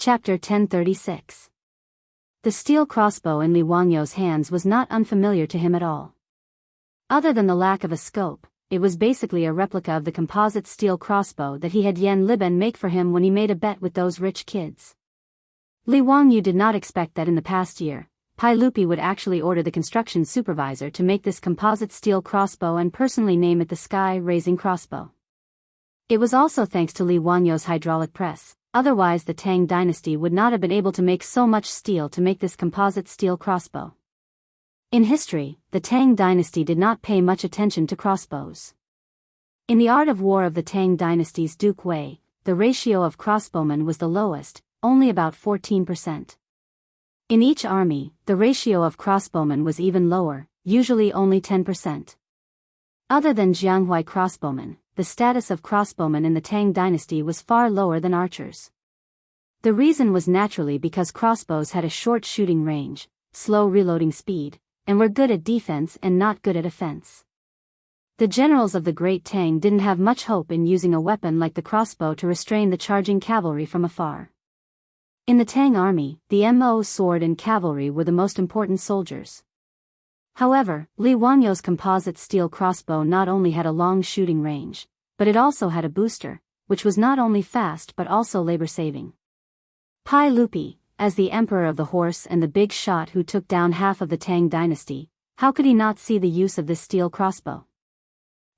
Chapter 1036. The steel crossbow in Li Wangyou's hands was not unfamiliar to him at all. Other than the lack of a scope, it was basically a replica of the composite steel crossbow that he had Yen Liben make for him when he made a bet with those rich kids. Li Wangyou did not expect that in the past year, Pai Lupi would actually order the construction supervisor to make this composite steel crossbow and personally name it the Sky-Raising Crossbow. It was also thanks to Li Wangyou's hydraulic press. Otherwise the Tang dynasty would not have been able to make so much steel to make this composite steel crossbow. In history, the Tang dynasty did not pay much attention to crossbows. In the art of war of the Tang dynasty's Duke Wei, the ratio of crossbowmen was the lowest, only about 14%. In each army, the ratio of crossbowmen was even lower, usually only 10%. Other than Jianghuai crossbowmen, the status of crossbowmen in the Tang dynasty was far lower than archers. The reason was naturally because crossbows had a short shooting range, slow reloading speed, and were good at defense and not good at offense. The generals of the Great Tang didn't have much hope in using a weapon like the crossbow to restrain the charging cavalry from afar. In the Tang army, the Mo sword and cavalry were the most important soldiers. However, Li Wangyou's composite steel crossbow not only had a long shooting range, but it also had a booster, which was not only fast but also labor-saving. Pai Lupi, as the emperor of the horse and the big shot who took down half of the Tang dynasty, how could he not see the use of this steel crossbow?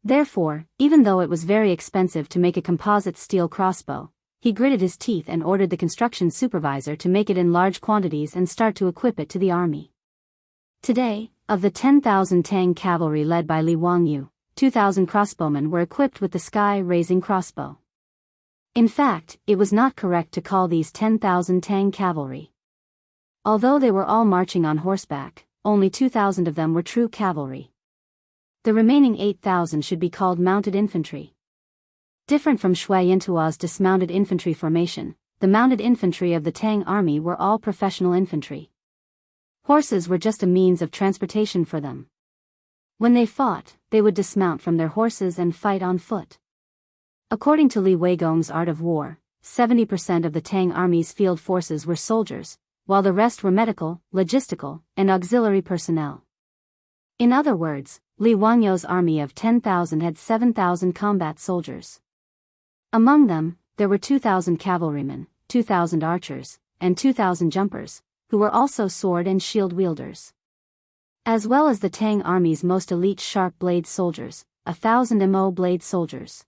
Therefore, even though it was very expensive to make a composite steel crossbow, he gritted his teeth and ordered the construction supervisor to make it in large quantities and start to equip it to the army. Today, of the 10,000 Tang cavalry led by Li Wangyou, 2,000 crossbowmen were equipped with the Sky-Raising Crossbow. In fact, it was not correct to call these 10,000 Tang cavalry. Although they were all marching on horseback, only 2,000 of them were true cavalry. The remaining 8,000 should be called mounted infantry. Different from Shui Yintuo's dismounted infantry formation, the mounted infantry of the Tang army were all professional infantry. Horses were just a means of transportation for them. When they fought, they would dismount from their horses and fight on foot. According to Li Weigong's Art of War, 70% of the Tang army's field forces were soldiers, while the rest were medical, logistical, and auxiliary personnel. In other words, Li Wangyou's army of 10,000 had 7,000 combat soldiers. Among them, there were 2,000 cavalrymen, 2,000 archers, and 2,000 jumpers, who were also sword and shield wielders. As well as the Tang army's most elite sharp blade soldiers, 1,000 Mo blade soldiers.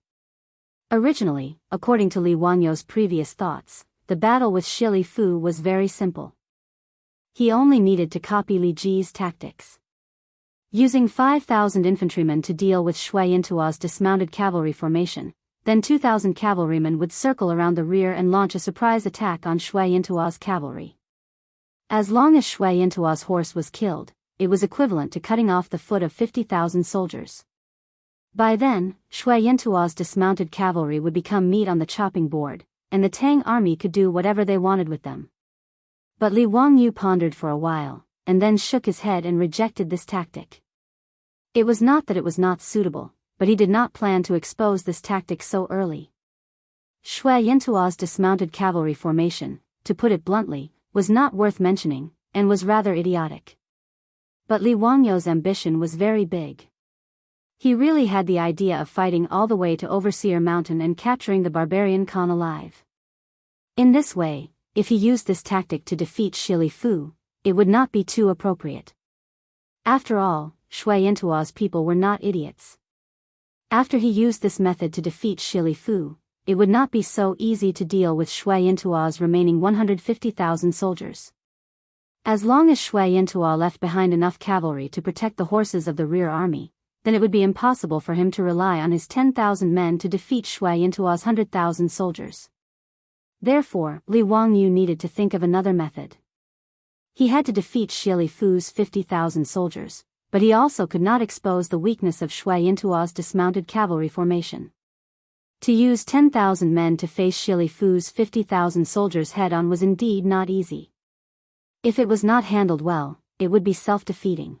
Originally, according to Li Wangyou's previous thoughts, the battle with Shi Li Fu was very simple. He only needed to copy Li Ji's tactics. Using 5,000 infantrymen to deal with Shui Yintuo's dismounted cavalry formation, then 2,000 cavalrymen would circle around the rear and launch a surprise attack on Shui Yintuo's cavalry. As long as Shui Yintuo's horse was killed, it was equivalent to cutting off the foot of 50,000 soldiers. By then, Shui Yintuo's dismounted cavalry would become meat on the chopping board, and the Tang army could do whatever they wanted with them. But Li Wangyou pondered for a while, and then shook his head and rejected this tactic. It was not that it was not suitable, but he did not plan to expose this tactic so early. Shui Yintuo's dismounted cavalry formation, to put it bluntly, was not worth mentioning, and was rather idiotic. But Li Wangyou's ambition was very big. He really had the idea of fighting all the way to Overseer Mountain and capturing the barbarian Khan alive. In this way, if he used this tactic to defeat Shi Li Fu, it would not be too appropriate. After all, Shui Yintuo's people were not idiots. After he used this method to defeat Shi Li Fu, it would not be so easy to deal with Shui Yintuo's remaining 150,000 soldiers. As long as Shui Yintuo left behind enough cavalry to protect the horses of the rear army, then it would be impossible for him to rely on his 10,000 men to defeat Shui Yintuo's 100,000 soldiers. Therefore, Li Wangyou needed to think of another method. He had to defeat Shi Li Fu's 50,000 soldiers, but he also could not expose the weakness of Shui Yintuo's dismounted cavalry formation. To use 10,000 men to face Shi Li Fu's 50,000 soldiers head-on was indeed not easy. If it was not handled well, it would be self-defeating.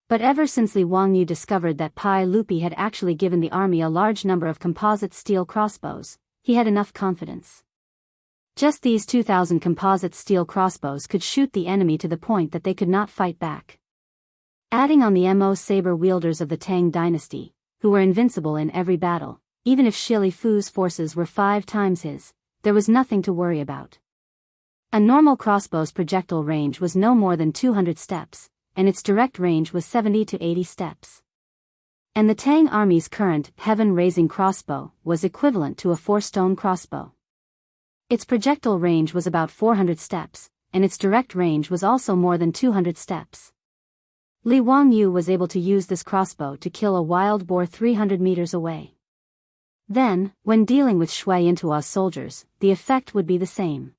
But ever since Li Wangyou discovered that Pai Lupi had actually given the army a large number of composite steel crossbows, he had enough confidence. Just these 2,000 composite steel crossbows could shoot the enemy to the point that they could not fight back. Adding on the Mo saber-wielders of the Tang dynasty, who were invincible in every battle, even if Xie Fu's forces were 5 times his, there was nothing to worry about. A normal crossbow's projectile range was no more than 200 steps, and its direct range was 70 to 80 steps. And the Tang army's current heaven-raising crossbow was equivalent to a 4-stone crossbow. Its projectile range was about 400 steps, and its direct range was also more than 200 steps. Li Wangyu was able to use this crossbow to kill a wild boar 300 meters away. Then, when dealing with Shui Yintua's soldiers, the effect would be the same.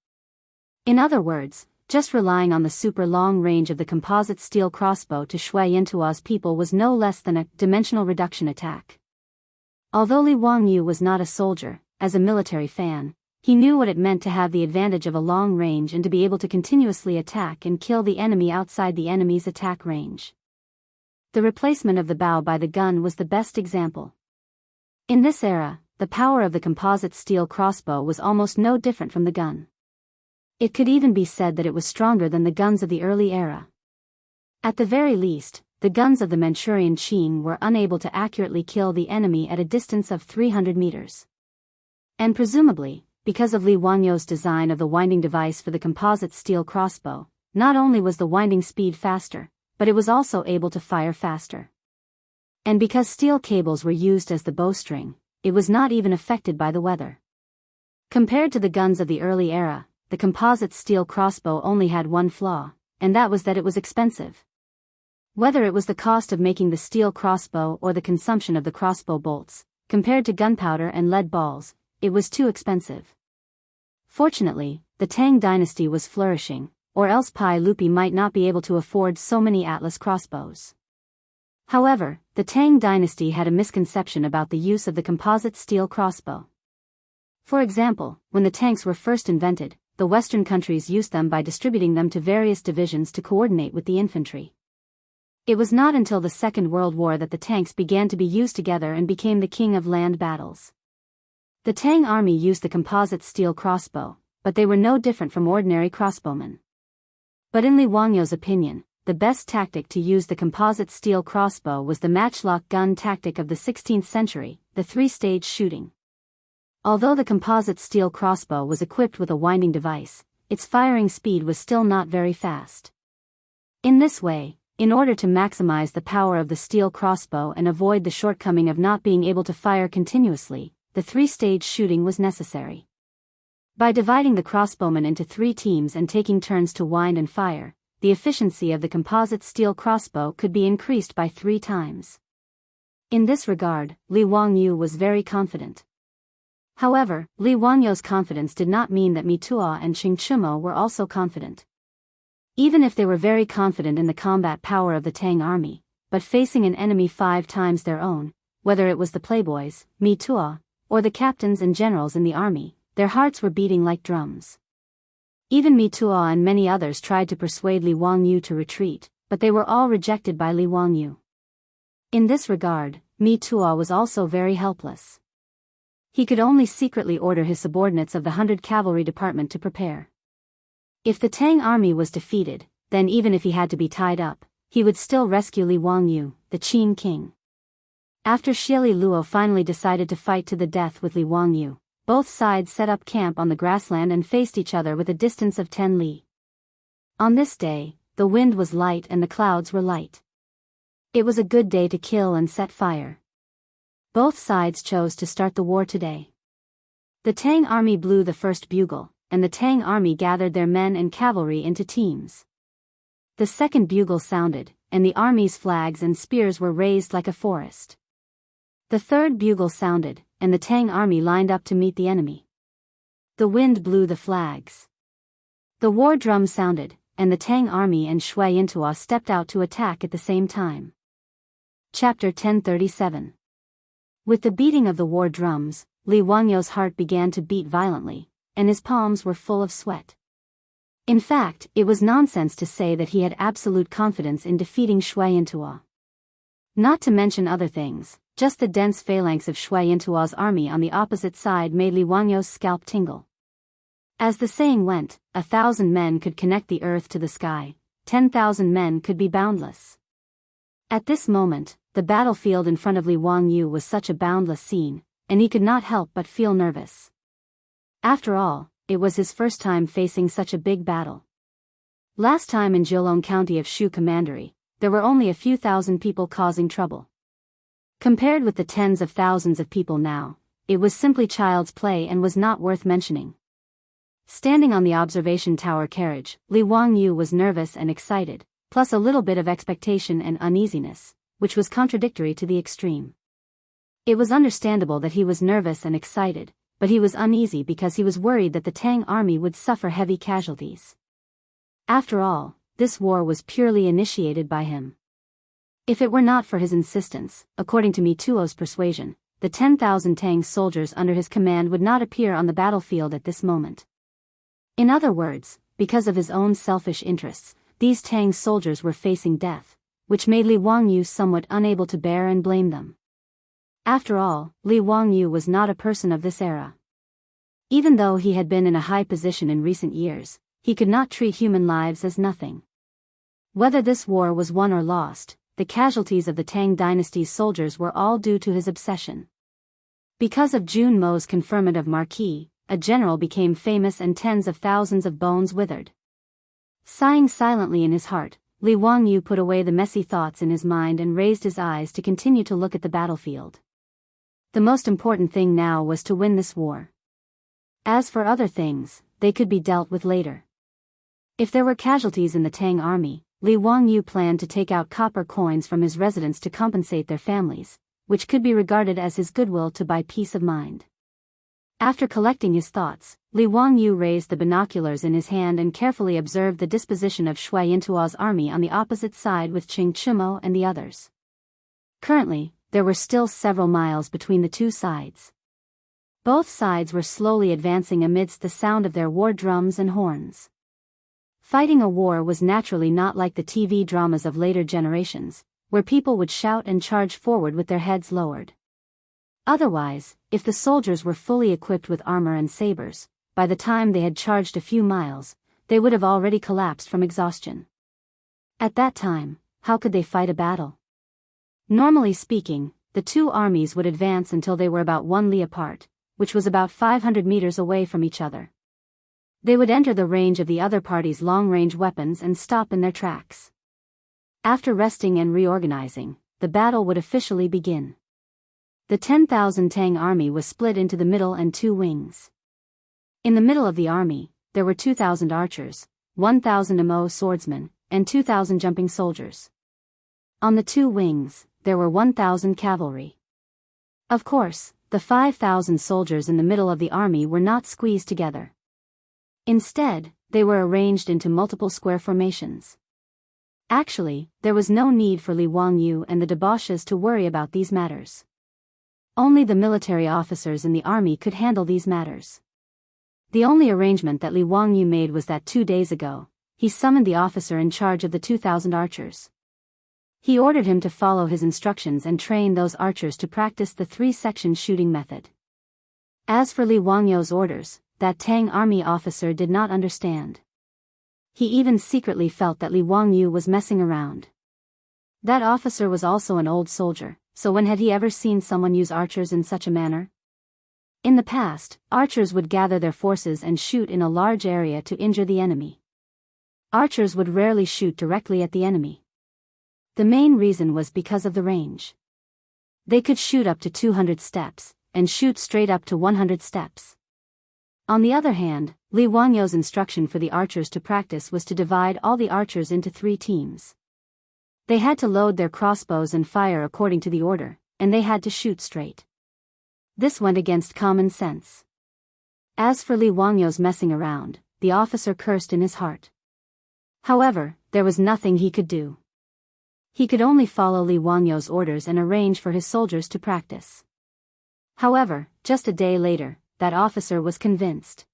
In other words, just relying on the super long range of the composite steel crossbow to Shui Yintua's people was no less than a dimensional reduction attack. Although Li Wangyu was not a soldier, as a military fan, he knew what it meant to have the advantage of a long range and to be able to continuously attack and kill the enemy outside the enemy's attack range. The replacement of the bow by the gun was the best example. In this era, the power of the composite steel crossbow was almost no different from the gun. It could even be said that it was stronger than the guns of the early era. At the very least, the guns of the Manchurian Qin were unable to accurately kill the enemy at a distance of 300 meters. And presumably, because of Li Wangyou's design of the winding device for the composite steel crossbow, not only was the winding speed faster, but it was also able to fire faster. And because steel cables were used as the bowstring, it was not even affected by the weather. Compared to the guns of the early era, the composite steel crossbow only had one flaw, and that was that it was expensive. Whether it was the cost of making the steel crossbow or the consumption of the crossbow bolts, compared to gunpowder and lead balls, it was too expensive. Fortunately, the Tang dynasty was flourishing, or else Pai Lupi might not be able to afford so many Atlas crossbows. However, the Tang dynasty had a misconception about the use of the composite steel crossbow. For example, when the tanks were first invented, the Western countries used them by distributing them to various divisions to coordinate with the infantry. It was not until the Second World War that the tanks began to be used together and became the king of land battles. The Tang army used the composite steel crossbow, but they were no different from ordinary crossbowmen. But in Li Wangyou's opinion, the best tactic to use the composite steel crossbow was the matchlock gun tactic of the 16th century, the 3-stage shooting. Although the composite steel crossbow was equipped with a winding device, its firing speed was still not very fast. In this way, in order to maximize the power of the steel crossbow and avoid the shortcoming of not being able to fire continuously, the 3-stage shooting was necessary. By dividing the crossbowmen into 3 teams and taking turns to wind and fire, the efficiency of the composite steel crossbow could be increased by 3 times. In this regard, Li Wangyu was very confident. However, Li Wangyou's confidence did not mean that Mitua and Xing Chumo were also confident. Even if they were very confident in the combat power of the Tang army, but facing an enemy 5 times their own, whether it was the playboys, Mitua, or the captains and generals in the army, their hearts were beating like drums. Even Mitua and many others tried to persuade Li Wangyu to retreat, but they were all rejected by Li Wangyu. In this regard, Mitua was also very helpless. He could only secretly order his subordinates of the 100 Cavalry Department to prepare. If the Tang army was defeated, then even if he had to be tied up, he would still rescue Li Wangyu, the Qin king. After Xie Luo finally decided to fight to the death with Li Wangyu, both sides set up camp on the grassland and faced each other with a distance of 10 li. On this day, the wind was light and the clouds were light. It was a good day to kill and set fire. Both sides chose to start the war today. The Tang army blew the first bugle, and the Tang army gathered their men and cavalry into teams. The second bugle sounded, and the army's flags and spears were raised like a forest. The third bugle sounded, and the Tang army lined up to meet the enemy. The wind blew the flags. The war drum sounded, and the Tang army and Shui Yintua stepped out to attack at the same time. Chapter 1037. With the beating of the war drums, Li Wangyou's heart began to beat violently, and his palms were full of sweat. In fact, it was nonsense to say that he had absolute confidence in defeating Shui Yintua. Not to mention other things, just the dense phalanx of Shui Yintua's army on the opposite side made Li Wangyou's scalp tingle. As the saying went, 1,000 men could connect the earth to the sky, 10,000 men could be boundless. At this moment, the battlefield in front of Li Wangyu was such a boundless scene, and he could not help but feel nervous. After all, it was his first time facing such a big battle. Last time in Jilong County of Shu Commandery, there were only a few thousand people causing trouble. Compared with the tens of thousands of people now, it was simply child's play and was not worth mentioning. Standing on the observation tower carriage, Li Wangyu was nervous and excited, plus a little bit of expectation and uneasiness, which was contradictory to the extreme. It was understandable that he was nervous and excited, but he was uneasy because he was worried that the Tang army would suffer heavy casualties. After all, this war was purely initiated by him. If it were not for his insistence, according to Mituo's persuasion, the 10,000 Tang soldiers under his command would not appear on the battlefield at this moment. In other words, because of his own selfish interests, these Tang soldiers were facing death, which made Li Wangyu somewhat unable to bear and blame them. After all, Li Wangyu was not a person of this era. Even though he had been in a high position in recent years, he could not treat human lives as nothing. Whether this war was won or lost, the casualties of the Tang dynasty's soldiers were all due to his obsession. Because of Jun Mo's conferment of Marquis, a general became famous and tens of thousands of bones withered. Sighing silently in his heart, Li Wangyu put away the messy thoughts in his mind and raised his eyes to continue to look at the battlefield. The most important thing now was to win this war. As for other things, they could be dealt with later. If there were casualties in the Tang army, Li Wangyu planned to take out copper coins from his residents to compensate their families, which could be regarded as his goodwill to buy peace of mind. After collecting his thoughts, Li Wangyu raised the binoculars in his hand and carefully observed the disposition of Shui Yintuo's army on the opposite side with Qing Chumo and the others. Currently, there were still several miles between the two sides. Both sides were slowly advancing amidst the sound of their war drums and horns. Fighting a war was naturally not like the TV dramas of later generations, where people would shout and charge forward with their heads lowered. Otherwise, if the soldiers were fully equipped with armor and sabers, by the time they had charged a few miles, they would have already collapsed from exhaustion. At that time, how could they fight a battle? Normally speaking, the two armies would advance until they were about 1 li apart, which was about 500 meters away from each other. They would enter the range of the other party's long-range weapons and stop in their tracks. After resting and reorganizing, the battle would officially begin. The 10,000 Tang army was split into the middle and two wings. In the middle of the army, there were 2,000 archers, 1,000 Amo swordsmen, and 2,000 jumping soldiers. On the two wings, there were 1,000 cavalry. Of course, the 5,000 soldiers in the middle of the army were not squeezed together. Instead, they were arranged into multiple square formations. Actually, there was no need for Li Wangyu and the debauches to worry about these matters. Only the military officers in the army could handle these matters. The only arrangement that Li Wangyu made was that 2 days ago, he summoned the officer in charge of the 2,000 archers. He ordered him to follow his instructions and train those archers to practice the 3-section shooting method. As for Li Wangyu's orders, that Tang army officer did not understand. He even secretly felt that Li Wangyu was messing around. That officer was also an old soldier, so when had he ever seen someone use archers in such a manner? In the past, archers would gather their forces and shoot in a large area to injure the enemy. Archers would rarely shoot directly at the enemy. The main reason was because of the range. They could shoot up to 200 steps, and shoot straight up to 100 steps. On the other hand, Li Wangyu's instruction for the archers to practice was to divide all the archers into 3 teams. They had to load their crossbows and fire according to the order, and they had to shoot straight. This went against common sense. As for Li Wangyu's messing around, the officer cursed in his heart. However, there was nothing he could do. He could only follow Li Wangyu's orders and arrange for his soldiers to practice. However, just a day later, that officer was convinced.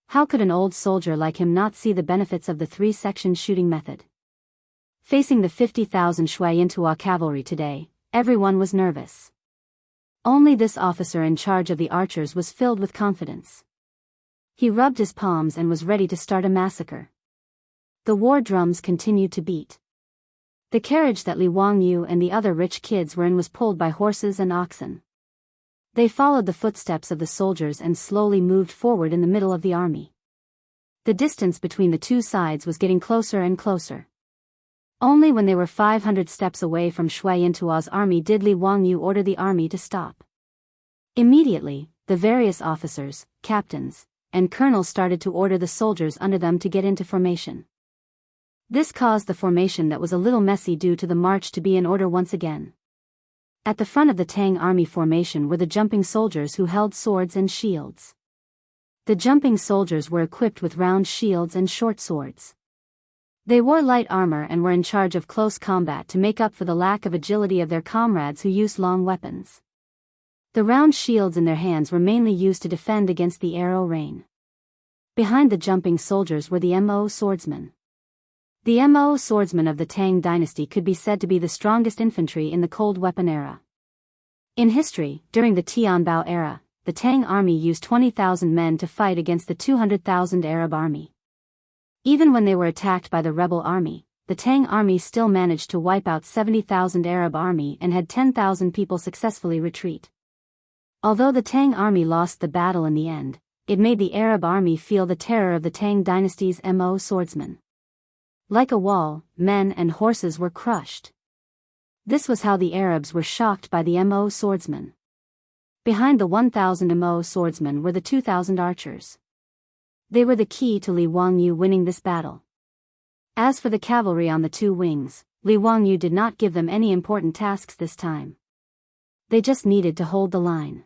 How could an old soldier like him not see the benefits of the 3-section shooting method? Facing the 50,000 Shui Yintuo cavalry today, everyone was nervous. Only this officer in charge of the archers was filled with confidence. He rubbed his palms and was ready to start a massacre. The war drums continued to beat. The carriage that Li Wangyu and the other rich kids were in was pulled by horses and oxen. They followed the footsteps of the soldiers and slowly moved forward in the middle of the army. The distance between the two sides was getting closer and closer. Only when they were 500 steps away from Shui Yintuo's army did Li Wangyu order the army to stop. Immediately, the various officers, captains, and colonels started to order the soldiers under them to get into formation. This caused the formation that was a little messy due to the march to be in order once again. At the front of the Tang army formation were the jumping soldiers who held swords and shields. The jumping soldiers were equipped with round shields and short swords. They wore light armor and were in charge of close combat to make up for the lack of agility of their comrades who used long weapons. The round shields in their hands were mainly used to defend against the arrow rain. Behind the jumping soldiers were the Mo swordsmen. The Mo swordsmen of the Tang dynasty could be said to be the strongest infantry in the cold weapon era. In history, during the Tianbao era, the Tang army used 20,000 men to fight against the 200,000 Arab army. Even when they were attacked by the rebel army, the Tang army still managed to wipe out 70,000 Arab army and had 10,000 people successfully retreat. Although the Tang army lost the battle in the end, it made the Arab army feel the terror of the Tang dynasty's Mo swordsmen. Like a wall, men and horses were crushed. This was how the Arabs were shocked by the Mo swordsmen. Behind the 1,000 Mo swordsmen were the 2,000 archers. They were the key to Li Wangyu winning this battle. As for the cavalry on the two wings, Li Wangyu did not give them any important tasks this time. They just needed to hold the line.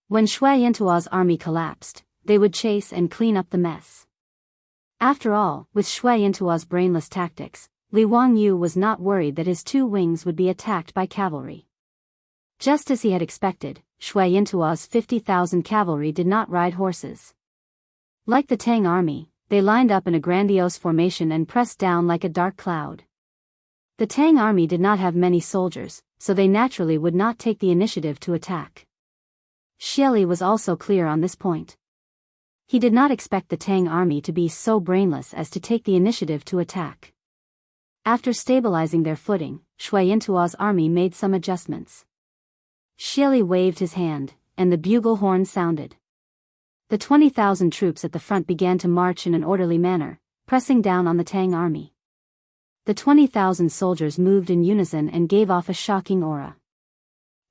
When Shui Yintuo's army collapsed, they would chase and clean up the mess. After all, with Shui Yintuo's brainless tactics, Li Wangyu was not worried that his two wings would be attacked by cavalry. Just as he had expected, Shui Yintuo's 50,000 cavalry did not ride horses. Like the Tang army, they lined up in a grandiose formation and pressed down like a dark cloud. The Tang army did not have many soldiers, so they naturally would not take the initiative to attack. Xieli was also clear on this point. He did not expect the Tang army to be so brainless as to take the initiative to attack. After stabilizing their footing, Shui Yintuo's army made some adjustments. Xieli waved his hand, and the bugle horn sounded. The 20,000 troops at the front began to march in an orderly manner, pressing down on the Tang army. The 20,000 soldiers moved in unison and gave off a shocking aura.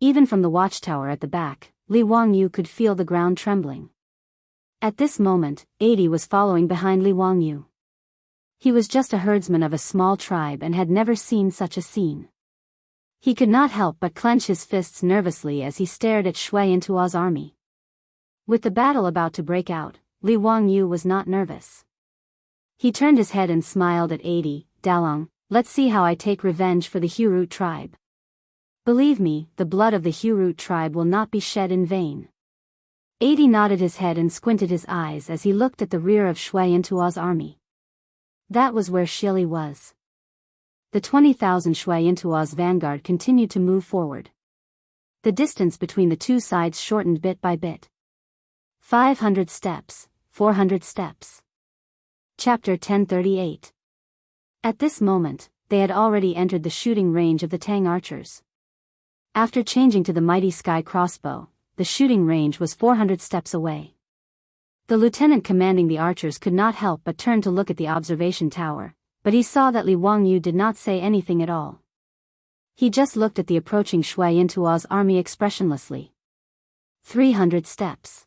Even from the watchtower at the back, Li Wangyu could feel the ground trembling. At this moment, 80 was following behind Li Wangyu. He was just a herdsman of a small tribe and had never seen such a scene. He could not help but clench his fists nervously as he stared at Shui Yintuo's army. With the battle about to break out, Li Wangyu was not nervous. He turned his head and smiled at 80, Dalong, let's see how I take revenge for the Hurut tribe. Believe me, the blood of the Hurut tribe will not be shed in vain. 80 nodded his head and squinted his eyes as he looked at the rear of Shui Yintuo's army. That was where Xieli was. The 20,000 Shui Yintuo's vanguard continued to move forward. The distance between the two sides shortened bit by bit. 500 steps, 400 steps. Chapter 1038. At this moment, they had already entered the shooting range of the Tang archers. After changing to the mighty sky crossbow, the shooting range was 400 steps away. The lieutenant commanding the archers could not help but turn to look at the observation tower, but he saw that Li Wangyu did not say anything at all. He just looked at the approaching Shui Yintuo's army expressionlessly. 300 steps.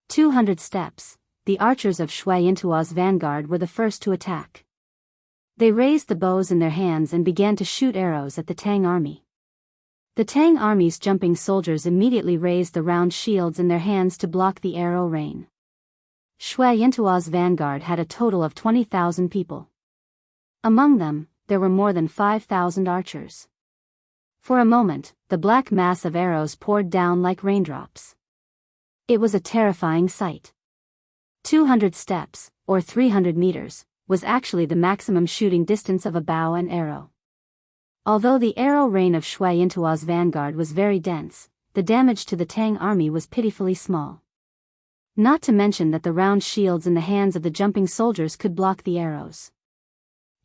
200 steps, the archers of Shui Yintuo's vanguard were the first to attack. They raised the bows in their hands and began to shoot arrows at the Tang army. The Tang army's jumping soldiers immediately raised the round shields in their hands to block the arrow rain. Shui Yintuo's vanguard had a total of 20,000 people. Among them, there were more than 5,000 archers. For a moment, the black mass of arrows poured down like raindrops. It was a terrifying sight. 200 steps, or 300 meters, was actually the maximum shooting distance of a bow and arrow. Although the arrow rain of Shui Yintuo's vanguard was very dense, the damage to the Tang army was pitifully small. Not to mention that the round shields in the hands of the jumping soldiers could block the arrows.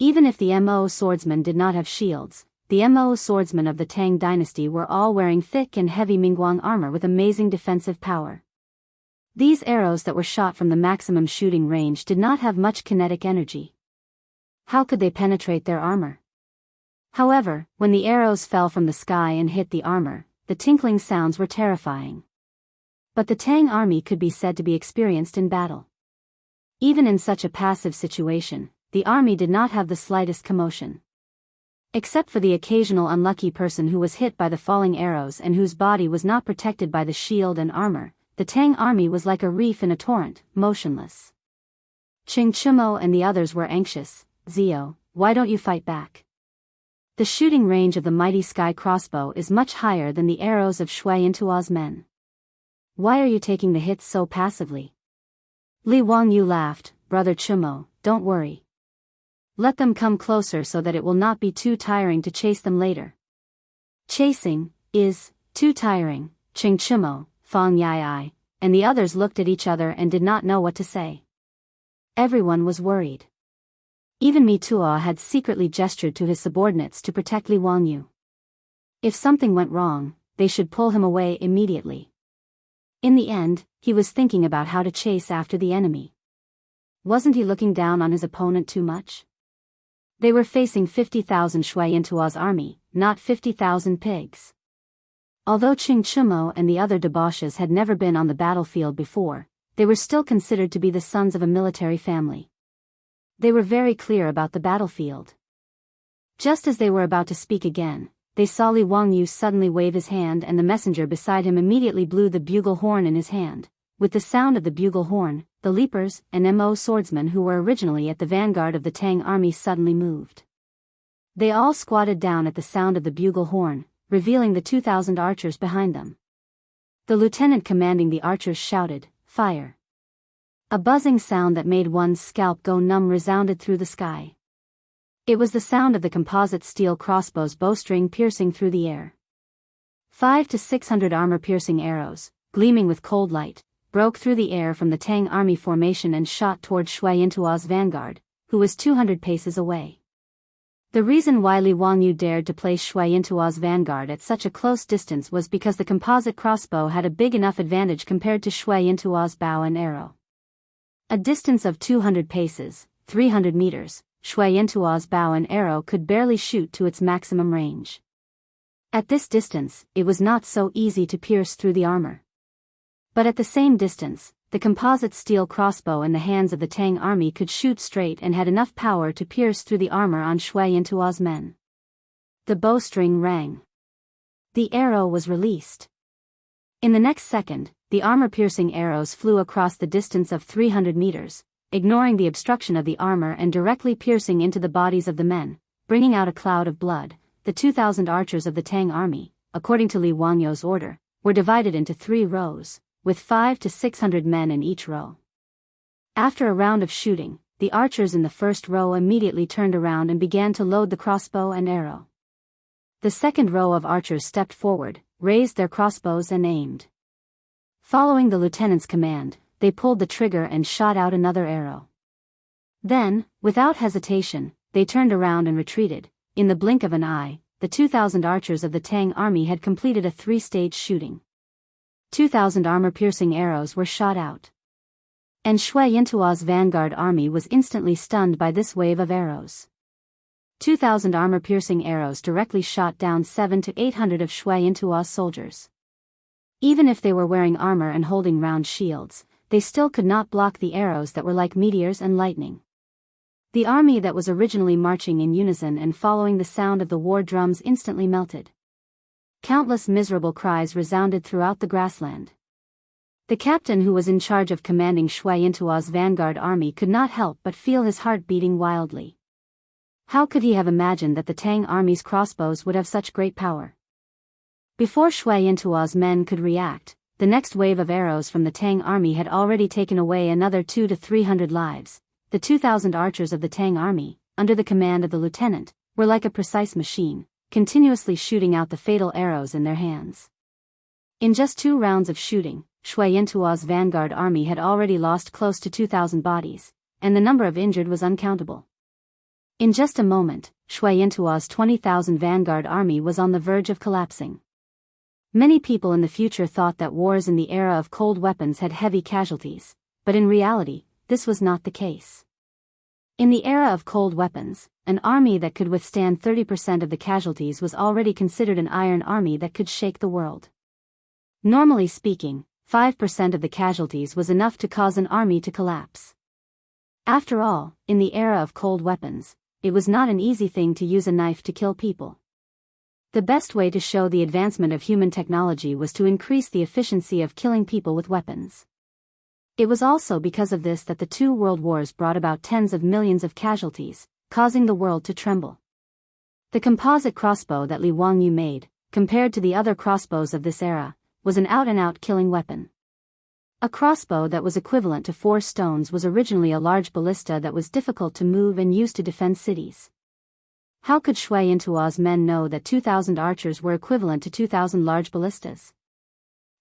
Even if the Mo swordsmen did not have shields, the Mo swordsmen of the Tang dynasty were all wearing thick and heavy Mingguang armor with amazing defensive power. These arrows that were shot from the maximum shooting range did not have much kinetic energy. How could they penetrate their armor? However, when the arrows fell from the sky and hit the armor, the tinkling sounds were terrifying. But the Tang army could be said to be experienced in battle. Even in such a passive situation, the army did not have the slightest commotion. Except for the occasional unlucky person who was hit by the falling arrows and whose body was not protected by the shield and armor, the Tang army was like a reef in a torrent, motionless. Qing Chumo and the others were anxious. Zio, why don't you fight back? The shooting range of the mighty sky crossbow is much higher than the arrows of Shui Intua's men. Why are you taking the hits so passively? Li Wangyu laughed. Brother Chumo, don't worry. Let them come closer so that it will not be too tiring to chase them later. Chasing is too tiring, Qing Chumo, Fang Yai, and the others looked at each other and did not know what to say. Everyone was worried. Even Mitua had secretly gestured to his subordinates to protect Li Wangyu. If something went wrong, they should pull him away immediately. In the end, he was thinking about how to chase after the enemy. Wasn't he looking down on his opponent too much? They were facing 50,000 Shui Intua's army, not 50,000 pigs. Although Qing Chumo and the other debauches had never been on the battlefield before, they were still considered to be the sons of a military family. They were very clear about the battlefield. Just as they were about to speak again, they saw Li Wangyu suddenly wave his hand and the messenger beside him immediately blew the bugle horn in his hand. With the sound of the bugle horn, the leapers and Mo swordsmen who were originally at the vanguard of the Tang army suddenly moved. They all squatted down at the sound of the bugle horn, revealing the 2,000 archers behind them. The lieutenant commanding the archers shouted, "Fire!" A buzzing sound that made one's scalp go numb resounded through the sky. It was the sound of the composite steel crossbow's bowstring piercing through the air. 500 to 600 armor-piercing arrows, gleaming with cold light, broke through the air from the Tang army formation and shot toward Shui Intua's vanguard, who was 200 paces away. The reason why Li Wangyu dared to place Shui Intua's vanguard at such a close distance was because the composite crossbow had a big enough advantage compared to Shui Intua's bow and arrow. A distance of 200 paces, 300 meters, Shui Intua's bow and arrow could barely shoot to its maximum range. At this distance, it was not so easy to pierce through the armor. But at the same distance, the composite steel crossbow in the hands of the Tang army could shoot straight and had enough power to pierce through the armor on Shui Intua's men. The bowstring rang. The arrow was released. In the next second, the armor-piercing arrows flew across the distance of 300 meters, ignoring the obstruction of the armor and directly piercing into the bodies of the men, bringing out a cloud of blood. The 2,000 archers of the Tang army, according to Li Wangyu's order, were divided into 3 rows, with 500 to 600 men in each row. After a round of shooting, the archers in the first row immediately turned around and began to load the crossbow and arrow. The second row of archers stepped forward, raised their crossbows and aimed. Following the lieutenant's command, they pulled the trigger and shot out another arrow. Then, without hesitation, they turned around and retreated. In the blink of an eye, the 2,000 archers of the Tang army had completed a 3-stage shooting. 2,000 armor-piercing arrows were shot out. And Shui Intua's vanguard army was instantly stunned by this wave of arrows. 2,000 armor-piercing arrows directly shot down 700 to 800 of Shui Intua's soldiers. Even if they were wearing armor and holding round shields, they still could not block the arrows that were like meteors and lightning. The army that was originally marching in unison and following the sound of the war drums instantly melted. Countless miserable cries resounded throughout the grassland. The captain who was in charge of commanding Shui Intua's vanguard army could not help but feel his heart beating wildly. How could he have imagined that the Tang army's crossbows would have such great power? Before Shui Intua's men could react, the next wave of arrows from the Tang army had already taken away another 200 to 300 lives. The 2,000 archers of the Tang army, under the command of the lieutenant, were like a precise machine, continuously shooting out the fatal arrows in their hands. In just 2 rounds of shooting, Shui Yintuo's vanguard army had already lost close to 2,000 bodies, and the number of injured was uncountable. In just a moment, Shui Yintuo's 20,000 vanguard army was on the verge of collapsing. Many people in the future thought that wars in the era of cold weapons had heavy casualties, but in reality, this was not the case. In the era of cold weapons, an army that could withstand 30% of the casualties was already considered an iron army that could shake the world. Normally speaking, 5% of the casualties was enough to cause an army to collapse. After all, in the era of cold weapons, it was not an easy thing to use a knife to kill people. The best way to show the advancement of human technology was to increase the efficiency of killing people with weapons. It was also because of this that the two world wars brought about tens of millions of casualties, causing the world to tremble. The composite crossbow that Li Wangyu made, compared to the other crossbows of this era, was an out-and-out killing weapon. A crossbow that was equivalent to 4 stones was originally a large ballista that was difficult to move and used to defend cities. How could Shui Yintuo's men know that 2,000 archers were equivalent to 2,000 large ballistas?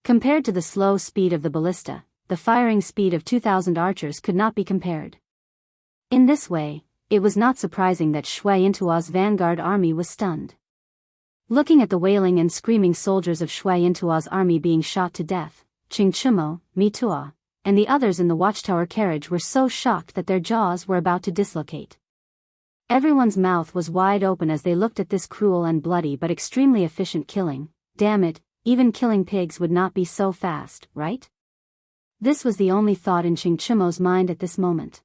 Compared to the slow speed of the ballista, the firing speed of 2,000 archers could not be compared. In this way, it was not surprising that Shui Yintuo's vanguard army was stunned. Looking at the wailing and screaming soldiers of Shui Yintuo's army being shot to death, Qing Chumo, Mi Tuo, and the others in the watchtower carriage were so shocked that their jaws were about to dislocate. Everyone's mouth was wide open as they looked at this cruel and bloody but extremely efficient killing. Damn it, even killing pigs would not be so fast, right? This was the only thought in Qing Chumo's mind at this moment.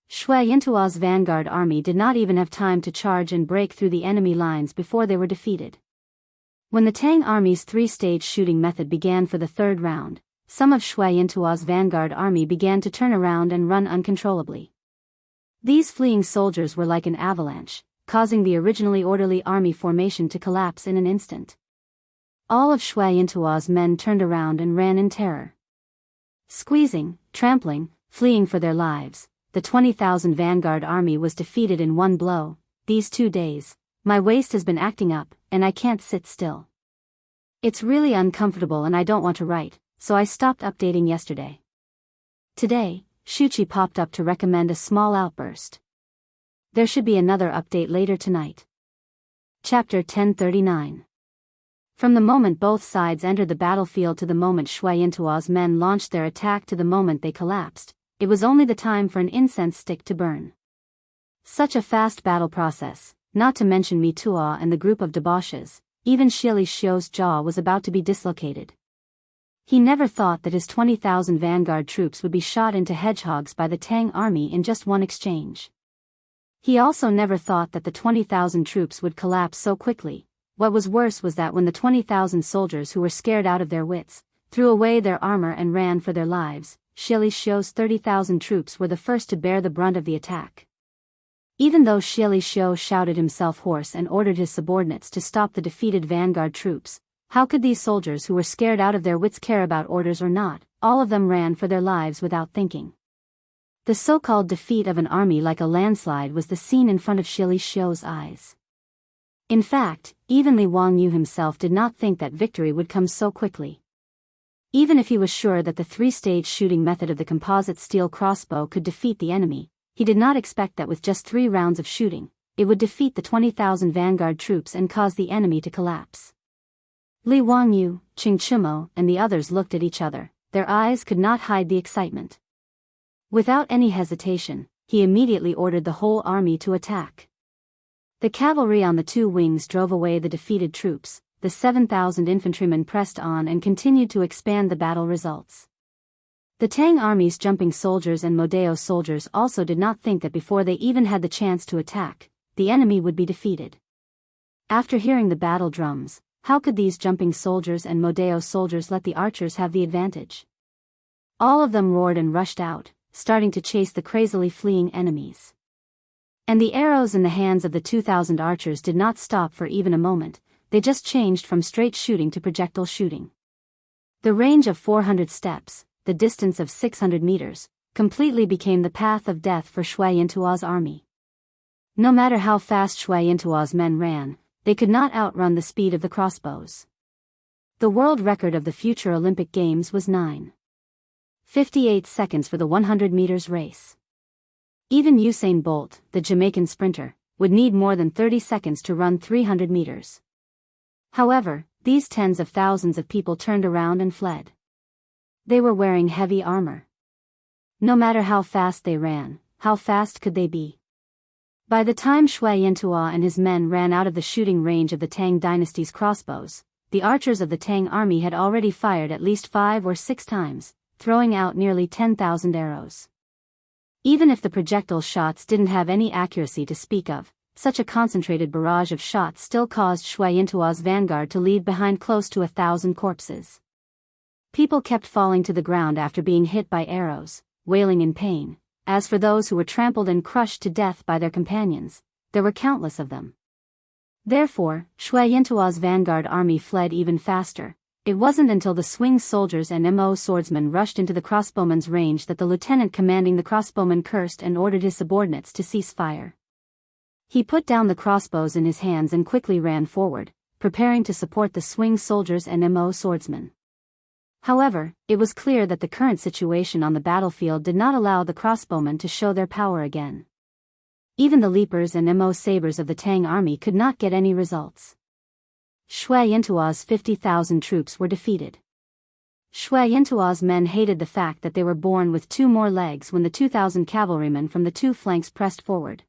Shui Yintuo's vanguard army did not even have time to charge and break through the enemy lines before they were defeated. When the Tang army's 3-stage shooting method began for the third round, some of Shui Yintuo's vanguard army began to turn around and run uncontrollably. These fleeing soldiers were like an avalanche, causing the originally orderly army formation to collapse in an instant. All of Shui Yintuo's men turned around and ran in terror. Squeezing, trampling, fleeing for their lives, the 20,000 vanguard army was defeated in one blow. These 2 days, my waist has been acting up, and I can't sit still. It's really uncomfortable and I don't want to write, so I stopped updating yesterday. Today, Shuchi popped up to recommend a small outburst. There should be another update later tonight. Chapter 1039. From the moment both sides entered the battlefield to the moment Shui Yintuo's men launched their attack to the moment they collapsed, it was only the time for an incense stick to burn. Such a fast battle process, not to mention Mi Tuo and the group of debauches, even Xie Xiu's jaw was about to be dislocated. He never thought that his 20,000 vanguard troops would be shot into hedgehogs by the Tang army in just one exchange. He also never thought that the 20,000 troops would collapse so quickly. What was worse was that when the 20,000 soldiers who were scared out of their wits, threw away their armor and ran for their lives, Xie Xiu's 30,000 troops were the first to bear the brunt of the attack. Even though Xie Xiu shouted himself hoarse and ordered his subordinates to stop the defeated vanguard troops, how could these soldiers who were scared out of their wits care about orders or not? All of them ran for their lives without thinking. The so-called defeat of an army like a landslide was the scene in front of Xie Xiu's eyes. In fact, even Li Wangyu himself did not think that victory would come so quickly. Even if he was sure that the 3-stage shooting method of the composite steel crossbow could defeat the enemy, he did not expect that with just 3 rounds of shooting, it would defeat the 20,000 vanguard troops and cause the enemy to collapse. Li Wangyu, Qing Chumo, and the others looked at each other. Their eyes could not hide the excitement. Without any hesitation, he immediately ordered the whole army to attack. The cavalry on the 2 wings drove away the defeated troops. The 7,000 infantrymen pressed on and continued to expand the battle results. The Tang army's jumping soldiers and Modeo soldiers also did not think that before they even had the chance to attack, the enemy would be defeated. After hearing the battle drums, how could these jumping soldiers and Modeo soldiers let the archers have the advantage? All of them roared and rushed out, starting to chase the crazily fleeing enemies. And the arrows in the hands of the 2,000 archers did not stop for even a moment. They just changed from straight shooting to projectile shooting. The range of 400 steps, the distance of 600 meters, completely became the path of death for Shui Yintuo's army. No matter how fast Shui Yintuo's men ran, they could not outrun the speed of the crossbows. The world record of the future Olympic Games was 9:58 seconds for the 100 meters race. Even Usain Bolt, the Jamaican sprinter, would need more than 30 seconds to run 300 meters. However, these tens of thousands of people turned around and fled. They were wearing heavy armor. No matter how fast they ran, how fast could they be? By the time Shui Yantua and his men ran out of the shooting range of the Tang dynasty's crossbows, the archers of the Tang army had already fired at least 5 or 6 times, throwing out nearly 10,000 arrows. Even if the projectile shots didn't have any accuracy to speak of, such a concentrated barrage of shots still caused Shui Yantua's vanguard to leave behind close to 1,000 corpses. People kept falling to the ground after being hit by arrows, wailing in pain. As for those who were trampled and crushed to death by their companions, there were countless of them. Therefore, Shui Yantua's vanguard army fled even faster. It wasn't until the swing soldiers and Mo swordsmen rushed into the crossbowmen's range that the lieutenant commanding the crossbowmen cursed and ordered his subordinates to cease fire. He put down the crossbows in his hands and quickly ran forward, preparing to support the swing soldiers and Mo swordsmen. However, it was clear that the current situation on the battlefield did not allow the crossbowmen to show their power again. Even the leapers and Mo sabers of the Tang army could not get any results. Shui Yantua's 50,000 troops were defeated. Shui Yantua's men hated the fact that they were born with 2 more legs when the 2,000 cavalrymen from the 2 flanks pressed forward.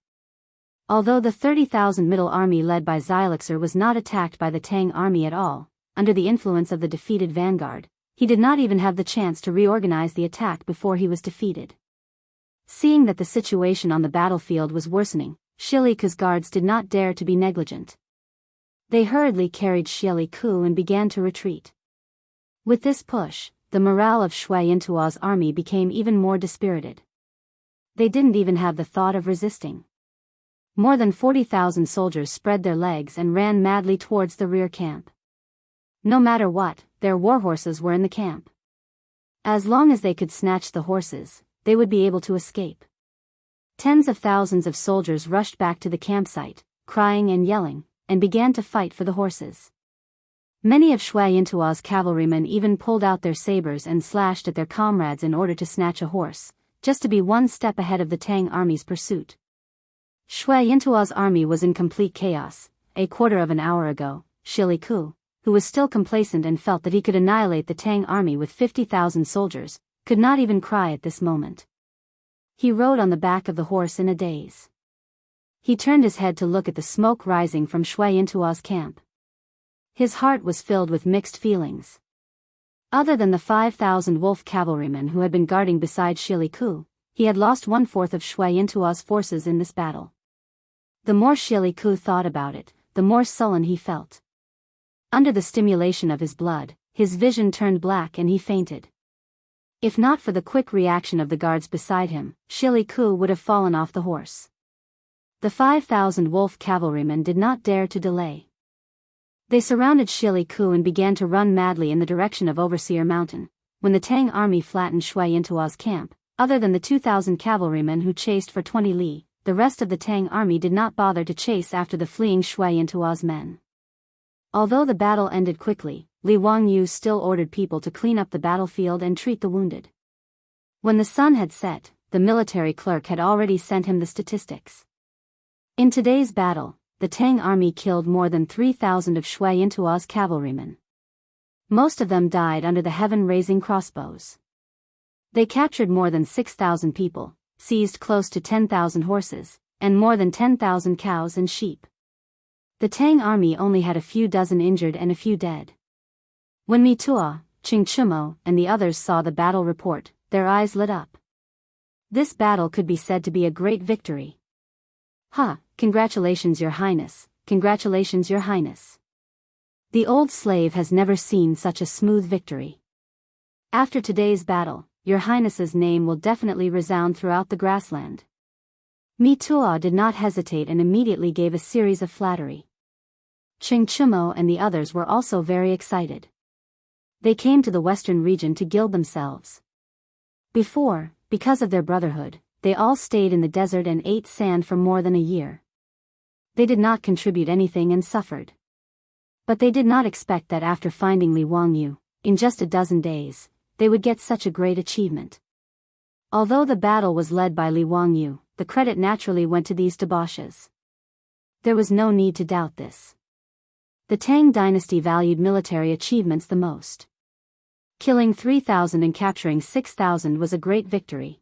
Although the 30,000 middle army led by Xyloxer was not attacked by the Tang army at all, under the influence of the defeated vanguard, he did not even have the chance to reorganize the attack before he was defeated. Seeing that the situation on the battlefield was worsening, Shiliku's guards did not dare to be negligent. They hurriedly carried Shiliku and began to retreat. With this push, the morale of Shui Yantua's army became even more dispirited. They didn't even have the thought of resisting. More than 40,000 soldiers spread their legs and ran madly towards the rear camp. No matter what, their warhorses were in the camp. As long as they could snatch the horses, they would be able to escape. Tens of thousands of soldiers rushed back to the campsite, crying and yelling, and began to fight for the horses. Many of Shui Yantua's cavalrymen even pulled out their sabers and slashed at their comrades in order to snatch a horse, just to be one step ahead of the Tang army's pursuit. Shui Yantua's army was in complete chaos. A quarter of an hour ago, Shiliku, who was still complacent and felt that he could annihilate the Tang army with 50,000 soldiers, could not even cry at this moment. He rode on the back of the horse in a daze. He turned his head to look at the smoke rising from Shui Yantua's camp. His heart was filled with mixed feelings. Other than the 5,000 wolf cavalrymen who had been guarding beside Shiliku, he had lost 1/4 of Shui Yantua's forces in this battle. The more Shiliku thought about it, the more sullen he felt. Under the stimulation of his blood, his vision turned black and he fainted. If not for the quick reaction of the guards beside him, Shiliku would have fallen off the horse. The 5,000 wolf cavalrymen did not dare to delay. They surrounded Shiliku and began to run madly in the direction of Overseer Mountain. When the Tang army flattened Shui Yantua's camp, other than the 2,000 cavalrymen who chased for 20 li, the rest of the Tang army did not bother to chase after the fleeing Shui Yantua's men. Although the battle ended quickly, Li Wangyu still ordered people to clean up the battlefield and treat the wounded. When the sun had set, the military clerk had already sent him the statistics. In today's battle, the Tang army killed more than 3,000 of Shui Yantua's cavalrymen. Most of them died under the heaven-raising crossbows. They captured more than 6,000 people, seized close to 10,000 horses, and more than 10,000 cows and sheep. The Tang army only had a few dozen injured and a few dead. When Mitua, Chingchumo, and the others saw the battle report, their eyes lit up. This battle could be said to be a great victory. Congratulations, Your Highness, congratulations, Your Highness. The old slave has never seen such a smooth victory. After today's battle, Your Highness's name will definitely resound throughout the grassland. Mitua did not hesitate and immediately gave a series of flattery. Chingchumo and the others were also very excited. They came to the western region to gild themselves. Before, because of their brotherhood, they all stayed in the desert and ate sand for more than a year. They did not contribute anything and suffered. But they did not expect that after finding Li Wangyu, in just a dozen days, they would get such a great achievement. Although the battle was led by Li Wangyu, the credit naturally went to these debauches. There was no need to doubt this. The Tang dynasty valued military achievements the most. Killing 3,000 and capturing 6,000 was a great victory.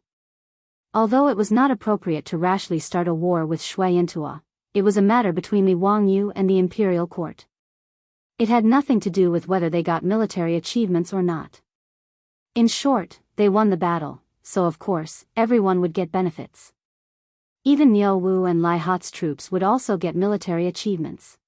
Although it was not appropriate to rashly start a war with Shui Yantua, it was a matter between Li Wangyu and the imperial court. It had nothing to do with whether they got military achievements or not. In short, they won the battle, so of course, everyone would get benefits. Even Niu Wu and Lai Hat's troops would also get military achievements.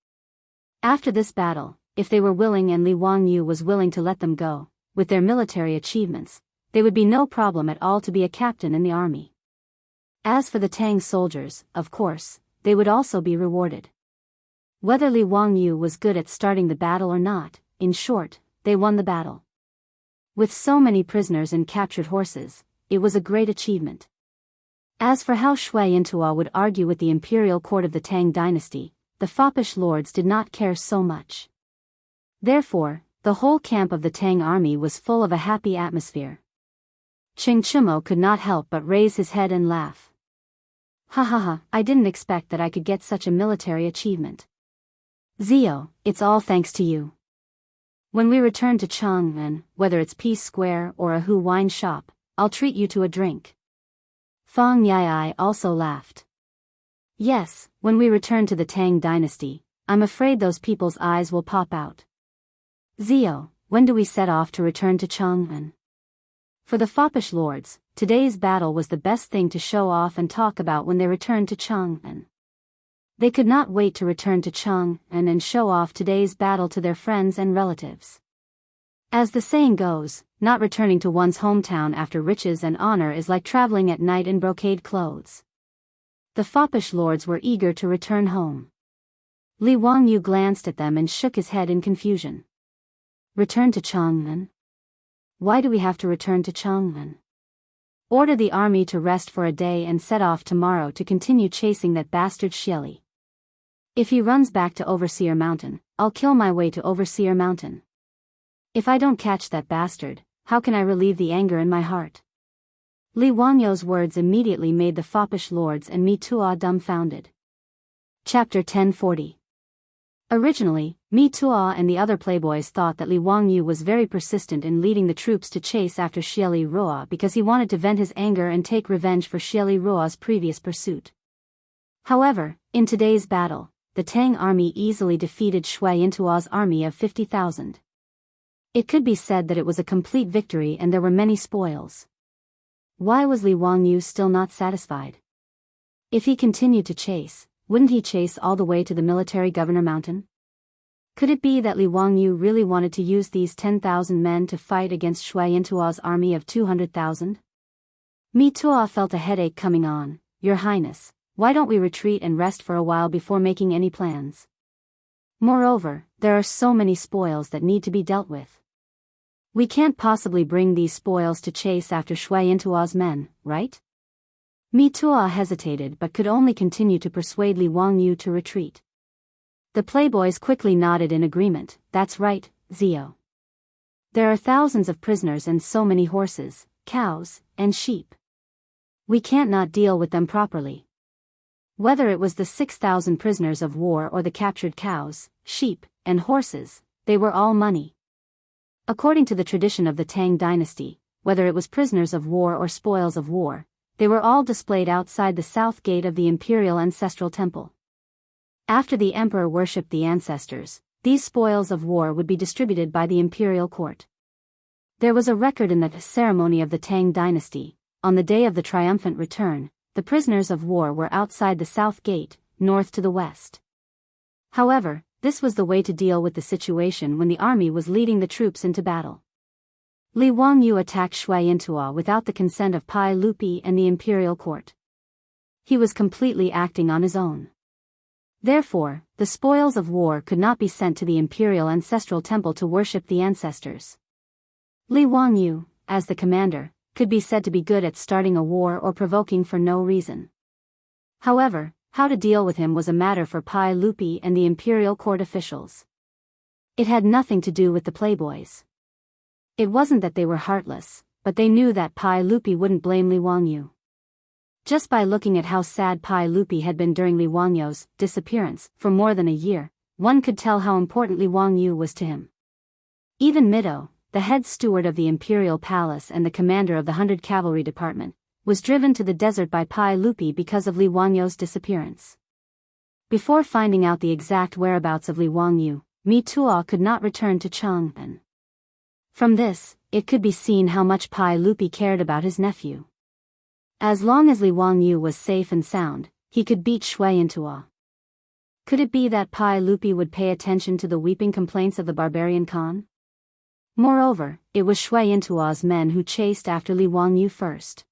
After this battle, if they were willing and Li Wangyu was willing to let them go, with their military achievements, they would be no problem at all to be a captain in the army. As for the Tang soldiers, of course, they would also be rewarded. Whether Li Wangyu was good at starting the battle or not, in short, they won the battle. With so many prisoners and captured horses, it was a great achievement. As for how Shui Yantua would argue with the imperial court of the Tang dynasty, the foppish lords did not care so much. Therefore, the whole camp of the Tang army was full of a happy atmosphere. Ching Chumo could not help but raise his head and laugh. Ha ha ha, I didn't expect that I could get such a military achievement. Zio, it's all thanks to you. When we return to Chang'an, whether it's Peace Square or a Hu wine shop, I'll treat you to a drink. Fang Yai also laughed. Yes, when we return to the Tang dynasty, I'm afraid those people's eyes will pop out. Zio, when do we set off to return to Chang'an? For the foppish lords, today's battle was the best thing to show off and talk about when they returned to Chang'an. They could not wait to return to Chang'an and show off today's battle to their friends and relatives. As the saying goes, not returning to one's hometown after riches and honor is like traveling at night in brocade clothes. The foppish lords were eager to return home. Li Wangyu glanced at them and shook his head in confusion. Return to Chang'an? Why do we have to return to Chang'an? Order the army to rest for a day and set off tomorrow to continue chasing that bastard Xieli. If he runs back to Overseer Mountain, I'll kill my way to Overseer Mountain. If I don't catch that bastard, how can I relieve the anger in my heart? Li Wangyu's words immediately made the foppish lords and Mi Tuo dumbfounded. Chapter 1040. Originally, Mi Tuo and the other playboys thought that Li Wangyu was very persistent in leading the troops to chase after Xieli Ruo because he wanted to vent his anger and take revenge for Xieli Ruo's previous pursuit. However, in today's battle, the Tang army easily defeated Shui Yantua's army of 50,000. It could be said that it was a complete victory and there were many spoils. Why was Li Wangyu still not satisfied? If he continued to chase, wouldn't he chase all the way to the military governor mountain? Could it be that Li Wangyu really wanted to use these 10,000 men to fight against Shui Yantua's army of 200,000? Mi Tuo felt a headache coming on. Your Highness, why don't we retreat and rest for a while before making any plans? Moreover, there are so many spoils that need to be dealt with. We can't possibly bring these spoils to chase after Shui Yantua's men, right? Mi Tuo hesitated but could only continue to persuade Li Wangyu to retreat. The playboys quickly nodded in agreement. That's right, Zio. There are thousands of prisoners and so many horses, cows, and sheep. We can't not deal with them properly. Whether it was the 6,000 prisoners of war or the captured cows, sheep, and horses, they were all money. According to the tradition of the Tang dynasty, whether it was prisoners of war or spoils of war, they were all displayed outside the south gate of the imperial ancestral temple. After the emperor worshipped the ancestors, these spoils of war would be distributed by the imperial court. There was a record in the ceremony of the Tang dynasty. On the day of the triumphant return, the prisoners of war were outside the south gate, north to the west. However, this was the way to deal with the situation when the army was leading the troops into battle. Li Wangyu attacked Shui Yantua without the consent of Pai Lupi and the imperial court. He was completely acting on his own. Therefore, the spoils of war could not be sent to the imperial ancestral temple to worship the ancestors. Li Wangyu, as the commander, could be said to be good at starting a war or provoking for no reason. However, how to deal with him was a matter for Pai Lupi and the imperial court officials. It had nothing to do with the playboys. It wasn't that they were heartless, but they knew that Pai Lupi wouldn't blame Li Wangyu. Just by looking at how sad Pai Lupi had been during Li Wangyu's disappearance for more than a year, one could tell how important Li Wangyu was to him. Even Mido, the head steward of the imperial palace and the commander of the 100 Cavalry Department, was driven to the desert by Pai Lupi because of Li Wangyu's disappearance. Before finding out the exact whereabouts of Li Wangyu, Mi Tuo could not return to Chang'an. From this, it could be seen how much Pai Lupi cared about his nephew. As long as Li Wangyu was safe and sound, he could beat Shui Tuo. Could it be that Pai Lupi would pay attention to the weeping complaints of the barbarian Khan? Moreover, it was Shui Tuo's men who chased after Li Wangyu first.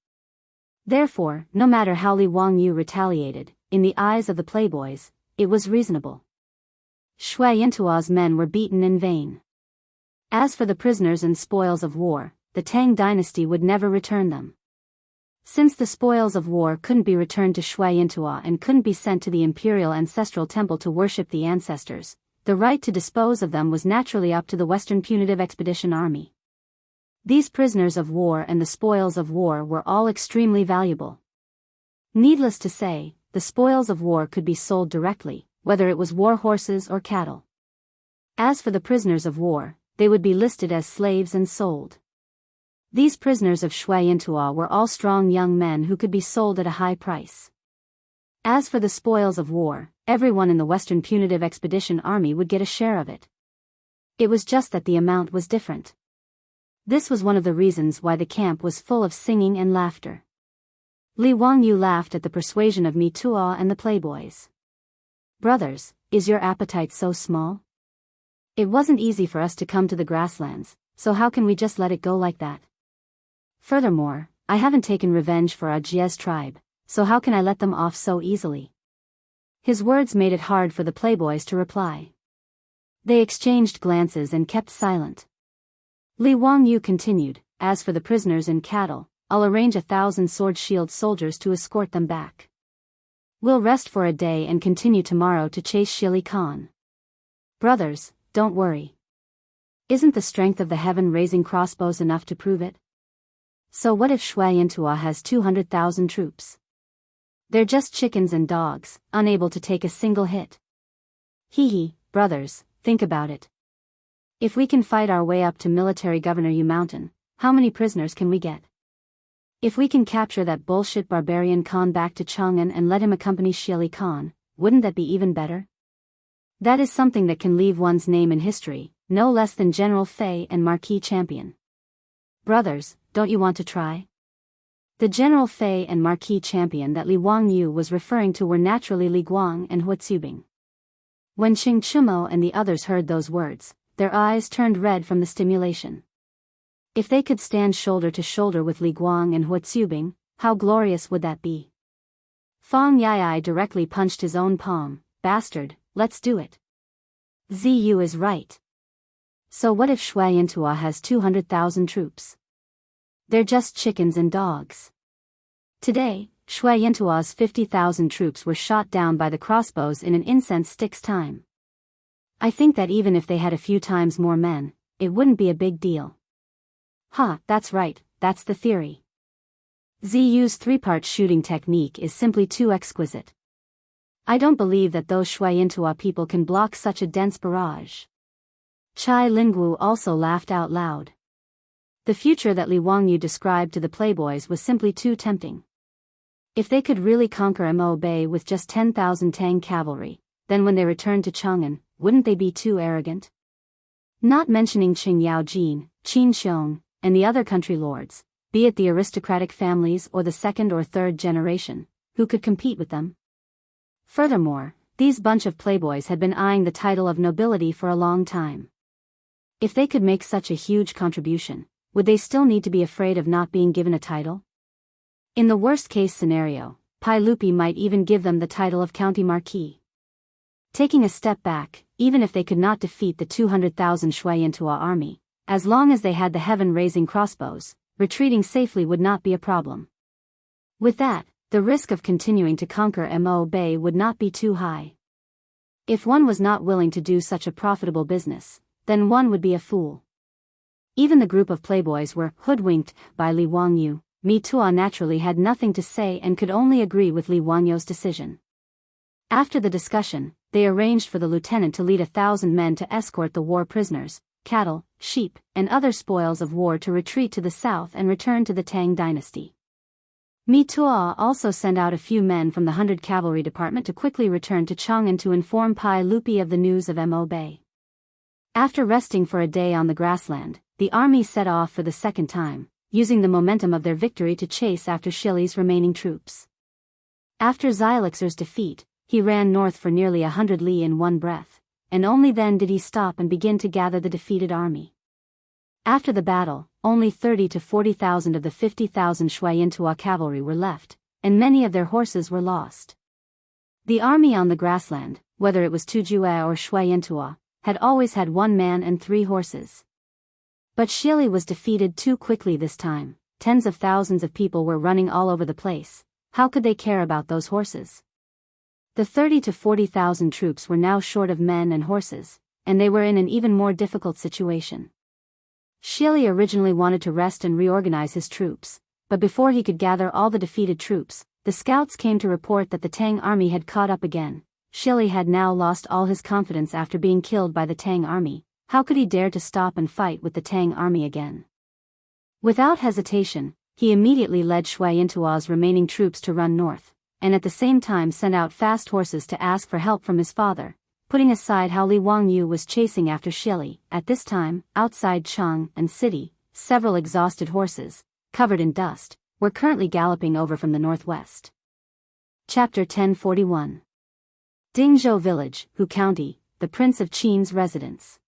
Therefore, no matter how Li Wangyu retaliated, in the eyes of the playboys, it was reasonable. Shui Tuo's men were beaten in vain. As for the prisoners and spoils of war, the Tang dynasty would never return them. Since the spoils of war couldn't be returned to Shui Tuo and couldn't be sent to the imperial ancestral temple to worship the ancestors, the right to dispose of them was naturally up to the Western Punitive Expedition Army. These prisoners of war and the spoils of war were all extremely valuable. Needless to say, the spoils of war could be sold directly, whether it was war horses or cattle. As for the prisoners of war, they would be listed as slaves and sold. These prisoners of Shui Tuo were all strong young men who could be sold at a high price. As for the spoils of war, everyone in the Western Punitive Expedition Army would get a share of it. It was just that the amount was different. This was one of the reasons why the camp was full of singing and laughter. Li Wangyu laughed at the persuasion of Mi Tuo and the playboys. "Brothers, is your appetite so small? It wasn't easy for us to come to the grasslands, so how can we just let it go like that? Furthermore, I haven't taken revenge for Ajie's tribe, so how can I let them off so easily?" His words made it hard for the playboys to reply. They exchanged glances and kept silent. Li Wangyu continued, "As for the prisoners and cattle, I'll arrange 1,000 sword-shield soldiers to escort them back. We'll rest for a day and continue tomorrow to chase Shili Khan. Brothers, don't worry. Isn't the strength of the heaven-raising crossbows enough to prove it? So what if Shui Tuo has 200,000 troops? They're just chickens and dogs, unable to take a single hit. Hee, brothers, think about it. If we can fight our way up to Military Governor Yu Mountain, how many prisoners can we get? If we can capture that bullshit barbarian Khan back to Chang'an and let him accompany Shili Khan, wouldn't that be even better? That is something that can leave one's name in history, no less than General Fei and Marquis Champion. Brothers, don't you want to try?" The General Fei and Marquis Champion that Li Wangyu was referring to were naturally Li Guang and Huatsubing. When Qing Chumo and the others heard those words, their eyes turned red from the stimulation. If they could stand shoulder to shoulder with Li Guang and Huatsubing, how glorious would that be? Fang Yai directly punched his own palm. "Bastard, let's do it. Ziyu is right. So what if Shui Tuo has 200,000 troops? They're just chickens and dogs." Today, Shui Tuo's 50,000 troops were shot down by the crossbows in an incense stick's time. I think that even if they had a few times more men, it wouldn't be a big deal. That's right, that's the theory. Ziyu's three-part shooting technique is simply too exquisite. I don't believe that those Shui Tuo people can block such a dense barrage. Chai Lingwu also laughed out loud. The future that Li Wangyu described to the playboys was simply too tempting. If they could really conquer Mo Bay with just 10,000 Tang cavalry, then when they returned to Chang'an, wouldn't they be too arrogant? Not mentioning Qing Yaojin, Qin Xiong, and the other country lords, be it the aristocratic families or the second or third generation, who could compete with them? Furthermore, these bunch of playboys had been eyeing the title of nobility for a long time. If they could make such a huge contribution, would they still need to be afraid of not being given a title? In the worst-case scenario, Pai Lupi might even give them the title of County Marquis. Taking a step back, even if they could not defeat the 200,000 Shui Tuo army, as long as they had the heaven-raising crossbows, retreating safely would not be a problem. With that, the risk of continuing to conquer Mo Bay would not be too high. If one was not willing to do such a profitable business, then one would be a fool. Even the group of playboys were hoodwinked by Li Wangyu. Mi Tuo naturally had nothing to say and could only agree with Li Wangyu's decision. After the discussion, they arranged for the lieutenant to lead 1,000 men to escort the war prisoners, cattle, sheep, and other spoils of war to retreat to the south and return to the Tang dynasty. Mi Tuo also sent out a few men from the 100 Cavalry Department to quickly return to Chang'an to inform Pai Lupi of the news of Mo Bay. After resting for a day on the grassland, the army set off for the second time, using the momentum of their victory to chase after Shili's remaining troops. After Xylixer's defeat, he ran north for nearly 100 li in one breath, and only then did he stop and begin to gather the defeated army. After the battle, only 30 to 40,000 of the 50,000 Shuayantua cavalry were left, and many of their horses were lost. The army on the grassland, whether it was Tujue or Shuayantua, had always had 1 man and 3 horses. But Shili was defeated too quickly this time. Tens of thousands of people were running all over the place. How could they care about those horses? The 30 to 40,000 troops were now short of men and horses, and they were in an even more difficult situation. Shili originally wanted to rest and reorganize his troops, but before he could gather all the defeated troops, the scouts came to report that the Tang army had caught up again. Shili had now lost all his confidence after being killed by the Tang army. How could he dare to stop and fight with the Tang army again? Without hesitation, he immediately led Shuayantua's remaining troops to run north, and at the same time sent out fast horses to ask for help from his father, putting aside how Li Wangyu was chasing after Shili. At this time, outside Chang'an City, several exhausted horses, covered in dust, were currently galloping over from the northwest. Chapter 1041. Dingzhou Village, Hu County, the Prince of Qin's residence.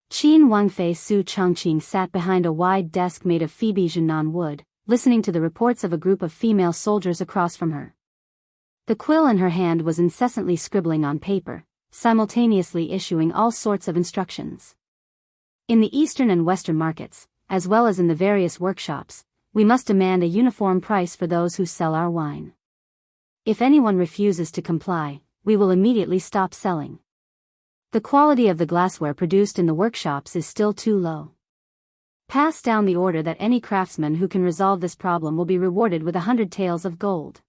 Qin Wangfei Su Changqing sat behind a wide desk made of Phoebe Jinan wood, listening to the reports of a group of female soldiers across from her. The quill in her hand was incessantly scribbling on paper, simultaneously issuing all sorts of instructions. In the eastern and western markets, as well as in the various workshops, we must demand a uniform price for those who sell our wine. If anyone refuses to comply, we will immediately stop selling. The quality of the glassware produced in the workshops is still too low. Pass down the order that any craftsman who can resolve this problem will be rewarded with 100 taels of gold.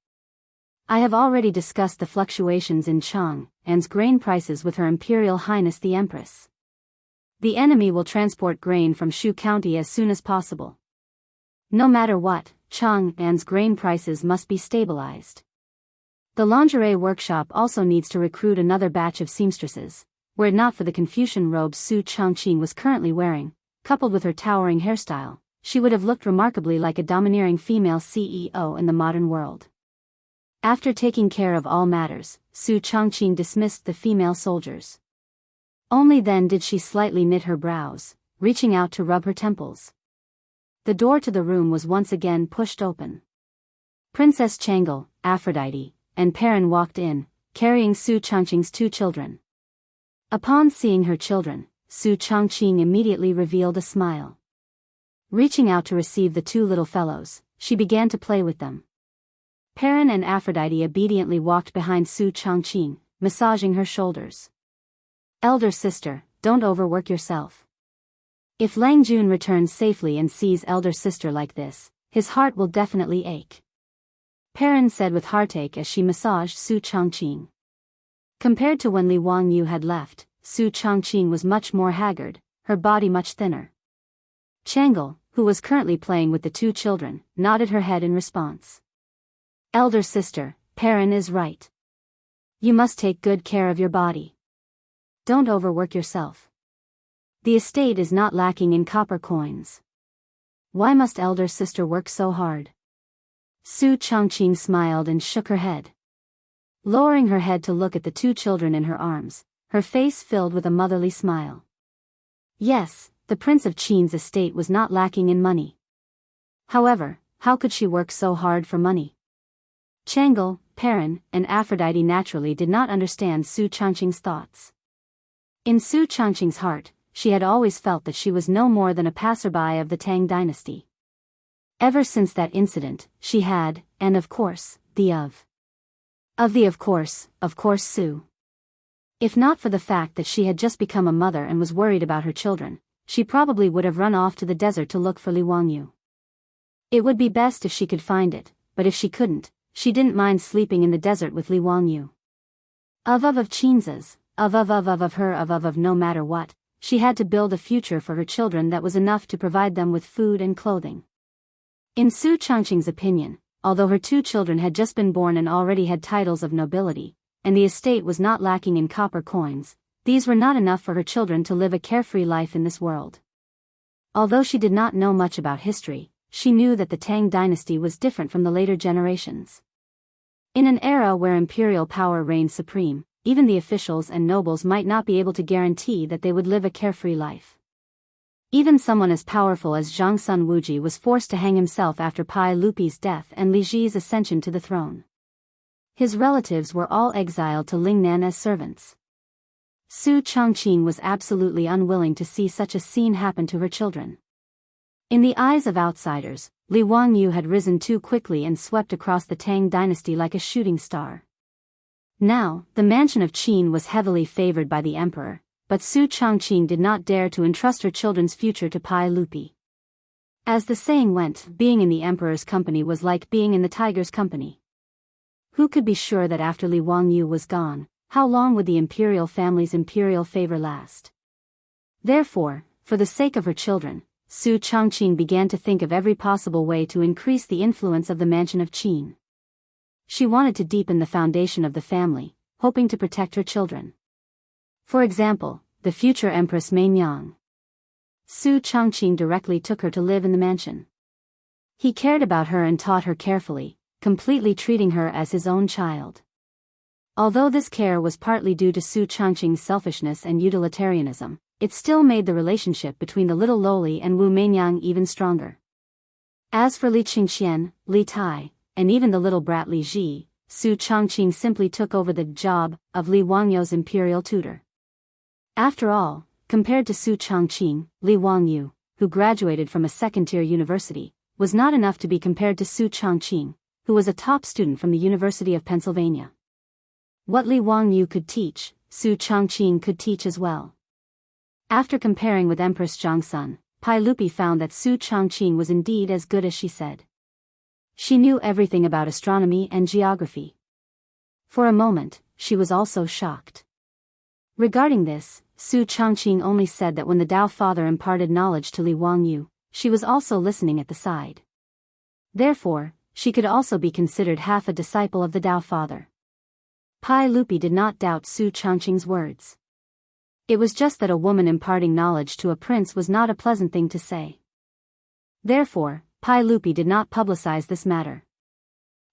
I have already discussed the fluctuations in Chang'an's grain prices with Her Imperial Highness the Empress. The enemy will transport grain from Shu County as soon as possible. No matter what, Chang'an's grain prices must be stabilized. The lingerie workshop also needs to recruit another batch of seamstresses. Were it not for the Confucian robes Su Changqing was currently wearing, coupled with her towering hairstyle, she would have looked remarkably like a domineering female CEO in the modern world. After taking care of all matters, Su Changqing dismissed the female soldiers. Only then did she slightly knit her brows, reaching out to rub her temples. The door to the room was once again pushed open. Princess Changle, Aphrodite, and Perrin walked in, carrying Su Changqing's 2 children. Upon seeing her children, Su Changqing immediately revealed a smile. Reaching out to receive the 2 little fellows, she began to play with them. Perrin and Aphrodite obediently walked behind Su Changqing, massaging her shoulders. Elder sister, don't overwork yourself. If Lang Jun returns safely and sees elder sister like this, his heart will definitely ache. Perrin said with heartache as she massaged Su Changqing. Compared to when Li Wangyu had left, Su Changqing was much more haggard, her body much thinner. Changle, who was currently playing with the 2 children, nodded her head in response. Elder sister, Perrin is right. You must take good care of your body. Don't overwork yourself. The estate is not lacking in copper coins. Why must elder sister work so hard? Su Changqing smiled and shook her head. Lowering her head to look at the 2 children in her arms, her face filled with a motherly smile. Yes, the Prince of Qin's estate was not lacking in money. However, how could she work so hard for money? Changle, Perrin, and Aphrodite naturally did not understand Su Changqing's thoughts. In Su Changqing's heart, she had always felt that she was no more than a passerby of the Tang dynasty. Ever since that incident, she had, and of course, of course, Su. If not for the fact that she had just become a mother and was worried about her children, she probably would have run off to the desert to look for Li Wangyu. It would be best if she could find it, but if she couldn't, she didn't mind sleeping in the desert with Li Wangyu. Of Chinza's, of her, of no matter what, she had to build a future for her children that was enough to provide them with food and clothing. In Su Changqing's opinion, although her 2 children had just been born and already had titles of nobility, and the estate was not lacking in copper coins, these were not enough for her children to live a carefree life in this world. Although she did not know much about history, she knew that the Tang dynasty was different from the later generations. In an era where imperial power reigned supreme, even the officials and nobles might not be able to guarantee that they would live a carefree life. Even someone as powerful as Zhang Sun Wuji was forced to hang himself after Pai Lupi's death and Li Ji's ascension to the throne. His relatives were all exiled to Lingnan as servants. Su Changqing was absolutely unwilling to see such a scene happen to her children. In the eyes of outsiders, Li Wangyu had risen too quickly and swept across the Tang dynasty like a shooting star. Now, the mansion of Qin was heavily favored by the emperor, but Su Changqing did not dare to entrust her children's future to Pai Lupi. As the saying went, being in the emperor's company was like being in the tiger's company. Who could be sure that after Li Wangyu was gone, how long would the imperial family's imperial favor last? Therefore, for the sake of her children, Su Changqing began to think of every possible way to increase the influence of the mansion of Qin. She wanted to deepen the foundation of the family, hoping to protect her children. For example, the future Empress Mainyang. Su Changqing directly took her to live in the mansion. He cared about her and taught her carefully, completely treating her as his own child. Although this care was partly due to Su Changqing's selfishness and utilitarianism, it still made the relationship between the little lowly and Wu Mainyang even stronger. As for Li Qingxian, Li Tai, and even the little brat Li Ji, Su Changqing simply took over the job of Li Wangyu's imperial tutor. After all, compared to Su Changqing, Li Wangyu, who graduated from a second-tier university, was not enough to be compared to Su Changqing, who was a top student from the University of Pennsylvania. What Li Wangyu could teach, Su Changqing could teach as well. After comparing with Empress Zhangsun, Pai Lupi found that Su Changqing was indeed as good as she said. She knew everything about astronomy and geography. For a moment, she was also shocked. Regarding this, Su Changqing only said that when the Tao Father imparted knowledge to Li Wangyu, she was also listening at the side. Therefore, she could also be considered half a disciple of the Tao Father. Pai Lupi did not doubt Su Changqing's words. It was just that a woman imparting knowledge to a prince was not a pleasant thing to say. Therefore, Pai Lupi did not publicize this matter.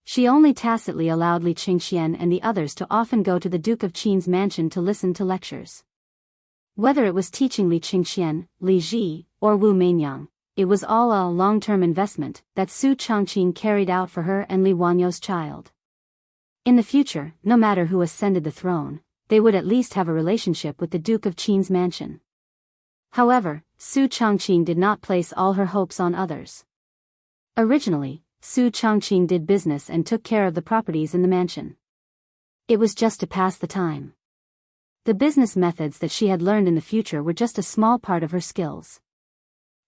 She only tacitly allowed Li Qingxian and the others to often go to the Duke of Qin's mansion to listen to lectures. Whether it was teaching Li Qingxian, Li Ji, or Wu Mainyang, it was all a long-term investment that Su Changqing carried out for her and Li Wanyu's child. In the future, no matter who ascended the throne, they would at least have a relationship with the Duke of Qin's mansion. However, Su Changqing did not place all her hopes on others. Originally, Su Changqing did business and took care of the properties in the mansion. It was just to pass the time. The business methods that she had learned in the future were just a small part of her skills.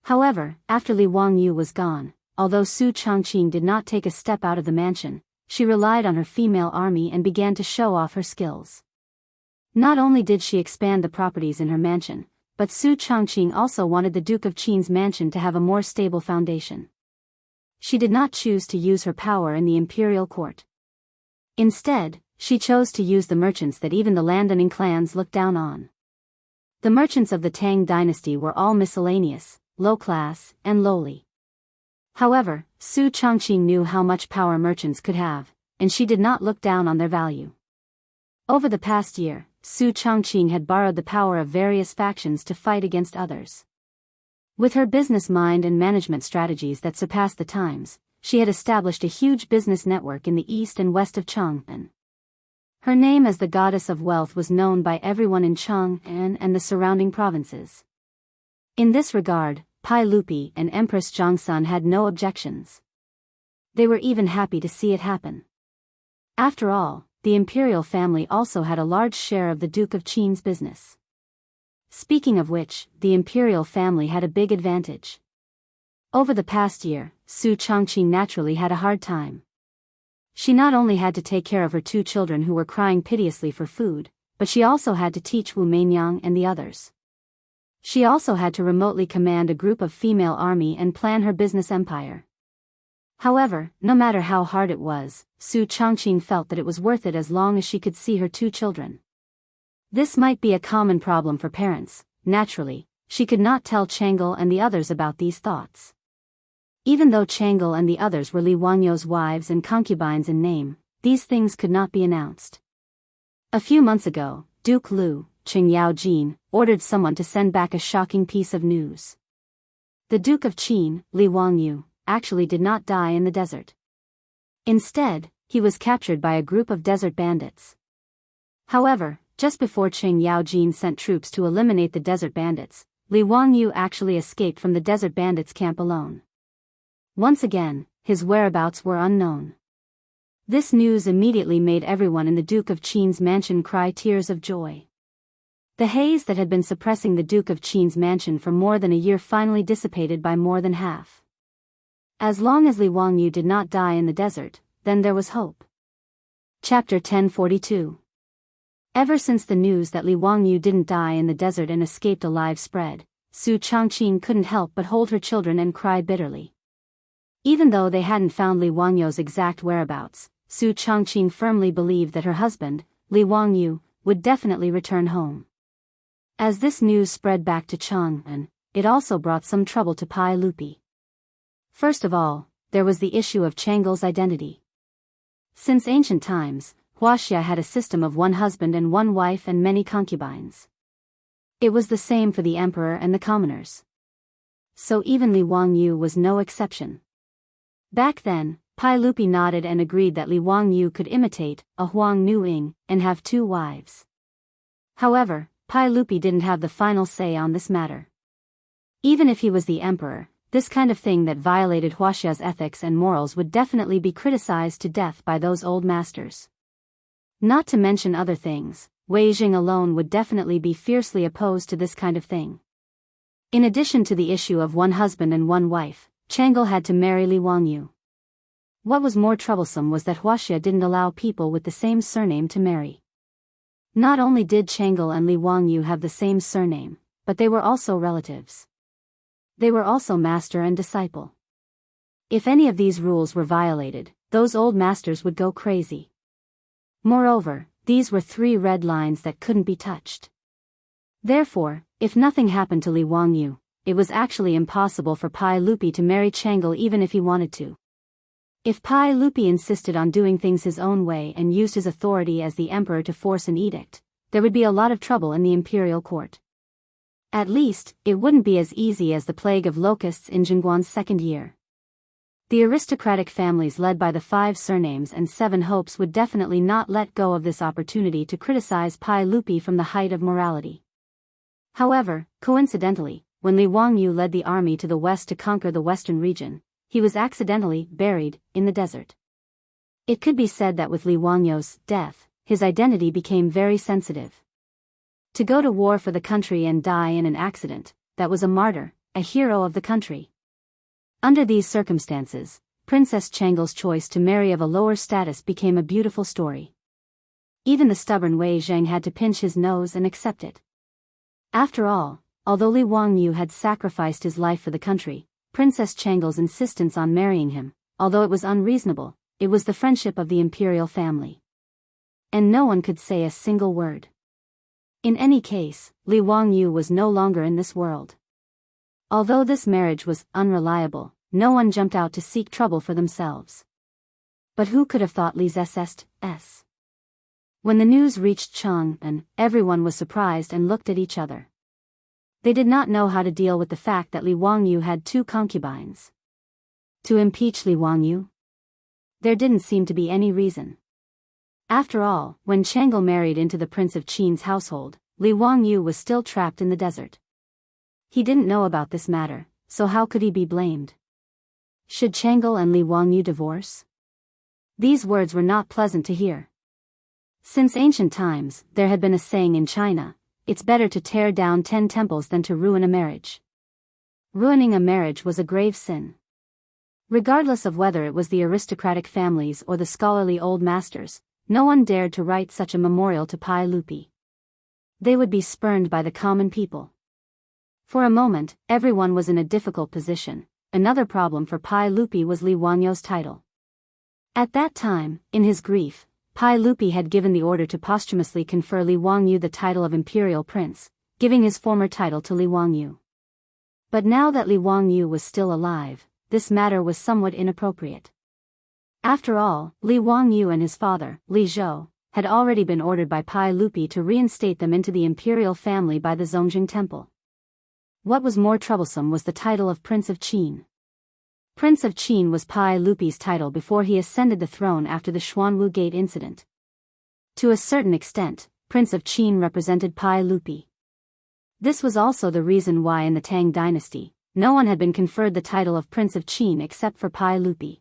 However, after Li Wangyu was gone, although Su Changqing did not take a step out of the mansion, she relied on her female army and began to show off her skills. Not only did she expand the properties in her mansion, but Su Changqing also wanted the Duke of Qin's mansion to have a more stable foundation. She did not choose to use her power in the imperial court. Instead, she chose to use the merchants that even the landowning clans looked down on. The merchants of the Tang dynasty were all miscellaneous, low class, and lowly. However, Su Changqing knew how much power merchants could have, and she did not look down on their value. Over the past year, Su Changqing had borrowed the power of various factions to fight against others. With her business mind and management strategies that surpassed the times, she had established a huge business network in the east and west of Chang'an. Her name as the goddess of wealth was known by everyone in Chang'an and the surrounding provinces. In this regard, Pai Lupi and Empress Zhangsun had no objections. They were even happy to see it happen. After all, the imperial family also had a large share of the Duke of Qin's business. Speaking of which, the imperial family had a big advantage. Over the past year, Su Changqing naturally had a hard time. She not only had to take care of her 2 children who were crying piteously for food, but she also had to teach Wu Meinyang and the others. She also had to remotely command a group of female army and plan her business empire. However, no matter how hard it was, Su Changqing felt that it was worth it as long as she could see her 2 children. This might be a common problem for parents. Naturally, she could not tell Changle and the others about these thoughts. Even though Changle and the others were Li Wangyou's wives and concubines in name, these things could not be announced. A few months ago, Duke Lu, Qing Yaojin, ordered someone to send back a shocking piece of news. The Duke of Qin, Li Wangyou, actually did not die in the desert. Instead, he was captured by a group of desert bandits. However, just before Qing Yaojin sent troops to eliminate the desert bandits, Li Wangyou actually escaped from the desert bandits' camp alone. Once again, his whereabouts were unknown. This news immediately made everyone in the Duke of Qin's mansion cry tears of joy. The haze that had been suppressing the Duke of Qin's mansion for more than a year finally dissipated by more than half. As long as Li Wangyou did not die in the desert, then there was hope. Chapter 1042. Ever since the news that Li Wangyou didn't die in the desert and escaped alive spread, Su Changqing couldn't help but hold her children and cry bitterly. Even though they hadn't found Li Wangyou's exact whereabouts, Su Changqing firmly believed that her husband, Li Wangyou, would definitely return home. As this news spread back to Chang'an, it also brought some trouble to Pai Lupi. First of all, there was the issue of Changle's identity. Since ancient times, Huaxia had a system of 1 husband and 1 wife and many concubines. It was the same for the emperor and the commoners. So even Li Wangyou was no exception. Back then, Pai Lupi nodded and agreed that Li Wangyou could imitate a Huang Nuing and have 2 wives. However, Pai Lupi didn't have the final say on this matter. Even if he was the emperor, this kind of thing that violated Huaxia's ethics and morals would definitely be criticized to death by those old masters. Not to mention other things, Wei Jing alone would definitely be fiercely opposed to this kind of thing. In addition to the issue of 1 husband and 1 wife, Changle had to marry Li Wangyou. What was more troublesome was that Huaxia didn't allow people with the same surname to marry. Not only did Changle and Li Wangyou have the same surname, but they were also relatives. They were also master and disciple. If any of these rules were violated, those old masters would go crazy. Moreover, these were 3 red lines that couldn't be touched. Therefore, if nothing happened to Li Wangyou, it was actually impossible for Pai Lupi to marry Changle even if he wanted to. If Pai Lupi insisted on doing things his own way and used his authority as the emperor to force an edict, there would be a lot of trouble in the imperial court. At least, it wouldn't be as easy as the plague of locusts in Jingguan's 2nd year. The aristocratic families led by the 5 surnames and 7 hopes would definitely not let go of this opportunity to criticize Pai Lupi from the height of morality. However, coincidentally, when Li Wangyou led the army to the west to conquer the western region, he was accidentally buried in the desert. It could be said that with Li Wangyou's death, his identity became very sensitive. To go to war for the country and die in an accident, that was a martyr, a hero of the country. Under these circumstances, Princess Changle's choice to marry of a lower status became a beautiful story. Even the stubborn Wei Zheng had to pinch his nose and accept it. After all, although Li Wangyou had sacrificed his life for the country, Princess Changle's insistence on marrying him, although it was unreasonable, it was the friendship of the imperial family. And no one could say a single word. In any case, Li Wangyou was no longer in this world. Although this marriage was unreliable, no one jumped out to seek trouble for themselves. But who could have thought Li's s? When the news reached Chang'an, everyone was surprised and looked at each other. They did not know how to deal with the fact that Li Wangyou had 2 concubines. To impeach Li Wangyou? There didn't seem to be any reason. After all, when Changle married into the Prince of Qin's household, Li Wangyou was still trapped in the desert. He didn't know about this matter, so how could he be blamed? Should Changle and Li Wangyou divorce? These words were not pleasant to hear. Since ancient times, there had been a saying in China, it's better to tear down 10 temples than to ruin a marriage. Ruining a marriage was a grave sin. Regardless of whether it was the aristocratic families or the scholarly old masters, no one dared to write such a memorial to Pai Lupi. They would be spurned by the common people. For a moment, everyone was in a difficult position. Another problem for Pai Lupi was Li Wangyo's title. At that time, in his grief, Pai Lupi had given the order to posthumously confer Li Wangyu the title of imperial prince, giving his former title to Li Wangyu. But now that Li Wangyu was still alive, this matter was somewhat inappropriate. After all, Li Wangyu and his father, Li Zhou, had already been ordered by Pai Lupi to reinstate them into the imperial family by the Zongjing Temple. What was more troublesome was the title of Prince of Qin. Prince of Qin was Pai Lupi's title before he ascended the throne after the Xuanwu Gate incident. To a certain extent, Prince of Qin represented Pai Lupi. This was also the reason why in the Tang dynasty, no one had been conferred the title of Prince of Qin except for Pai Lupi.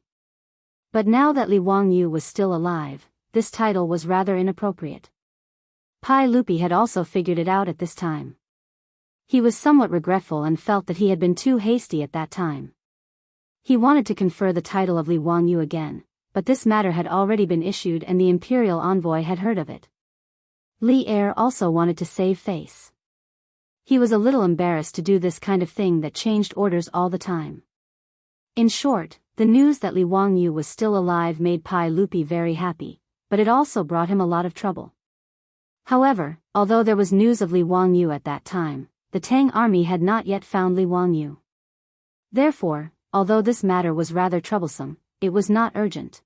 But now that Li Wangyu was still alive, this title was rather inappropriate. Pai Lupi had also figured it out at this time. He was somewhat regretful and felt that he had been too hasty at that time. He wanted to confer the title of Li Wangyu again, but this matter had already been issued and the imperial envoy had heard of it. Li Er also wanted to save face. He was a little embarrassed to do this kind of thing that changed orders all the time. In short, the news that Li Wangyu was still alive made Pai Lupi very happy, but it also brought him a lot of trouble. However, although there was news of Li Wangyu at that time, the Tang army had not yet found Li Wangyu. Therefore, although this matter was rather troublesome, it was not urgent.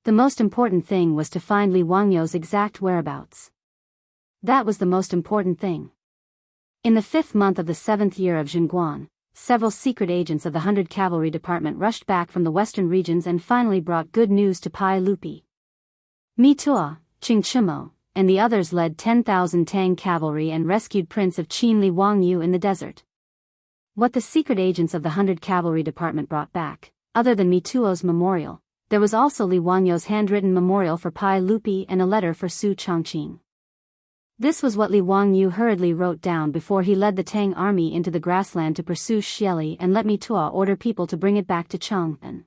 The most important thing was to find Li Wangyu's exact whereabouts. That was the most important thing. In the 5th month of the 7th year of Zhenguan, several secret agents of the 100 Cavalry Department rushed back from the western regions and finally brought good news to Pai Lupi. Mi Tuo, Qing Chimo, and the others led 10,000 Tang cavalry and rescued Prince of Qin Li Wangyu in the desert. What the secret agents of the 100 Cavalry Department brought back, other than Mi Tuo's memorial, there was also Li Wangyu's handwritten memorial for Pai Lupi and a letter for Su Chongqing. This was what Li Wangyu hurriedly wrote down before he led the Tang army into the grassland to pursue Xieli and let Mi Tuo order people to bring it back to Chang'an.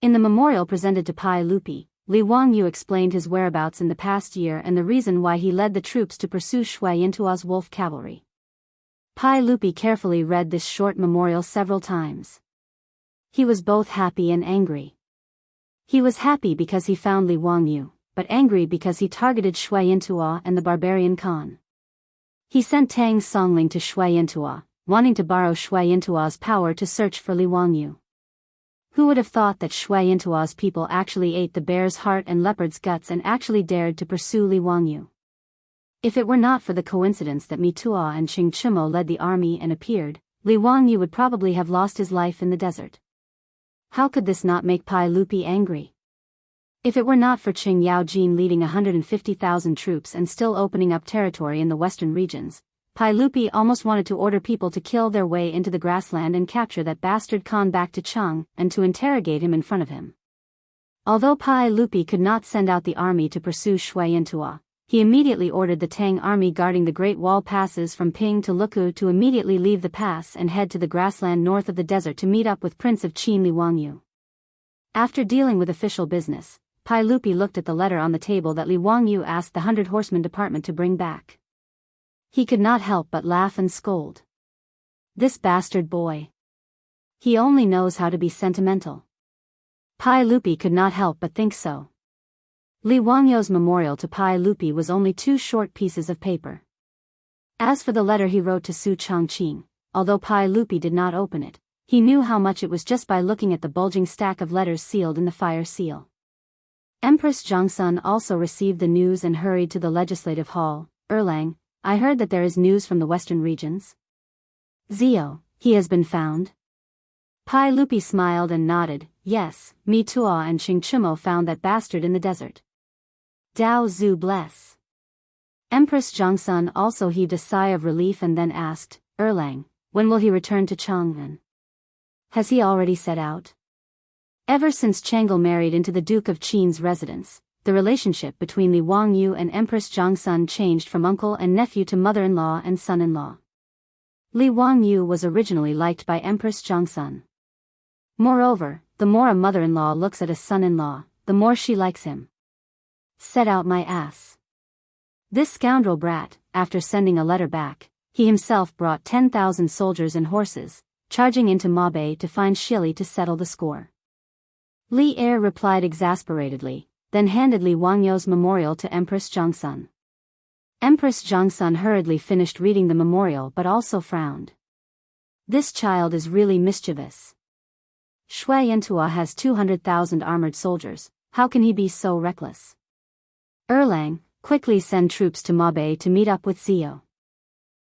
In the memorial presented to Pai Lupi, Li Wangyu explained his whereabouts in the past year and the reason why he led the troops to pursue Shui Yintuo's wolf cavalry. Pai Lupi carefully read this short memorial several times. He was both happy and angry. He was happy because he found Li Wangyu, but angry because he targeted Shui Yintuo and the barbarian Khan. He sent Tang Songling to Shui Yintuo, wanting to borrow Shui Yintuo's power to search for Li Wangyu. Who would have thought that Shui Yintuo's people actually ate the bear's heart and leopard's guts and actually dared to pursue Li Wangyu? If it were not for the coincidence that Mi Tuo and Qing Chimo led the army and appeared, Li Wangyu would probably have lost his life in the desert. How could this not make Pai Lupi angry? If it were not for Qing Yaojin leading 150,000 troops and still opening up territory in the western regions, Pai Lupi almost wanted to order people to kill their way into the grassland and capture that bastard Khan back to Chang and to interrogate him in front of him. Although Pai Lupi could not send out the army to pursue Shui Yintuo, he immediately ordered the Tang army guarding the Great Wall passes from Ping to Luku to immediately leave the pass and head to the grassland north of the desert to meet up with Prince of Qin Li Wangyu. After dealing with official business, Pai Lupi looked at the letter on the table that Li Wangyu asked the 100 Horsemen Department to bring back. He could not help but laugh and scold. This bastard boy. He only knows how to be sentimental. Pai Lupi could not help but think so. Li Wangyu's memorial to Pai Lupi was only 2 short pieces of paper. As for the letter he wrote to Su Chongqing, although Pai Lupi did not open it, he knew how much it was just by looking at the bulging stack of letters sealed in the fire seal. Empress Zhongsun also received the news and hurried to the legislative hall. Erlang, I heard that there is news from the western regions. Zio, he has been found? Pai Lupi smiled and nodded. Yes, Mi Tuo and Qing Chimo found that bastard in the desert. Dao Zhu bless. Empress Zhongsun also heaved a sigh of relief and then asked, Erlang, when will he return to Chang'an? Has he already set out? Ever since Chang'e married into the Duke of Qin's residence, the relationship between Li Wangyu and Empress Zhongsun changed from uncle and nephew to mother-in-law and son-in-law. Li Wangyu was originally liked by Empress Zhongsun. Moreover, the more a mother-in-law looks at a son-in-law, the more she likes him. Set out my ass. This scoundrel brat, after sending a letter back, he himself brought 10,000 soldiers and horses, charging into Mabe to find Shili to settle the score. Li Er replied exasperatedly, then handed Li Wangyu's memorial to Empress Zhongsun. Empress Zhongsun hurriedly finished reading the memorial but also frowned. This child is really mischievous. Shui Yantua has 200,000 armored soldiers, how can he be so reckless? Erlang, quickly send troops to Mabe to meet up with Zio.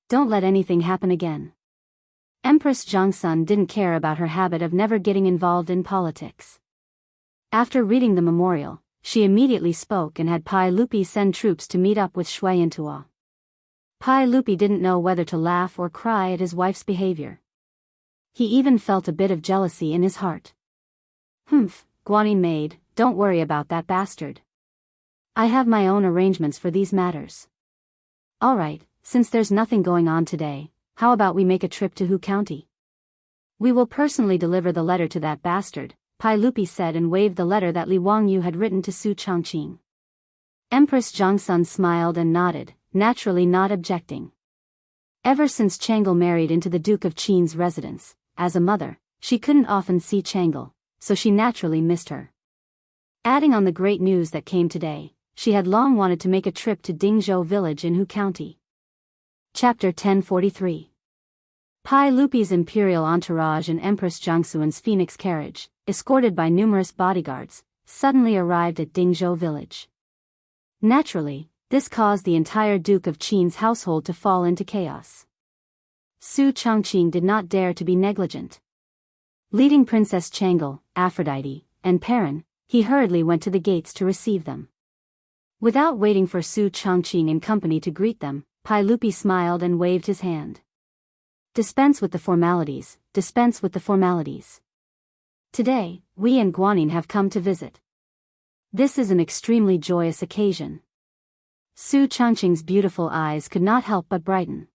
Don't let anything happen again. Empress Zhongsun didn't care about her habit of never getting involved in politics. After reading the memorial, she immediately spoke and had Pai Lupi send troops to meet up with Shui Yantua. Pai Lupi didn't know whether to laugh or cry at his wife's behavior. He even felt a bit of jealousy in his heart. Guanyin maid, don't worry about that bastard. I have my own arrangements for these matters. Alright, since there's nothing going on today, how about we make a trip to Hu County? We will personally deliver the letter to that bastard, Pai Lupi said and waved the letter that Li Wangyu had written to Su Chongqing. Empress Zhongsun smiled and nodded, naturally not objecting. Ever since Chang'e married into the Duke of Qin's residence, as a mother, she couldn't often see Chang'e, so she naturally missed her. Adding on the great news that came today, she had long wanted to make a trip to Dingzhou village in Hu County. Chapter 1043. Pai Lupi's imperial entourage and Empress Zhongsun's phoenix carriage, escorted by numerous bodyguards, suddenly arrived at Dingzhou village. Naturally, this caused the entire Duke of Qin's household to fall into chaos. Su Chongqing did not dare to be negligent. Leading Princess Chang'e, Aphrodite, and Perrin, he hurriedly went to the gates to receive them. Without waiting for Su Chongqing and company to greet them, Pai Lupi smiled and waved his hand. Dispense with the formalities, dispense with the formalities. Today, we and Guanyin have come to visit. This is an extremely joyous occasion. Su Chongqing's beautiful eyes could not help but brighten.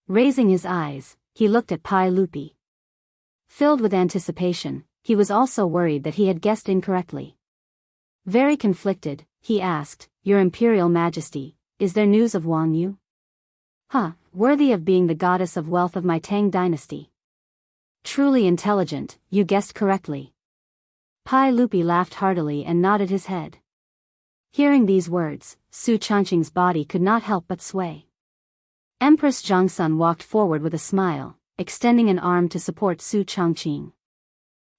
Raising his eyes, he looked at Pai Lupi. Filled with anticipation, he was also worried that he had guessed incorrectly. Very conflicted, he asked, Your Imperial Majesty, is there news of Wangyu? Worthy of being the goddess of wealth of my Tang dynasty. Truly intelligent, you guessed correctly. Pai Lupi laughed heartily and nodded his head. Hearing these words, Su Chongqing's body could not help but sway. Empress Zhongsun walked forward with a smile, extending an arm to support Su Chongqing.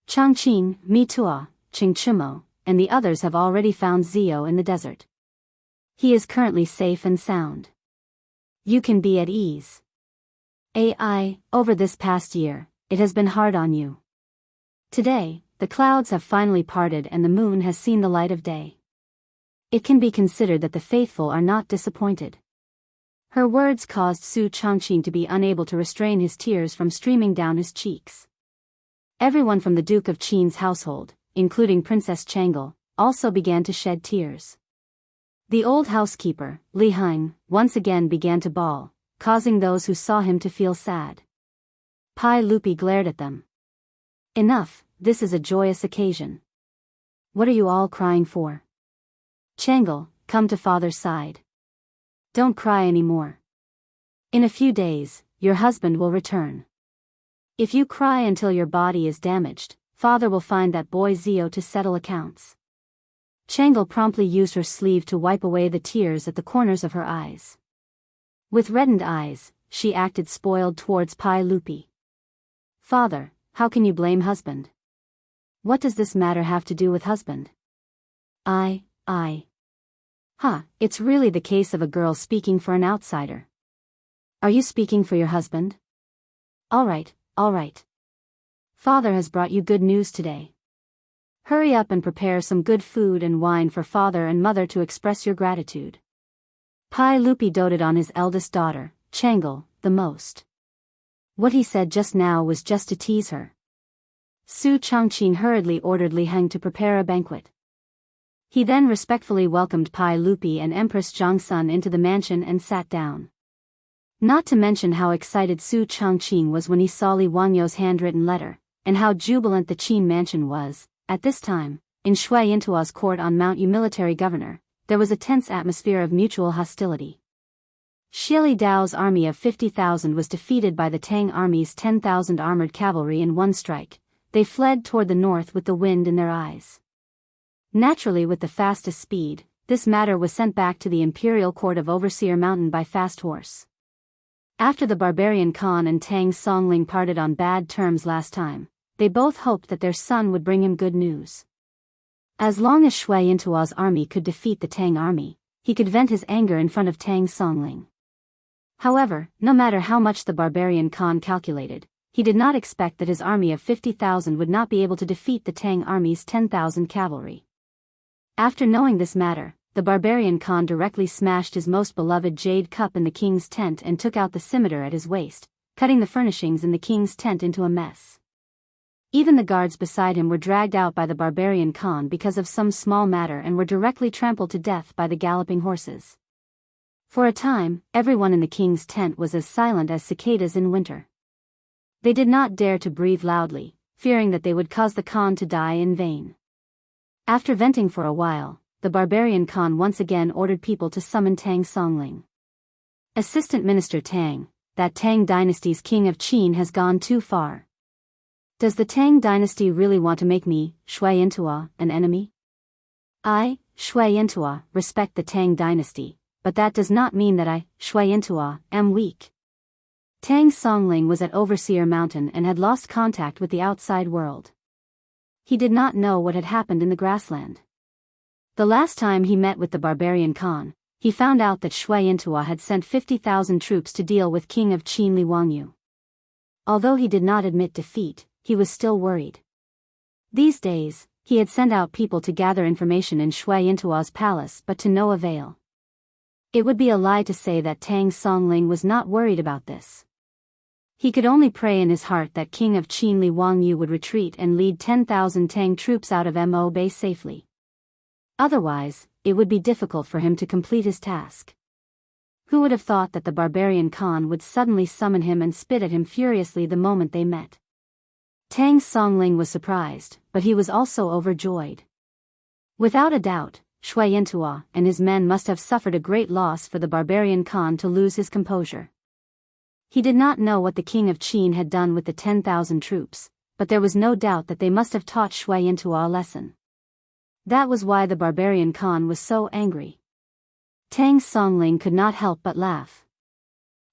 Chongqing, Mitua, Qingchimo, and the others have already found Zio in the desert. He is currently safe and sound. You can be at ease. Over this past year, it has been hard on you. Today, the clouds have finally parted and the moon has seen the light of day. It can be considered that the faithful are not disappointed. Her words caused Su Chongqing to be unable to restrain his tears from streaming down his cheeks. Everyone from the Duke of Qin's household, including Princess Chang'e, also began to shed tears. The old housekeeper, Li Heng, once again began to bawl, causing those who saw him to feel sad. Pai Lupi glared at them. Enough, this is a joyous occasion. What are you all crying for? Chang'e, come to father's side. Don't cry anymore. In a few days, your husband will return. If you cry until your body is damaged, father will find that boy Zio to settle accounts. Chang'e promptly used her sleeve to wipe away the tears at the corners of her eyes. With reddened eyes, she acted spoiled towards Pai Lupi. Father, how can you blame husband? What does this matter have to do with husband? It's really the case of a girl speaking for an outsider. Are you speaking for your husband? All right. Father has brought you good news today. Hurry up and prepare some good food and wine for father and mother to express your gratitude. Pai Lupi doted on his eldest daughter, Chang'e, the most. What he said just now was just to tease her. Su Chongqing hurriedly ordered Li Heng to prepare a banquet. He then respectfully welcomed Pai Lupi and Empress Zhangsun into the mansion and sat down. Not to mention how excited Su Changqing was when he saw Li Wangyo's handwritten letter, and how jubilant the Qin mansion was. At this time, in Shui Yintua's court on Mount Yu military governor, there was a tense atmosphere of mutual hostility. Xili Dao's army of 50,000 was defeated by the Tang army's 10,000 armored cavalry in one strike. They fled toward the north with the wind in their eyes. Naturally, with the fastest speed, this matter was sent back to the imperial court of Overseer Mountain by fast horse. After the barbarian Khan and Tang Songling parted on bad terms last time, they both hoped that their son would bring him good news. As long as Shui Yintua's army could defeat the Tang army, he could vent his anger in front of Tang Songling. However, no matter how much the barbarian Khan calculated, he did not expect that his army of 50,000 would not be able to defeat the Tang army's 10,000 cavalry. After knowing this matter, the barbarian Khan directly smashed his most beloved jade cup in the king's tent and took out the scimitar at his waist, cutting the furnishings in the king's tent into a mess. Even the guards beside him were dragged out by the barbarian Khan because of some small matter and were directly trampled to death by the galloping horses. For a time, everyone in the king's tent was as silent as cicadas in winter. They did not dare to breathe loudly, fearing that they would cause the Khan to die in vain. After venting for a while, the barbarian Khan once again ordered people to summon Tang Songling. Assistant Minister Tang, that Tang dynasty's king of Qin has gone too far. Does the Tang dynasty really want to make me, Shui Yintua, an enemy? I, Shui Yintua, respect the Tang dynasty, but that does not mean that I, Shui Yintua, am weak. Tang Songling was at Overseer Mountain and had lost contact with the outside world. He did not know what had happened in the grassland. The last time he met with the barbarian Khan, he found out that Shui Yintua had sent 50,000 troops to deal with King of Qin Li Wangyu. Although he did not admit defeat, he was still worried. These days, he had sent out people to gather information in Shui Yintua's palace but to no avail. It would be a lie to say that Tang Songling was not worried about this. He could only pray in his heart that King of Qin Li Wangyu would retreat and lead 10,000 Tang troops out of Mo Bay safely. Otherwise, it would be difficult for him to complete his task. Who would have thought that the barbarian Khan would suddenly summon him and spit at him furiously the moment they met? Tang Songling was surprised, but he was also overjoyed. Without a doubt, Shui Yintua and his men must have suffered a great loss for the barbarian Khan to lose his composure. He did not know what the king of Qin had done with the 10,000 troops, but there was no doubt that they must have taught Shui Yintua a lesson. That was why the barbarian Khan was so angry. Tang Songling could not help but laugh.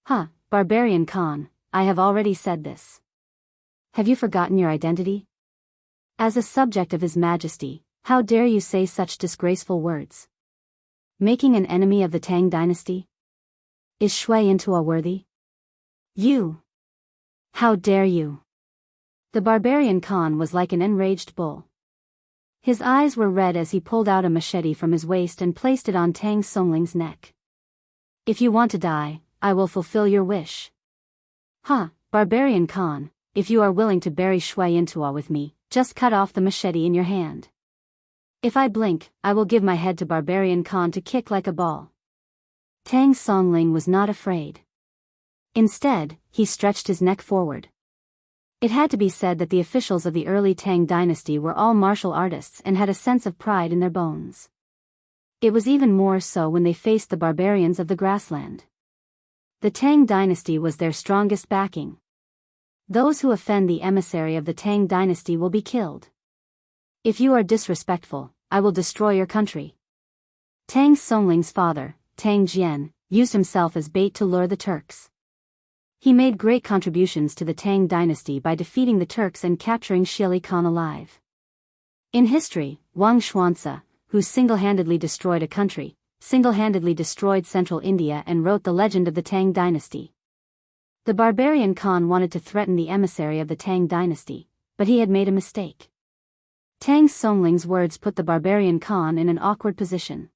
Huh, barbarian Khan, I have already said this. Have you forgotten your identity? As a subject of His Majesty, how dare you say such disgraceful words? Making an enemy of the Tang dynasty? Is Shui Yintua worthy? You! How dare you! The barbarian Khan was like an enraged bull. His eyes were red as he pulled out a machete from his waist and placed it on Tang Songling's neck. If you want to die, I will fulfill your wish. Ha, barbarian Khan, if you are willing to bury Shui Yintua with me, just cut off the machete in your hand. If I blink, I will give my head to barbarian Khan to kick like a ball. Tang Songling was not afraid. Instead, he stretched his neck forward. It had to be said that the officials of the early Tang dynasty were all martial artists and had a sense of pride in their bones. It was even more so when they faced the barbarians of the grassland. The Tang dynasty was their strongest backing. Those who offend the emissary of the Tang dynasty will be killed. If you are disrespectful, I will destroy your country. Tang Songling's father, Tang Jian, used himself as bait to lure the Turks. He made great contributions to the Tang dynasty by defeating the Turks and capturing Shili Khan alive. In history, Wang Xuanzi, who single-handedly destroyed a country, single-handedly destroyed central India and wrote the legend of the Tang dynasty. The barbarian Khan wanted to threaten the emissary of the Tang dynasty, but he had made a mistake. Tang Songling's words put the barbarian Khan in an awkward position.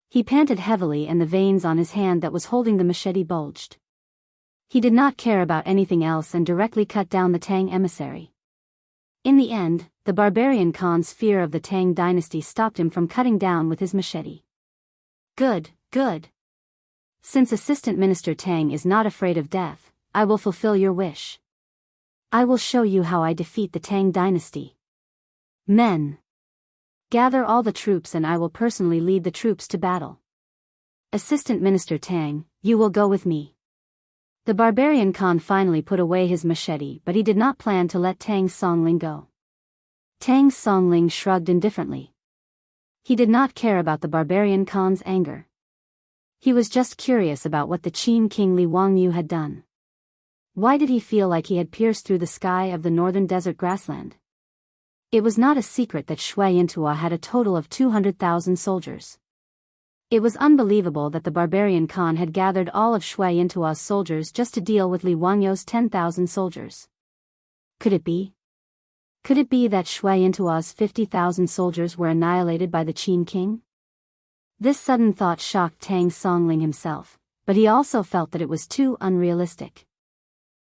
He panted heavily and the veins on his hand that was holding the machete bulged. He did not care about anything else and directly cut down the Tang emissary. In the end, the barbarian Khan's fear of the Tang dynasty stopped him from cutting down with his machete. Good, good. Since Assistant Minister Tang is not afraid of death, I will fulfill your wish. I will show you how I defeat the Tang dynasty. Men, gather all the troops and I will personally lead the troops to battle. Assistant Minister Tang, you will go with me. The barbarian Khan finally put away his machete, but he did not plan to let Tang Songling go. Tang Songling shrugged indifferently. He did not care about the barbarian Khan's anger. He was just curious about what the Qin king Li Wangyu had done. Why did he feel like he had pierced through the sky of the northern desert grassland? It was not a secret that Shui Yintua had a total of 200,000 soldiers. It was unbelievable that the barbarian Khan had gathered all of Shui Yintua's soldiers just to deal with Li Wangyu's 10,000 soldiers. Could it be? Could it be that Shui Yintua's 50,000 soldiers were annihilated by the Qin king? This sudden thought shocked Tang Songling himself, but he also felt that it was too unrealistic.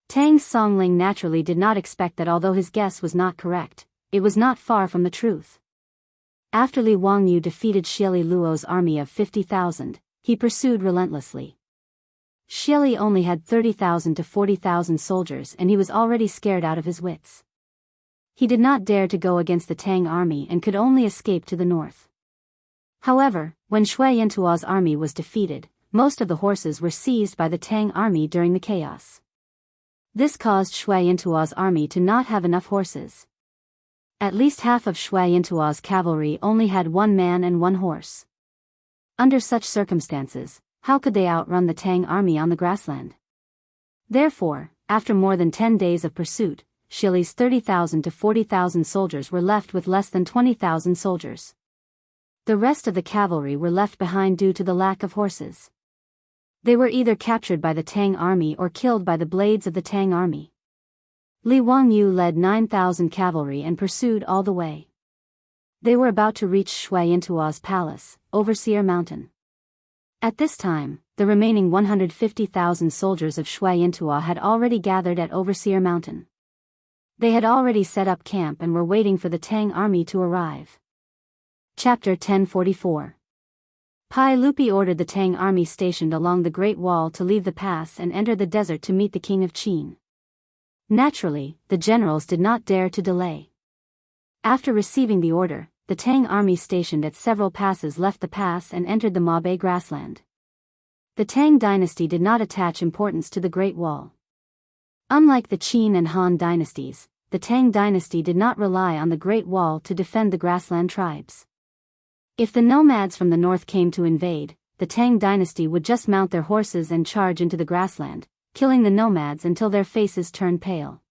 Tang Songling naturally did not expect that although his guess was not correct, it was not far from the truth. After Li Wangyu defeated Xie Luo's army of 50,000, he pursued relentlessly. Xie only had 30,000 to 40,000 soldiers and he was already scared out of his wits. He did not dare to go against the Tang army and could only escape to the north. However, when Shui Yintua's army was defeated, most of the horses were seized by the Tang army during the chaos. This caused Shui Yintua's army to not have enough horses. At least half of Shui Yintua's cavalry only had 1 man and 1 horse. Under such circumstances, how could they outrun the Tang army on the grassland? Therefore, after more than 10 days of pursuit, Xili's 30,000 to 40,000 soldiers were left with less than 20,000 soldiers. The rest of the cavalry were left behind due to the lack of horses. They were either captured by the Tang army or killed by the blades of the Tang army. Li Wangyu led 9,000 cavalry and pursued all the way. They were about to reach Shui Yintua's palace, Overseer Mountain. At this time, the remaining 150,000 soldiers of Shui Yintua had already gathered at Overseer Mountain. They had already set up camp and were waiting for the Tang army to arrive. Chapter 1044. Pai Lupi ordered the Tang army stationed along the Great Wall to leave the pass and enter the desert to meet the king of Qin. Naturally, the generals did not dare to delay. After receiving the order, the Tang army stationed at several passes left the pass and entered the Mabe grassland. The Tang dynasty did not attach importance to the Great Wall. Unlike the Qin and Han dynasties, the Tang dynasty did not rely on the Great Wall to defend the grassland tribes. If the nomads from the north came to invade, the Tang dynasty would just mount their horses and charge into the grassland, killing the nomads until their faces turned pale.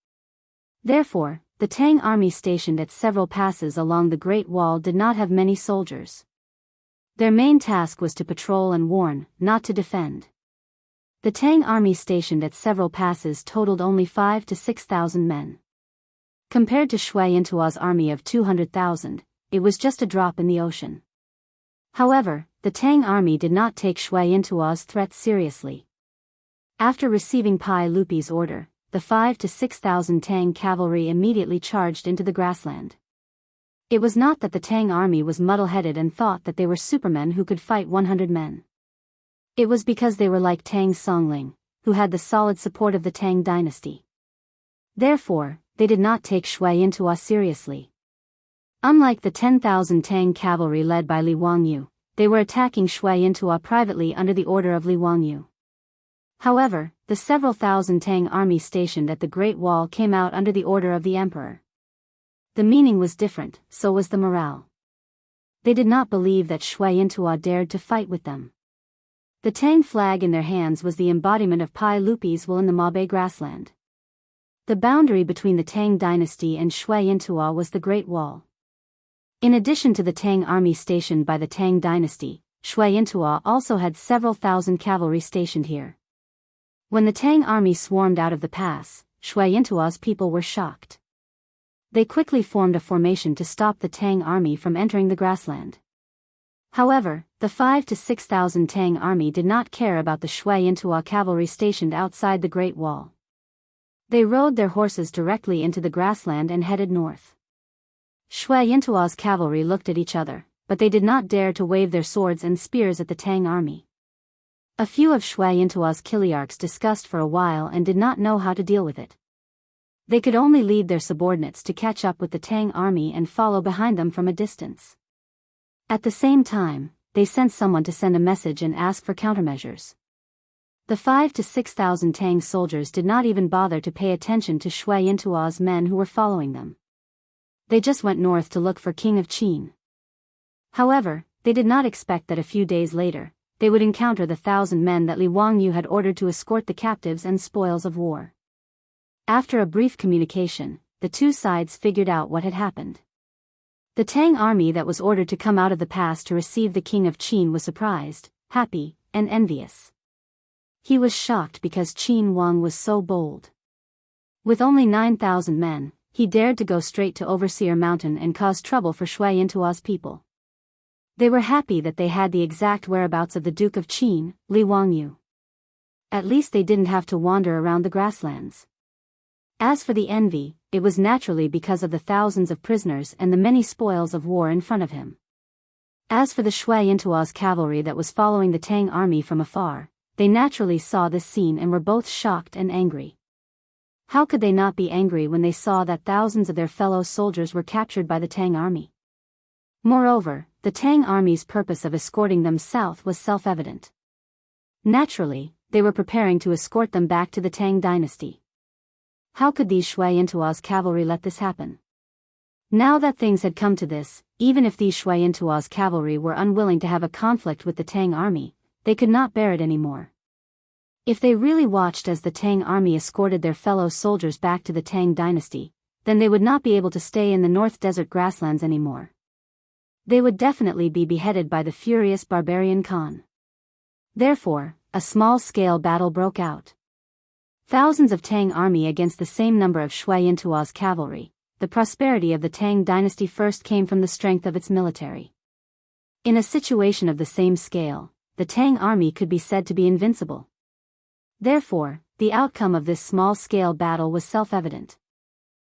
Therefore, the Tang army stationed at several passes along the Great Wall did not have many soldiers. Their main task was to patrol and warn, not to defend. The Tang army stationed at several passes totaled only 5,000 to 6,000 men. Compared to Shui Yintua's army of 200,000, it was just a drop in the ocean. However, the Tang army did not take Shui Yintua's threat seriously. After receiving Pai Lupi's order, the 5,000 to 6,000 Tang cavalry immediately charged into the grassland. It was not that the Tang army was muddle-headed and thought that they were supermen who could fight 100 men. It was because they were like Tang Songling, who had the solid support of the Tang dynasty. Therefore, they did not take Shui Yintua seriously. Unlike the 10,000 Tang cavalry led by Li Wangyu, they were attacking Shui Yintua privately under the order of Li Wangyu. However, the several thousand Tang army stationed at the Great Wall came out under the order of the emperor. The meaning was different, so was the morale. They did not believe that Shui Yintua dared to fight with them. The Tang flag in their hands was the embodiment of Pai Lupi's will in the Mabe grassland. The boundary between the Tang dynasty and Shui Yintua was the Great Wall. In addition to the Tang army stationed by the Tang dynasty, Shui Yintua also had several thousand cavalry stationed here. When the Tang army swarmed out of the pass, Shui Yintua's people were shocked. They quickly formed a formation to stop the Tang army from entering the grassland. However, the 5,000 to 6,000 Tang army did not care about the Shui Yintua cavalry stationed outside the Great Wall. They rode their horses directly into the grassland and headed north. Shui Yintuo's cavalry looked at each other, but they did not dare to wave their swords and spears at the Tang army. A few of Shui Yintuo's Kiliarchs discussed for a while and did not know how to deal with it. They could only lead their subordinates to catch up with the Tang army and follow behind them from a distance. At the same time, they sent someone to send a message and ask for countermeasures. The 5,000 to 6,000 Tang soldiers did not even bother to pay attention to Shui Yintuo's men who were following them. They just went north to look for King of Qin. However, they did not expect that a few days later, they would encounter the 1,000 men that Li Wangyu had ordered to escort the captives and spoils of war. After a brief communication, the two sides figured out what had happened. The Tang army that was ordered to come out of the pass to receive the King of Qin was surprised, happy, and envious. He was shocked because Qin Wang was so bold. With only 9,000 men, he dared to go straight to Overseer Mountain and cause trouble for Shui Yintuo's people. They were happy that they had the exact whereabouts of the Duke of Qin, Li Wangyu. At least they didn't have to wander around the grasslands. As for the envy, it was naturally because of the thousands of prisoners and the many spoils of war in front of him. As for the Shui Yintuo's cavalry that was following the Tang army from afar, they naturally saw this scene and were both shocked and angry. How could they not be angry when they saw that thousands of their fellow soldiers were captured by the Tang army? Moreover, the Tang army's purpose of escorting them south was self-evident. Naturally, they were preparing to escort them back to the Tang dynasty. How could these Shui Yintuo's cavalry let this happen? Now that things had come to this, even if these Shui Yintuo's cavalry were unwilling to have a conflict with the Tang army, they could not bear it anymore. If they really watched as the Tang army escorted their fellow soldiers back to the Tang dynasty, then they would not be able to stay in the North Desert grasslands anymore. They would definitely be beheaded by the furious barbarian Khan. Therefore, a small-scale battle broke out. Thousands of Tang army against the same number of Shui Yintuo's cavalry. The prosperity of the Tang dynasty first came from the strength of its military. In a situation of the same scale, the Tang army could be said to be invincible. Therefore, the outcome of this small-scale battle was self-evident.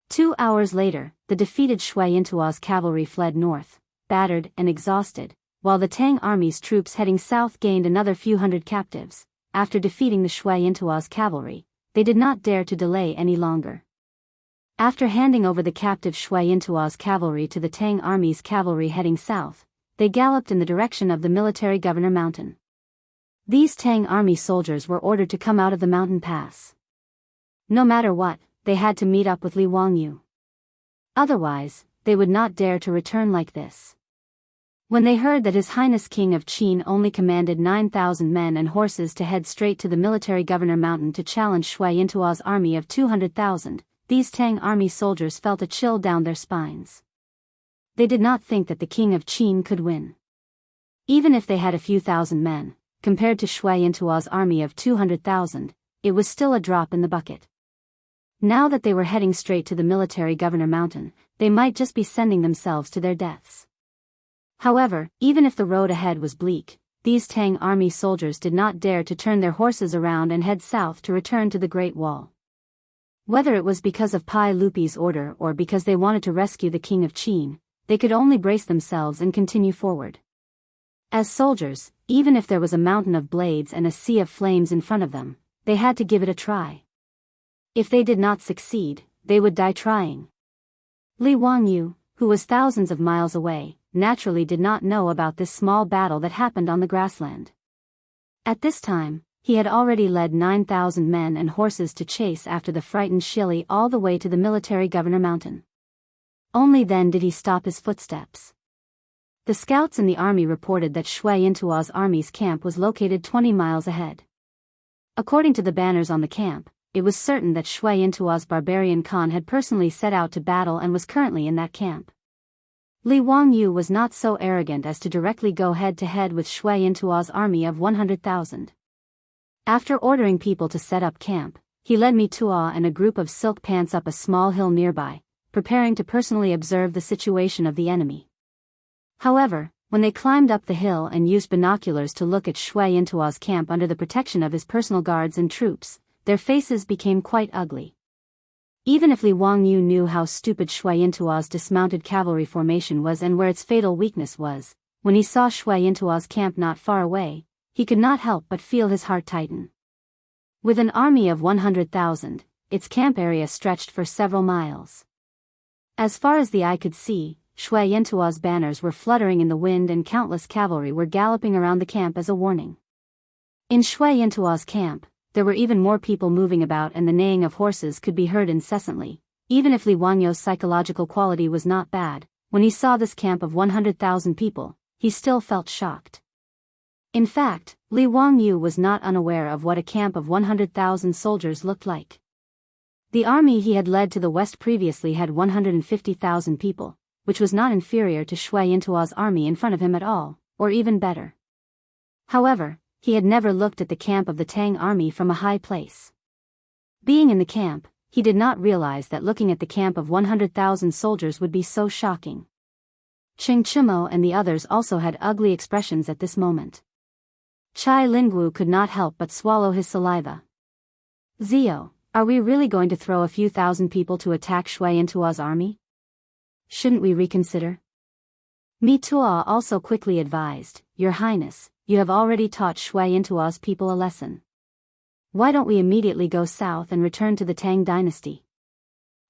2 hours later, the defeated Shui Yintuo's cavalry fled north, battered and exhausted, while the Tang army's troops heading south gained another few hundred captives. After defeating the Shui Yintuo's cavalry, they did not dare to delay any longer. After handing over the captive Shui Yintuo's cavalry to the Tang army's cavalry heading south, they galloped in the direction of the military governor mountain. These Tang army soldiers were ordered to come out of the mountain pass. No matter what, they had to meet up with Li Wangyu. Otherwise, they would not dare to return like this. When they heard that His Highness King of Qin only commanded 9,000 men and horses to head straight to the military governor mountain to challenge Shui Yintuo's army of 200,000, these Tang army soldiers felt a chill down their spines. They did not think that the King of Qin could win. Even if they had a few thousand men, compared to Shui Yintuo's army of 200,000, it was still a drop in the bucket. Now that they were heading straight to the military governor mountain, they might just be sending themselves to their deaths. However, even if the road ahead was bleak, these Tang army soldiers did not dare to turn their horses around and head south to return to the Great Wall. Whether it was because of Pai Lupi's order or because they wanted to rescue the King of Qin, they could only brace themselves and continue forward. As soldiers, even if there was a mountain of blades and a sea of flames in front of them, they had to give it a try. If they did not succeed, they would die trying. Li Wangyu, who was thousands of miles away, naturally did not know about this small battle that happened on the grassland. At this time, he had already led 9,000 men and horses to chase after the frightened Shili all the way to the military governor mountain. Only then did he stop his footsteps. The scouts in the army reported that Shui Yintuo's army's camp was located 20 miles ahead. According to the banners on the camp, it was certain that Shui Yintuo's barbarian Khan had personally set out to battle and was currently in that camp. Li Wangyu was not so arrogant as to directly go head-to-head with Shui Yintuo's army of 100,000. After ordering people to set up camp, he led Mituo and a group of silk pants up a small hill nearby, preparing to personally observe the situation of the enemy. However, when they climbed up the hill and used binoculars to look at Shui Yintuo's camp under the protection of his personal guards and troops, their faces became quite ugly. Even if Li Wangyu knew how stupid Shui Yintua's dismounted cavalry formation was and where its fatal weakness was, when he saw Shui Yintua's camp not far away, he could not help but feel his heart tighten. With an army of 100,000, its camp area stretched for several miles. As far as the eye could see, Shui Yintua's banners were fluttering in the wind and countless cavalry were galloping around the camp as a warning. In Shui Yintua's camp, there were even more people moving about and the neighing of horses could be heard incessantly. Even if Li Wangyo's psychological quality was not bad, when he saw this camp of 100,000 people, he still felt shocked. In fact, Li Wangyu was not unaware of what a camp of 100,000 soldiers looked like. The army he had led to the west previously had 150,000 people, which was not inferior to Shui Yintua's army in front of him at all, or even better. However, he had never looked at the camp of the Tang army from a high place. Being in the camp, he did not realize that looking at the camp of 100,000 soldiers would be so shocking. Cheng Chimo and the others also had ugly expressions at this moment. Chai Lingwu could not help but swallow his saliva. Zio, are we really going to throw a few thousand people to attack Shui Yintua's army? Shouldn't we reconsider? Mi Tua also quickly advised, Your Highness, you have already taught Shui Yintua's people a lesson. Why don't we immediately go south and return to the Tang dynasty?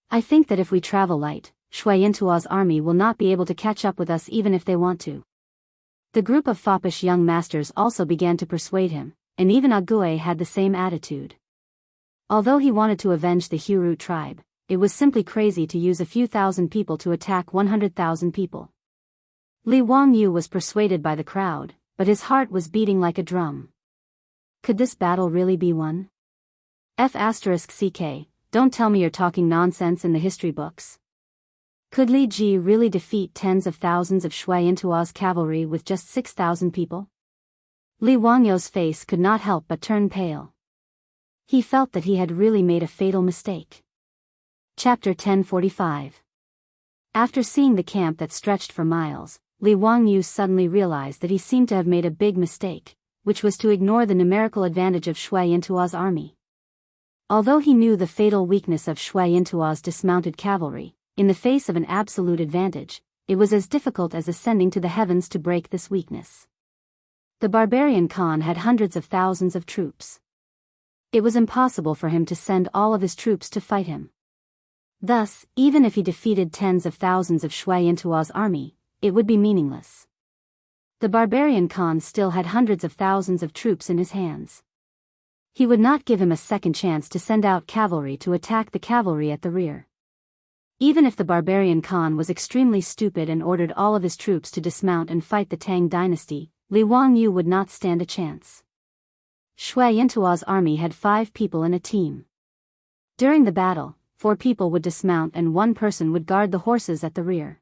I think that if we travel light, Shui Yintua's army will not be able to catch up with us even if they want to. The group of foppish young masters also began to persuade him, and even Ague had the same attitude. Although he wanted to avenge the Huru tribe, it was simply crazy to use a few thousand people to attack 100,000 people. Li Wangyu was persuaded by the crowd, but his heart was beating like a drum. Could this battle really be won? F***ck, don't tell me you're talking nonsense in the history books. Could Li Ji really defeat tens of thousands of Shui Yintua's cavalry with just 6,000 people? Li Wangyo's face could not help but turn pale. He felt that he had really made a fatal mistake. Chapter 1045. After seeing the camp that stretched for miles, Li Wangyu suddenly realized that he seemed to have made a big mistake, which was to ignore the numerical advantage of Shui Yintua's army. Although he knew the fatal weakness of Shui Yintua's dismounted cavalry, in the face of an absolute advantage, it was as difficult as ascending to the heavens to break this weakness. The barbarian Khan had hundreds of thousands of troops. It was impossible for him to send all of his troops to fight him. Thus, even if he defeated tens of thousands of Shui Yintua's army, it would be meaningless. The barbarian Khan still had hundreds of thousands of troops in his hands. He would not give him a second chance to send out cavalry to attack the cavalry at the rear. Even if the barbarian Khan was extremely stupid and ordered all of his troops to dismount and fight the Tang dynasty, Li Wangyu would not stand a chance. Shui Yintua's army had 5 people in a team. During the battle, 4 people would dismount and 1 person would guard the horses at the rear.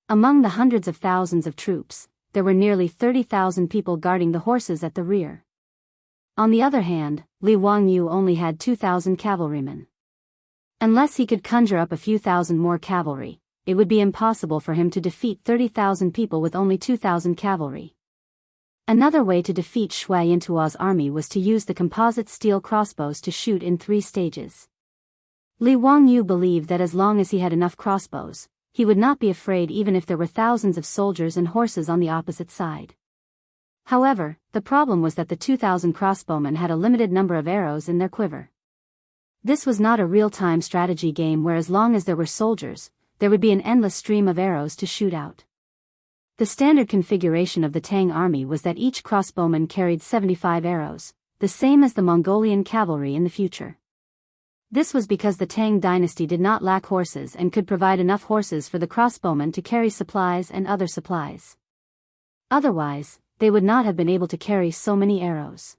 Among the hundreds of thousands of troops, there were nearly 30,000 people guarding the horses at the rear. On the other hand, Li Wangyu only had 2,000 cavalrymen. Unless he could conjure up a few thousand more cavalry, it would be impossible for him to defeat 30,000 people with only 2,000 cavalry. Another way to defeat Shui Yintua's army was to use the composite steel crossbows to shoot in 3 stages. Li Wangyu believed that as long as he had enough crossbows, he would not be afraid even if there were thousands of soldiers and horses on the opposite side. However, the problem was that the 2,000 crossbowmen had a limited number of arrows in their quiver. This was not a real-time strategy game where as long as there were soldiers, there would be an endless stream of arrows to shoot out. The standard configuration of the Tang army was that each crossbowman carried 75 arrows, the same as the Mongolian cavalry in the future. This was because the Tang dynasty did not lack horses and could provide enough horses for the crossbowmen to carry supplies and other supplies. Otherwise, they would not have been able to carry so many arrows.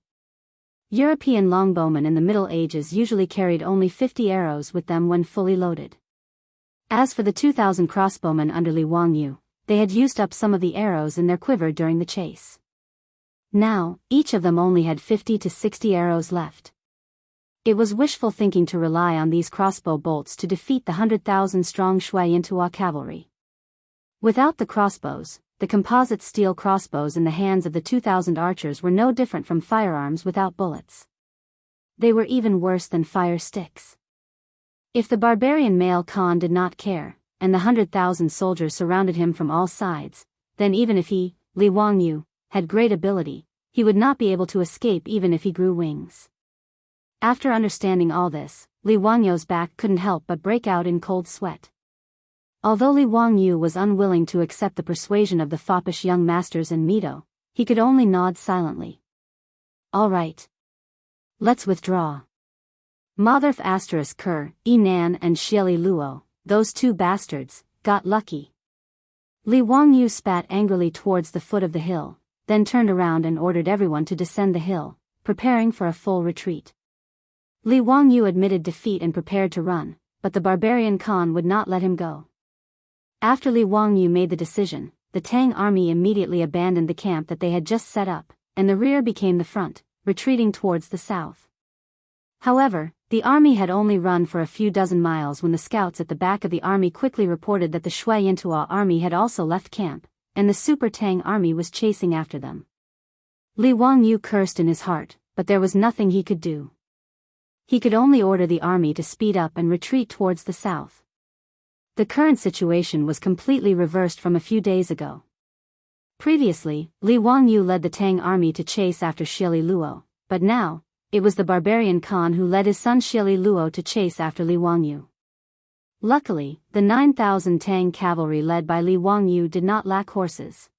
European longbowmen in the Middle Ages usually carried only 50 arrows with them when fully loaded. As for the 2,000 crossbowmen under Li Wangyu, they had used up some of the arrows in their quiver during the chase. Now, each of them only had 50 to 60 arrows left. It was wishful thinking to rely on these crossbow bolts to defeat the 100,000-strong Shui Yintua cavalry. Without the crossbows, the composite steel crossbows in the hands of the 2,000 archers were no different from firearms without bullets. They were even worse than fire sticks. If the barbarian male Khan did not care, and the 100,000 soldiers surrounded him from all sides, then even if he, Li Wangyu, had great ability, he would not be able to escape even if he grew wings. After understanding all this, Li Wangyu's back couldn't help but break out in cold sweat. Although Li Wangyu was unwilling to accept the persuasion of the foppish young masters and Mito, he could only nod silently. All right. Let's withdraw. Motherf ****, Nan and Xieli Luo, those two bastards, got lucky. Li Wangyu spat angrily towards the foot of the hill, then turned around and ordered everyone to descend the hill, preparing for a full retreat. Li Wangyu admitted defeat and prepared to run, but the barbarian Khan would not let him go. After Li Wangyu made the decision, the Tang army immediately abandoned the camp that they had just set up, and the rear became the front, retreating towards the south. However, the army had only run for a few dozen miles when the scouts at the back of the army quickly reported that the Shui Yintua army had also left camp, and the Super Tang army was chasing after them. Li Wangyu cursed in his heart, but there was nothing he could do. He could only order the army to speed up and retreat towards the south. The current situation was completely reversed from a few days ago. Previously, Li Wangyu led the Tang army to chase after Xieli Luo, but now, it was the barbarian Khan who led his son Xieli Luo to chase after Li Wangyu. Luckily, the 9,000 Tang cavalry led by Li Wangyu did not lack horses.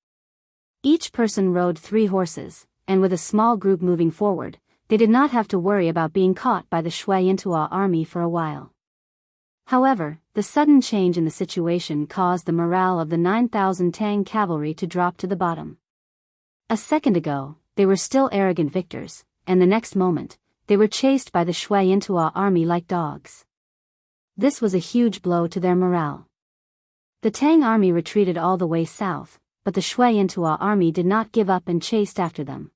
Each person rode 3 horses, and with a small group moving forward, they did not have to worry about being caught by the Shui Yintua army for a while. However, the sudden change in the situation caused the morale of the 9,000 Tang cavalry to drop to the bottom. A second ago, they were still arrogant victors, and the next moment, they were chased by the Shui Yintua army like dogs. This was a huge blow to their morale. The Tang army retreated all the way south, but the Shui Yintua army did not give up and chased after them.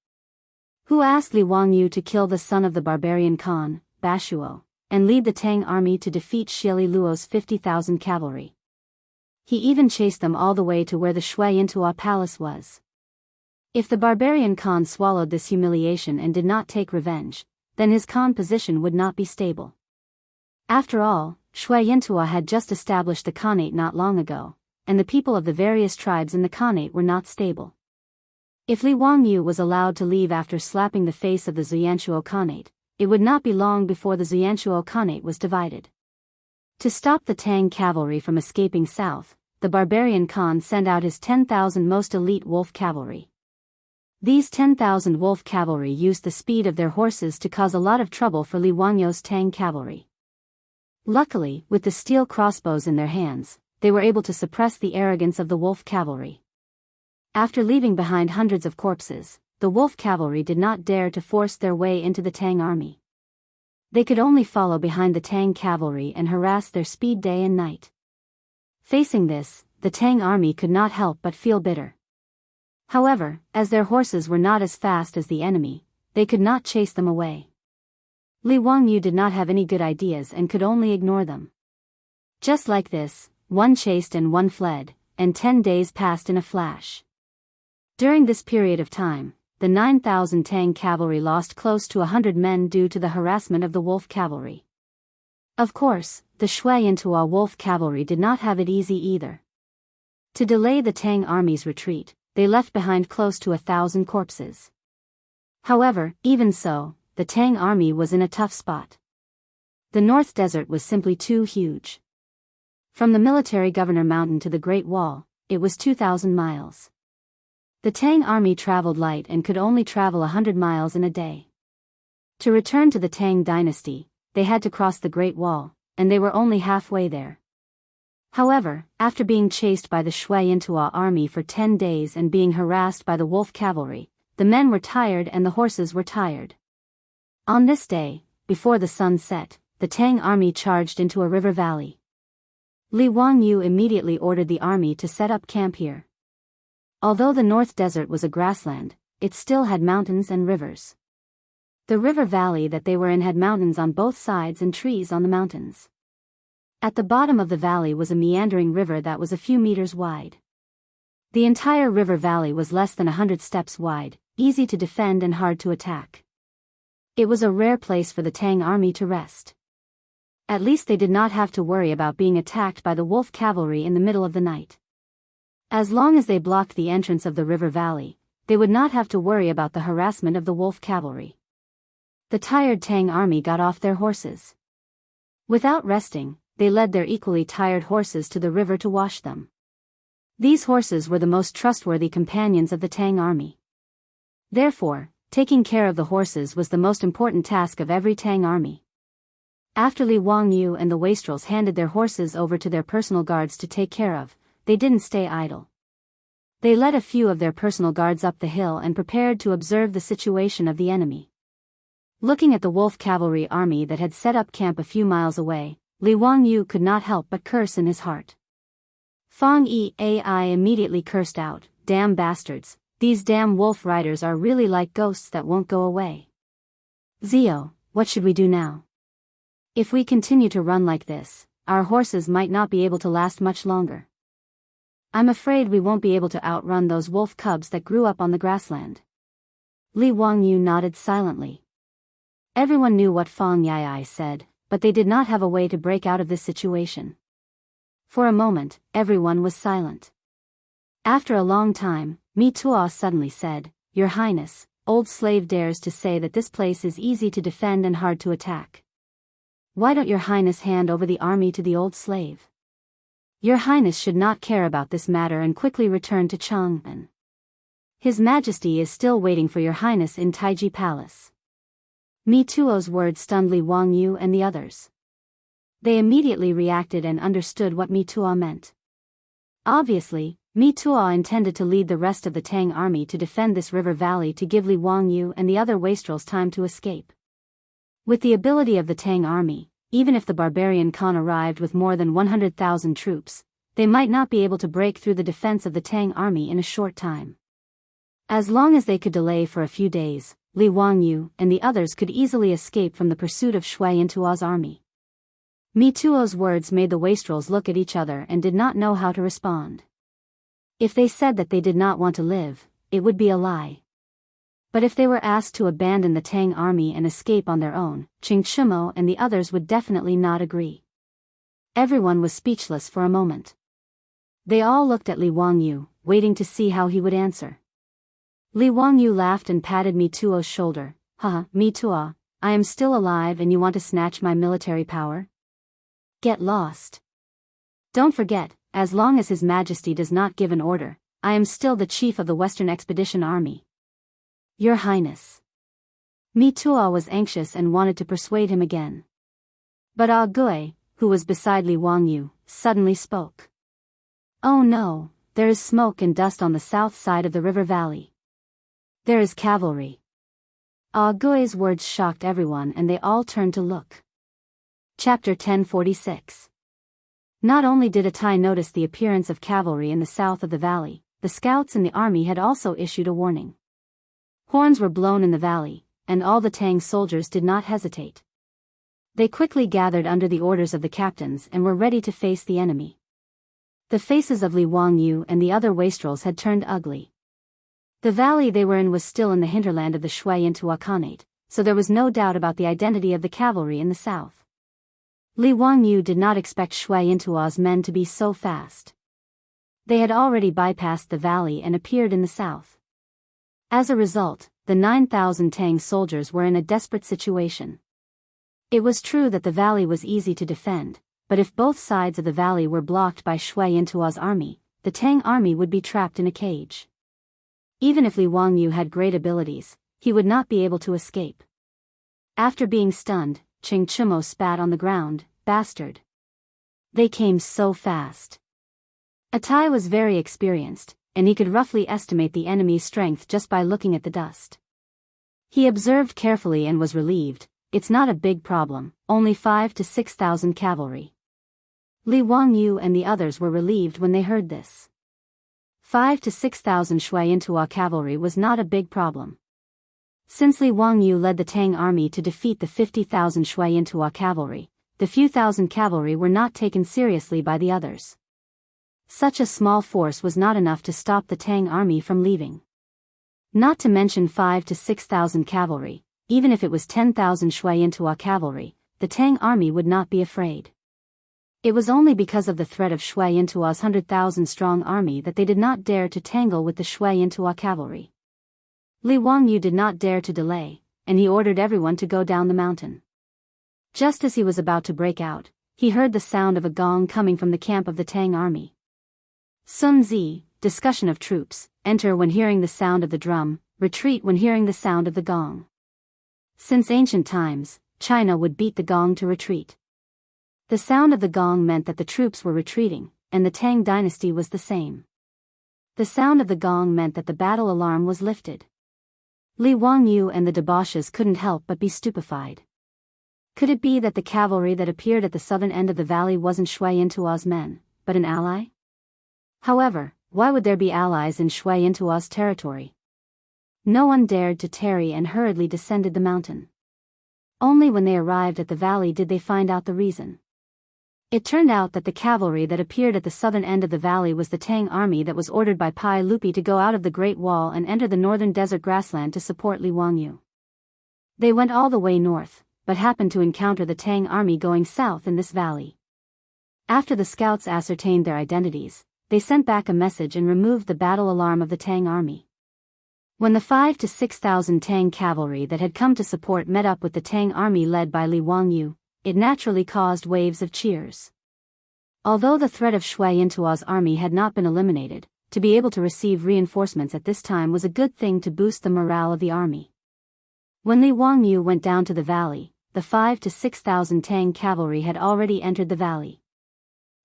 Who asked Li Wangyu to kill the son of the barbarian Khan, Bashuo, and lead the Tang army to defeat Xieli Luo's 50,000 cavalry. He even chased them all the way to where the Shui Yintua palace was. If the barbarian Khan swallowed this humiliation and did not take revenge, then his Khan position would not be stable. After all, Shui Yintua had just established the Khanate not long ago, and the people of the various tribes in the Khanate were not stable. If Li Wangyu was allowed to leave after slapping the face of the Zuyanshuo Khanate, it would not be long before the Zuyanshuo Khanate was divided. To stop the Tang cavalry from escaping south, the barbarian Khan sent out his 10,000 most elite wolf cavalry. These 10,000 wolf cavalry used the speed of their horses to cause a lot of trouble for Li Wangyu's Tang cavalry. Luckily, with the steel crossbows in their hands, they were able to suppress the arrogance of the wolf cavalry. After leaving behind hundreds of corpses, the wolf cavalry did not dare to force their way into the Tang army. They could only follow behind the Tang cavalry and harass their speed day and night. Facing this, the Tang army could not help but feel bitter. However, as their horses were not as fast as the enemy, they could not chase them away. Li Wangyu did not have any good ideas and could only ignore them. Just like this, one chased and one fled, and 10 days passed in a flash. During this period of time, the 9,000 Tang cavalry lost close to 100 men due to the harassment of the wolf cavalry. Of course, the Shui Yintua wolf cavalry did not have it easy either. To delay the Tang army's retreat, they left behind close to 1,000 corpses. However, even so, the Tang army was in a tough spot. The North Desert was simply too huge. From the military governor mountain to the Great Wall, it was 2,000 miles. The Tang army traveled light and could only travel 100 miles in a day. To return to the Tang dynasty, they had to cross the Great Wall, and they were only halfway there. However, after being chased by the Shui Yintua army for 10 days and being harassed by the wolf cavalry, the men were tired and the horses were tired. On this day, before the sun set, the Tang army charged into a river valley. Li Wangyu immediately ordered the army to set up camp here. Although the North Desert was a grassland, it still had mountains and rivers. The river valley that they were in had mountains on both sides and trees on the mountains. At the bottom of the valley was a meandering river that was a few meters wide. The entire river valley was less than 100 steps wide, easy to defend and hard to attack. It was a rare place for the Tang army to rest. At least they did not have to worry about being attacked by the wolf cavalry in the middle of the night. As long as they blocked the entrance of the river valley, they would not have to worry about the harassment of the wolf cavalry. The tired Tang army got off their horses. Without resting, they led their equally tired horses to the river to wash them. These horses were the most trustworthy companions of the Tang army. Therefore, taking care of the horses was the most important task of every Tang army. After Li Wangyu and the wastrels handed their horses over to their personal guards to take care of, they didn't stay idle. They led a few of their personal guards up the hill and prepared to observe the situation of the enemy. Looking at the wolf cavalry army that had set up camp a few miles away, Li Wangyu could not help but curse in his heart. Fang Yi immediately cursed out, "Damn bastards, these damn wolf riders are really like ghosts that won't go away. Zio, what should we do now? If we continue to run like this, our horses might not be able to last much longer. I'm afraid we won't be able to outrun those wolf cubs that grew up on the grassland." Li Wangyu nodded silently. Everyone knew what Fang Yi said, but they did not have a way to break out of this situation. For a moment, everyone was silent. After a long time, Mi Tuo suddenly said, "Your Highness, old slave dares to say that this place is easy to defend and hard to attack. Why don't your Highness hand over the army to the old slave? Your Highness should not care about this matter and quickly return to Chang'an. His Majesty is still waiting for your Highness in Taiji Palace." Mi Tuo's words stunned Li Wangyu and the others. They immediately reacted and understood what Mi Tuo meant. Obviously, Mi Tuo intended to lead the rest of the Tang army to defend this river valley to give Li Wangyu and the other wastrels time to escape. With the ability of the Tang army, even if the barbarian Khan arrived with more than 100,000 troops, they might not be able to break through the defense of the Tang army in a short time. As long as they could delay for a few days, Li Wangyu and the others could easily escape from the pursuit of Shui Yintuo's army. Mi Tuo's words made the wastrels look at each other and did not know how to respond. If they said that they did not want to live, it would be a lie. But if they were asked to abandon the Tang army and escape on their own, Qing Chimo and the others would definitely not agree. Everyone was speechless for a moment. They all looked at Li Wangyu, waiting to see how he would answer. Li Wangyu laughed and patted Mi Tuo's shoulder. "Haha, Mi Tuo, I am still alive and you want to snatch my military power? Get lost. Don't forget, as long as His Majesty does not give an order, I am still the chief of the Western Expedition Army. Your Highness." Mi Tuo was anxious and wanted to persuade him again. But Ah Gui, who was beside Li Wangyu, suddenly spoke. "Oh no, there is smoke and dust on the south side of the river valley. There is cavalry." Ah Gui's words shocked everyone and they all turned to look. Chapter 1046. Not only did Atai notice the appearance of cavalry in the south of the valley, the scouts in the army had also issued a warning. Horns were blown in the valley, and all the Tang soldiers did not hesitate. They quickly gathered under the orders of the captains and were ready to face the enemy. The faces of Li Wangyu and the other wastrels had turned ugly. The valley they were in was still in the hinterland of the Shui Yintuo Khanate, so there was no doubt about the identity of the cavalry in the south. Li Wangyu did not expect Shui Yintuo's men to be so fast. They had already bypassed the valley and appeared in the south. As a result, the 9,000 Tang soldiers were in a desperate situation. It was true that the valley was easy to defend, but if both sides of the valley were blocked by Shui Yintuo's army, the Tang army would be trapped in a cage. Even if Li Wangyu had great abilities, he would not be able to escape. After being stunned, Qing Chimo spat on the ground. "Bastard. They came so fast." Atai was very experienced, and he could roughly estimate the enemy's strength just by looking at the dust. He observed carefully and was relieved. It's not a big problem, only 5,000 to 6,000 cavalry. Li Wangyu and the others were relieved when they heard this. 5,000 to 6,000 Shui Yintuo cavalry was not a big problem. Since Li Wangyu led the Tang army to defeat the 50,000 Shui Yintuo cavalry, the few thousand cavalry were not taken seriously by the others. Such a small force was not enough to stop the Tang army from leaving. Not to mention 5,000 to 6,000 cavalry, even if it was 10,000 Shui Yintuo cavalry, the Tang army would not be afraid. It was only because of the threat of Shui Yintua's 100,000-strong army that they did not dare to tangle with the Shui Yintua cavalry. Li Wangyu did not dare to delay, and he ordered everyone to go down the mountain. Just as he was about to break out, he heard the sound of a gong coming from the camp of the Tang army. Sun Zi, discussion of troops, enter when hearing the sound of the drum, retreat when hearing the sound of the gong. Since ancient times, China would beat the gong to retreat. The sound of the gong meant that the troops were retreating, and the Tang dynasty was the same. The sound of the gong meant that the battle alarm was lifted. Li Wangyu and the debauches couldn't help but be stupefied. Could it be that the cavalry that appeared at the southern end of the valley wasn't Shui Yintua's men, but an ally? However, why would there be allies in Shui Yintua's territory? No one dared to tarry and hurriedly descended the mountain. Only when they arrived at the valley did they find out the reason. It turned out that the cavalry that appeared at the southern end of the valley was the Tang army that was ordered by Pai Lupi to go out of the Great Wall and enter the northern desert grassland to support Li Wangyu. They went all the way north, but happened to encounter the Tang army going south in this valley. After the scouts ascertained their identities, they sent back a message and removed the battle alarm of the Tang army. When the 5,000 to 6,000 Tang cavalry that had come to support met up with the Tang army led by Li Wangyu, it naturally caused waves of cheers. Although the threat of Shui Yintua's army had not been eliminated, to be able to receive reinforcements at this time was a good thing to boost the morale of the army. When Li Wangyu went down to the valley, the 5,000 to 6,000 Tang cavalry had already entered the valley.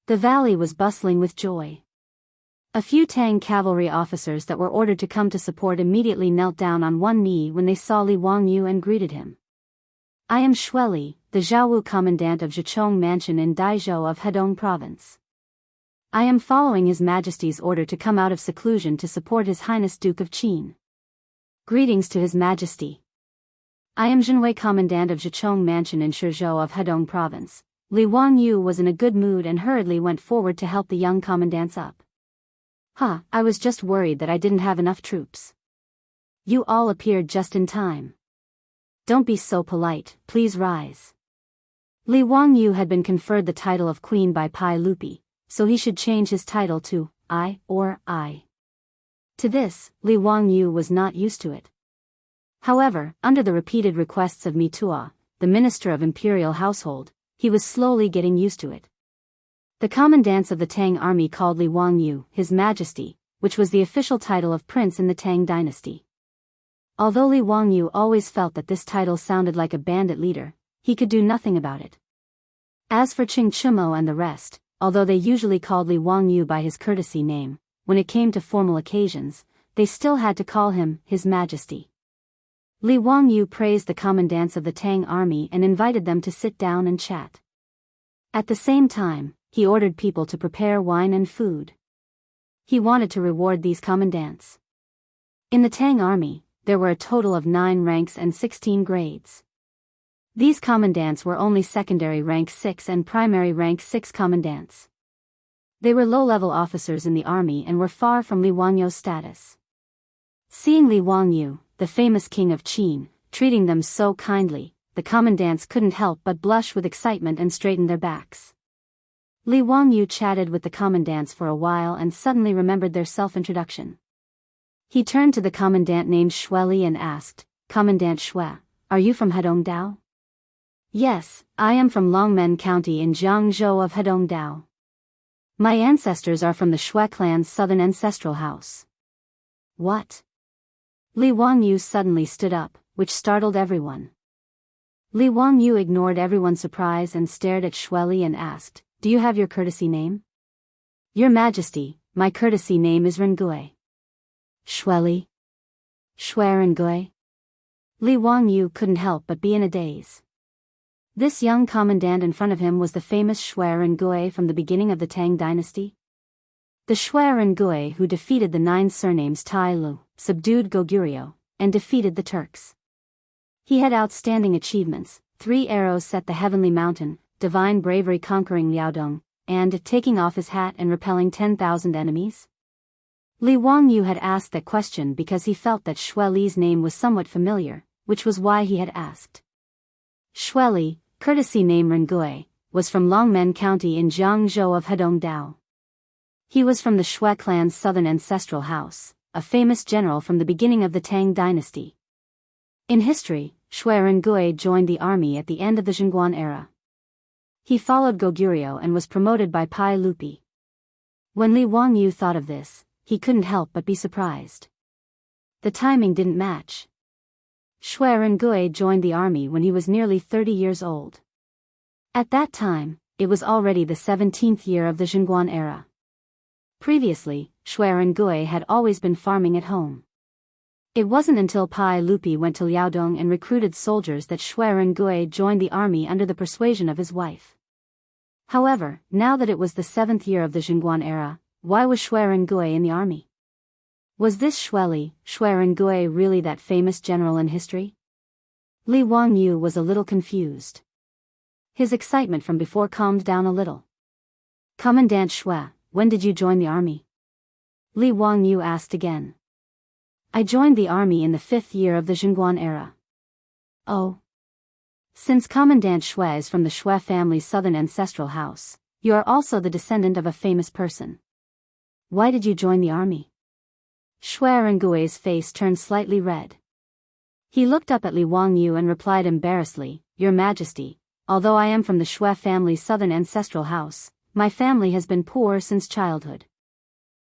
The valley was bustling with joy. A few Tang cavalry officers that were ordered to come to support immediately knelt down on one knee when they saw Li Wangyu and greeted him. "I am Shueli, the Zhaowu commandant of Zhichong Mansion in Daizhou of Hedong Province. I am following His Majesty's order to come out of seclusion to support His Highness Duke of Qin. Greetings to His Majesty. I am Zhenwei commandant of Zhichong Mansion in Shizhou of Hedong Province." Li Wangyu was in a good mood and hurriedly went forward to help the young commandants up. I was just worried that I didn't have enough troops. You all appeared just in time. Don't be so polite, please rise. Li Wangyu had been conferred the title of queen by Pai Lupi, so he should change his title to I or I. To this, Li Wangyu was not used to it. However, under the repeated requests of Mitua, the minister of imperial household, he was slowly getting used to it. The commandants of the Tang army called Li Wangyu His Majesty, which was the official title of prince in the Tang dynasty. Although Li Wangyu always felt that this title sounded like a bandit leader, he could do nothing about it. As for Qing Chumo and the rest, although they usually called Li Wangyu by his courtesy name, when it came to formal occasions, they still had to call him His Majesty. Li Wangyu praised the commandants of the Tang army and invited them to sit down and chat. At the same time, he ordered people to prepare wine and food. He wanted to reward these commandants. In the Tang army, there were a total of 9 ranks and 16 grades. These commandants were only secondary rank 6 and primary rank 6 commandants. They were low-level officers in the army and were far from Li Wangyu's status. Seeing Li Wangyu, the famous king of Qin, treating them so kindly, the commandants couldn't help but blush with excitement and straighten their backs. Li Wangyu chatted with the commandants for a while and suddenly remembered their self-introduction. He turned to the commandant named Shueli and asked, "Commandant Shui, are you from Hedongdao?" "Yes, I am from Longmen County in Jiangzhou of Hedongdao. My ancestors are from the Shui clan's southern ancestral house." "What?" Li Wangyu suddenly stood up, which startled everyone. Li Wangyu ignored everyone's surprise and stared at Shueli and asked, "Do you have your courtesy name?" "Your Majesty, my courtesy name is Rengui." "Shueli? Shui Rengui?" Li Wangyu couldn't help but be in a daze. This young commandant in front of him was the famous Shui Rengui from the beginning of the Tang dynasty. The Shui Rengui who defeated the 9 surnames Tai Lu, subdued Goguryeo, and defeated the Turks. He had outstanding achievements: 3 arrows set the heavenly mountain, divine bravery conquering Liaodong, and taking off his hat and repelling 10,000 enemies. Li Wangyu had asked that question because he felt that Shueli's name was somewhat familiar, which was why he had asked. "Shueli, courtesy name Rengui, was from Longmen County in Jiangzhou of Hedongdao. He was from the Shui clan's southern ancestral house, a famous general from the beginning of the Tang dynasty. In history, Shui Rengui joined the army at the end of the Zhongguan era. He followed Goguryeo and was promoted by Pai Lupi. When Li Wangyu thought of this, he couldn't help but be surprised. The timing didn't match. Shui Rengui joined the army when he was nearly 30 years old. At that time, it was already the 17th year of the Zhongguan era. Previously, Shui Rengui had always been farming at home. It wasn't until Pai Lupi went to Liaodong and recruited soldiers that Shui Rengui joined the army under the persuasion of his wife. However, now that it was the 7th year of the Zhongguan era, why was Shui Rengui in the army? Was this Shui Rengui really that famous general in history? Li Wangyu was a little confused. His excitement from before calmed down a little. Commandant Shui, when did you join the army? Li Wangyu asked again. I joined the army in the 5th year of the Zhongguan era. Oh. Since Commandant Shui is from the Shui family's southern ancestral house, you are also the descendant of a famous person. Why did you join the army? Shui Rengui's face turned slightly red. He looked up at Li Wangyu and replied embarrassedly, Your Majesty, although I am from the Shui family's southern ancestral house, my family has been poor since childhood.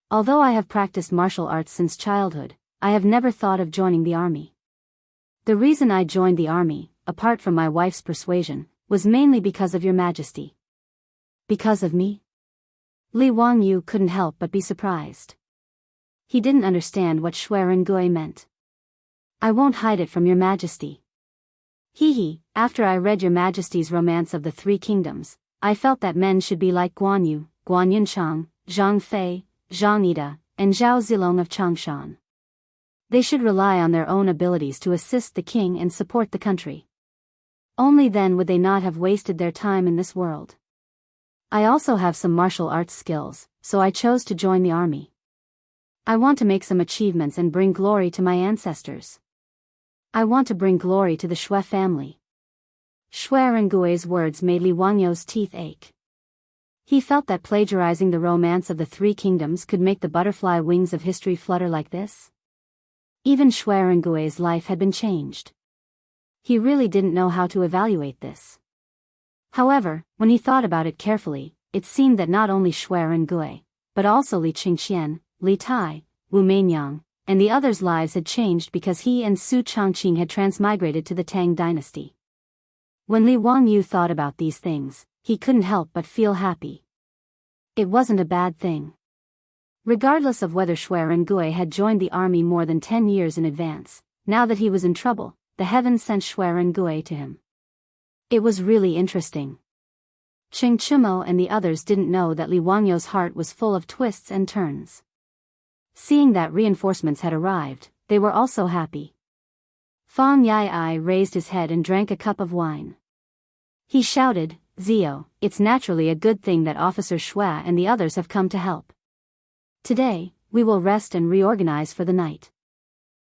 Although I have practiced martial arts since childhood, I have never thought of joining the army. The reason I joined the army, apart from my wife's persuasion, was mainly because of Your Majesty. Because of me? Li Wangyu couldn't help but be surprised. He didn't understand what Shui Rengui meant. I won't hide it from Your Majesty. After I read Your Majesty's Romance of the Three Kingdoms, I felt that men should be like Guan Yu, Guan Yunchang, Zhang Fei, Zhang Ida, and Zhao Zilong of Changshan. They should rely on their own abilities to assist the king and support the country. Only then would they not have wasted their time in this world. I also have some martial arts skills, so I chose to join the army. I want to make some achievements and bring glory to my ancestors. I want to bring glory to the Shui family. Shui Rengui's words made Li Wangyu's teeth ache. He felt that plagiarizing the Romance of the Three Kingdoms could make the butterfly wings of history flutter like this. Even Shui Rengui's life had been changed. He really didn't know how to evaluate this. However, when he thought about it carefully, it seemed that not only Shui Rengui, but also Li Qingxian, Li Tai, Wu Meinyang, and the others' lives had changed because he and Su Chongqing had transmigrated to the Tang dynasty. When Li Wangyu thought about these things, he couldn't help but feel happy. It wasn't a bad thing. Regardless of whether Shui Rengui had joined the army more than 10 years in advance, now that he was in trouble, the heavens sent Shui Rengui to him. It was really interesting. Cheng Chumo and the others didn't know that Li Wangyu's heart was full of twists and turns. Seeing that reinforcements had arrived, they were also happy. Fang Yai raised his head and drank a cup of wine. He shouted, Zio, it's naturally a good thing that Officer Shui and the others have come to help. Today, we will rest and reorganize for the night.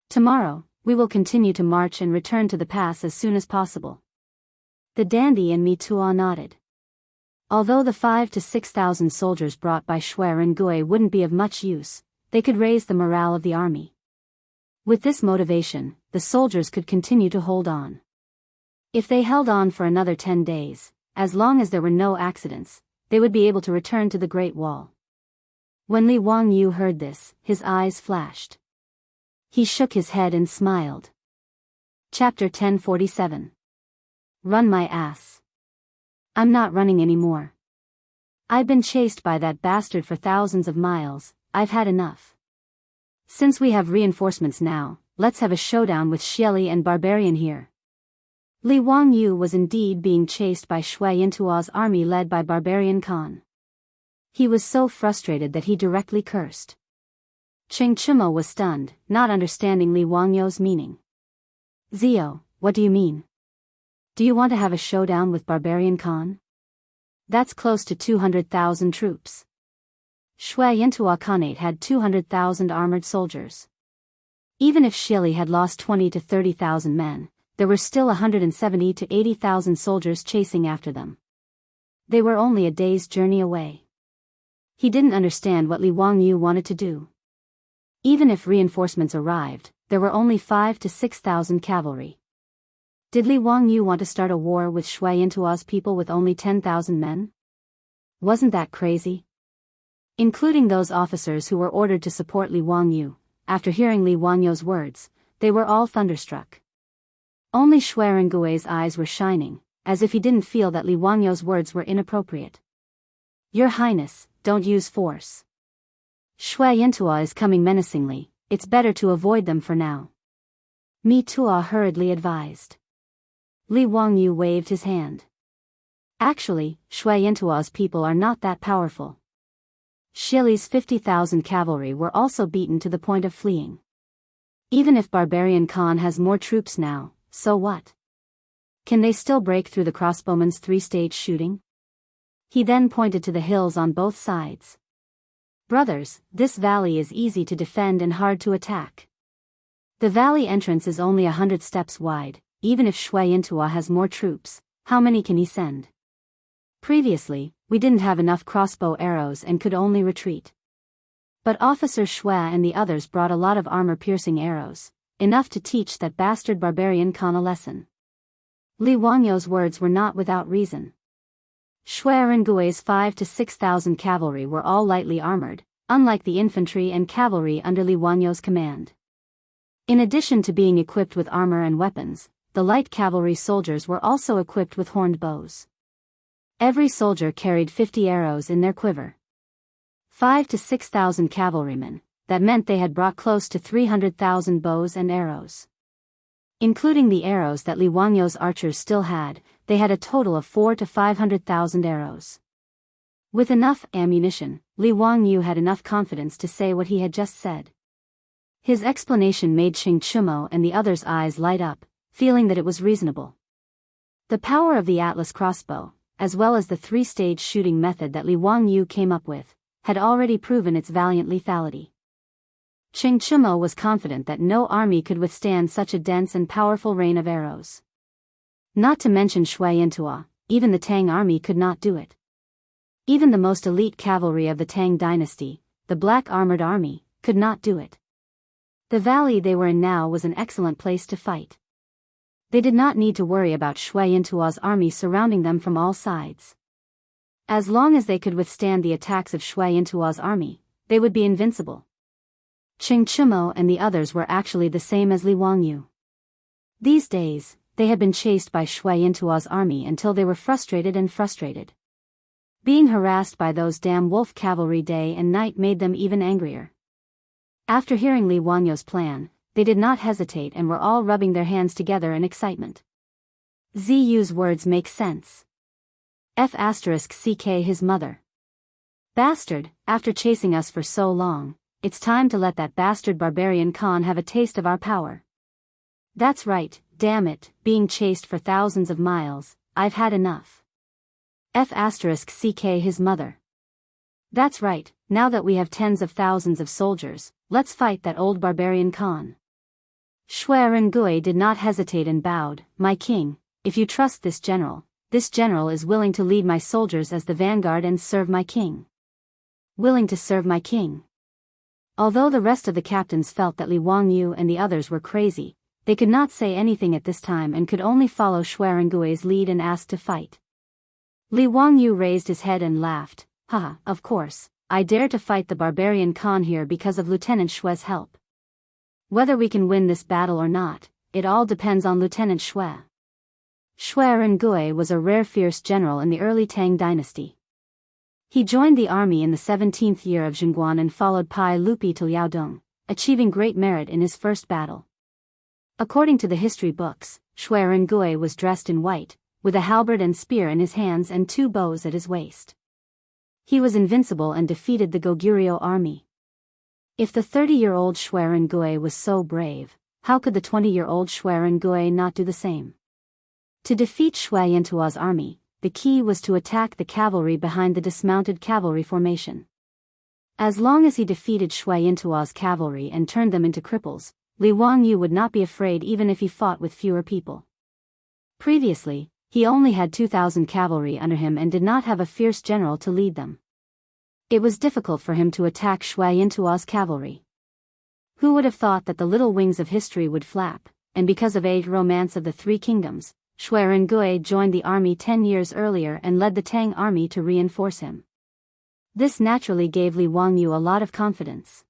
Tomorrow, we will continue to march and return to the pass as soon as possible. The dandy and Mitua nodded. Although the 5,000 to 6,000 soldiers brought by Shui Rengui wouldn't be of much use, they could raise the morale of the army. With this motivation, the soldiers could continue to hold on. If they held on for another 10 days, as long as there were no accidents, they would be able to return to the Great Wall. When Li Wangyu heard this, his eyes flashed. He shook his head and smiled. Chapter 1047. Run my ass. I'm not running anymore. I've been chased by that bastard for thousands of miles, I've had enough. Since we have reinforcements now, let's have a showdown with Xieli and Barbarian here. Li Wangyu was indeed being chased by Shui Yintua's army led by Barbarian Khan. He was so frustrated that he directly cursed. Cheng Chumo was stunned, not understanding Li Wangyu's meaning. Zio, what do you mean? Do you want to have a showdown with Barbarian Khan? That's close to 200,000 troops. Shui Yintua Khanate had 200,000 armored soldiers. Even if Xieli had lost 20 to 30,000 men, there were still 170 to 80,000 soldiers chasing after them. They were only a day's journey away. He didn't understand what Li Wangyu wanted to do. Even if reinforcements arrived, there were only 5 to 6,000 cavalry. Did Li Wangyu want to start a war with Shui Yintuo's people with only 10,000 men? Wasn't that crazy? Including those officers who were ordered to support Li Wangyu, after hearing Li Wangyu's words, they were all thunderstruck. Only Shui Rengui's eyes were shining, as if he didn't feel that Li Wangyu's words were inappropriate. Your Highness, don't use force. Shui Yintuo is coming menacingly, it's better to avoid them for now. Mi Tuo hurriedly advised. Li Wangyu waved his hand. Actually, Shui Yintuo's people are not that powerful. Shili's 50,000 cavalry were also beaten to the point of fleeing. Even if Barbarian Khan has more troops now, so what? Can they still break through the crossbowman's 3-stage shooting? He then pointed to the hills on both sides. Brothers, this valley is easy to defend and hard to attack. The valley entrance is only 100 steps wide, even if Shui Yintuo has more troops, how many can he send? Previously, we didn't have enough crossbow arrows and could only retreat. But Officer Shui and the others brought a lot of armor-piercing arrows, enough to teach that bastard Barbarian Khan a lesson. Li Wangyu's words were not without reason. Shui Rengui's 5 to 6,000 cavalry were all lightly armored, unlike the infantry and cavalry under Li Wangyu's command. In addition to being equipped with armor and weapons, the light cavalry soldiers were also equipped with horned bows. Every soldier carried 50 arrows in their quiver. 5 to 6,000 cavalrymen, that meant they had brought close to 300,000 bows and arrows. Including the arrows that Li Wangyu's archers still had, they had a total of 4 to 500,000 arrows. With enough ammunition, Li Wangyu had enough confidence to say what he had just said. His explanation made Qing Chumo and the others' eyes light up, feeling that it was reasonable. The power of the Atlas crossbow, as well as the 3-stage shooting method that Li Wangyu came up with, had already proven its valiant lethality. Qing Chumo was confident that no army could withstand such a dense and powerful rain of arrows. Not to mention Shui Yintuo, even the Tang army could not do it. Even the most elite cavalry of the Tang dynasty, the black armored army, could not do it. The valley they were in now was an excellent place to fight. They did not need to worry about Shui Yintuo's army surrounding them from all sides. As long as they could withstand the attacks of Shui Yintuo's army, they would be invincible. Qing Chumo and the others were actually the same as Li Wangyu. These days, they had been chased by Shui Yintuo's army until they were frustrated. Being harassed by those damn wolf cavalry day and night made them even angrier. After hearing Li Wangyu's plan, they did not hesitate and were all rubbing their hands together in excitement. Ziyu's words make sense. F***ck his mother. Bastard, after chasing us for so long, it's time to let that bastard Barbarian Khan have a taste of our power. That's right, damn it, being chased for thousands of miles, I've had enough. F***ck his mother. That's right, now that we have tens of thousands of soldiers, let's fight that old Barbarian Khan. Shui Rengui did not hesitate and bowed, my king, if you trust this general is willing to lead my soldiers as the vanguard and serve my king. Willing to serve my king. Although the rest of the captains felt that Li Wangyu and the others were crazy, they could not say anything at this time and could only follow Shui Rengui's lead and ask to fight. Li Wangyu raised his head and laughed, haha, of course, I dare to fight the Barbarian Khan here because of Lieutenant Shui's help. Whether we can win this battle or not, it all depends on Lieutenant Shui. Shui Rengui was a rare fierce general in the early Tang dynasty. He joined the army in the 17th year of Jingguan and followed Pai Lupi to Liaodong, achieving great merit in his first battle. According to the history books, Shui Rengui was dressed in white, with a halberd and spear in his hands and 2 bows at his waist. He was invincible and defeated the Goguryeo army. If the 30-year-old Shui Rengui was so brave, how could the 20-year-old Shui Rengui not do the same? To defeat Shui Yintuo's army, the key was to attack the cavalry behind the dismounted cavalry formation. As long as he defeated Shui Yintuo's cavalry and turned them into cripples, Li Wangyu would not be afraid even if he fought with fewer people. Previously, he only had 2,000 cavalry under him and did not have a fierce general to lead them. It was difficult for him to attack Shui Yintuo's cavalry. Who would have thought that the little wings of history would flap, and because of age romance of the Three Kingdoms, Shui Rengui joined the army 10 years earlier and led the Tang army to reinforce him. This naturally gave Li Wangyu a lot of confidence.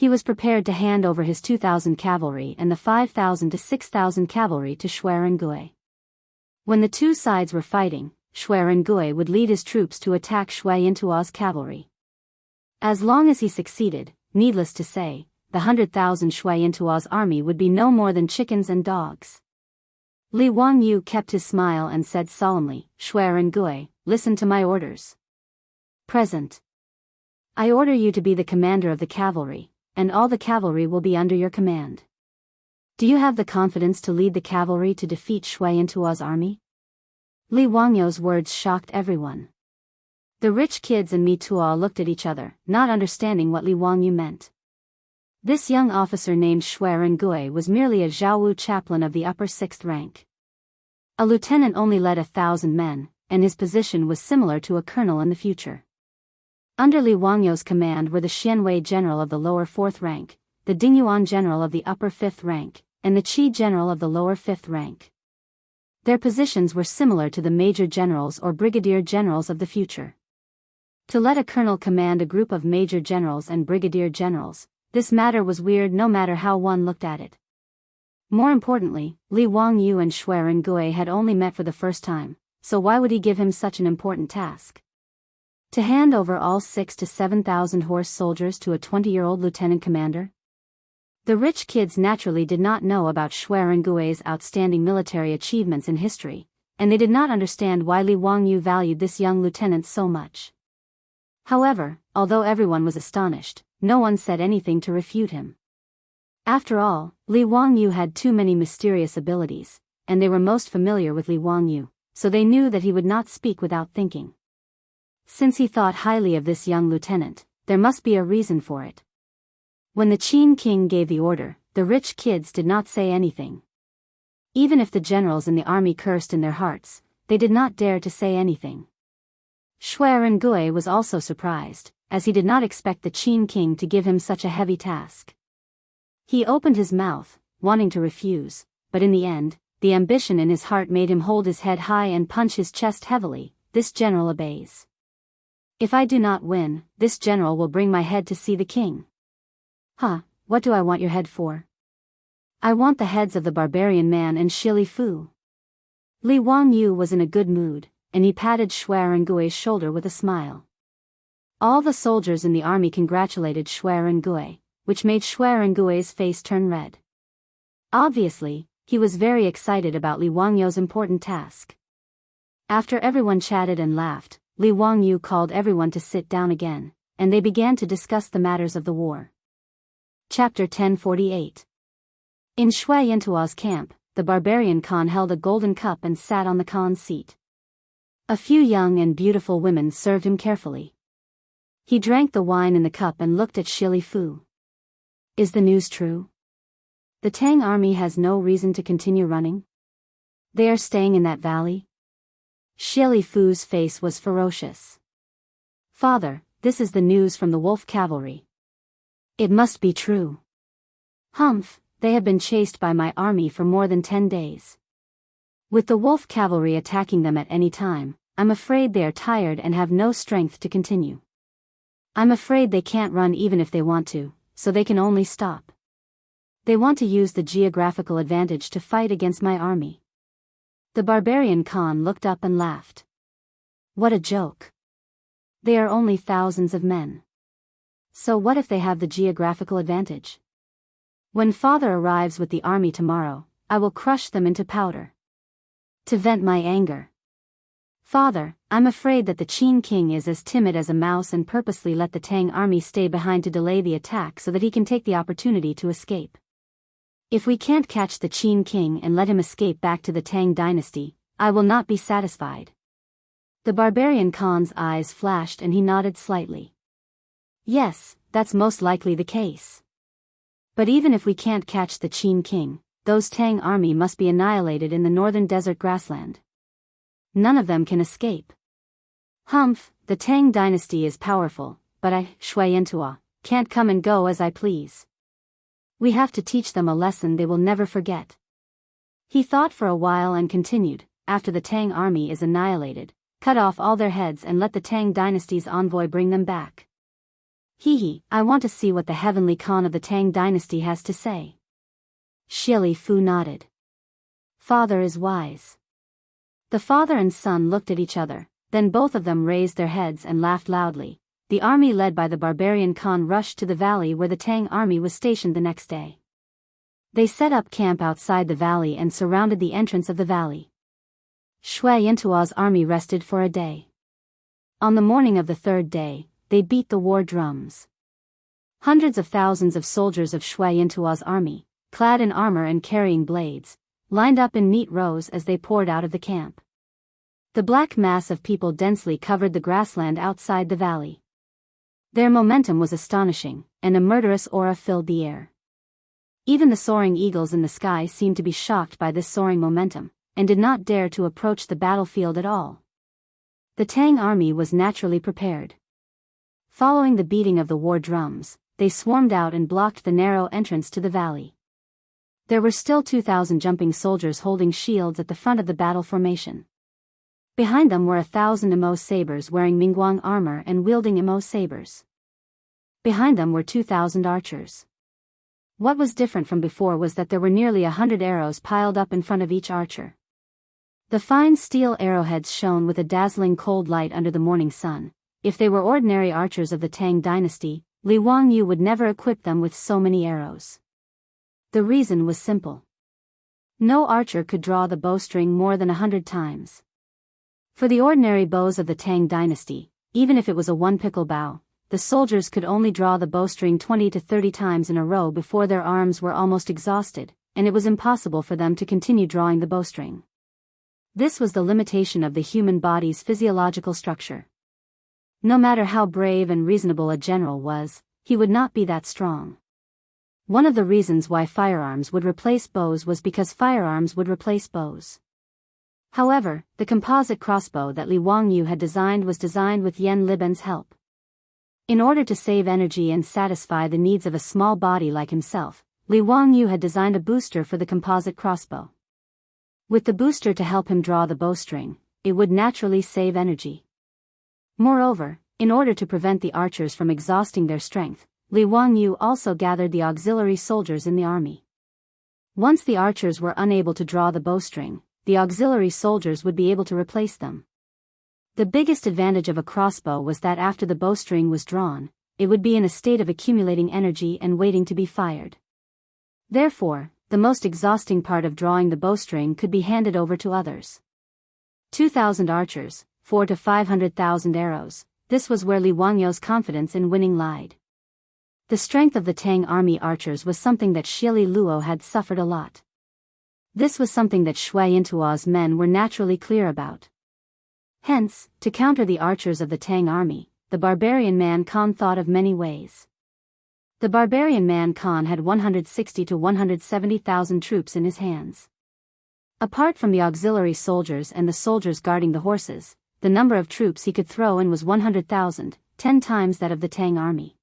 He was prepared to hand over his 2,000 cavalry and the 5,000 to 6,000 cavalry to Shui Rengui. When the two sides were fighting, Shui Rengui would lead his troops to attack Shui Yintuo's cavalry. As long as he succeeded, needless to say, the 100,000 Shui Yintuo's army would be no more than chickens and dogs. Li Wangyu kept his smile and said solemnly, Shui Rengui, listen to my orders. Present. I order you to be the commander of the cavalry, and all the cavalry will be under your command. Do you have the confidence to lead the cavalry to defeat Shui Yintuo's army? Li Wangyu's words shocked everyone. The rich kids and Mi Tuo looked at each other, not understanding what Li Wangyu meant. This young officer named Shui Rengui was merely a Zhaowu chaplain of the upper 6th rank. A lieutenant only led 1,000 men, and his position was similar to a colonel in the future. Under Li Wangyu's command were the Xianwei general of the lower 4th rank, the Dingyuan general of the upper 5th rank, and the Qi general of the lower 5th rank. Their positions were similar to the major generals or brigadier generals of the future. To let a colonel command a group of major generals and brigadier generals, this matter was weird no matter how one looked at it. More importantly, Li Wangyu and Shui Rengui had only met for the first time, so why would he give him such an important task? To hand over all 6,000 to 7,000 horse soldiers to a 20-year-old lieutenant commander? The rich kids naturally did not know about Shui Rengui's outstanding military achievements in history, and they did not understand why Li Wangyu valued this young lieutenant so much. However, although everyone was astonished, no one said anything to refute him. After all, Li Wangyu had too many mysterious abilities, and they were most familiar with Li Wangyu, so they knew that he would not speak without thinking. Since he thought highly of this young lieutenant, there must be a reason for it. When the Qin king gave the order, the rich kids did not say anything. Even if the generals in the army cursed in their hearts, they did not dare to say anything. Shui Rengui was also surprised, as he did not expect the Qin king to give him such a heavy task. He opened his mouth, wanting to refuse, but in the end, the ambition in his heart made him hold his head high and punch his chest heavily. This general obeys. If I do not win, this general will bring my head to see the king. Huh, what do I want your head for? I want the heads of the barbarian man and Shili Fu. Li Wangyu was in a good mood, and he patted Shui Rengui's shoulder with a smile. All the soldiers in the army congratulated Shui Rengui, which made Shui Rengui's face turn red. Obviously, he was very excited about Li Wangyu's important task. After everyone chatted and laughed, Li Wangyu called everyone to sit down again, and they began to discuss the matters of the war. Chapter 1048. In Shui Yintuo's camp, the barbarian Khan held a golden cup and sat on the Khan's seat. A few young and beautiful women served him carefully. He drank the wine in the cup and looked at Shili Fu. Is the news true? The Tang army has no reason to continue running? They are staying in that valley? Shili Fu's face was ferocious. Father, this is the news from the wolf cavalry. It must be true. Humph, they have been chased by my army for more than 10 days. With the wolf cavalry attacking them at any time, I'm afraid they are tired and have no strength to continue. I'm afraid they can't run even if they want to, so they can only stop. They want to use the geographical advantage to fight against my army. The barbarian Khan looked up and laughed. What a joke. They are only thousands of men. So what if they have the geographical advantage? When father arrives with the army tomorrow, I will crush them into powder. To vent my anger. Father, I'm afraid that the Qin king is as timid as a mouse and purposely let the Tang army stay behind to delay the attack so that he can take the opportunity to escape. If we can't catch the Qin king and let him escape back to the Tang dynasty, I will not be satisfied. The barbarian Khan's eyes flashed and he nodded slightly. Yes, that's most likely the case. But even if we can't catch the Qin king, those Tang army must be annihilated in the northern desert grassland. None of them can escape. Humph, the Tang dynasty is powerful, but I, Shui Yantua, can't come and go as I please. We have to teach them a lesson they will never forget. He thought for a while and continued, after the Tang army is annihilated, cut off all their heads and let the Tang dynasty's envoy bring them back. Hee, I want to see what the heavenly Khan of the Tang dynasty has to say. Xie Fu nodded. Father is wise. The father and son looked at each other, then both of them raised their heads and laughed loudly. The army led by the barbarian Khan rushed to the valley where the Tang army was stationed the next day. They set up camp outside the valley and surrounded the entrance of the valley. Shui Yantua's army rested for a day. On the morning of the third day, they beat the war drums. Hundreds of thousands of soldiers of Shui Yantua's army, clad in armor and carrying blades, lined up in neat rows as they poured out of the camp. The black mass of people densely covered the grassland outside the valley. Their momentum was astonishing, and a murderous aura filled the air. Even the soaring eagles in the sky seemed to be shocked by this soaring momentum, and did not dare to approach the battlefield at all. The Tang army was naturally prepared. Following the beating of the war drums, they swarmed out and blocked the narrow entrance to the valley. There were still 2,000 jumping soldiers holding shields at the front of the battle formation. Behind them were 1,000 Imo sabers wearing Mingguang armor and wielding Imo sabers. Behind them were 2,000 archers. What was different from before was that there were nearly 100 arrows piled up in front of each archer. The fine steel arrowheads shone with a dazzling cold light under the morning sun. If they were ordinary archers of the Tang dynasty, Li Wangyu would never equip them with so many arrows. The reason was simple. No archer could draw the bowstring more than 100 times. For the ordinary bows of the Tang dynasty, even if it was a one-pickle bow, the soldiers could only draw the bowstring 20 to 30 times in a row before their arms were almost exhausted, and it was impossible for them to continue drawing the bowstring. This was the limitation of the human body's physiological structure. No matter how brave and reasonable a general was, he would not be that strong. One of the reasons why firearms would replace bows was because firearms would replace bows. However, the composite crossbow that Li Wangyu had designed was designed with Yan Liben's help. In order to save energy and satisfy the needs of a small body like himself, Li Wangyu had designed a booster for the composite crossbow. With the booster to help him draw the bowstring, it would naturally save energy. Moreover, in order to prevent the archers from exhausting their strength, Li Wangyu also gathered the auxiliary soldiers in the army. Once the archers were unable to draw the bowstring, the auxiliary soldiers would be able to replace them. The biggest advantage of a crossbow was that after the bowstring was drawn, it would be in a state of accumulating energy and waiting to be fired. Therefore, the most exhausting part of drawing the bowstring could be handed over to others. 2,000 archers, 4 to 500,000 arrows, this was where Li Wangyu's confidence in winning lied. The strength of the Tang army archers was something that Xie Luo had suffered a lot. This was something that Shui Yantua's men were naturally clear about. Hence, to counter the archers of the Tang army, the barbarian man Khan thought of many ways. The barbarian man Khan had 160 to 170,000 troops in his hands. Apart from the auxiliary soldiers and the soldiers guarding the horses, the number of troops he could throw in was 100,000, 10 times that of the Tang army.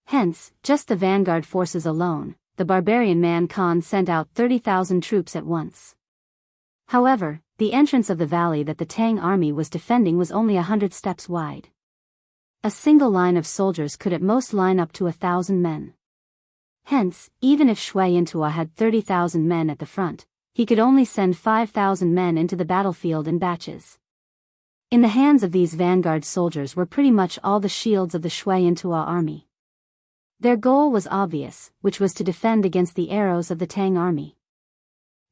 Hence, just the vanguard forces alone, the barbarian man Khan sent out 30,000 troops at once. However, the entrance of the valley that the Tang army was defending was only 100 steps wide. A single line of soldiers could at most line up to 1,000 men. Hence, even if Shui Yantua had 30,000 men at the front, he could only send 5,000 men into the battlefield in batches. In the hands of these vanguard soldiers were pretty much all the shields of the Shui Yantua army. Their goal was obvious, which was to defend against the arrows of the Tang army.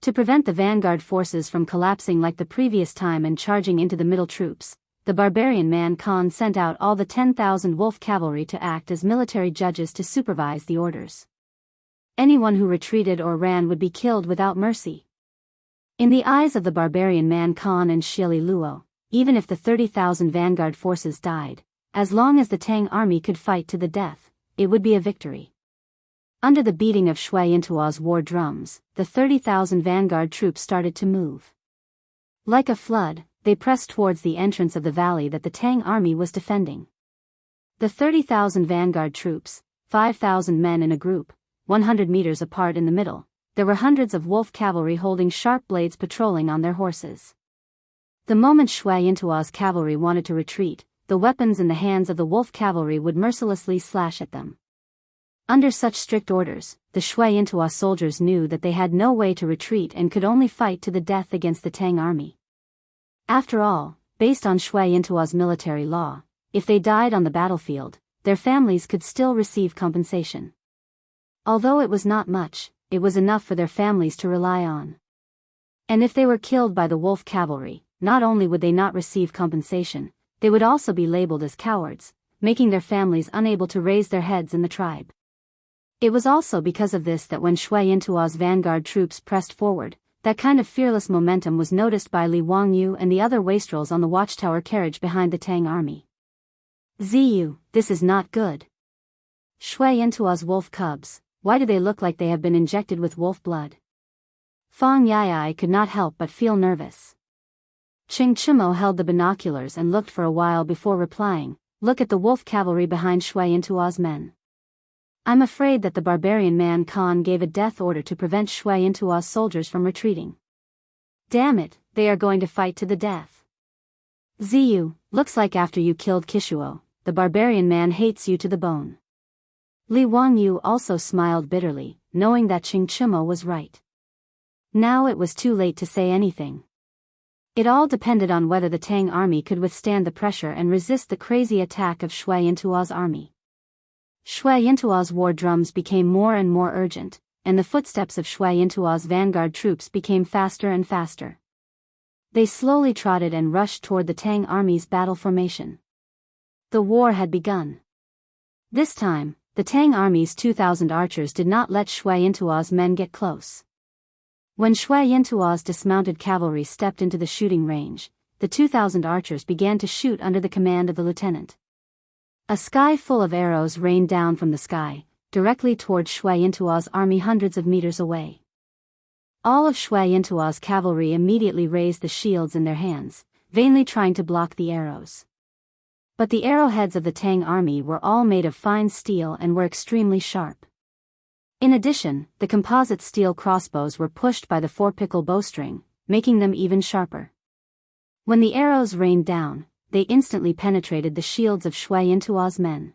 To prevent the vanguard forces from collapsing like the previous time and charging into the middle troops, the barbarian man Khan sent out all the 10,000 wolf cavalry to act as military judges to supervise the orders. Anyone who retreated or ran would be killed without mercy. In the eyes of the barbarian man Khan and Xie Luo, even if the 30,000 vanguard forces died, as long as the Tang army could fight to the death, it would be a victory. Under the beating of Shui Yintuo's war drums, the 30,000 vanguard troops started to move. Like a flood, they pressed towards the entrance of the valley that the Tang army was defending. The 30,000 vanguard troops, 5,000 men in a group, 100 meters apart in the middle, there were hundreds of wolf cavalry holding sharp blades patrolling on their horses. The moment Shui Yintuo's cavalry wanted to retreat, the weapons in the hands of the wolf cavalry would mercilessly slash at them. Under such strict orders, the Shui Yintuo soldiers knew that they had no way to retreat and could only fight to the death against the Tang army. After all, based on Shui Yintuo's military law, if they died on the battlefield, their families could still receive compensation. Although it was not much, it was enough for their families to rely on. And if they were killed by the wolf cavalry, not only would they not receive compensation, they would also be labeled as cowards, making their families unable to raise their heads in the tribe. It was also because of this that when Shui Yintuo's vanguard troops pressed forward, that kind of fearless momentum was noticed by Li Wangyu and the other wastrels on the watchtower carriage behind the Tang army. Ziyu, this is not good. Shui Yintuo's wolf cubs, why do they look like they have been injected with wolf blood? Fang Yayai could not help but feel nervous. Ching Chimo held the binoculars and looked for a while before replying, look at the wolf cavalry behind Shui Yintuo's men. I'm afraid that the barbarian man Khan gave a death order to prevent Shui Yintuo's soldiers from retreating. Damn it, they are going to fight to the death. Ziyu, looks like after you killed Kishuo, the barbarian man hates you to the bone. Li Wangyu also smiled bitterly, knowing that Ching Chimo was right. Now it was too late to say anything. It all depended on whether the Tang army could withstand the pressure and resist the crazy attack of Shui Yintuo's army. Shui Yintuo's war drums became more and more urgent, and the footsteps of Shui Yintuo's vanguard troops became faster and faster. They slowly trotted and rushed toward the Tang army's battle formation. The war had begun. This time, the Tang army's 2,000 archers did not let Shui Yintuo's men get close. When Shui Yintuo's dismounted cavalry stepped into the shooting range, the 2,000 archers began to shoot under the command of the lieutenant. A sky full of arrows rained down from the sky, directly toward Shui Yintuo's army hundreds of meters away. All of Shui Yintuo's cavalry immediately raised the shields in their hands, vainly trying to block the arrows. But the arrowheads of the Tang army were all made of fine steel and were extremely sharp. In addition, the composite steel crossbows were pushed by the 4-pickle bowstring, making them even sharper. When the arrows rained down, they instantly penetrated the shields of Shui Yintuo's men.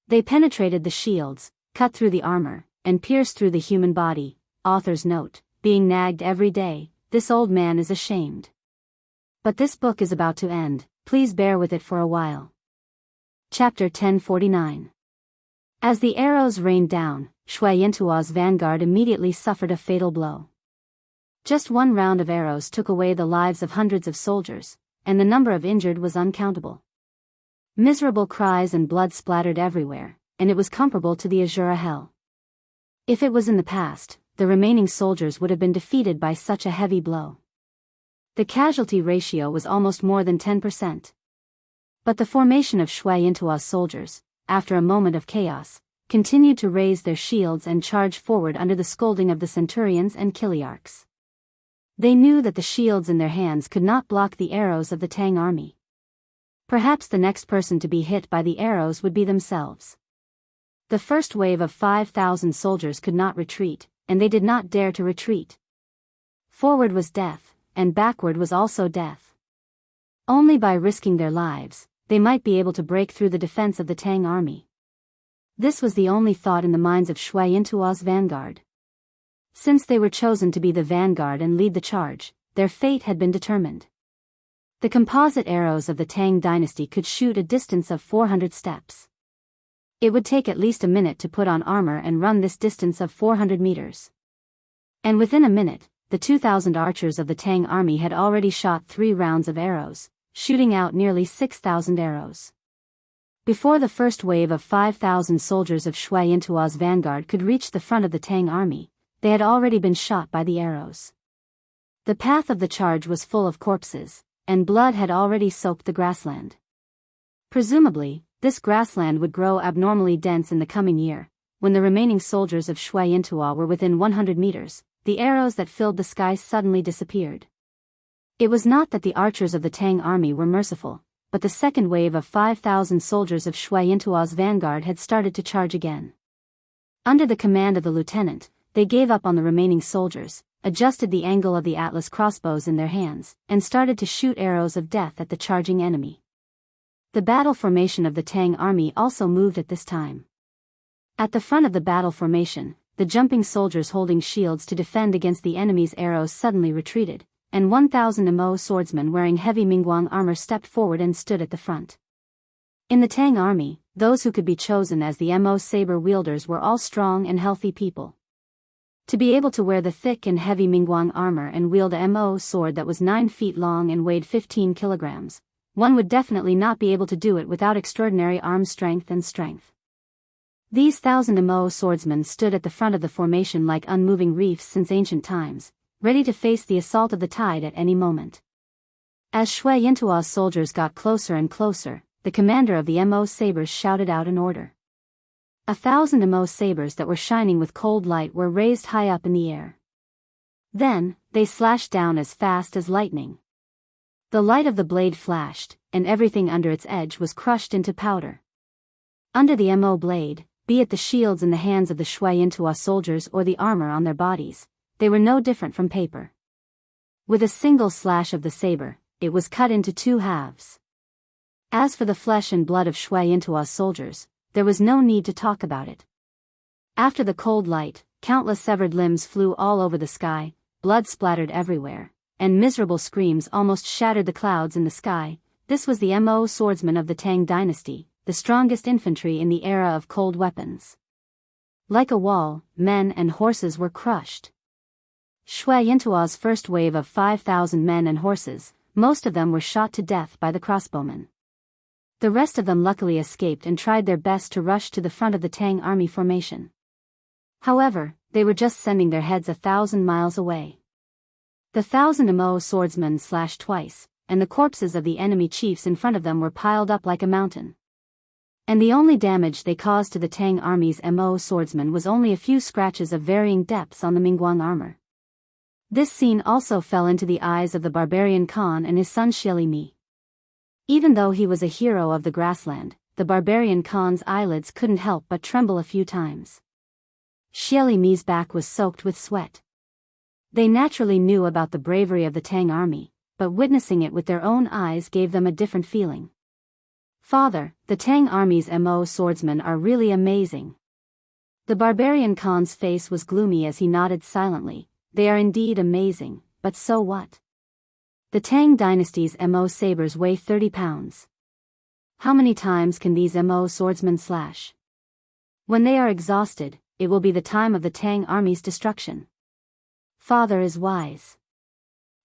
They penetrated the shields, cut through the armor, and pierced through the human body. Author's note, being nagged every day, this old man is ashamed. But this book is about to end, please bear with it for a while. Chapter 1049. As the arrows rained down, Shui Yintuo's vanguard immediately suffered a fatal blow. Just one round of arrows took away the lives of hundreds of soldiers, and the number of injured was uncountable. Miserable cries and blood splattered everywhere, and it was comparable to the Azura hell. If it was in the past, the remaining soldiers would have been defeated by such a heavy blow. The casualty ratio was almost more than 10%. But the formation of Shui Yintuo's soldiers, after a moment of chaos, continued to raise their shields and charge forward under the scolding of the centurions and chiliarchs. They knew that the shields in their hands could not block the arrows of the Tang army. Perhaps the next person to be hit by the arrows would be themselves. The first wave of 5,000 soldiers could not retreat, and they did not dare to retreat. Forward was death, and backward was also death. Only by risking their lives, they might be able to break through the defense of the Tang army. This was the only thought in the minds of Shui Yintuo's vanguard. Since they were chosen to be the vanguard and lead the charge, their fate had been determined. The composite arrows of the Tang dynasty could shoot a distance of 400 steps. It would take at least a minute to put on armor and run this distance of 400 meters. And within a minute, the 2,000 archers of the Tang army had already shot 3 rounds of arrows, shooting out nearly 6,000 arrows. Before the first wave of 5,000 soldiers of Shui Yintuo's vanguard could reach the front of the Tang army, they had already been shot by the arrows. The path of the charge was full of corpses, and blood had already soaked the grassland. Presumably, this grassland would grow abnormally dense in the coming year, when the remaining soldiers of Shui Yintua were within 100 meters, the arrows that filled the sky suddenly disappeared. It was not that the archers of the Tang army were merciful, but the second wave of 5,000 soldiers of Shui Yintua's vanguard had started to charge again. Under the command of the lieutenant, they gave up on the remaining soldiers, adjusted the angle of the Atlas crossbows in their hands, and started to shoot arrows of death at the charging enemy. The battle formation of the Tang army also moved at this time. At the front of the battle formation, the jumping soldiers holding shields to defend against the enemy's arrows suddenly retreated, and 1,000 Mo swordsmen wearing heavy Mingguang armor stepped forward and stood at the front. In the Tang army, those who could be chosen as the Mo saber wielders were all strong and healthy people. To be able to wear the thick and heavy Mingguang armor and wield a Mo sword that was 9 feet long and weighed 15 kilograms, one would definitely not be able to do it without extraordinary arm strength and strength. These 1,000 Mo swordsmen stood at the front of the formation like unmoving reefs since ancient times, ready to face the assault of the tide at any moment. As Shui Yintua's soldiers got closer and closer, the commander of the Mo sabers shouted out an order. 1,000 Mo sabers that were shining with cold light were raised high up in the air. Then, they slashed down as fast as lightning. The light of the blade flashed, and everything under its edge was crushed into powder. Under the Mo blade, be it the shields in the hands of the Shui Yintua soldiers or the armor on their bodies, they were no different from paper. With a single slash of the saber, it was cut into 2 halves. As for the flesh and blood of Shui Yintua's soldiers, there was no need to talk about it. After the cold light, countless severed limbs flew all over the sky, blood splattered everywhere, and miserable screams almost shattered the clouds in the sky. This was the Mo swordsmen of the Tang dynasty, the strongest infantry in the era of cold weapons. Like a wall, men and horses were crushed. Shui Yintua's first wave of 5,000 men and horses, most of them were shot to death by the crossbowmen. The rest of them luckily escaped and tried their best to rush to the front of the Tang army formation. However, they were just sending their heads 1,000 miles away. The 1,000 Mo swordsmen slashed twice, and the corpses of the enemy chiefs in front of them were piled up like a mountain. And the only damage they caused to the Tang army's Mo swordsmen was only a few scratches of varying depths on the Mingguang armor. This scene also fell into the eyes of the barbarian Khan and his son Xieli Mi. Even though he was a hero of the grassland, the barbarian Khan's eyelids couldn't help but tremble a few times. Xieli Mi's back was soaked with sweat. They naturally knew about the bravery of the Tang army, but witnessing it with their own eyes gave them a different feeling. Father, the Tang army's Mo swordsmen are really amazing. The barbarian Khan's face was gloomy as he nodded silently. They are indeed amazing, but so what? The Tang dynasty's Mo sabers weigh 30 pounds. How many times can these Mo swordsmen slash? When they are exhausted, it will be the time of the Tang army's destruction. Father is wise.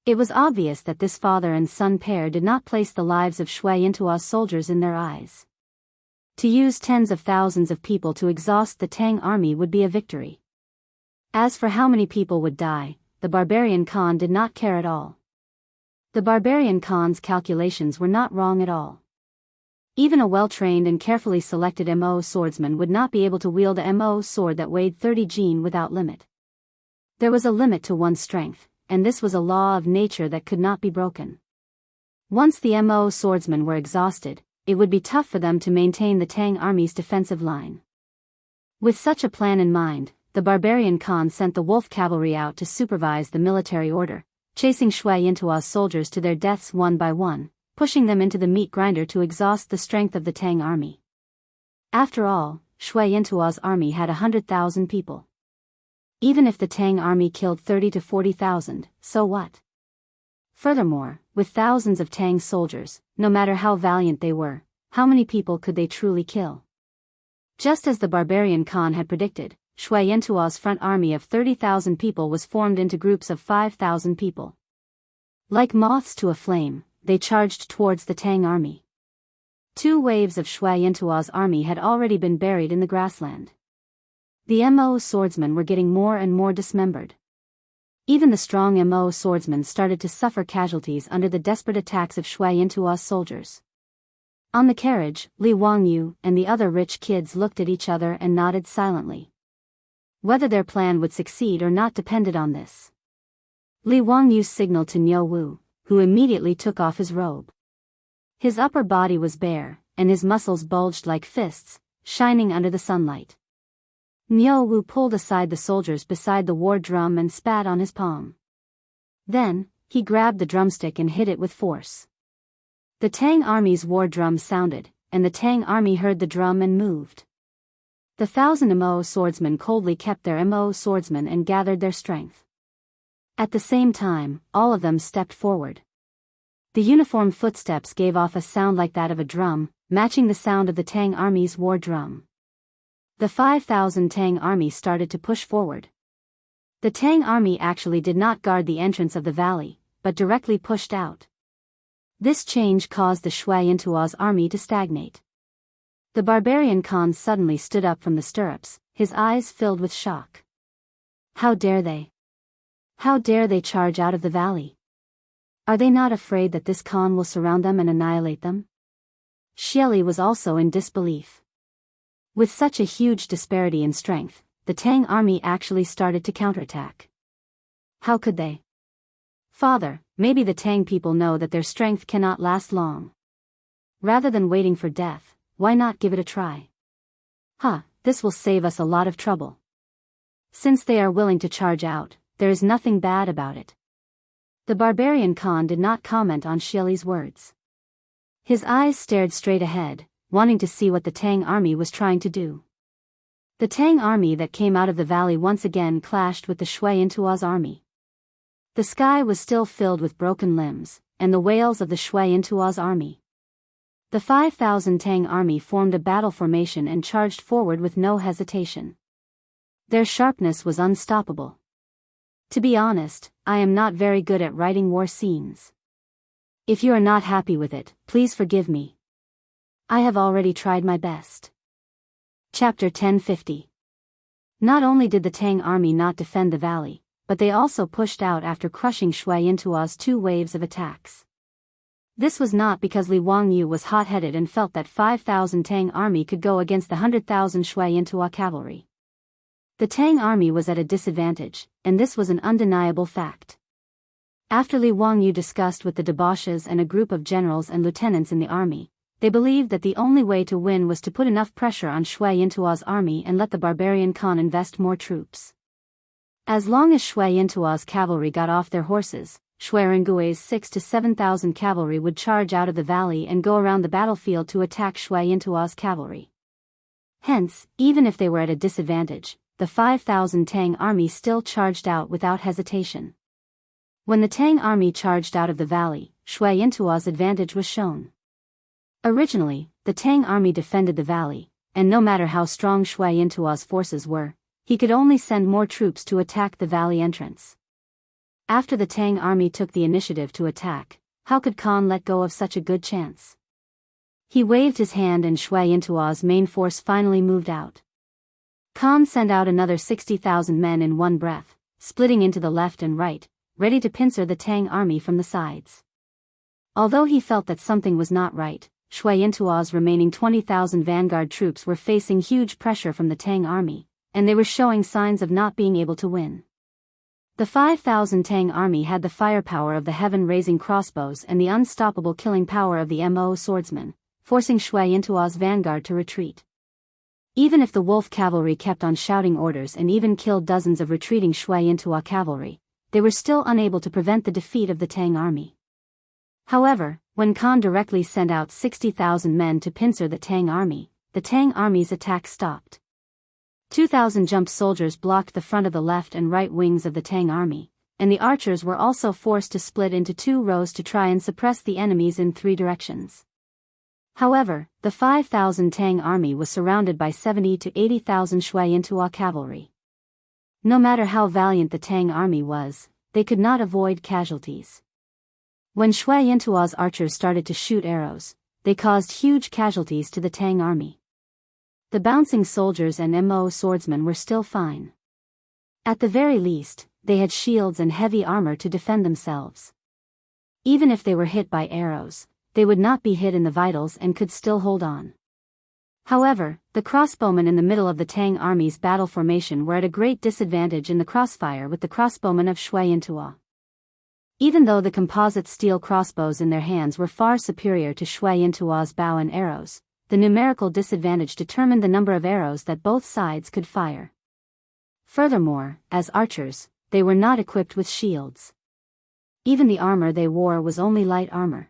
It was obvious that this father and son pair did not place the lives of Shui Yintua's soldiers in their eyes. To use tens of thousands of people to exhaust the Tang army would be a victory. As for how many people would die, the barbarian Khan did not care at all. The barbarian Khan's calculations were not wrong at all. Even a well-trained and carefully selected Mo swordsman would not be able to wield a Mo sword that weighed 30 jin without limit. There was a limit to one's strength, and this was a law of nature that could not be broken. Once the Mo swordsmen were exhausted, it would be tough for them to maintain the Tang army's defensive line. With such a plan in mind, the barbarian Khan sent the wolf cavalry out to supervise the military order, chasing Shui Yintua's soldiers to their deaths one by one, pushing them into the meat grinder to exhaust the strength of the Tang army. After all, Shui Yintua's army had 100,000 people. Even if the Tang army killed 30 to 40,000, so what? Furthermore, with thousands of Tang soldiers, no matter how valiant they were, how many people could they truly kill? Just as the barbarian Khan had predicted, Shui Yintua's front army of 30,000 people was formed into groups of 5,000 people. Like moths to a flame, they charged towards the Tang army. 2 waves of Shui Yintua's army had already been buried in the grassland. The Mo swordsmen were getting more and more dismembered. Even the strong Mo swordsmen started to suffer casualties under the desperate attacks of Shui Yintua's soldiers. On the carriage, Li Wangyu and the other rich kids looked at each other and nodded silently. Whether their plan would succeed or not depended on this. Li Wangyu signaled to Niu Wu, who immediately took off his robe. His upper body was bare, and his muscles bulged like fists, shining under the sunlight. Niu Wu pulled aside the soldiers beside the war drum and spat on his palm. Then, he grabbed the drumstick and hit it with force. The Tang army's war drum sounded, and the Tang army heard the drum and moved. The 1,000 Mo swordsmen coldly kept their Mo swordsmen and gathered their strength. At the same time, all of them stepped forward. The uniform footsteps gave off a sound like that of a drum, matching the sound of the Tang army's war drum. The 5,000 Tang army started to push forward. The Tang army actually did not guard the entrance of the valley, but directly pushed out. This change caused the Shui Intua's army to stagnate. The barbarian Khan suddenly stood up from the stirrups, his eyes filled with shock. How dare they? How dare they charge out of the valley? Are they not afraid that this Khan will surround them and annihilate them? Xieli was also in disbelief. With such a huge disparity in strength, the Tang army actually started to counterattack. How could they? Father, maybe the Tang people know that their strength cannot last long. Rather than waiting for death, why not give it a try? This will save us a lot of trouble. Since they are willing to charge out, there is nothing bad about it. The barbarian Khan did not comment on Xieli's words. His eyes stared straight ahead, wanting to see what the Tang army was trying to do. The Tang army that came out of the valley once again clashed with the Shui Intua's army. The sky was still filled with broken limbs, and the wails of the Shui Intua's army. The 5,000 Tang army formed a battle formation and charged forward with no hesitation. Their sharpness was unstoppable. To be honest, I am not very good at writing war scenes. If you are not happy with it, please forgive me. I have already tried my best. Chapter 1050. Not only did the Tang army not defend the valley, but they also pushed out after crushing Shui Intua's 2 waves of attacks. This was not because Li Wangyu was hot-headed and felt that 5,000 Tang army could go against the 100,000 Shui Intua cavalry. The Tang army was at a disadvantage, and this was an undeniable fact. After Li Wangyu discussed with the debauches and a group of generals and lieutenants in the army, they believed that the only way to win was to put enough pressure on Shui Intua's army and let the barbarian Khan invest more troops. As long as Shui Intua's cavalry got off their horses, Shui Rengui's 6,000 to 7,000 cavalry would charge out of the valley and go around the battlefield to attack Shui Intua's cavalry. Hence, even if they were at a disadvantage, the 5,000 Tang army still charged out without hesitation. When the Tang army charged out of the valley, Shui Intua's advantage was shown. Originally, the Tang army defended the valley, and no matter how strong Shui Intua's forces were, he could only send more troops to attack the valley entrance. After the Tang army took the initiative to attack, how could Khan let go of such a good chance? He waved his hand and Shui Intua's main force finally moved out. Khan sent out another 60,000 men in one breath, splitting into the left and right, ready to pincer the Tang army from the sides. Although he felt that something was not right, Shui Intua's remaining 20,000 vanguard troops were facing huge pressure from the Tang army, and they were showing signs of not being able to win. The 5,000 Tang army had the firepower of the heaven-raising crossbows and the unstoppable killing power of the Mo swordsmen, forcing Shui Intua's vanguard to retreat. Even if the wolf cavalry kept on shouting orders and even killed dozens of retreating Shui Intua cavalry, they were still unable to prevent the defeat of the Tang army. However, when Khan directly sent out 60,000 men to pincer the Tang army's attack stopped. 2,000 jumped soldiers blocked the front of the left and right wings of the Tang army, and the archers were also forced to split into 2 rows to try and suppress the enemies in 3 directions. However, the 5,000 Tang army was surrounded by 70,000 to 80,000 Shui Intua cavalry. No matter how valiant the Tang army was, they could not avoid casualties. When Shui Intua's archers started to shoot arrows, they caused huge casualties to the Tang army. The bouncing soldiers and Mo swordsmen were still fine. At the very least, they had shields and heavy armor to defend themselves. Even if they were hit by arrows, they would not be hit in the vitals and could still hold on. However, the crossbowmen in the middle of the Tang army's battle formation were at a great disadvantage in the crossfire with the crossbowmen of Shui Intua. Even though the composite steel crossbows in their hands were far superior to Shui Intua's bow and arrows, the numerical disadvantage determined the number of arrows that both sides could fire. Furthermore, as archers, they were not equipped with shields. Even the armor they wore was only light armor.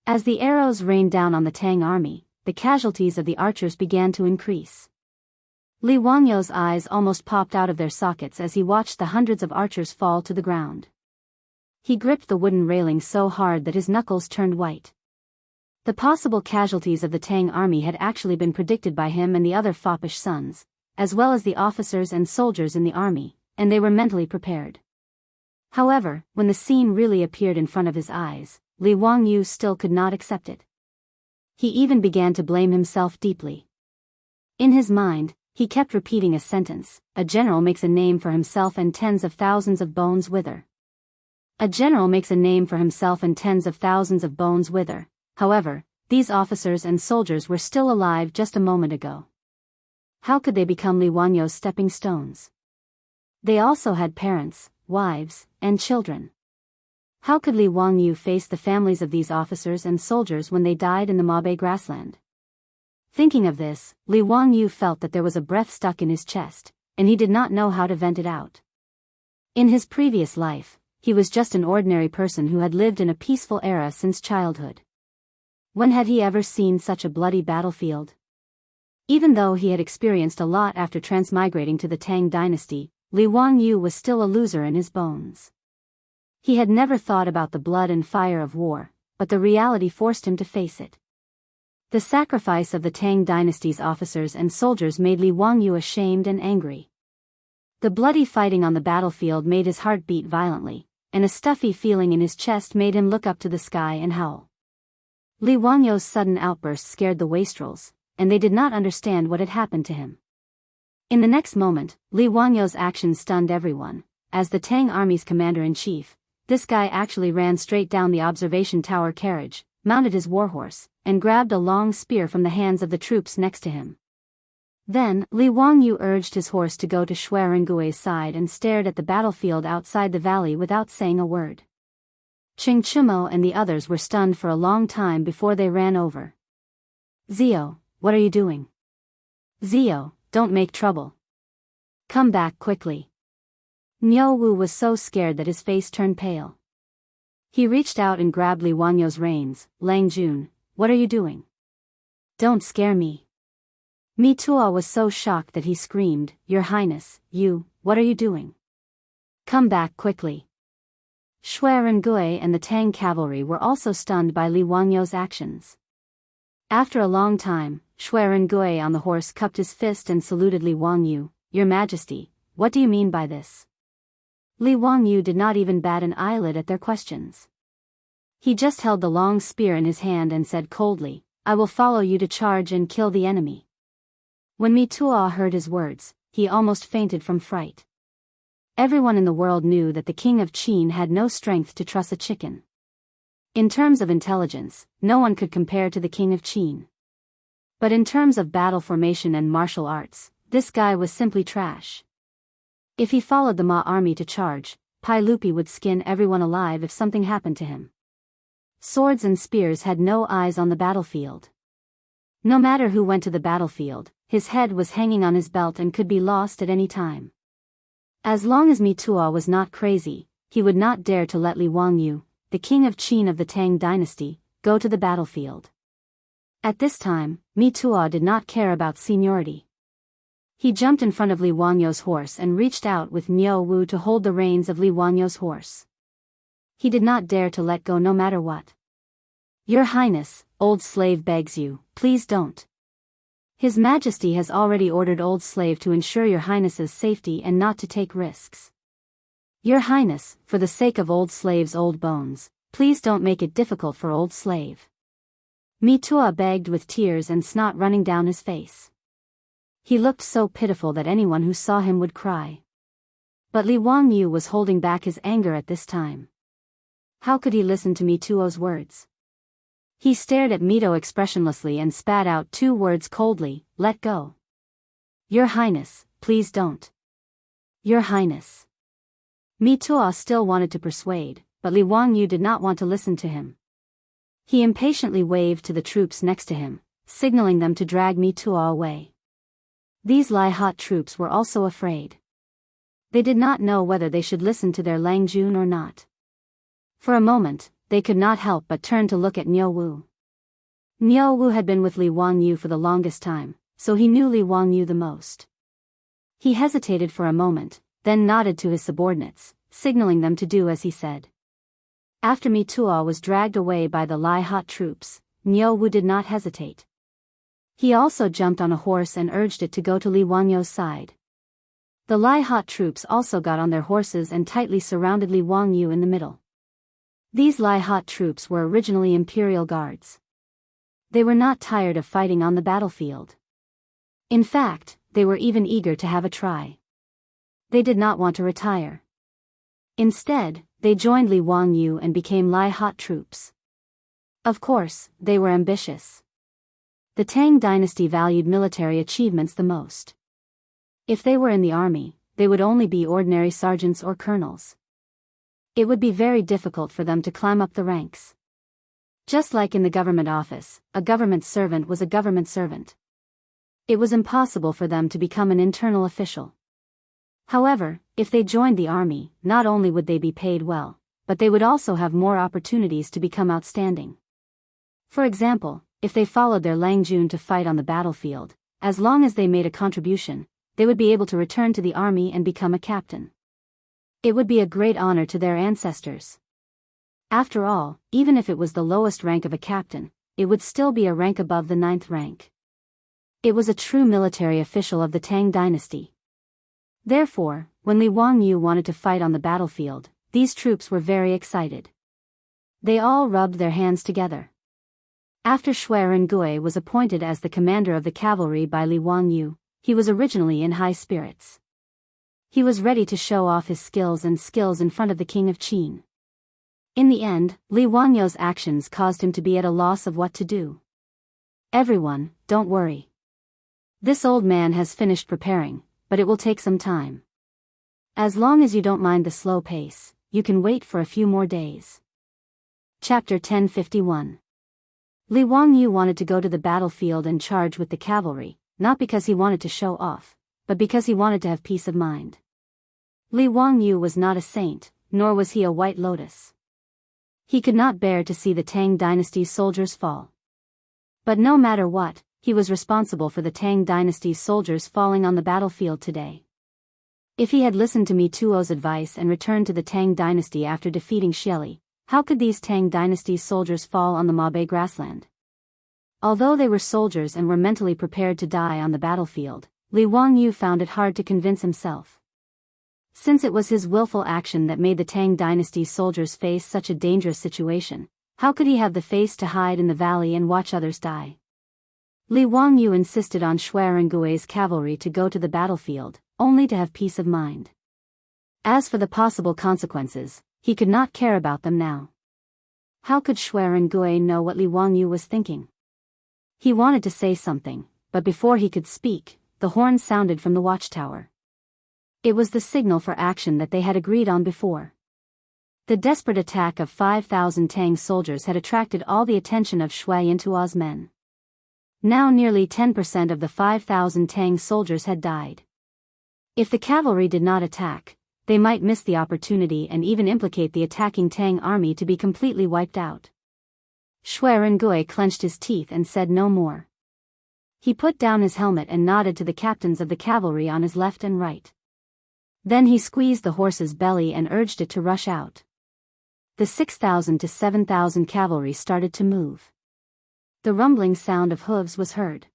As the arrows rained down on the Tang army, the casualties of the archers began to increase. Li Wangyo's eyes almost popped out of their sockets as he watched the hundreds of archers fall to the ground. He gripped the wooden railing so hard that his knuckles turned white. The possible casualties of the Tang army had actually been predicted by him and the other foppish sons, as well as the officers and soldiers in the army, and they were mentally prepared. However, when the scene really appeared in front of his eyes, Li Wangyu still could not accept it. He even began to blame himself deeply. In his mind, he kept repeating a sentence: a general makes a name for himself and tens of thousands of bones wither. A general makes a name for himself and tens of thousands of bones wither. However, these officers and soldiers were still alive just a moment ago. How could they become Li Wangyo's stepping stones? They also had parents, wives, and children. How could Li Wangyu face the families of these officers and soldiers when they died in the Mabe grassland? Thinking of this, Li Wangyu felt that there was a breath stuck in his chest, and he did not know how to vent it out. In his previous life, he was just an ordinary person who had lived in a peaceful era since childhood. When had he ever seen such a bloody battlefield? Even though he had experienced a lot after transmigrating to the Tang dynasty, Li Wangyu was still a loser in his bones. He had never thought about the blood and fire of war, but the reality forced him to face it. The sacrifice of the Tang dynasty's officers and soldiers made Li Wangyu ashamed and angry. The bloody fighting on the battlefield made his heart beat violently, and a stuffy feeling in his chest made him look up to the sky and howl. Li Wangyu's sudden outburst scared the wastrels, and they did not understand what had happened to him. In the next moment, Li Wangyu's actions stunned everyone. As the Tang army's commander-in-chief, this guy actually ran straight down the observation tower carriage, mounted his warhorse, and grabbed a long spear from the hands of the troops next to him. Then, Li Wangyu urged his horse to go to Shui Rengui's side and stared at the battlefield outside the valley without saying a word. Ching Chumo and the others were stunned for a long time before they ran over. Zio, what are you doing? Zio, don't make trouble. Come back quickly. Miao Wu was so scared that his face turned pale. He reached out and grabbed Li Wangyu's reins. Lang Jun, what are you doing? Don't scare me. Mi Tuo was so shocked that he screamed, Your Highness, what are you doing? Come back quickly. Shui Rengui and the Tang cavalry were also stunned by Li Wangyu's actions. After a long time, Shui Rengui on the horse cupped his fist and saluted Li Wangyu. Your Majesty, what do you mean by this? Li Wangyu did not even bat an eyelid at their questions. He just held the long spear in his hand and said coldly, I will follow you to charge and kill the enemy. When Mi Tuo heard his words, he almost fainted from fright. Everyone in the world knew that the king of Qin had no strength to truss a chicken. In terms of intelligence, no one could compare to the king of Qin. But in terms of battle formation and martial arts, this guy was simply trash. If he followed the Ma army to charge, Pai Lupi would skin everyone alive if something happened to him. Swords and spears had no eyes on the battlefield. No matter who went to the battlefield, his head was hanging on his belt and could be lost at any time. As long as Mi Tuo was not crazy, he would not dare to let Li Wangyu, the king of Qin of the Tang dynasty, go to the battlefield. At this time, Mi Tuo did not care about seniority. He jumped in front of Li Wangyu's horse and reached out with Miao Wu to hold the reins of Li Wangyu's horse. He did not dare to let go no matter what. Your Highness, old slave begs you, please don't. His Majesty has already ordered old slave to ensure your Highness's safety and not to take risks. Your Highness, for the sake of old slave's old bones, please don't make it difficult for old slave. Mi Tuo begged with tears and snot running down his face. He looked so pitiful that anyone who saw him would cry. But Li Wangyu was holding back his anger at this time. How could he listen to Mi Tuo's words? He stared at Mito expressionlessly and spat out 2 words coldly, "Let go." "Your Highness, please don't." "Your Highness." Mito still wanted to persuade, but Li Wangyu did not want to listen to him. He impatiently waved to the troops next to him, signaling them to drag Mito away. These Lai-hot troops were also afraid. They did not know whether they should listen to their Lang Jun or not. For a moment, they could not help but turn to look at Niu Wu. Niu Wu had been with Li Wangyu for the longest time, so he knew Li Wangyu the most. He hesitated for a moment, then nodded to his subordinates, signaling them to do as he said. After Mito was dragged away by the Lai-hot troops, Niu Wu did not hesitate. He also jumped on a horse and urged it to go to Li Wangyu's side. The Lai-hot troops also got on their horses and tightly surrounded Li Wangyu in the middle. These Lai-hot troops were originally imperial guards. They were not tired of fighting on the battlefield. In fact, they were even eager to have a try. They did not want to retire. Instead, they joined Li Wangyu and became Lai-hot troops. Of course, they were ambitious. The Tang dynasty valued military achievements the most. If they were in the army, they would only be ordinary sergeants or colonels. It would be very difficult for them to climb up the ranks. Just like in the government office, a government servant was a government servant. It was impossible for them to become an internal official. However, if they joined the army, not only would they be paid well, but they would also have more opportunities to become outstanding. For example, if they followed their Lang Jun to fight on the battlefield, as long as they made a contribution, they would be able to return to the army and become a captain. It would be a great honor to their ancestors. After all, even if it was the lowest rank of a captain, it would still be a rank above the 9th rank. It was a true military official of the Tang dynasty. Therefore, when Li Wangyu wanted to fight on the battlefield, these troops were very excited. They all rubbed their hands together. After Shui Rengui was appointed as the commander of the cavalry by Li Wangyu, he was originally in high spirits. He was ready to show off his skills in front of the king of Qin. In the end, Li Wangyu's actions caused him to be at a loss of what to do. "Everyone, don't worry. This old man has finished preparing, but it will take some time. As long as you don't mind the slow pace, you can wait for a few more days." Chapter 1051. Li Wangyu wanted to go to the battlefield and charge with the cavalry, not because he wanted to show off, but because he wanted to have peace of mind. Li Wangyu was not a saint, nor was he a white lotus. He could not bear to see the Tang dynasty's soldiers fall. But no matter what, he was responsible for the Tang dynasty's soldiers falling on the battlefield today. If he had listened to Mituo's advice and returned to the Tang dynasty after defeating Xieli, how could these Tang dynasty's soldiers fall on the Mabe grassland? Although they were soldiers and were mentally prepared to die on the battlefield, Li Wangyu found it hard to convince himself. Since it was his willful action that made the Tang dynasty's soldiers face such a dangerous situation, how could he have the face to hide in the valley and watch others die? Li Wangyu insisted on Shui Rengui's cavalry to go to the battlefield, only to have peace of mind. As for the possible consequences, he could not care about them now. How could Shui Rengui know what Li Wangyu was thinking? He wanted to say something, but before he could speak, the horn sounded from the watchtower. It was the signal for action that they had agreed on before. The desperate attack of 5,000 Tang soldiers had attracted all the attention of Shui Yintuo's men. Now nearly 10% of the 5,000 Tang soldiers had died. If the cavalry did not attack, they might miss the opportunity and even implicate the attacking Tang army to be completely wiped out. Shui Rengui clenched his teeth and said no more. He put down his helmet and nodded to the captains of the cavalry on his left and right. Then he squeezed the horse's belly and urged it to rush out. The 6,000 to 7,000 cavalry started to move. The rumbling sound of hooves was heard.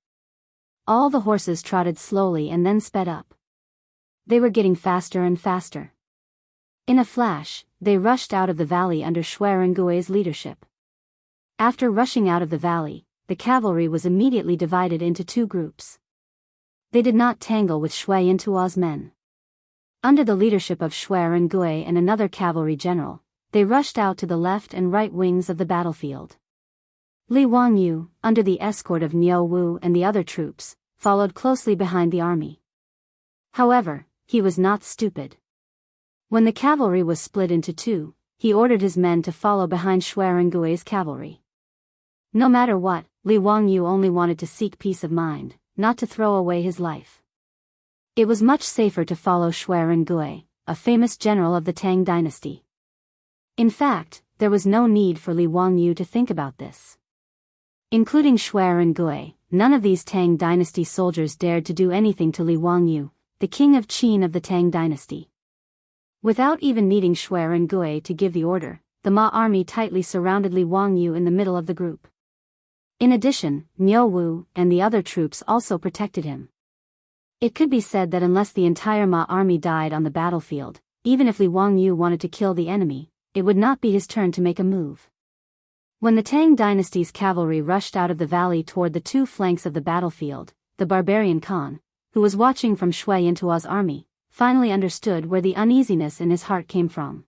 All the horses trotted slowly and then sped up. They were getting faster and faster. In a flash, they rushed out of the valley under Shui Rengui's leadership. After rushing out of the valley, the cavalry was immediately divided into 2 groups. They did not tangle with Shui Yintuo's men. Under the leadership of Shui Rengui and another cavalry general, they rushed out to the left and right wings of the battlefield. Li Wangyu, under the escort of Niu Wu and the other troops, followed closely behind the army. However, he was not stupid. When the cavalry was split into two, he ordered his men to follow behind Xuerengui's cavalry. No matter what, Li Wangyu only wanted to seek peace of mind, not to throw away his life. It was much safer to follow Xuerengui, a famous general of the Tang dynasty. In fact, there was no need for Li Wangyu to think about this. Including Xuerengui, none of these Tang dynasty soldiers dared to do anything to Li Wangyu, the king of Qin of the Tang dynasty. Without even needing Xuerengui to give the order, the Ma army tightly surrounded Li Wangyu in the middle of the group. In addition, Niu Wu and the other troops also protected him. It could be said that unless the entire Ma army died on the battlefield, even if Li Wangyu wanted to kill the enemy, it would not be his turn to make a move. When the Tang dynasty's cavalry rushed out of the valley toward the two flanks of the battlefield, the barbarian Khan, who was watching from Shui Yintua's army, finally understood where the uneasiness in his heart came from.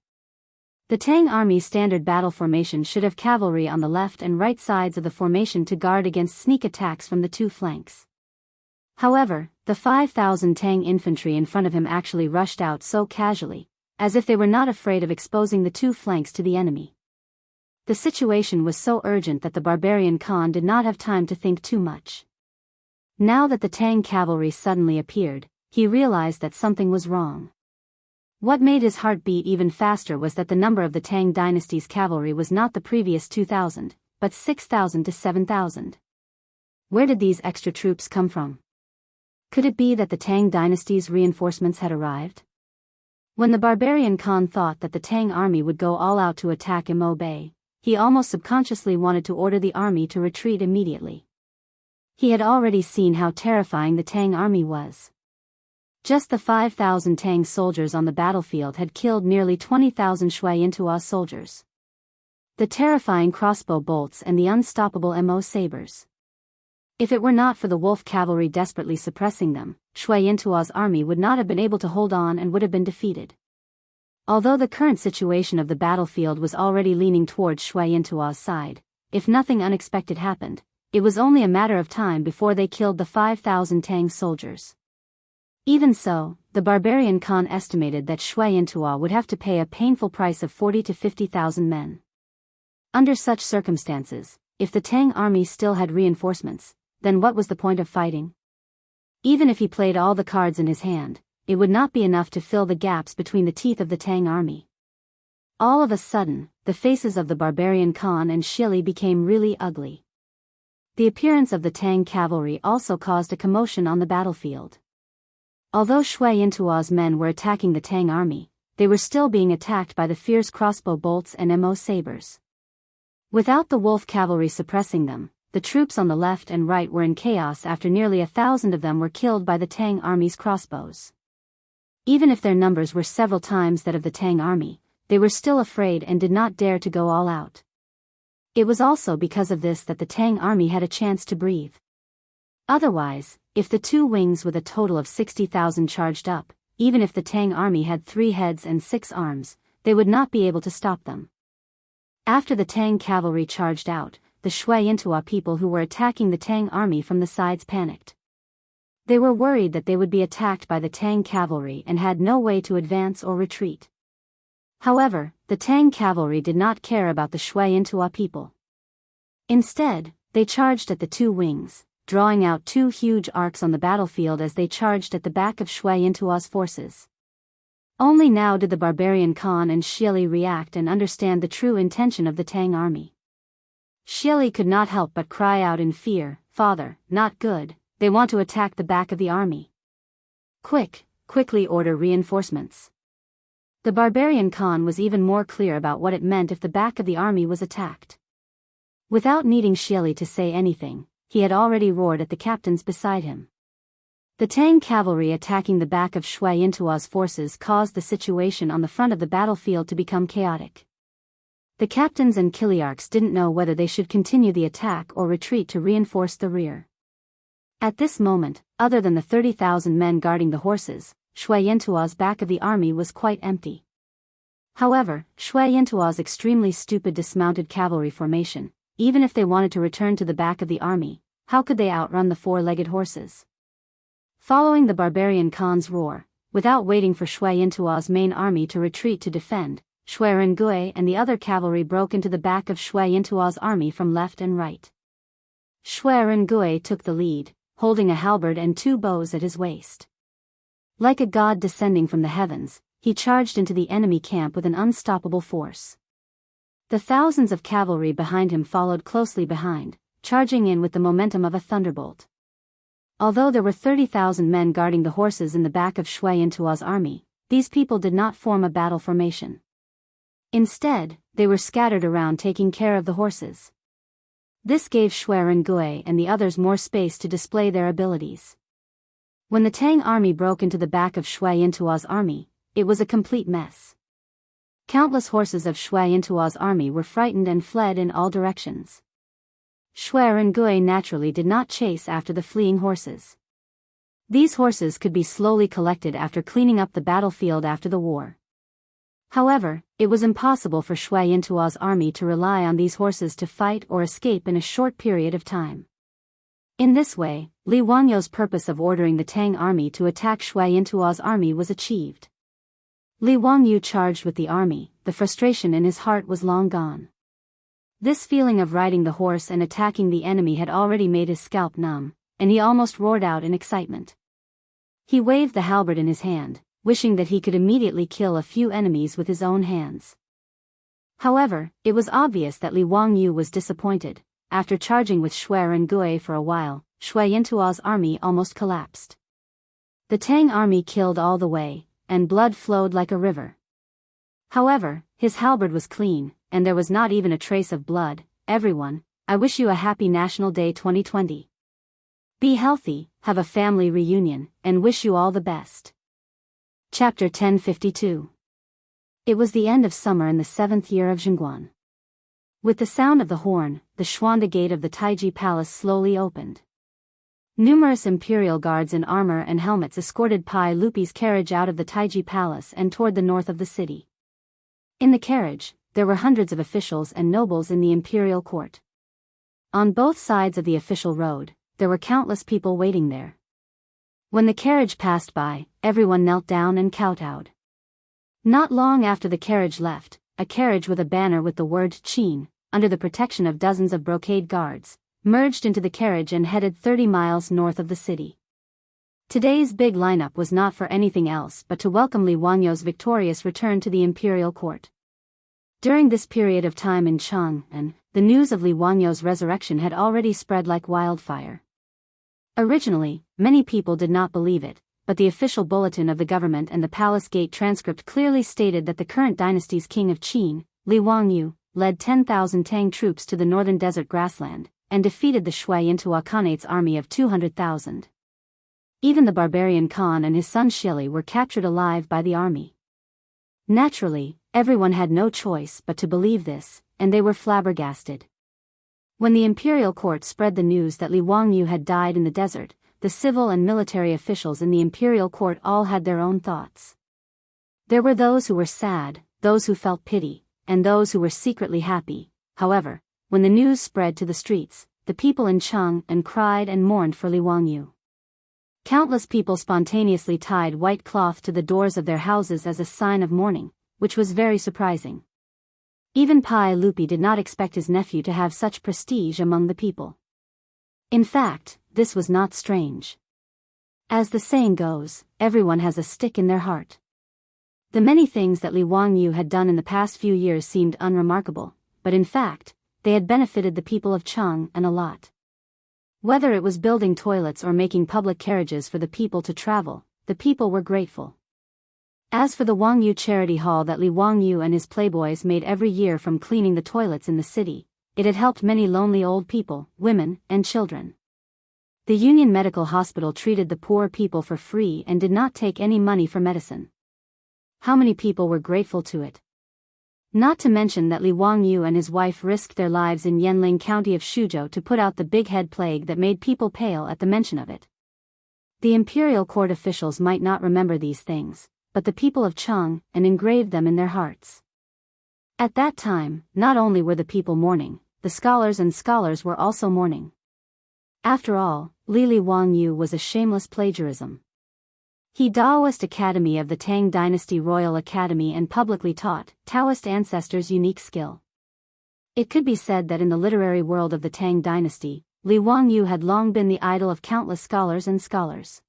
The Tang army's standard battle formation should have cavalry on the left and right sides of the formation to guard against sneak attacks from the two flanks. However, the 5,000 Tang infantry in front of him actually rushed out so casually, as if they were not afraid of exposing the two flanks to the enemy. The situation was so urgent that the barbarian Khan did not have time to think too much. Now that the Tang cavalry suddenly appeared, he realized that something was wrong. What made his heart beat even faster was that the number of the Tang dynasty's cavalry was not the previous 2,000, but 6,000 to 7,000. Where did these extra troops come from? Could it be that the Tang dynasty's reinforcements had arrived? When the barbarian Khan thought that the Tang army would go all out to attack Imo Bay, he almost subconsciously wanted to order the army to retreat immediately. He had already seen how terrifying the Tang army was. Just the 5,000 Tang soldiers on the battlefield had killed nearly 20,000 Shui Yintua soldiers. The terrifying crossbow bolts and the unstoppable Mo sabers. If it were not for the wolf cavalry desperately suppressing them, Shui Yintua's army would not have been able to hold on and would have been defeated. Although the current situation of the battlefield was already leaning towards Shui Yintua's side, if nothing unexpected happened, it was only a matter of time before they killed the 5,000 Tang soldiers. Even so, the barbarian Khan estimated that Shui Yintua would have to pay a painful price of 40 to 50,000 men. Under such circumstances, if the Tang army still had reinforcements, then what was the point of fighting? Even if he played all the cards in his hand, it would not be enough to fill the gaps between the teeth of the Tang army. All of a sudden, the faces of the barbarian Khan and Shili became really ugly. The appearance of the Tang cavalry also caused a commotion on the battlefield. Although Shui Yintua's men were attacking the Tang army, they were still being attacked by the fierce crossbow bolts and Mo sabers. Without the wolf cavalry suppressing them, the troops on the left and right were in chaos after nearly 1,000 of them were killed by the Tang army's crossbows. Even if their numbers were several times that of the Tang army, they were still afraid and did not dare to go all out. It was also because of this that the Tang army had a chance to breathe. Otherwise, if the two wings with a total of 60,000 charged up, even if the Tang army had 3 heads and 6 arms, they would not be able to stop them. After the Tang cavalry charged out, the Shui Yintua people who were attacking the Tang army from the sides panicked. They were worried that they would be attacked by the Tang cavalry and had no way to advance or retreat. However, the Tang cavalry did not care about the Shui Yintua people. Instead, they charged at the two wings, drawing out 2 huge arcs on the battlefield as they charged at the back of Shui Yintua's forces. Only now did the barbarian Khan and Shili react and understand the true intention of the Tang army. Shili could not help but cry out in fear, "Father, not good, they want to attack the back of the army. Quickly order reinforcements." The barbarian Khan was even more clear about what it meant if the back of the army was attacked. Without needing Shili to say anything, he had already roared at the captains beside him. The Tang cavalry attacking the back of Shui Yintua's forces caused the situation on the front of the battlefield to become chaotic. The captains and Kiliarchs didn't know whether they should continue the attack or retreat to reinforce the rear. At this moment, other than the 30,000 men guarding the horses, Shui Yintua's back of the army was quite empty. However, Shui Yintua's extremely stupid dismounted cavalry formation, even if they wanted to return to the back of the army, how could they outrun the four-legged horses? Following the barbarian Khan's roar, without waiting for Shui Yintuo's main army to retreat to defend, Shui Rengui and the other cavalry broke into the back of Shui Yintuo's army from left and right. Shui Rengui took the lead, holding a halberd and two bows at his waist. Like a god descending from the heavens, he charged into the enemy camp with an unstoppable force. The thousands of cavalry behind him followed closely behind, charging in with the momentum of a thunderbolt. Although there were 30,000 men guarding the horses in the back of Shui Yintuo's army, these people did not form a battle formation. Instead, they were scattered around taking care of the horses. This gave Shui Rengui and the others more space to display their abilities. When the Tang army broke into the back of Shui Yintuo's army, it was a complete mess. Countless horses of Shui Yintuo's army were frightened and fled in all directions. Shui Rengui naturally did not chase after the fleeing horses. These horses could be slowly collected after cleaning up the battlefield after the war. However, it was impossible for Shui Yintuo's army to rely on these horses to fight or escape in a short period of time. In this way, Li Wangyou's purpose of ordering the Tang army to attack Shui Yintuo's army was achieved. Li Wangyou charged with the army, the frustration in his heart was long gone. This feeling of riding the horse and attacking the enemy had already made his scalp numb, and he almost roared out in excitement. He waved the halberd in his hand, wishing that he could immediately kill a few enemies with his own hands. However, it was obvious that Li Wangyou was disappointed. After charging with Shui Rengui for a while, Shui Yintuo's army almost collapsed. The Tang army killed all the way, and blood flowed like a river. However, his halberd was clean, and there was not even a trace of blood. Everyone, I wish you a happy National Day 2020. Be healthy, have a family reunion, and wish you all the best. Chapter 1052. It was the end of summer in the 7th year of Zhengguan. With the sound of the horn, the Xuanda gate of the Taiji Palace slowly opened. Numerous imperial guards in armor and helmets escorted Pai Lupi's carriage out of the Taiji Palace and toward the north of the city. In the carriage, there were hundreds of officials and nobles in the imperial court. On both sides of the official road, there were countless people waiting there. When the carriage passed by, everyone knelt down and kowtowed. Not long after the carriage left, a carriage with a banner with the word Qin, under the protection of dozens of brocade guards, merged into the carriage and headed 30 miles north of the city. Today's big lineup was not for anything else but to welcome Li Wangyou's victorious return to the imperial court. During this period of time in Chang'an, the news of Li Wangyou's resurrection had already spread like wildfire. Originally, many people did not believe it, but the official bulletin of the government and the palace gate transcript clearly stated that the current dynasty's king of Qin, Li Wangyou, led 10,000 Tang troops to the northern desert grassland, and defeated the Shui Yintuo Khanate's army of 200,000. Even the barbarian Khan and his son Shili were captured alive by the army. Naturally, everyone had no choice but to believe this, and they were flabbergasted. When the imperial court spread the news that Li Wangyou had died in the desert, the civil and military officials in the imperial court all had their own thoughts. There were those who were sad, those who felt pity, and those who were secretly happy. However, when the news spread to the streets, the people in Chang'an cried and mourned for Li Wangyou. Countless people spontaneously tied white cloth to the doors of their houses as a sign of mourning, which was very surprising. Even Pai Lupi did not expect his nephew to have such prestige among the people. In fact, this was not strange. As the saying goes, everyone has a stick in their heart. The many things that Li Wangyou had done in the past few years seemed unremarkable, but in fact, they had benefited the people of Chang'an a lot. Whether it was building toilets or making public carriages for the people to travel, the people were grateful. As for the Wangyou charity hall that Li Wangyou and his playboys made every year from cleaning the toilets in the city, it had helped many lonely old people, women, and children. The Union Medical Hospital treated the poor people for free and did not take any money for medicine. How many people were grateful to it? Not to mention that Li Wangyou and his wife risked their lives in Yanling County of Shuzhou to put out the big head plague that made people pale at the mention of it. The imperial court officials might not remember these things, but the people of Chang'an engraved them in their hearts. At that time, not only were the people mourning, the scholars were also mourning. After all, Li Wangyu was a shameless plagiarism. He Taoist Academy of the Tang Dynasty Royal Academy and publicly taught Taoist ancestors' unique skill. It could be said that in the literary world of the Tang Dynasty, Li Wangyu had long been the idol of countless scholars and scholars.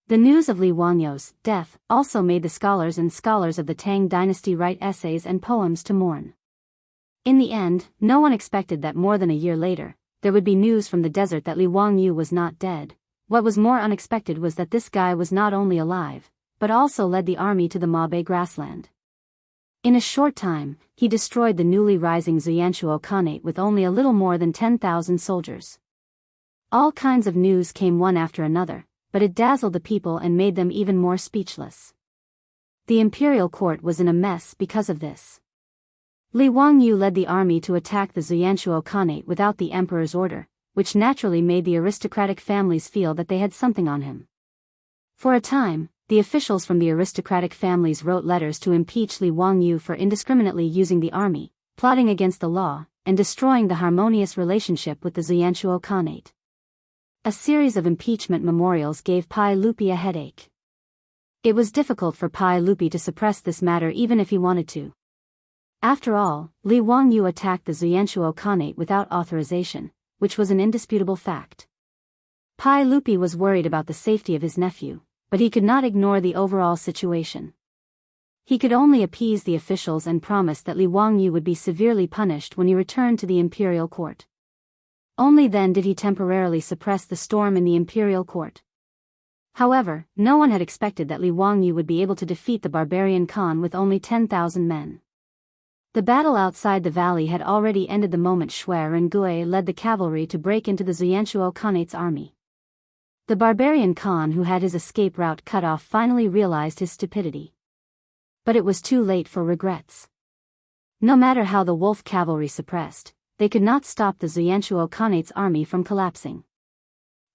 The news of Li Wangyu's death also made the scholars of the Tang Dynasty write essays and poems to mourn. In the end, no one expected that more than a year later, there would be news from the desert that Li Wangyu was not dead. What was more unexpected was that this guy was not only alive, but also led the army to the Mabe grassland. In a short time, he destroyed the newly rising Xuanchuo Khanate with only a little more than 10,000 soldiers. All kinds of news came one after another, but it dazzled the people and made them even more speechless. The imperial court was in a mess because of this. Li Wangyu led the army to attack the Xuanchuo Khanate without the emperor's order, which naturally made the aristocratic families feel that they had something on him. For a time, the officials from the aristocratic families wrote letters to impeach Li Wangyu for indiscriminately using the army, plotting against the law, and destroying the harmonious relationship with the Xuanchuo Khanate. A series of impeachment memorials gave Pai Lupi a headache. It was difficult for Pai Lupi to suppress this matter even if he wanted to. After all, Li Wangyu attacked the Xuanchuo Khanate without authorization, which was an indisputable fact. Pai Lupi was worried about the safety of his nephew, but he could not ignore the overall situation. He could only appease the officials and promise that Li Wangyu would be severely punished when he returned to the imperial court. Only then did he temporarily suppress the storm in the imperial court. However, no one had expected that Li Wangyu would be able to defeat the barbarian Khan with only 10,000 men. The battle outside the valley had already ended the moment Shuai and Gui led the cavalry to break into the Xuanchuo Khanate's army. The barbarian Khan who had his escape route cut off finally realized his stupidity. But it was too late for regrets. No matter how the wolf cavalry suppressed, they could not stop the Xuanchuo Khanate's army from collapsing.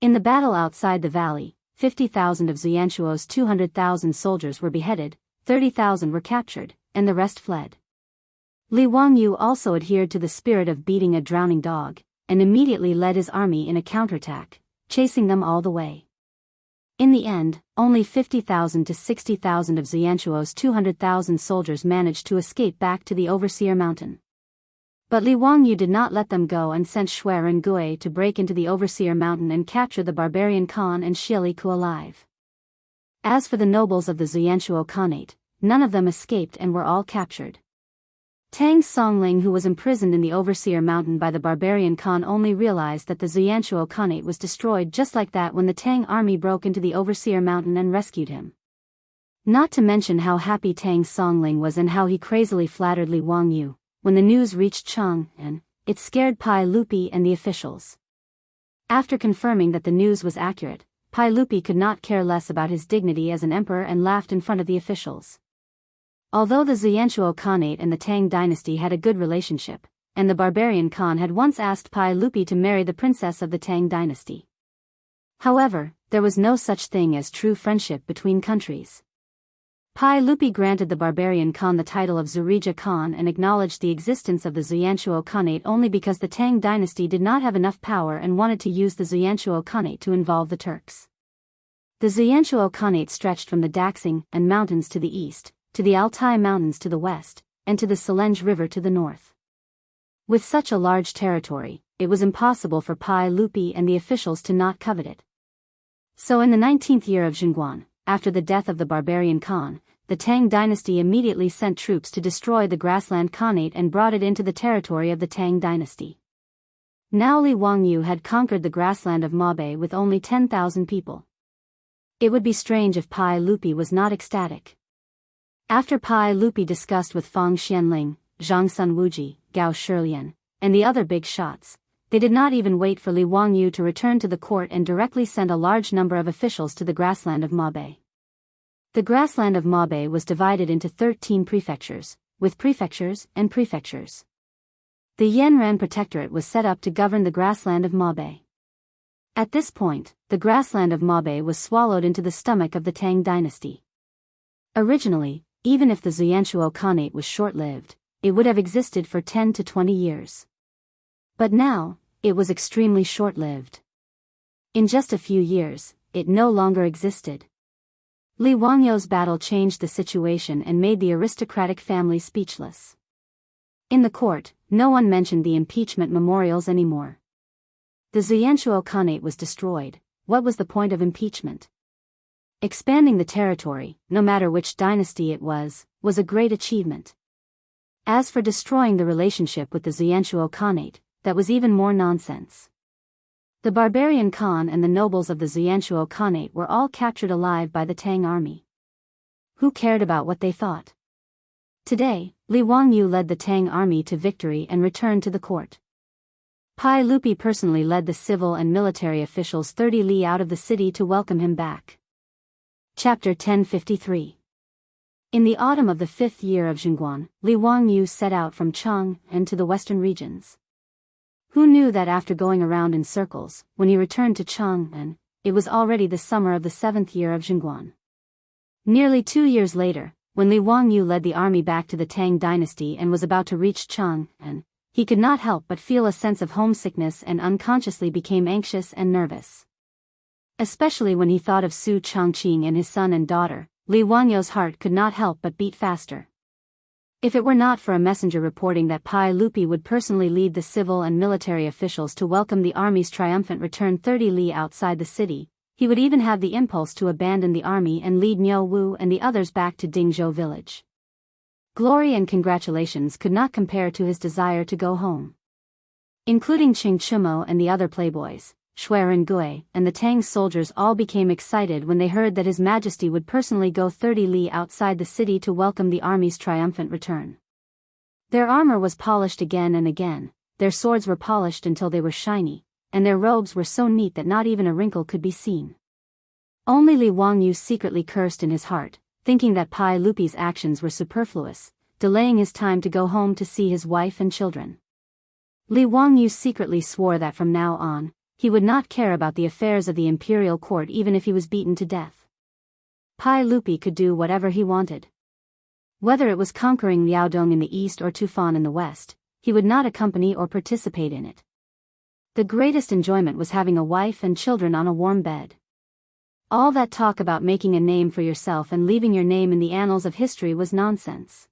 In the battle outside the valley, 50,000 of Xuanchuo's 200,000 soldiers were beheaded, 30,000 were captured, and the rest fled. Li Wangyu also adhered to the spirit of beating a drowning dog, and immediately led his army in a counterattack, chasing them all the way. In the end, only 50,000 to 60,000 of Xuanchuo's 200,000 soldiers managed to escape back to the Overseer Mountain. But Li Wangyu did not let them go and sent Shuai and Gui to break into the Overseer Mountain and capture the barbarian Khan and Shieliku alive. As for the nobles of the Xuanchuo Khanate, none of them escaped and were all captured. Tang Songling, who was imprisoned in the Overseer Mountain by the barbarian Khan, only realized that the Xuanchuo Khanate was destroyed just like that when the Tang army broke into the Overseer Mountain and rescued him. Not to mention how happy Tang Songling was and how he crazily flattered Li Wangyu. When the news reached Chang'an, it scared Pai Lupi and the officials. After confirming that the news was accurate, Pai Lupi could not care less about his dignity as an emperor and laughed in front of the officials. Although the Xuanchuo Khanate and the Tang dynasty had a good relationship, and the barbarian Khan had once asked Pai Lupi to marry the princess of the Tang dynasty. However, there was no such thing as true friendship between countries. Pai Lupi granted the barbarian Khan the title of Zurija Khan and acknowledged the existence of the Xuanchuo Khanate only because the Tang dynasty did not have enough power and wanted to use the Xuanchuo Khanate to involve the Turks. The Xuanchuo Khanate stretched from the Daxing and mountains to the east, to the Altai Mountains to the west, and to the Selenge River to the north. With such a large territory, it was impossible for Pai Lupi and the officials to not covet it. So in the 19th year of Zhenguan, after the death of the barbarian Khan, the Tang dynasty immediately sent troops to destroy the grassland Khanate and brought it into the territory of the Tang dynasty. Now Li Wangyu had conquered the grassland of Mabe with only 10,000 people. It would be strange if Pai Lupi was not ecstatic. After Pai Lupi discussed with Fang Xianling, Zhang Sunwuji, Gao Shilian, and the other big shots, they did not even wait for Li Wangyu to return to the court and directly sent a large number of officials to the grassland of Mabe. The grassland of Mabe was divided into 13 prefectures, with prefectures and prefectures. The Yanran Protectorate was set up to govern the grassland of Mabe. At this point, the grassland of Mabe was swallowed into the stomach of the Tang dynasty. Originally, even if the Xuanchuo Khanate was short-lived, it would have existed for 10 to 20 years. But now, it was extremely short-lived. In just a few years, it no longer existed. Li Wangyou's battle changed the situation and made the aristocratic family speechless. In the court, no one mentioned the impeachment memorials anymore. The Xuanchuo Khanate was destroyed. What was the point of impeachment? Expanding the territory, no matter which dynasty it was a great achievement. As for destroying the relationship with the Xuanchuo Khanate, that was even more nonsense. The barbarian Khan and the nobles of the Xuanchuo Khanate were all captured alive by the Tang army. Who cared about what they thought? Today, Li Wangyu led the Tang army to victory and returned to the court. Pai Lupi personally led the civil and military officials 30 li out of the city to welcome him back. Chapter 1053. In the autumn of the 5th year of Zhengguan, Li Wangyu set out from Chang'an to the western regions. Who knew that after going around in circles, when he returned to Chang'an, it was already the summer of the 7th year of Zhengguan. Nearly 2 years later, when Li Wangyu led the army back to the Tang dynasty and was about to reach Chang'an, he could not help but feel a sense of homesickness and unconsciously became anxious and nervous. Especially when he thought of Su Changqing and his son and daughter, Li Wangyou's heart could not help but beat faster. If it were not for a messenger reporting that Pai Lupi would personally lead the civil and military officials to welcome the army's triumphant return 30 li outside the city, he would even have the impulse to abandon the army and lead Niu Wu and the others back to Dingzhou village. Glory and congratulations could not compare to his desire to go home. Including Qing Chumo and the other playboys, Shuiren Gui and the Tang soldiers all became excited when they heard that His Majesty would personally go 30 li outside the city to welcome the army's triumphant return. Their armor was polished again and again, their swords were polished until they were shiny, and their robes were so neat that not even a wrinkle could be seen. Only Li Wangyu secretly cursed in his heart, thinking that Pai Lupi's actions were superfluous, delaying his time to go home to see his wife and children. Li Wangyu secretly swore that from now on, he would not care about the affairs of the imperial court even if he was beaten to death. Pai Lupi could do whatever he wanted. Whether it was conquering Liaodong in the east or Tufan in the west, he would not accompany or participate in it. The greatest enjoyment was having a wife and children on a warm bed. All that talk about making a name for yourself and leaving your name in the annals of history was nonsense.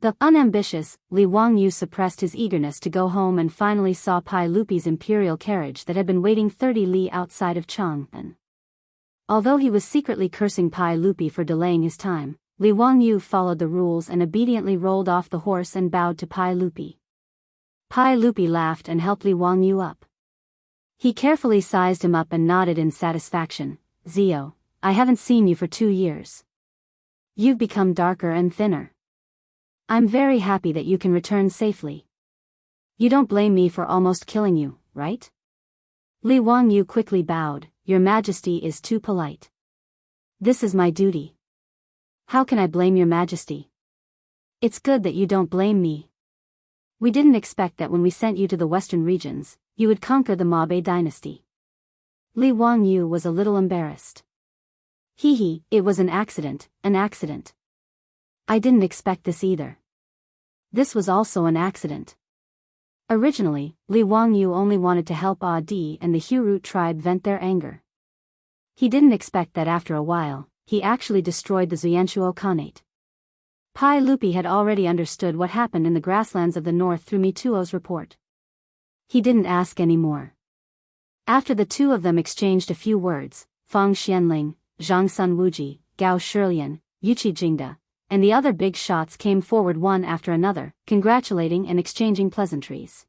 The unambitious Li Wangyu suppressed his eagerness to go home and finally saw Pai Lupi's imperial carriage that had been waiting 30 li outside of Chang'an. Although he was secretly cursing Pai Lupi for delaying his time, Li Wangyu followed the rules and obediently rolled off the horse and bowed to Pai Lupi. Pai Lupi laughed and helped Li Wangyu up. He carefully sized him up and nodded in satisfaction. "Zio, I haven't seen you for 2 years. You've become darker and thinner. I'm very happy that you can return safely. You don't blame me for almost killing you, right?" Li Wangyu quickly bowed. "Your Majesty is too polite. This is my duty. How can I blame your Majesty? It's good that you don't blame me. We didn't expect that when we sent you to the western regions, you would conquer the Mabe dynasty." Li Wangyu was a little embarrassed. Hee, it was an accident. I didn't expect this either. This was also an accident. Originally, Li Wangyu only wanted to help Di and the Hurut tribe vent their anger. He didn't expect that after a while, he actually destroyed the Xuanchuo Khanate. Pai Lupi had already understood what happened in the grasslands of the north through Mituo's report. He didn't ask any more. After the two of them exchanged a few words, Fang Xianling, Zhang Sun Wuji, Gao Shilian, Yuqi Jingda, and the other big shots came forward one after another, congratulating and exchanging pleasantries.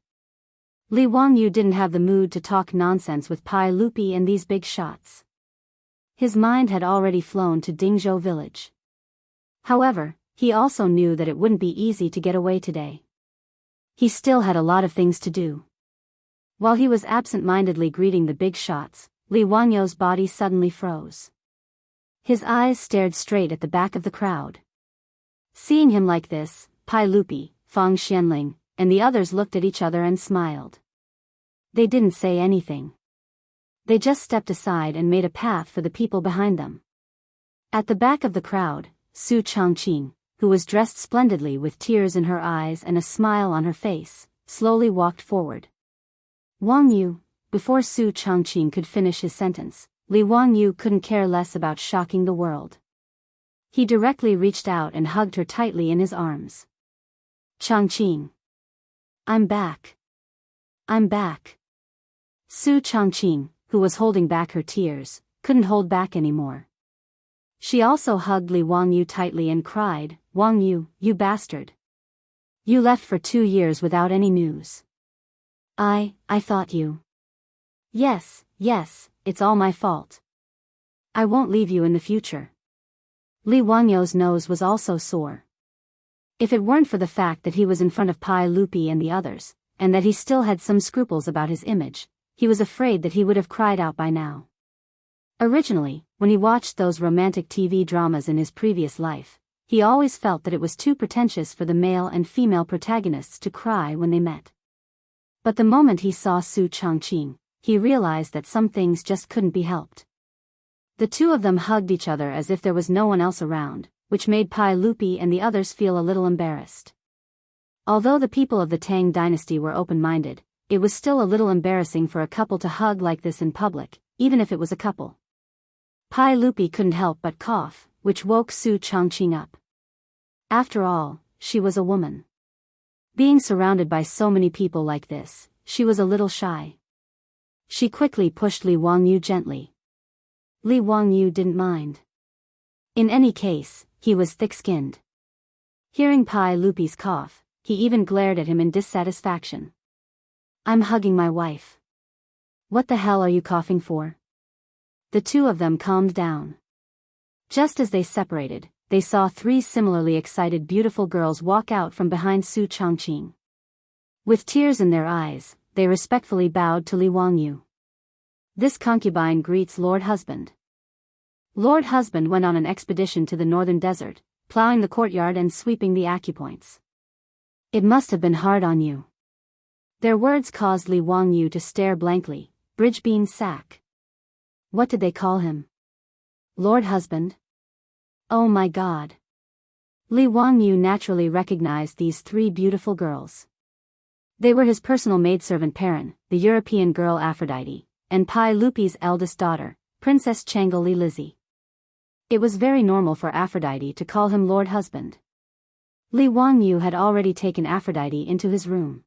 Li Wangyu didn't have the mood to talk nonsense with Pai Lupi and these big shots. His mind had already flown to Dingzhou village. However, he also knew that it wouldn't be easy to get away today. He still had a lot of things to do. While he was absent-mindedly greeting the big shots, Li Wangyou's body suddenly froze. His eyes stared straight at the back of the crowd. Seeing him like this, Pai Lupi, Fang Xianling, and the others looked at each other and smiled. They didn't say anything. They just stepped aside and made a path for the people behind them. At the back of the crowd, Su Changqing, who was dressed splendidly with tears in her eyes and a smile on her face, slowly walked forward. Wang Yu. Before Su Changqing could finish his sentence, Li Wang Yu couldn't care less about shocking the world. He directly reached out and hugged her tightly in his arms. Changqing. I'm back. I'm back. Su Changqing, who was holding back her tears, couldn't hold back anymore. She also hugged Li Wang Yu tightly and cried, Wang Yu, you bastard. You left for 2 years without any news. I thought you. Yes, it's all my fault. I won't leave you in the future. Li Wangyou's nose was also sore. If it weren't for the fact that he was in front of Pai Lupi and the others, and that he still had some scruples about his image, he was afraid that he would have cried out by now. Originally, when he watched those romantic TV dramas in his previous life, he always felt that it was too pretentious for the male and female protagonists to cry when they met. But the moment he saw Su Changqing, he realized that some things just couldn't be helped. The two of them hugged each other as if there was no one else around, which made Pai Lupi and the others feel a little embarrassed. Although the people of the Tang dynasty were open-minded, it was still a little embarrassing for a couple to hug like this in public, even if it was a couple. Pai Lupi couldn't help but cough, which woke Su Changqing up. After all, she was a woman. Being surrounded by so many people like this, she was a little shy. She quickly pushed Li Wangyu gently. Li Wangyu didn't mind. In any case, he was thick-skinned. Hearing Pai Lupi's cough, he even glared at him in dissatisfaction. I'm hugging my wife. What the hell are you coughing for? The two of them calmed down. Just as they separated, they saw 3 similarly excited beautiful girls walk out from behind Su Changqing. With tears in their eyes, they respectfully bowed to Li Wangyu. This concubine greets Lord Husband. Lord Husband went on an expedition to the northern desert, plowing the courtyard and sweeping the acupoints. It must have been hard on you. Their words caused Li Wangyu to stare blankly. Bridgebean sack. What did they call him? Lord Husband? Oh my God. Li Wangyu naturally recognized these 3 beautiful girls. They were his personal maidservant Perrin, the European girl Aphrodite, and Pai Lupi's eldest daughter, Princess Changle Li Lizzie. It was very normal for Aphrodite to call him Lord Husband. Li Wangyu had already taken Aphrodite into his room.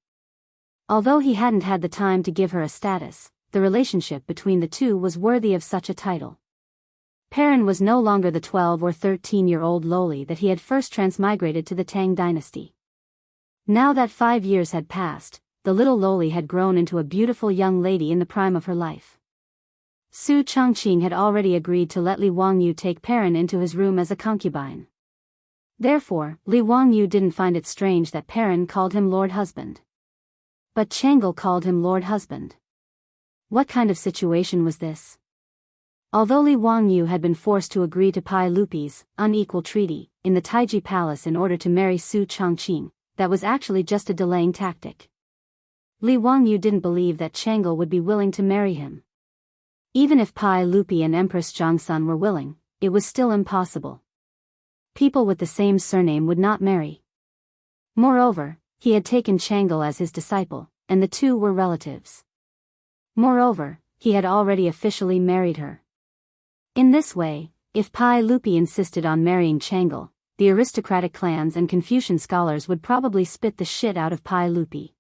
Although he hadn't had the time to give her a status, the relationship between the two was worthy of such a title. Perrin was no longer the 12 or 13-year-old loli that he had first transmigrated to the Tang dynasty. Now that 5 years had passed, the little loli had grown into a beautiful young lady in the prime of her life. Su Changqing had already agreed to let Li Wangyu take Perrin into his room as a concubine. Therefore, Li Wangyu didn't find it strange that Perrin called him Lord Husband. But Changle called him Lord Husband. What kind of situation was this? Although Li Wangyu had been forced to agree to Pai Lupi's unequal treaty in the Taiji Palace in order to marry Su Changqing, that was actually just a delaying tactic. Li Wangyu didn't believe that Changle would be willing to marry him. Even if Pai Lupi and Empress Zhongsun were willing, it was still impossible. People with the same surname would not marry. Moreover, he had taken Changle as his disciple, and the two were relatives. Moreover, he had already officially married her. In this way, if Pai Lupi insisted on marrying Changle, the aristocratic clans and Confucian scholars would probably spit the shit out of Pai Lupi.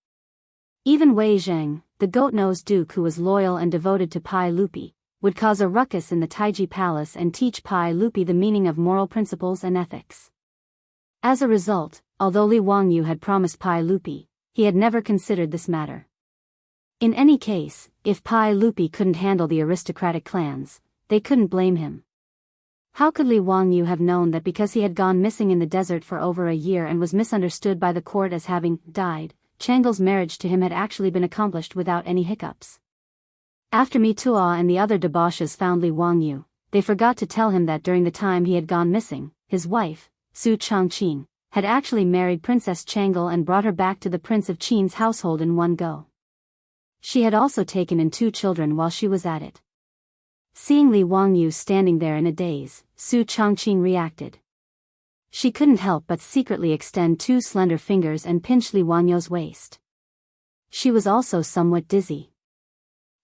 Even Wei Zheng, the goat-nosed duke who was loyal and devoted to Pai Lupi, would cause a ruckus in the Taiji Palace and teach Pai Lupi the meaning of moral principles and ethics. As a result, although Li Wangyu had promised Pai Lupi, he had never considered this matter. In any case, if Pai Lupi couldn't handle the aristocratic clans, they couldn't blame him. How could Li Wangyu have known that because he had gone missing in the desert for over a year and was misunderstood by the court as having died, Changle's marriage to him had actually been accomplished without any hiccups? After Mitua and the other debauches found Li Wangyu, they forgot to tell him that during the time he had gone missing, his wife, Su Changqing, had actually married Princess Changle and brought her back to the Prince of Qin's household in one go. She had also taken in 2 children while she was at it. Seeing Li Wangyu standing there in a daze, Su Changqing reacted. She couldn't help but secretly extend 2 slender fingers and pinch Li Wangyu's waist. She was also somewhat dizzy.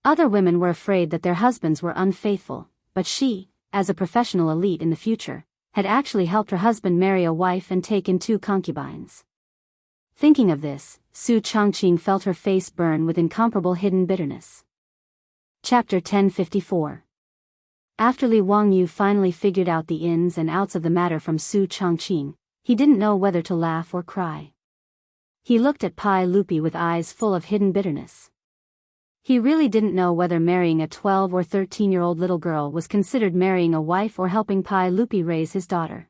Other women were afraid that their husbands were unfaithful, but she, as a professional elite in the future, had actually helped her husband marry a wife and take in 2 concubines. Thinking of this, Su Chongqing felt her face burn with incomparable hidden bitterness. Chapter 1054. After Li Wangyu finally figured out the ins and outs of the matter from Su Chongqing, he didn't know whether to laugh or cry. He looked at Pai Lupi with eyes full of hidden bitterness. He really didn't know whether marrying a 12 or 13-year-old little girl was considered marrying a wife or helping Pai Lupi raise his daughter.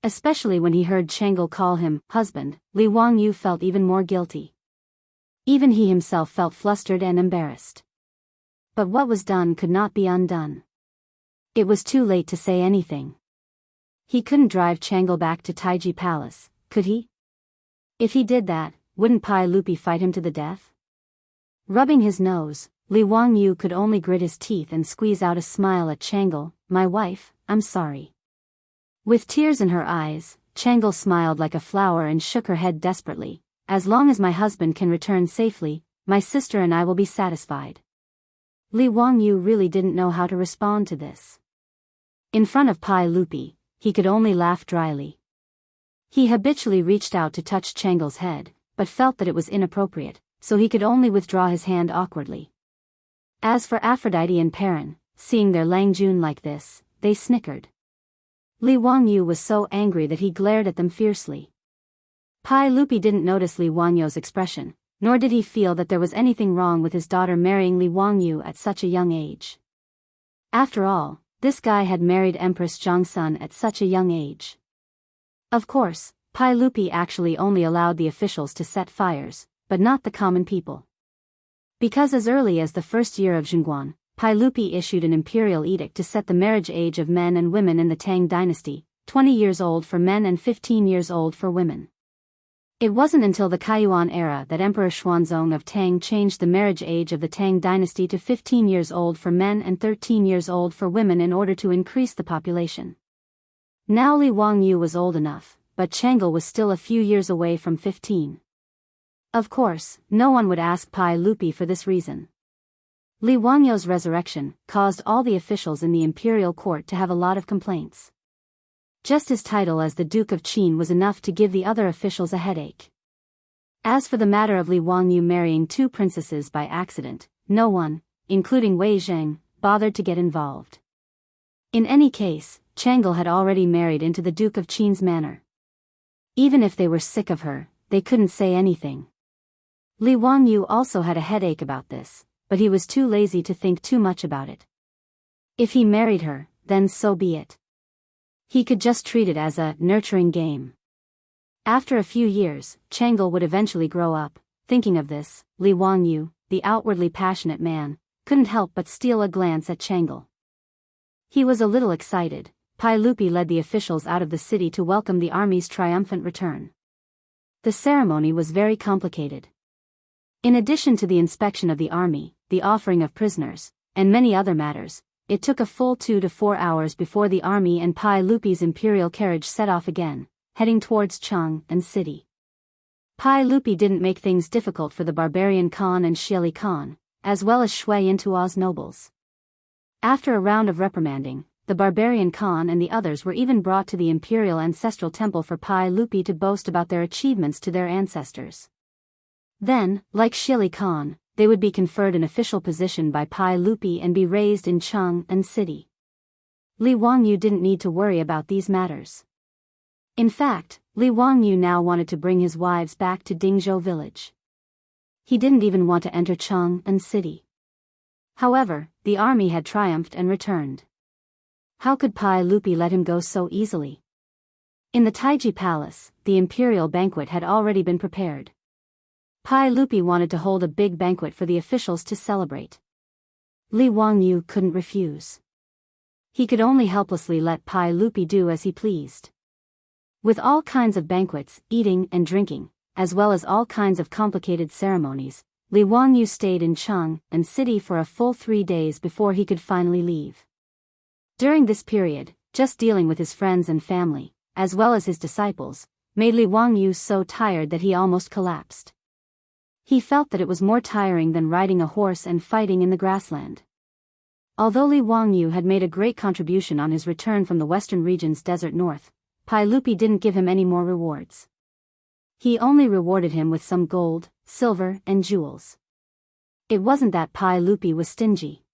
Especially when he heard Chang'e call him husband, Li Wangyu felt even more guilty. Even he himself felt flustered and embarrassed. But what was done could not be undone. It was too late to say anything. He couldn't drive Chang'e back to Taiji Palace, could he? If he did that, wouldn't Pai Lupi fight him to the death? Rubbing his nose, Li Wangyu could only grit his teeth and squeeze out a smile at Chang'e. "My wife, I'm sorry." With tears in her eyes, Chang'e smiled like a flower and shook her head desperately. "As long as my husband can return safely, my sister and I will be satisfied." Li Wangyu really didn't know how to respond to this. In front of Pai Lupi, he could only laugh dryly. He habitually reached out to touch Chang'e's head, but felt that it was inappropriate, so he could only withdraw his hand awkwardly. As for Aphrodite and Perrin, seeing their Langjun like this, they snickered. Li Wangyu was so angry that he glared at them fiercely. Pai Lupi didn't notice Li Wangyu's expression, nor did he feel that there was anything wrong with his daughter marrying Li Wangyu at such a young age. After all, this guy had married Empress Zhongsun at such a young age. Of course, Pai Lupi actually only allowed the officials to set fires, but not the common people. Because as early as the first year of Zhongguan, Pai Lupi issued an imperial edict to set the marriage age of men and women in the Tang dynasty, 20 years old for men and 15 years old for women. It wasn't until the Kaiyuan era that Emperor Xuanzong of Tang changed the marriage age of the Tang dynasty to 15 years old for men and 13 years old for women in order to increase the population. Now Li Wangyu was old enough, but Chang'e was still a few years away from 15. Of course, no one would ask Pai Lupi for this reason. Li Wangyu's resurrection caused all the officials in the imperial court to have a lot of complaints. Just his title as the Duke of Qin was enough to give the other officials a headache. As for the matter of Li Wangyu marrying 2 princesses by accident, no one, including Wei Zheng, bothered to get involved. In any case, Chang'e had already married into the Duke of Qin's manor. Even if they were sick of her, they couldn't say anything. Li Wangyu also had a headache about this, but he was too lazy to think too much about it. If he married her, then so be it. He could just treat it as a nurturing game. After a few years, Chang'e would eventually grow up. Thinking of this, Li Wangyu, the outwardly passionate man, couldn't help but steal a glance at Chang'e. He was a little excited. Pai Lupi led the officials out of the city to welcome the army's triumphant return. The ceremony was very complicated. In addition to the inspection of the army, the offering of prisoners, and many other matters, it took a full 2 to 4 hours before the army and Pai Lupi's imperial carriage set off again, heading towards Chang'e city. Pai Lupi didn't make things difficult for the barbarian Khan and Xieli Khan, as well as Shui Yintua's nobles. After a round of reprimanding, the barbarian Khan and the others were even brought to the imperial ancestral temple for Pai Lupi to boast about their achievements to their ancestors. Then, like Xieli Khan, they would be conferred an official position by Pai Lupi and be raised in Chang'e city. Li Wangyu didn't need to worry about these matters. In fact, Li Wangyu now wanted to bring his wives back to Dingzhou village. He didn't even want to enter Chang'e city. However, the army had triumphed and returned. How could Pai Lupi let him go so easily? In the Taiji Palace, the imperial banquet had already been prepared. Pai Lupi wanted to hold a big banquet for the officials to celebrate. Li Wangyu couldn't refuse. He could only helplessly let Pai Lupi do as he pleased. With all kinds of banquets, eating and drinking, as well as all kinds of complicated ceremonies, Li Wangyu stayed in Chang'e city for a full 3 days before he could finally leave. During this period, just dealing with his friends and family, as well as his disciples, made Li Wangyu so tired that he almost collapsed. He felt that it was more tiring than riding a horse and fighting in the grassland. Although Li Wangyu had made a great contribution on his return from the western region's desert north, Pai Lupi didn't give him any more rewards. He only rewarded him with some gold, silver, and jewels. It wasn't that Pai Lupi was stingy.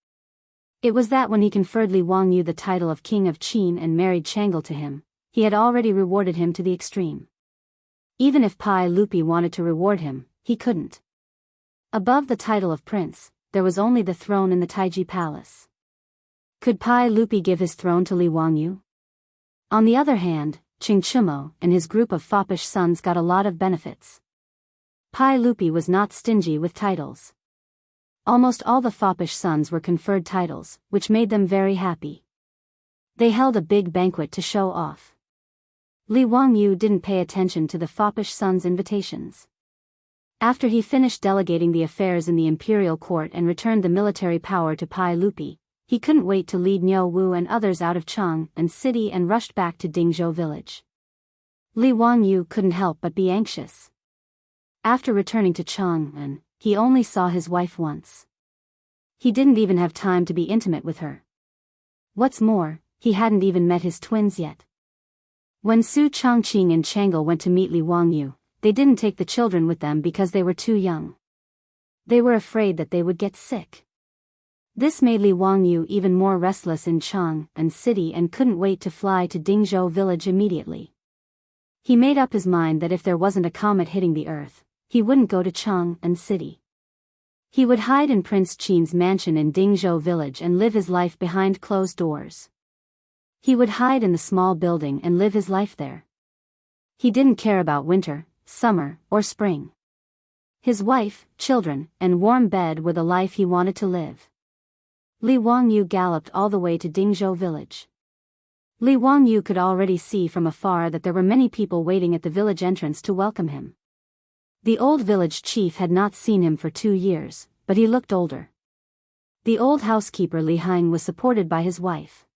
It was that when he conferred Li Wangyu the title of King of Qin and married Changle to him, he had already rewarded him to the extreme. Even if Pai Lupi wanted to reward him, he couldn't. Above the title of prince, there was only the throne in the Taiji Palace. Could Pai Lupi give his throne to Li Wangyu? On the other hand, Qing Chumo and his group of foppish sons got a lot of benefits. Pai Lupi was not stingy with titles. Almost all the foppish sons were conferred titles, which made them very happy. They held a big banquet to show off. Li Wangyu didn't pay attention to the foppish sons' invitations. After he finished delegating the affairs in the imperial court and returned the military power to Pai Lupi, he couldn't wait to lead Niu Wu and others out of Chang'an City and rushed back to Dingzhou village. Li Wangyu couldn't help but be anxious. After returning to Chang'an, he only saw his wife once. He didn't even have time to be intimate with her. What's more, he hadn't even met his twins yet. When Su Changqing and Changle went to meet Li Wangyu, they didn't take the children with them because they were too young. They were afraid that they would get sick. This made Li Wangyu even more restless in Chang'an City and couldn't wait to fly to Dingzhou village immediately. He made up his mind that if there wasn't a comet hitting the earth, he wouldn't go to Chang'an City. He would hide in Prince Qin's mansion in Dingzhou village and live his life behind closed doors. He would hide in the small building and live his life there. He didn't care about winter, summer, or spring. His wife, children, and warm bed were the life he wanted to live. Li Wangyu galloped all the way to Dingzhou village. Li Wangyu could already see from afar that there were many people waiting at the village entrance to welcome him. The old village chief had not seen him for 2 years, but he looked older. The old housekeeper Li Hang was supported by his wife.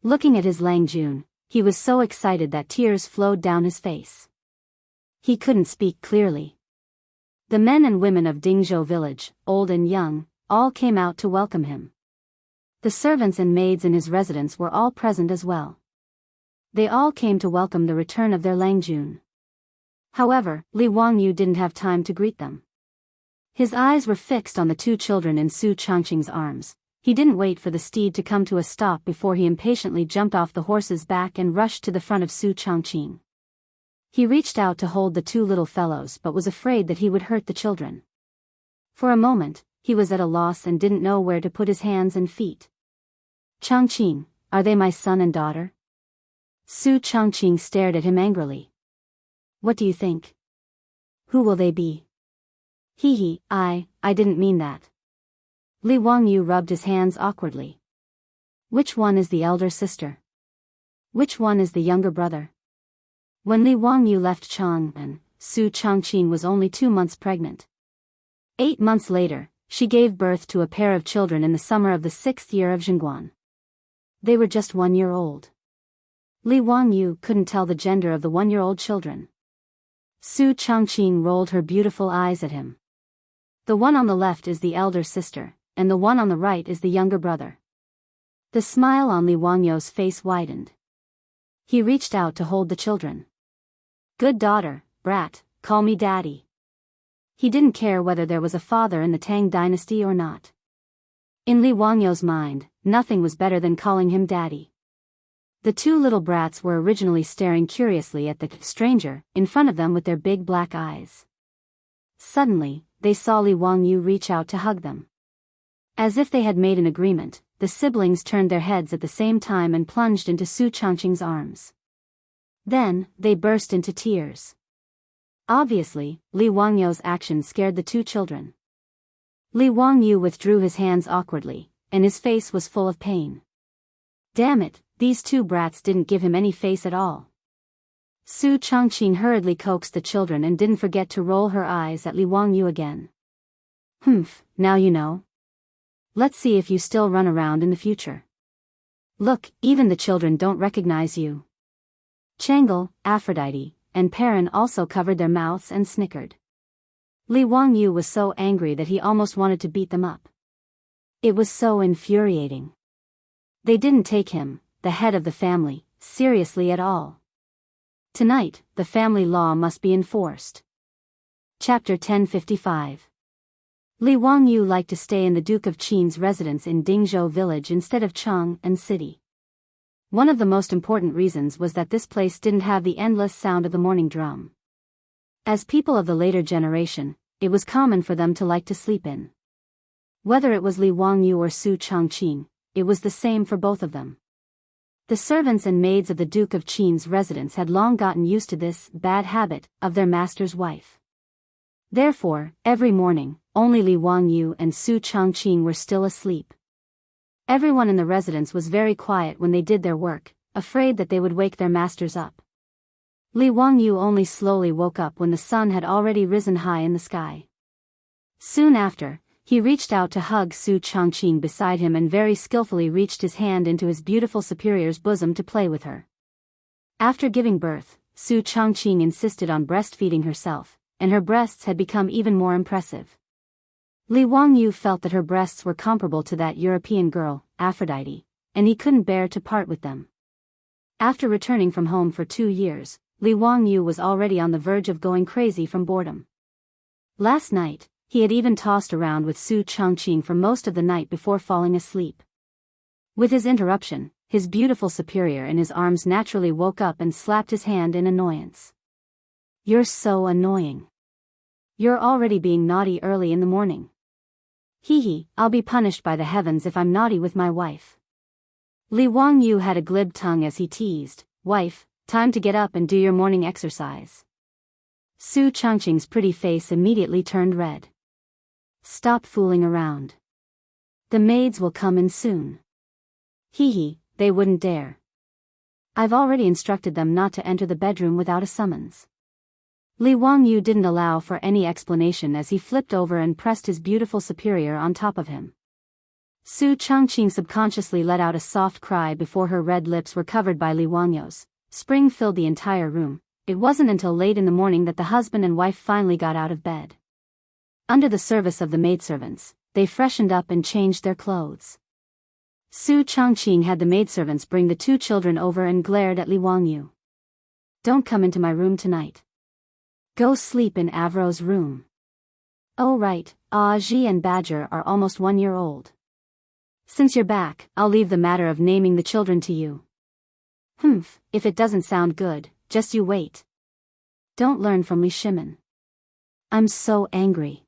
Looking at his Lang Jun, he was so excited that tears flowed down his face. He couldn't speak clearly. The men and women of Dingzhou village, old and young, all came out to welcome him. The servants and maids in his residence were all present as well. They all came to welcome the return of their Lang Jun. However, Li Wangyu didn't have time to greet them. His eyes were fixed on the 2 children in Su Changqing's arms. He didn't wait for the steed to come to a stop before he impatiently jumped off the horse's back and rushed to the front of Su Changqing. He reached out to hold the 2 little fellows but was afraid that he would hurt the children. For a moment, he was at a loss and didn't know where to put his hands and feet. Changqing, are they my son and daughter? Su Changqing stared at him angrily. What do you think? Who will they be? I didn't mean that. Li Wangyu rubbed his hands awkwardly. Which one is the elder sister? Which one is the younger brother? When Li Wangyu left Chang'an, Su Changqing was only 2 months pregnant. 8 months later, she gave birth to a pair of children in the summer of the 6th year of Jingguan. They were just 1 year old. Li Wangyu couldn't tell the gender of the 1-year-old children. Su Changqing rolled her beautiful eyes at him. The one on the left is the elder sister, and the one on the right is the younger brother. The smile on Li Wangyu's face widened. He reached out to hold the children. Good daughter, brat, call me daddy. He didn't care whether there was a father in the Tang dynasty or not. In Li Wangyu's mind, nothing was better than calling him daddy. The 2 little brats were originally staring curiously at the stranger in front of them with their big black eyes. Suddenly, they saw Li Wangyu reach out to hug them. As if they had made an agreement, the siblings turned their heads at the same time and plunged into Su Changqing's arms. Then, they burst into tears. Obviously, Li Wangyu's action scared the 2 children. Li Wangyu withdrew his hands awkwardly, and his face was full of pain. Damn it, these 2 brats didn't give him any face at all. Su Changqing hurriedly coaxed the children and didn't forget to roll her eyes at Li Wangyu again. Humph, now you know. Let's see if you still run around in the future. Look, even the children don't recognize you. Changle, Aphrodite, and Perrin also covered their mouths and snickered. Li Wangyu was so angry that he almost wanted to beat them up. It was so infuriating. They didn't take him, the head of the family, seriously at all. Tonight, the family law must be enforced. Chapter 1055. Li Wangyu liked to stay in the Duke of Qin's residence in Dingzhou village instead of Chang'an city. One of the most important reasons was that this place didn't have the endless sound of the morning drum. As people of the later generation, it was common for them to like to sleep in. Whether it was Li Wangyu or Su Changqing, it was the same for both of them. The servants and maids of the Duke of Qin's residence had long gotten used to this bad habit of their master's wife. Therefore, every morning, only Li Wangyu and Su Changqing were still asleep. Everyone in the residence was very quiet when they did their work, afraid that they would wake their masters up. Li Wangyu only slowly woke up when the sun had already risen high in the sky. Soon after, he reached out to hug Su Changqing beside him and very skillfully reached his hand into his beautiful superior's bosom to play with her. After giving birth, Su Changqing insisted on breastfeeding herself, and her breasts had become even more impressive. Li Wangyu felt that her breasts were comparable to that European girl, Aphrodite, and he couldn't bear to part with them. After returning from home for 2 years, Li Wangyu was already on the verge of going crazy from boredom. Last night, he had even tossed around with Su Changqing for most of the night before falling asleep. With his interruption, his beautiful superior in his arms naturally woke up and slapped his hand in annoyance. "You're so annoying. You're already being naughty early in the morning. Hee, I'll be punished by the heavens if I'm naughty with my wife." Li Wangyu had a glib tongue as he teased, "Wife, time to get up and do your morning exercise." Su Changqing's pretty face immediately turned red. "Stop fooling around. The maids will come in soon." Hee, they wouldn't dare. I've already instructed them not to enter the bedroom without a summons." Li Wangyu didn't allow for any explanation as he flipped over and pressed his beautiful superior on top of him. Su Changqing subconsciously let out a soft cry before her red lips were covered by Li Wangyu's. Spring filled the entire room. It wasn't until late in the morning that the husband and wife finally got out of bed. Under the service of the maidservants, they freshened up and changed their clothes. Su Changqing had the maidservants bring the 2 children over and glared at Li Wangyu. "Don't come into my room tonight. Go sleep in Avro's room." "Oh right, Ji and Badger are almost 1 year old. Since you're back, I'll leave the matter of naming the children to you." "Humph, if it doesn't sound good, just you wait. Don't learn from Li Shimin. I'm so angry.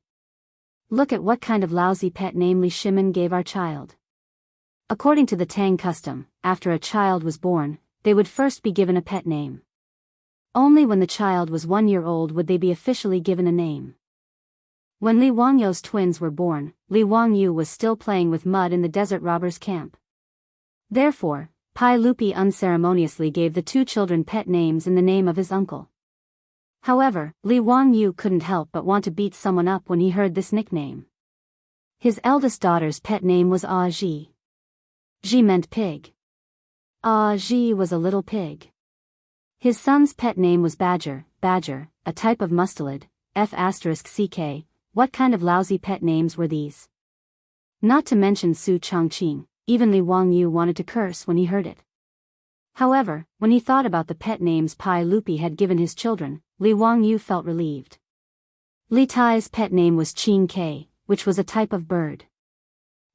Look at what kind of lousy pet name Li Shimin gave our child." According to the Tang custom, after a child was born, they would first be given a pet name. Only when the child was 1 year old would they be officially given a name. When Li Wangyu's twins were born, Li Wangyu was still playing with mud in the desert robbers' camp. Therefore, Pai Lupi unceremoniously gave the 2 children pet names in the name of his uncle. However, Li Wangyu couldn't help but want to beat someone up when he heard this nickname. His eldest daughter's pet name was Ji. Ji meant pig. Ji was a little pig. His son's pet name was Badger, a type of mustelid, F*ck. What kind of lousy pet names were these? Not to mention Su Changqing, even Li Wangyu wanted to curse when he heard it. However, when he thought about the pet names Pai Lupi had given his children, Li Wangyu felt relieved. Li Tai's pet name was Qing K, which was a type of bird.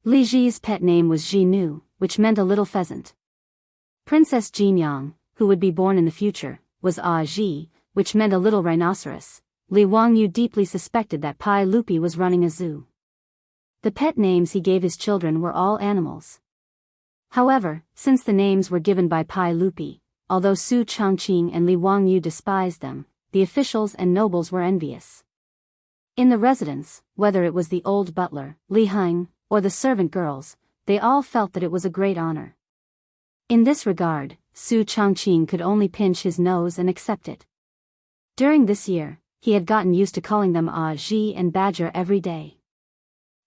Li Ji's pet name was Ji Nu, which meant a little pheasant. Princess Jinyang, who would be born in the future, was Ji, which meant a little rhinoceros. Li Wangyu deeply suspected that Pai Lupi was running a zoo. The pet names he gave his children were all animals. However, since the names were given by Pai Lupi, although Su Changqing and Li Wangyu despised them, the officials and nobles were envious. In the residence, whether it was the old butler, Li Heng, or the servant girls, they all felt that it was a great honor. In this regard, Su Changqing could only pinch his nose and accept it. During this year, he had gotten used to calling them Ji and Badger every day.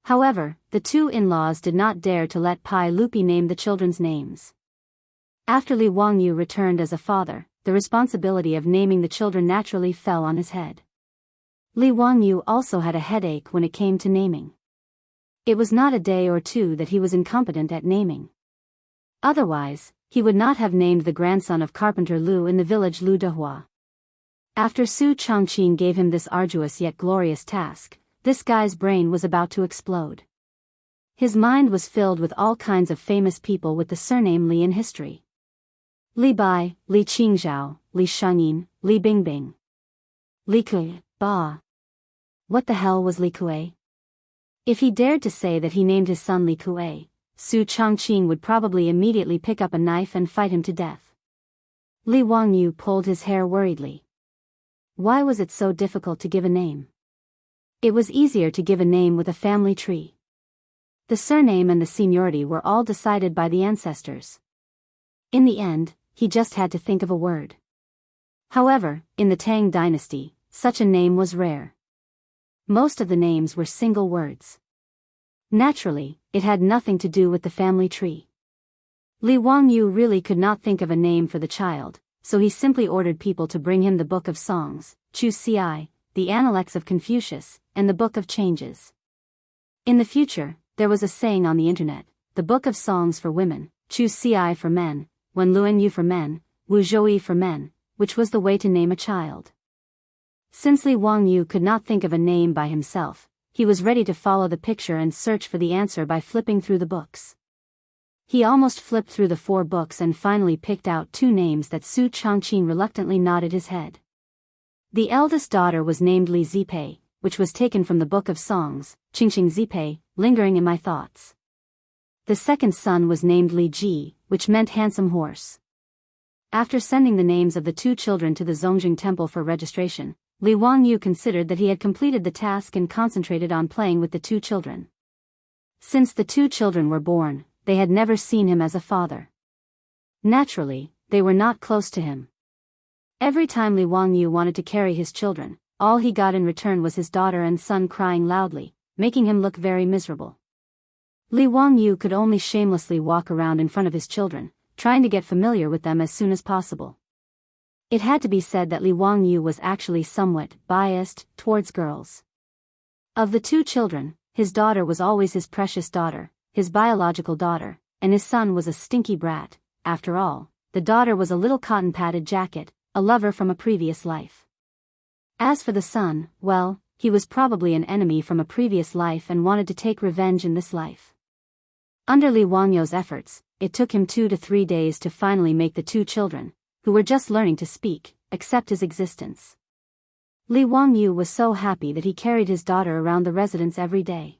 However, the 2 in-laws did not dare to let Pai Lupi name the children's names. After Li Wangyu returned as a father, the responsibility of naming the children naturally fell on his head. Li Wangyu also had a headache when it came to naming. It was not a day or two that he was incompetent at naming. Otherwise, he would not have named the grandson of carpenter Lu in the village Lu Dehua. After Su Chongqing gave him this arduous yet glorious task, this guy's brain was about to explode. His mind was filled with all kinds of famous people with the surname Li in history. Li Bai, Li Qingzhao, Li Shangyin, Li Bingbing. Li Kui, Ba. What the hell was Li Kui? If he dared to say that he named his son Li Kui, Su Chongqing would probably immediately pick up a knife and fight him to death. Li Wangyu pulled his hair worriedly. Why was it so difficult to give a name? It was easier to give a name with a family tree. The surname and the seniority were all decided by the ancestors. In the end, he just had to think of a word. However, in the Tang dynasty, such a name was rare. Most of the names were single words. Naturally, it had nothing to do with the family tree. Li Wangyu really could not think of a name for the child, so he simply ordered people to bring him the Book of Songs, Chu Ci, the Analects of Confucius, and the Book of Changes. In the future, there was a saying on the internet, the Book of Songs for women, Chu Ci for men, Wen Luan Yu for men, Wu Zhouyi for men, which was the way to name a child. Since Li Wangyu could not think of a name by himself, he was ready to follow the picture and search for the answer by flipping through the books. He almost flipped through the 4 books and finally picked out 2 names that Su Chongqing reluctantly nodded his head. The eldest daughter was named Li Zipei, which was taken from the Book of Songs, Qingxing Zipei, lingering in my thoughts. The second son was named Li Ji, which meant handsome horse. After sending the names of the 2 children to the Zongjing Temple for registration, Li Wangyu considered that he had completed the task and concentrated on playing with the 2 children. Since the 2 children were born, they had never seen him as a father. Naturally, they were not close to him. Every time Li Wangyu wanted to carry his children, all he got in return was his daughter and son crying loudly, making him look very miserable. Li Wangyu could only shamelessly walk around in front of his children, trying to get familiar with them as soon as possible. It had to be said that Li Wangyu was actually somewhat biased towards girls. Of the 2 children, his daughter was always his precious daughter, his biological daughter, and his son was a stinky brat. After all, the daughter was a little cotton-padded jacket, a lover from a previous life. As for the son, well, he was probably an enemy from a previous life and wanted to take revenge in this life. Under Li Wangyu's efforts, it took him 2 to 3 days to finally make the 2 children, who were just learning to speak, accept his existence. Li Wangyu was so happy that he carried his daughter around the residence every day.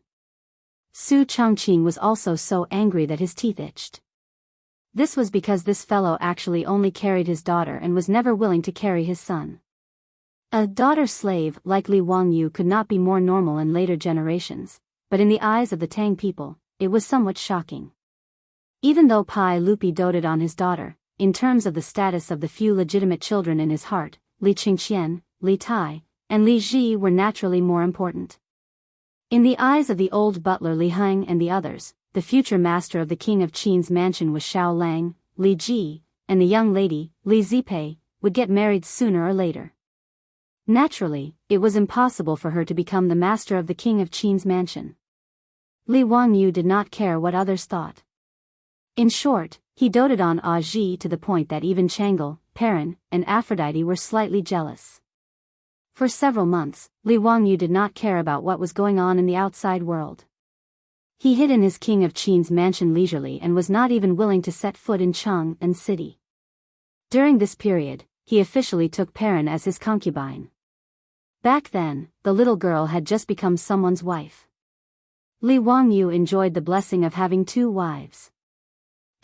Su Chongqing was also so angry that his teeth itched. This was because this fellow actually only carried his daughter and was never willing to carry his son. A daughter slave like Li Wangyu could not be more normal in later generations, but in the eyes of the Tang people, it was somewhat shocking. Even though Pai Lupi doted on his daughter, in terms of the status of the few legitimate children in his heart, Li Qingqian, Li Tai, and Li Ji were naturally more important. In the eyes of the old butler Li Heng and the others, the future master of the king of Qin's mansion was Xiao Lang, Li Ji, and the young lady, Li Zipei, would get married sooner or later. Naturally, it was impossible for her to become the master of the king of Qin's mansion. Li Wangyu did not care what others thought. In short, he doted on Ji to the point that even Chang'e, Perrin, and Aphrodite were slightly jealous. For several months, Li Wangyu did not care about what was going on in the outside world. He hid in his king of Qin's mansion leisurely and was not even willing to set foot in Chang'an city. During this period, he officially took Perrin as his concubine. Back then, the little girl had just become someone's wife. Li Wangyu enjoyed the blessing of having 2 wives.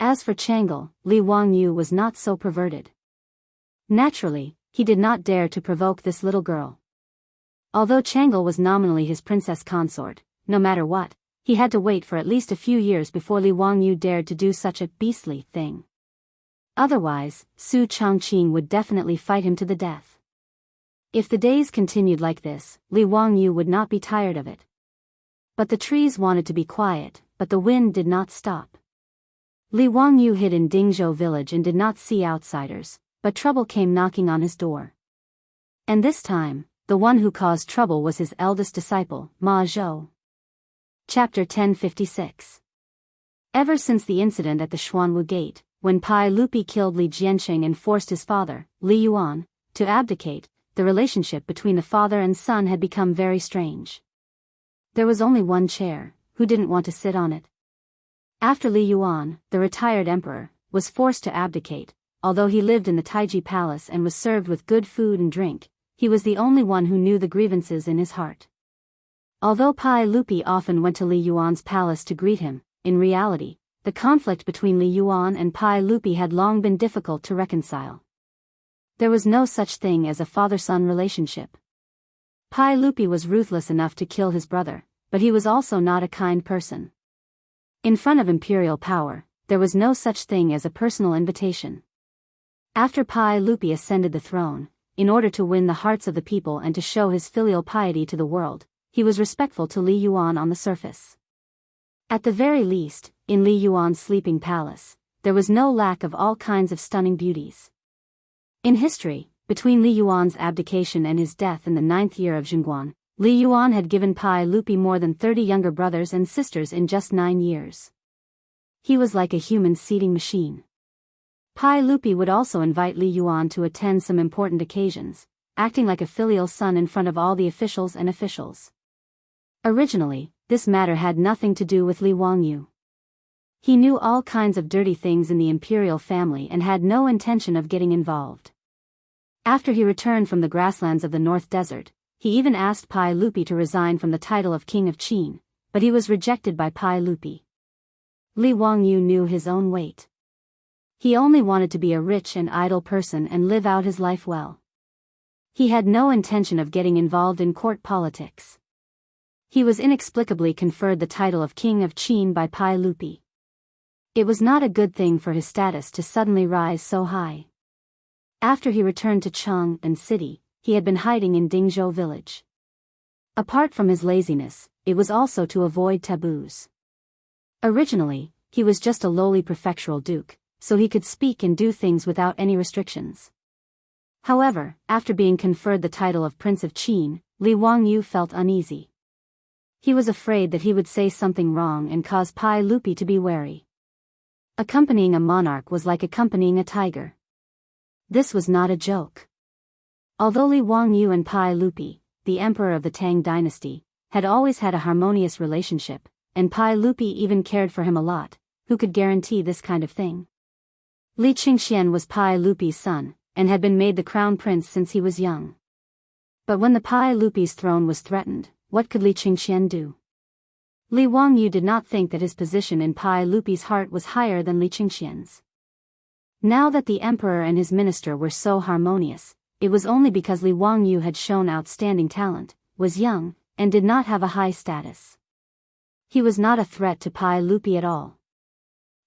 As for Chang'e, Li Wangyu was not so perverted. Naturally, he did not dare to provoke this little girl. Although Chang'e was nominally his princess consort, no matter what, he had to wait for at least a few years before Li Wangyu dared to do such a beastly thing. Otherwise, Su Chongqing would definitely fight him to the death. If the days continued like this, Li Wangyu would not be tired of it. But the trees wanted to be quiet, but the wind did not stop. Li Wangyu hid in Dingzhou village and did not see outsiders, but trouble came knocking on his door. And this time, the one who caused trouble was his eldest disciple, Ma Zhou. Chapter 1056. Ever since the incident at the Xuanwu Gate, when Pai Lupi killed Li Jiansheng and forced his father, Li Yuan, to abdicate, the relationship between the father and son had become very strange. There was only one chair, who didn't want to sit on it. After Li Yuan, the retired emperor, was forced to abdicate, although he lived in the Taiji Palace and was served with good food and drink, he was the only one who knew the grievances in his heart. Although Pai Lupi often went to Li Yuan's palace to greet him, in reality, the conflict between Li Yuan and Pai Lupi had long been difficult to reconcile. There was no such thing as a father-son relationship. Pai Lupi was ruthless enough to kill his brother, but he was also not a kind person. In front of imperial power, there was no such thing as a personal invitation. After Pai Lupi ascended the throne, in order to win the hearts of the people and to show his filial piety to the world, he was respectful to Li Yuan on the surface. At the very least, in Li Yuan's sleeping palace, there was no lack of all kinds of stunning beauties. In history, between Li Yuan's abdication and his death in the 9th year of Zhengguan, Li Yuan had given Pai Lupi more than 30 younger brothers and sisters in just 9 years. He was like a human seeding machine. Pai Lupi would also invite Li Yuan to attend some important occasions, acting like a filial son in front of all the officials and officials. Originally, this matter had nothing to do with Li Wangyu. He knew all kinds of dirty things in the imperial family and had no intention of getting involved. After he returned from the grasslands of the North Desert, he even asked Pai Lupi to resign from the title of King of Qin, but he was rejected by Pai Lupi. Li Wangyu knew his own weight. He only wanted to be a rich and idle person and live out his life well. He had no intention of getting involved in court politics. He was inexplicably conferred the title of King of Qin by Pai Lupi. It was not a good thing for his status to suddenly rise so high. After he returned to Chang'an City, he had been hiding in Dingzhou village. Apart from his laziness, it was also to avoid taboos. Originally, he was just a lowly prefectural duke, so he could speak and do things without any restrictions. However, after being conferred the title of Prince of Qin, Li Wangyu felt uneasy. He was afraid that he would say something wrong and cause Pai Lupi to be wary. Accompanying a monarch was like accompanying a tiger. This was not a joke. Although Li Wangyu and Pai Lupi, the emperor of the Tang dynasty, had always had a harmonious relationship, and Pai Lupi even cared for him a lot, who could guarantee this kind of thing? Li Qingxian was Pai Lupi's son, and had been made the crown prince since he was young. But when the Pai Lupi's throne was threatened, what could Li Qingxian do? Li Wangyu did not think that his position in Pai Lupi's heart was higher than Li Qingxian's. Now that the emperor and his minister were so harmonious, it was only because Li Wangyu had shown outstanding talent, was young, and did not have a high status. He was not a threat to Pai Lupi at all.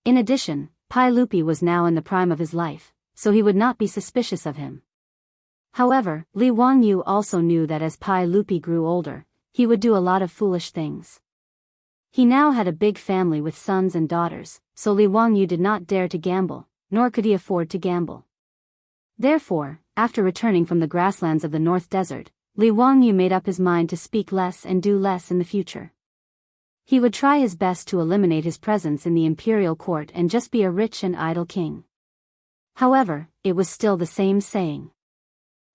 In addition, Pai Lupi was now in the prime of his life, so he would not be suspicious of him. However, Li Wangyu also knew that as Pai Lupi grew older, he would do a lot of foolish things. He now had a big family with sons and daughters, so Li Wangyu did not dare to gamble, nor could he afford to gamble. Therefore, after returning from the grasslands of the North Desert, Li Wangyu made up his mind to speak less and do less in the future. He would try his best to eliminate his presence in the imperial court and just be a rich and idle king. However, it was still the same saying.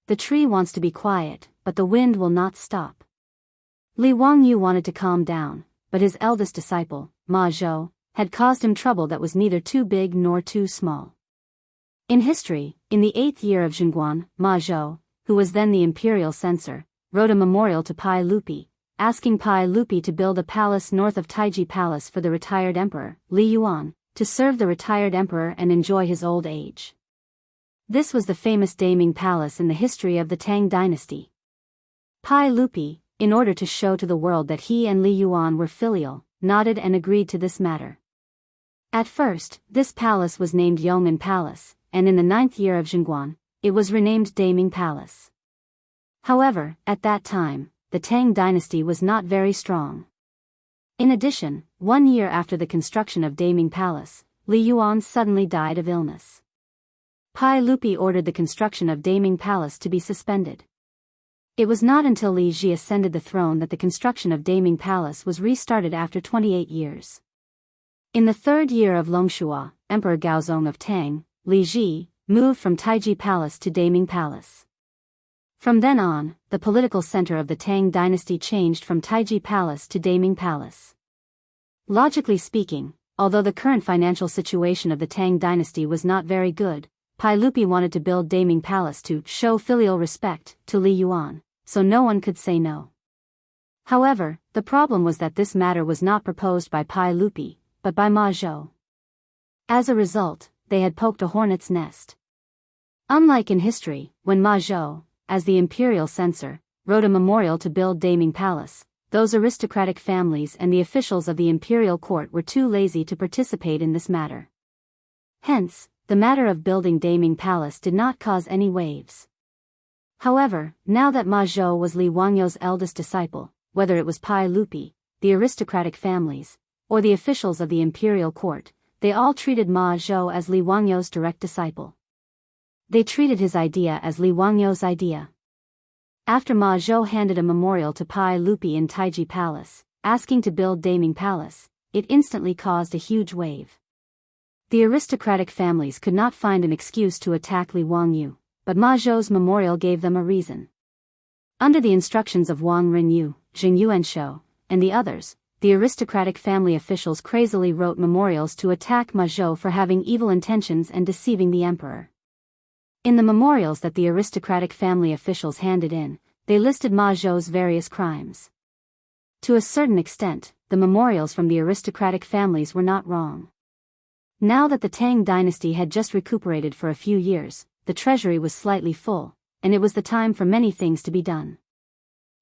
The tree wants to be quiet, but the wind will not stop. Li Wangyu wanted to calm down, but his eldest disciple, Ma Zhou, had caused him trouble that was neither too big nor too small. In history, in the 8th year of Zhengguan, Ma Zhou, who was then the imperial censor, wrote a memorial to Pai Lupi, asking Pai Lupi to build a palace north of Taiji Palace for the retired emperor, Li Yuan, to serve the retired emperor and enjoy his old age. This was the famous Daming Palace in the history of the Tang dynasty. Pai Lupi, in order to show to the world that he and Li Yuan were filial, nodded and agreed to this matter. At first, this palace was named Yong'an Palace, and in the 9th year of Zhengguan, it was renamed Daming Palace. However, at that time, the Tang dynasty was not very strong. In addition, 1 year after the construction of Daming Palace, Li Yuan suddenly died of illness. Pai Lupi ordered the construction of Daming Palace to be suspended. It was not until Li Ji ascended the throne that the construction of Daming Palace was restarted after 28 years. In the third year of Longxua, Emperor Gaozong of Tang, Li Ji moved from Taiji Palace to Daming Palace. From then on, the political center of the Tang dynasty changed from Taiji Palace to Daming Palace. Logically speaking, although the current financial situation of the Tang dynasty was not very good, Pai Lupi wanted to build Daming Palace to show filial respect to Li Yuan, so no one could say no. However, the problem was that this matter was not proposed by Pai Lupi, but by Ma Zhou. As a result, they had poked a hornet's nest. Unlike in history, when Ma Zhou, as the imperial censor, wrote a memorial to build Daming Palace, those aristocratic families and the officials of the imperial court were too lazy to participate in this matter. Hence, the matter of building Daming Palace did not cause any waves. However, now that Ma Zhou was Li Wangyou's eldest disciple, whether it was Pai Lupi, the aristocratic families, or the officials of the imperial court, they all treated Ma Zhou as Li Wangyou's direct disciple. They treated his idea as Li Wangyou's idea. After Ma Zhou handed a memorial to Pai Lupi in Taiji Palace, asking to build Daming Palace, it instantly caused a huge wave. The aristocratic families could not find an excuse to attack Li Wangyou, but Ma Zhou's memorial gave them a reason. Under the instructions of Wang Renyu, Jing Yuanshou, and the others, the aristocratic family officials crazily wrote memorials to attack Ma Zhou for having evil intentions and deceiving the emperor. In the memorials that the aristocratic family officials handed in, they listed Ma Zhou's various crimes. To a certain extent, the memorials from the aristocratic families were not wrong. Now that the Tang dynasty had just recuperated for a few years, the treasury was slightly full, and it was the time for many things to be done.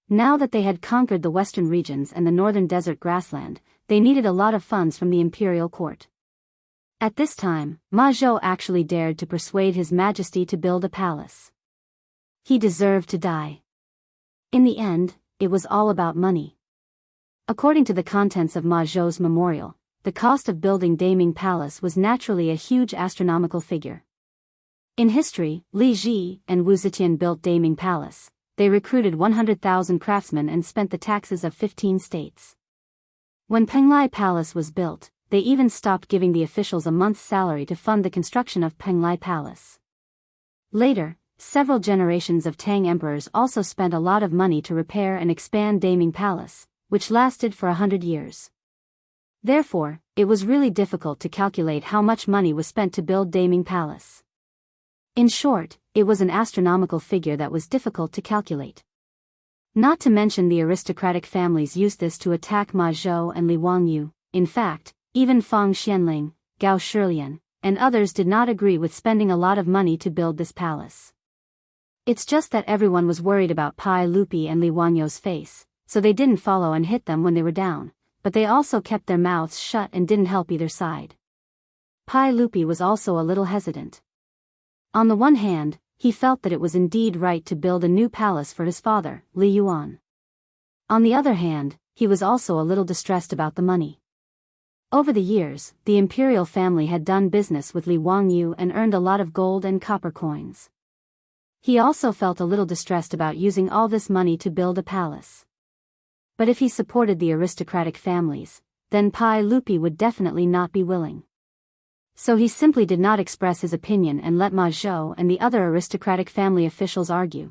Now that they had conquered the western regions and the northern desert grassland, they needed a lot of funds from the imperial court. At this time, Ma Zhou actually dared to persuade His Majesty to build a palace. He deserved to die. In the end, it was all about money. According to the contents of Ma Zhou's memorial, the cost of building Daming Palace was naturally a huge astronomical figure. In history, Li Ji and Wu Zetian built Daming Palace. They recruited 100,000 craftsmen and spent the taxes of 15 states. When Penglai Palace was built, they even stopped giving the officials a month's salary to fund the construction of Penglai Palace. Later, several generations of Tang emperors also spent a lot of money to repair and expand Daming Palace, which lasted for 100 years. Therefore, it was really difficult to calculate how much money was spent to build Daming Palace. In short, it was an astronomical figure that was difficult to calculate. Not to mention the aristocratic families used this to attack Ma Zhou and Li Wangyou. In fact, even Fang Xianling, Gao Shilian, and others did not agree with spending a lot of money to build this palace. It's just that everyone was worried about Pai Lupi and Li Wangyou's face, so they didn't follow and hit them when they were down, but they also kept their mouths shut and didn't help either side. Pai Lupi was also a little hesitant. On the one hand, he felt that it was indeed right to build a new palace for his father, Li Yuan. On the other hand, he was also a little distressed about the money. Over the years, the imperial family had done business with Li Wangyou and earned a lot of gold and copper coins. He also felt a little distressed about using all this money to build a palace. But if he supported the aristocratic families, then Pai Lupi would definitely not be willing. So he simply did not express his opinion and let Ma Zhou and the other aristocratic family officials argue.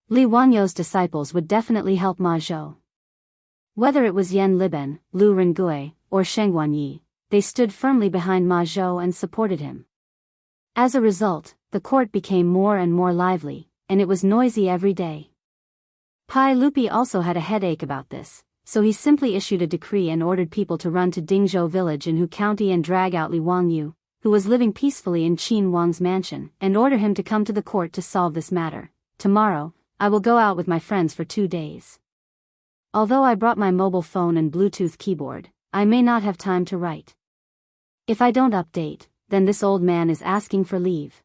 Li Wangyou's disciples would definitely help Ma Zhou. Whether it was Yan Liben, Lu Rengui, or Sheng Guanyi, they stood firmly behind Ma Zhou and supported him. As a result, the court became more and more lively, and it was noisy every day. Pai Lupi also had a headache about this, so he simply issued a decree and ordered people to run to Dingzhou village in Hu County and drag out Li Wangyou, who was living peacefully in Qin Wang's mansion, and order him to come to the court to solve this matter. Tomorrow, I will go out with my friends for 2 days. Although I brought my mobile phone and Bluetooth keyboard, I may not have time to write. If I don't update, then this old man is asking for leave.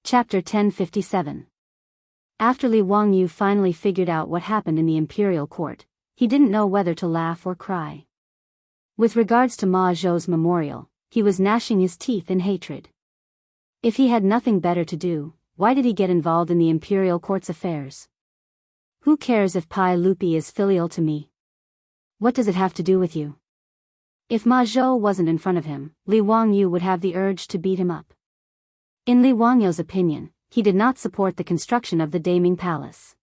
Chapter 1057. After Li Wangyou finally figured out what happened in the imperial court, he didn't know whether to laugh or cry. With regards to Ma Zhou's memorial, he was gnashing his teeth in hatred. If he had nothing better to do, why did he get involved in the imperial court's affairs? Who cares if Pai Lupi is filial to me? What does it have to do with you? If Ma Zhou wasn't in front of him, Li Wangyu would have the urge to beat him up. In Li Wangyu's opinion, he did not support the construction of the Daming Palace.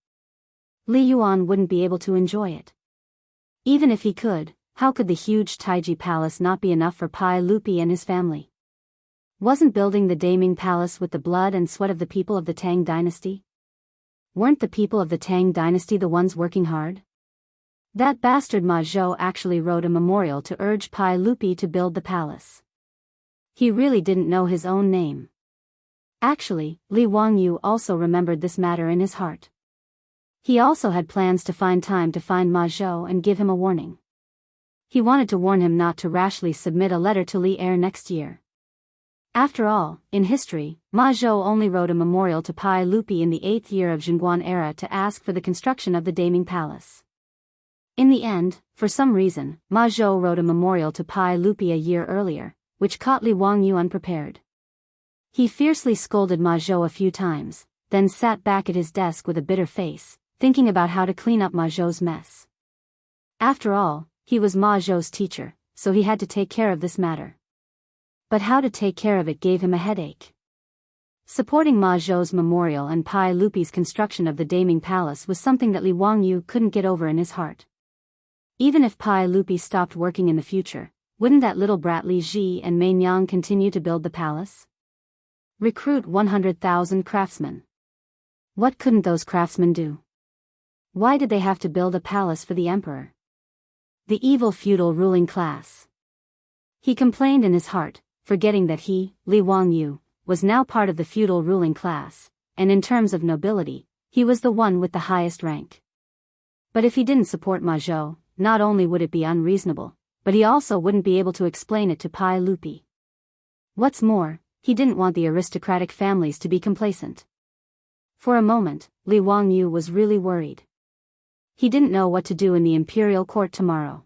Li Yuan wouldn't be able to enjoy it. Even if he could, how could the huge Taiji Palace not be enough for Pai Lupi and his family? Wasn't building the Daming Palace with the blood and sweat of the people of the Tang dynasty? Weren't the people of the Tang dynasty the ones working hard? That bastard Ma Zhou actually wrote a memorial to urge Pai Lupi to build the palace. He really didn't know his own name. Actually, Li Wangyu also remembered this matter in his heart. He also had plans to find time to find Ma Zhou and give him a warning. He wanted to warn him not to rashly submit a letter to Li Er next year. After all, in history, Ma Zhou only wrote a memorial to Pai Lupi in the 8th year of Zhenguan era to ask for the construction of the Daming Palace. In the end, for some reason, Ma Zhou wrote a memorial to Pai Lupi a year earlier, which caught Li Wangyu unprepared. He fiercely scolded Ma Zhou a few times, then sat back at his desk with a bitter face, thinking about how to clean up Ma Zhou's mess. After all, he was Ma Zhou's teacher, so he had to take care of this matter. But how to take care of it gave him a headache. Supporting Ma Zhou's memorial and Pai Lupi's construction of the Daming Palace was something that Li Wangyu couldn't get over in his heart. Even if Pai Lupi stopped working in the future, wouldn't that little brat Li Ji and Mei Nyang continue to build the palace? Recruit 100,000 craftsmen. What couldn't those craftsmen do? Why did they have to build a palace for the emperor? The evil feudal ruling class. He complained in his heart, forgetting that he, Li Wangyu, was now part of the feudal ruling class, and in terms of nobility, he was the one with the highest rank. But if he didn't support Ma Zhou, not only would it be unreasonable, but he also wouldn't be able to explain it to Pai Lupi. What's more, he didn't want the aristocratic families to be complacent. For a moment, Li Wangyu was really worried. He didn't know what to do in the imperial court tomorrow.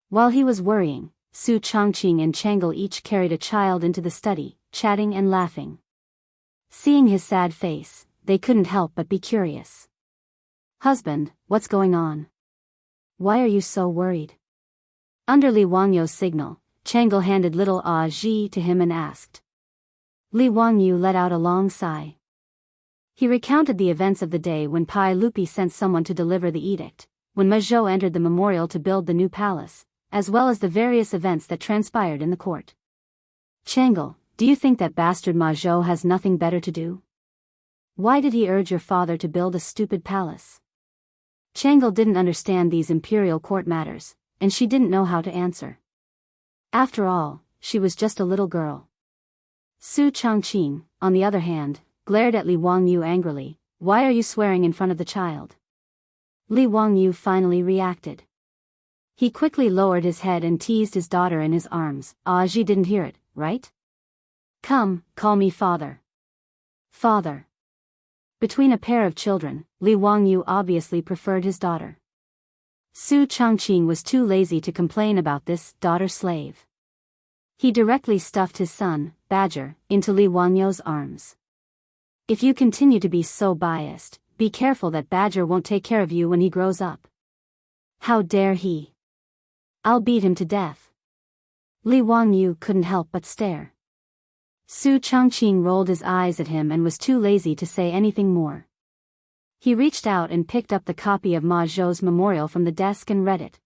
While he was worrying, Su Chongqing and Chang'e each carried a child into the study, chatting and laughing. Seeing his sad face, they couldn't help but be curious. "Husband, what's going on? Why are you so worried?" Under Li Wangyu's signal, Chang'e handed little Ah Ji to him and asked. Li Wangyu let out a long sigh. He recounted the events of the day when Pai Lupi sent someone to deliver the edict, when Ma Zhou entered the memorial to build the new palace, as well as the various events that transpired in the court. "Chang'e, do you think that bastard Ma Zhou has nothing better to do? Why did he urge your father to build a stupid palace?" Chang'e didn't understand these imperial court matters, and she didn't know how to answer. After all, she was just a little girl. Su Chongqing, on the other hand, glared at Li Wangyu angrily. "Why are you swearing in front of the child?" Li Wangyu finally reacted. He quickly lowered his head and teased his daughter in his arms. "Ah Ji didn't hear it, right? Come, call me father." Father. Between a pair of children, Li Wangyu obviously preferred his daughter. Su Chongqing was too lazy to complain about this daughter-slave. He directly stuffed his son, Badger, into Li Wangyu's arms. "If you continue to be so biased, be careful that Badger won't take care of you when he grows up. How dare he? I'll beat him to death." Li Wangyu couldn't help but stare. Su Chongqing rolled his eyes at him and was too lazy to say anything more. He reached out and picked up the copy of Ma Zhou's memorial from the desk and read it.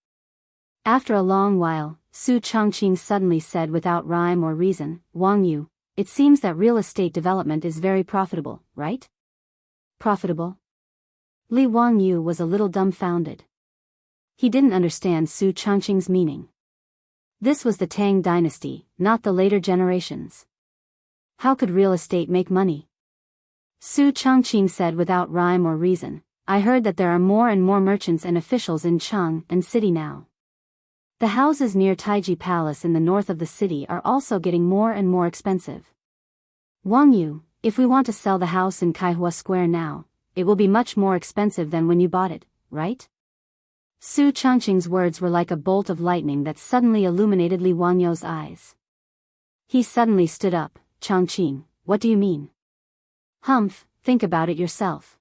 After a long while, Su Chongqing suddenly said without rhyme or reason, "Wangyu, it seems that real estate development is very profitable, right?" Profitable? Li Wangyu was a little dumbfounded. He didn't understand Su Chongqing's meaning. This was the Tang dynasty, not the later generations. How could real estate make money? Su Chongqing said without rhyme or reason, "I heard that there are more and more merchants and officials in Cheng and city now. The houses near Taiji Palace in the north of the city are also getting more and more expensive. Wangyu, if we want to sell the house in Kaihua Square now, it will be much more expensive than when you bought it, right?" Su Chongqing's words were like a bolt of lightning that suddenly illuminated Li Wangyu's eyes. He suddenly stood up. "Chongqing, what do you mean?" "Humph, think about it yourself.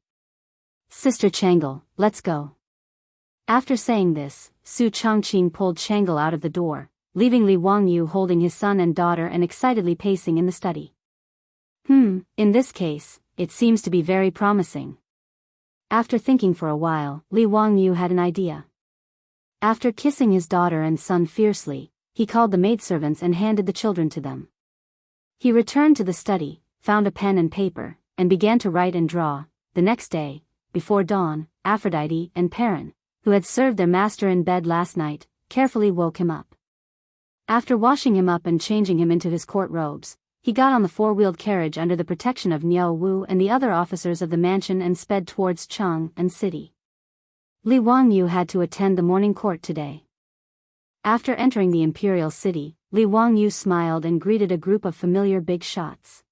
Sister Changle, let's go. After saying this, Su Chongqing pulled Changle out of the door, leaving Li Wangyu holding his son and daughter and excitedly pacing in the study. In this case, it seems to be very promising. After thinking for a while, Li Wangyu had an idea. After kissing his daughter and son fiercely, he called the maidservants and handed the children to them. He returned to the study, found a pen and paper, and began to write and draw. The next day, before dawn, Aphrodite and Perrin, who had served their master in bed last night, carefully woke him up. After washing him up and changing him into his court robes, he got on the four-wheeled carriage under the protection of Niao Wu and the other officers of the mansion and sped towards Chang'an City. Li Wangyu had to attend the morning court today. After entering the imperial city, Li Wangyu smiled and greeted a group of familiar big shots.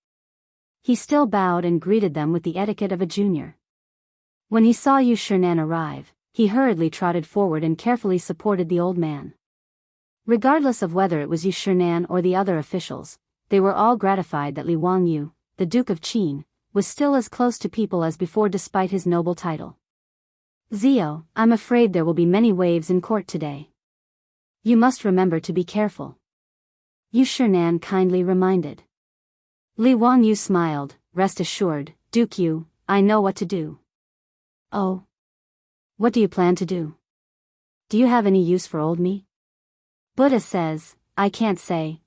He still bowed and greeted them with the etiquette of a junior. When he saw Yu Shinan arrive, he hurriedly trotted forward and carefully supported the old man. Regardless of whether it was Yu Shinan or the other officials, they were all gratified that Li Wangyu, the Duke of Qin, was still as close to people as before despite his noble title. Zio, I'm afraid there will be many waves in court today. You must remember to be careful. Yu Shinan kindly reminded. Li Wangyu smiled, rest assured, Duke Yu, I know what to do. Oh. What do you plan to do? Do you have any use for old me? Buddha says, I can't say.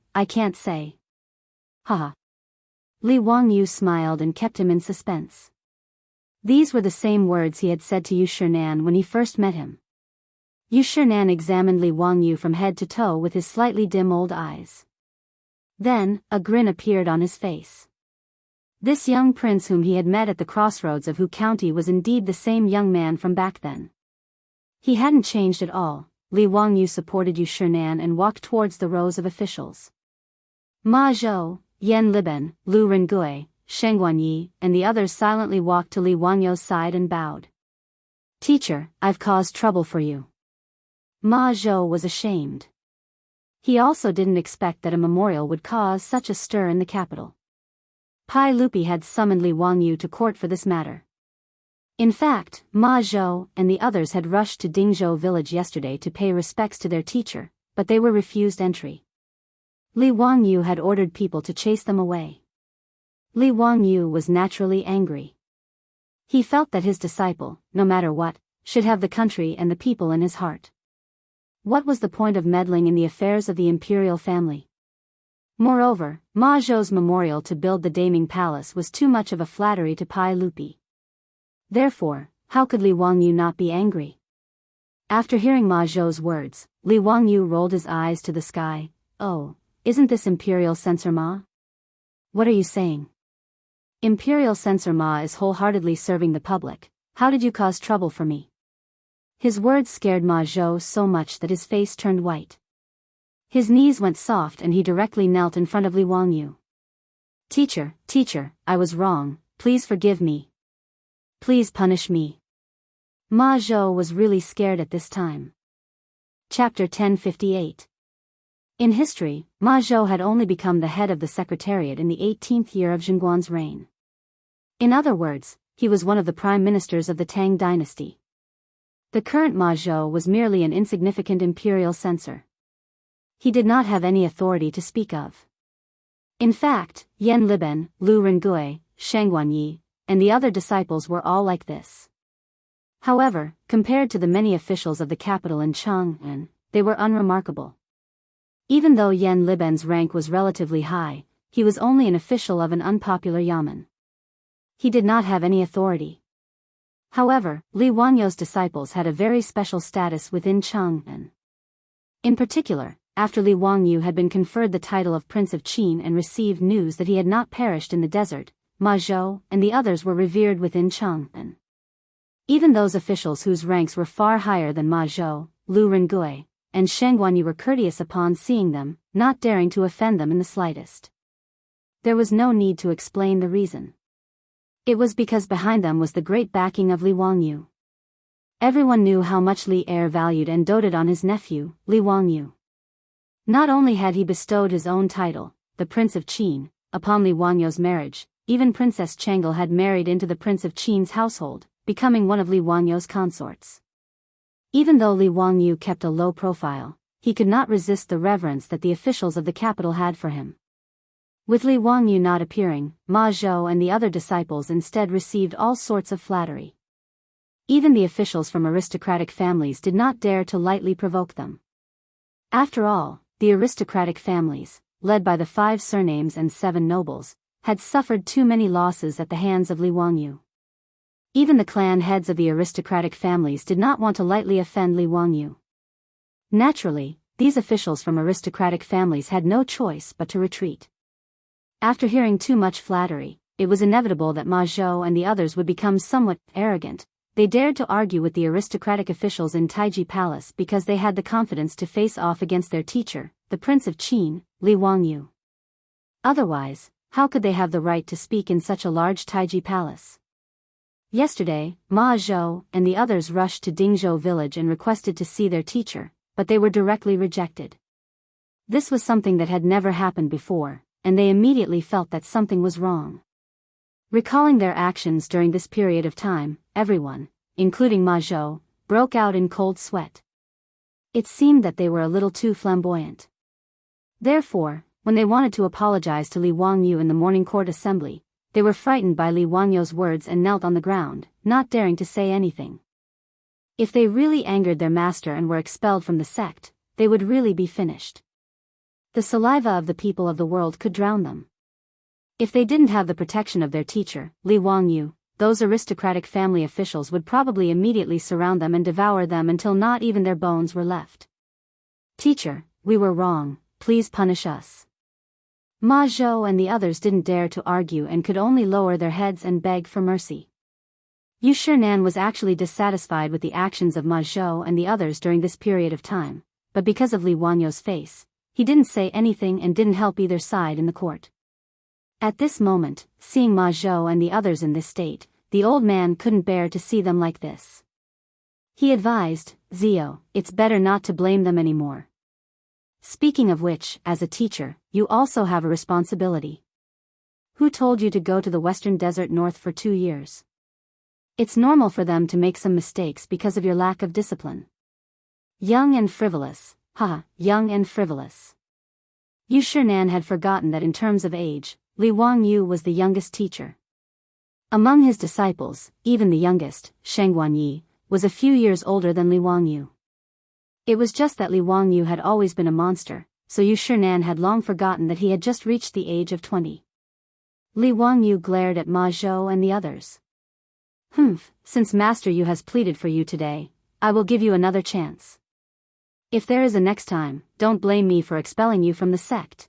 Haha. Li Wangyu smiled and kept him in suspense. These were the same words he had said to Yu Shinan when he first met him. Yu Shinan examined Li Wangyu from head to toe with his slightly dim old eyes. Then, a grin appeared on his face. This young prince whom he had met at the crossroads of Hu County was indeed the same young man from back then. He hadn't changed at all. Li Wangyu supported Yu Shinan and walked towards the rows of officials. Ma Zhou, Yan Liben, Lu Rengui, Sheng Guanyi, and the others silently walked to Li Wangyu's side and bowed. Teacher, I've caused trouble for you. Ma Zhou was ashamed. He also didn't expect that a memorial would cause such a stir in the capital. Pai Lupi had summoned Li Wangyu to court for this matter. In fact, Ma Zhou and the others had rushed to Dingzhou village yesterday to pay respects to their teacher, but they were refused entry. Li Wangyu had ordered people to chase them away. Li Wangyu was naturally angry. He felt that his disciple, no matter what, should have the country and the people in his heart. What was the point of meddling in the affairs of the imperial family? Moreover, Ma Zhou's memorial to build the Daming Palace was too much of a flattery to Pai Lupi. Therefore, how could Li Wangyu not be angry? After hearing Ma Zhou's words, Li Wangyu rolled his eyes to the sky. Oh, isn't this Imperial Censor Ma? What are you saying? Imperial Censor Ma is wholeheartedly serving the public. How did you cause trouble for me? His words scared Ma Zhou so much that his face turned white. His knees went soft and he directly knelt in front of Li Wangyu. Teacher, I was wrong, please forgive me. Please punish me. Ma Zhou was really scared at this time. Chapter 1058. In history, Ma Zhou had only become the head of the Secretariat in the 18th year of Zhenguan's reign. In other words, he was one of the prime ministers of the Tang dynasty. The current Ma Zhou was merely an insignificant imperial censor. He did not have any authority to speak of. In fact, Yan Liben, Lu Rengui, Sheng Guanyi, and the other disciples were all like this. However, compared to the many officials of the capital in Chang'an, they were unremarkable. Even though Yan Liben's rank was relatively high, he was only an official of an unpopular yamen. He did not have any authority. However, Li Wangyu's disciples had a very special status within Chang'an. In particular, after Li Wangyu had been conferred the title of Prince of Qin and received news that he had not perished in the desert, Ma Zhou and the others were revered within Chang'an. Even those officials whose ranks were far higher than Ma Zhou, Lu Rengui, and Sheng Guanyi were courteous upon seeing them, not daring to offend them in the slightest. There was no need to explain the reason. It was because behind them was the great backing of Li Wangyu. Everyone knew how much Li Er valued and doted on his nephew, Li Wangyu. Not only had he bestowed his own title, the Prince of Qin, upon Li Wangyu's marriage, even Princess Changle had married into the Prince of Qin's household, becoming one of Li Wangyo's consorts. Even though Li Wangyu kept a low profile, he could not resist the reverence that the officials of the capital had for him. With Li Wangyu not appearing, Ma Zhou and the other disciples instead received all sorts of flattery. Even the officials from aristocratic families did not dare to lightly provoke them. After all, the aristocratic families, led by the 5 surnames and 7 nobles, had suffered too many losses at the hands of Li Wangyu. Even the clan heads of the aristocratic families did not want to lightly offend Li Wangyu. Naturally, these officials from aristocratic families had no choice but to retreat. After hearing too much flattery, it was inevitable that Ma Zhou and the others would become somewhat arrogant. They dared to argue with the aristocratic officials in Taiji Palace because they had the confidence to face off against their teacher, the Prince of Qin, Li Wangyu. Otherwise, how could they have the right to speak in such a large Taiji Palace? Yesterday, Ma Zhou and the others rushed to Dingzhou village and requested to see their teacher, but they were directly rejected. This was something that had never happened before, and they immediately felt that something was wrong. Recalling their actions during this period of time, everyone, including Ma Zhou, broke out in cold sweat. It seemed that they were a little too flamboyant. Therefore, when they wanted to apologize to Li Wangyu in the morning court assembly, they were frightened by Li Wangyu's words and knelt on the ground, not daring to say anything. If they really angered their master and were expelled from the sect, they would really be finished. The saliva of the people of the world could drown them. If they didn't have the protection of their teacher, Li Wangyu, those aristocratic family officials would probably immediately surround them and devour them until not even their bones were left. "Teacher, we were wrong, please punish us." Ma Zhou and the others didn't dare to argue and could only lower their heads and beg for mercy. Yu Shinan was actually dissatisfied with the actions of Ma Zhou and the others during this period of time, but because of Li Wangyu's face, he didn't say anything and didn't help either side in the court. At this moment, seeing Ma Zhou and the others in this state, the old man couldn't bear to see them like this. He advised, "Zio, it's better not to blame them anymore. Speaking of which, as a teacher, you also have a responsibility. Who told you to go to the Western Desert North for 2 years? It's normal for them to make some mistakes because of your lack of discipline. Young and frivolous, young and frivolous." Yu Shinan had forgotten that in terms of age, Li Wangyu was the youngest teacher. Among his disciples, even the youngest, Sheng Guanyi, was a few years older than Li Wangyu. It was just that Li Wangyu had always been a monster, so Yu Shinan had long forgotten that he had just reached the age of 20. Li Wangyu glared at Ma Zhou and the others. Since Master Yu has pleaded for you today, I will give you another chance. If there is a next time, don't blame me for expelling you from the sect."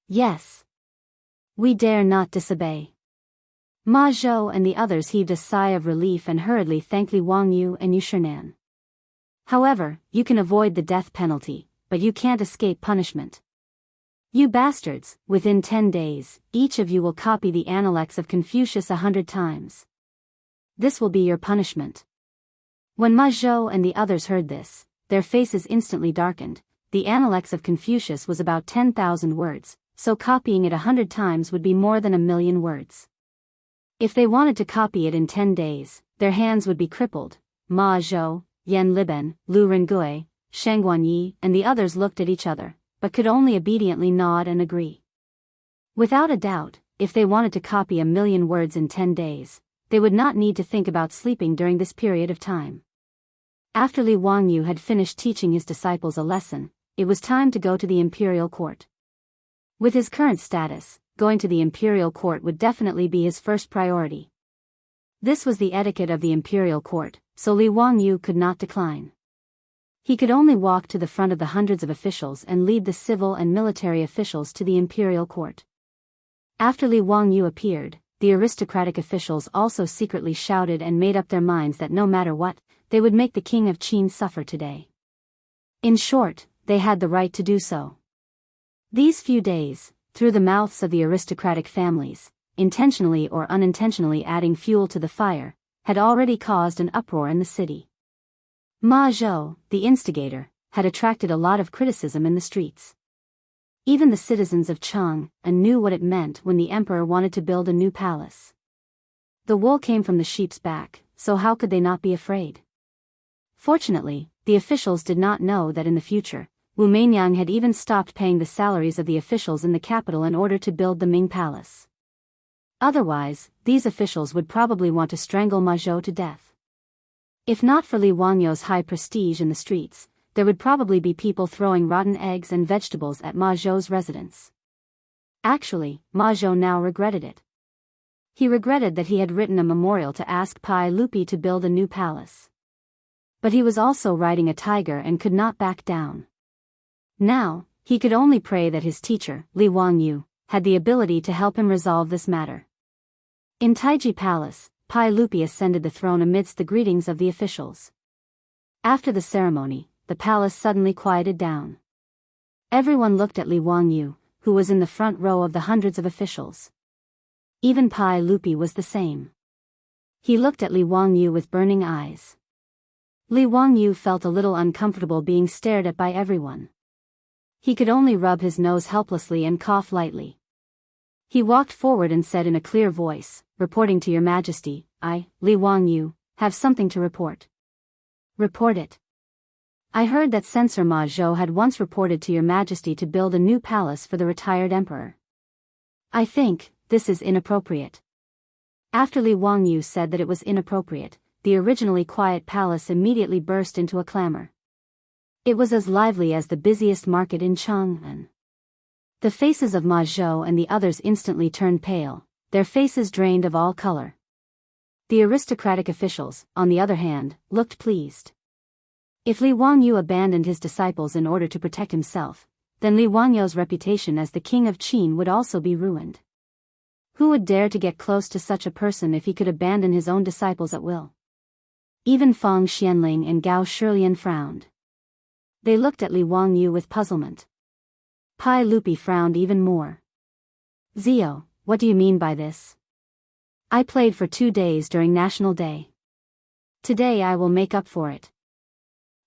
"Yes. We dare not disobey." Ma Zhou and the others heaved a sigh of relief and hurriedly thanked Li Wangyu and Yu Shinan. "However, you can avoid the death penalty, but you can't escape punishment. You bastards, within 10 days, each of you will copy the Analects of Confucius 100 times. This will be your punishment." When Ma Zhou and the others heard this, their faces instantly darkened. The Analects of Confucius was about 10,000 words, so copying it 100 times would be more than 1,000,000 words. If they wanted to copy it in 10 days, their hands would be crippled. Ma Zhou, Yan Liben, Lu Rengui, Sheng Guanyi, and the others looked at each other, but could only obediently nod and agree. Without a doubt, if they wanted to copy 1,000,000 words in 10 days, they would not need to think about sleeping during this period of time. After Li Wangyu had finished teaching his disciples a lesson, it was time to go to the imperial court. With his current status, going to the imperial court would definitely be his first priority. This was the etiquette of the imperial court, so Li Wangyu could not decline. He could only walk to the front of the hundreds of officials and lead the civil and military officials to the imperial court. After Li Wangyu appeared, the aristocratic officials also secretly shouted and made up their minds that no matter what, they would make the king of Qin suffer today. In short, they had the right to do so. These few days, through the mouths of the aristocratic families, intentionally or unintentionally adding fuel to the fire, had already caused an uproar in the city. Ma Zhou, the instigator, had attracted a lot of criticism in the streets. Even the citizens of Chang knew what it meant when the emperor wanted to build a new palace. The wool came from the sheep's back, so how could they not be afraid? Fortunately, the officials did not know that in the future, Wu Meinyang had even stopped paying the salaries of the officials in the capital in order to build the Ming Palace. Otherwise, these officials would probably want to strangle Ma Zhou to death. If not for Li Wangyou's high prestige in the streets, there would probably be people throwing rotten eggs and vegetables at Ma Zhou's residence. Actually, Ma Zhou now regretted it. He regretted that he had written a memorial to ask Pai Lupi to build a new palace. But he was also riding a tiger and could not back down. Now, he could only pray that his teacher, Li Wangyou, had the ability to help him resolve this matter. In Taiji Palace, Pai Lupi ascended the throne amidst the greetings of the officials. After the ceremony, the palace suddenly quieted down. Everyone looked at Li Wangyou, who was in the front row of the hundreds of officials. Even Pai Lupi was the same. He looked at Li Wangyou with burning eyes. Li Wangyou felt a little uncomfortable being stared at by everyone. He could only rub his nose helplessly and cough lightly. He walked forward and said in a clear voice, "Reporting to Your Majesty, I, Li Wangyou, have something to report." "Report it." "I heard that Censor Ma Zhou had once reported to Your Majesty to build a new palace for the retired emperor. I think this is inappropriate." After Li Wangyou said that it was inappropriate, the originally quiet palace immediately burst into a clamor. It was as lively as the busiest market in Chang'an. The faces of Ma Zhou and the others instantly turned pale, their faces drained of all color. The aristocratic officials, on the other hand, looked pleased. If Li Wangyou abandoned his disciples in order to protect himself, then Li Wangyou's reputation as the king of Qin would also be ruined. Who would dare to get close to such a person if he could abandon his own disciples at will? Even Fang Xianling and Gao Shilian frowned. They looked at Li Wangyou with puzzlement. Pai Lupi frowned even more. "Zio, what do you mean by this? I played for 2 days during National Day. Today I will make up for it."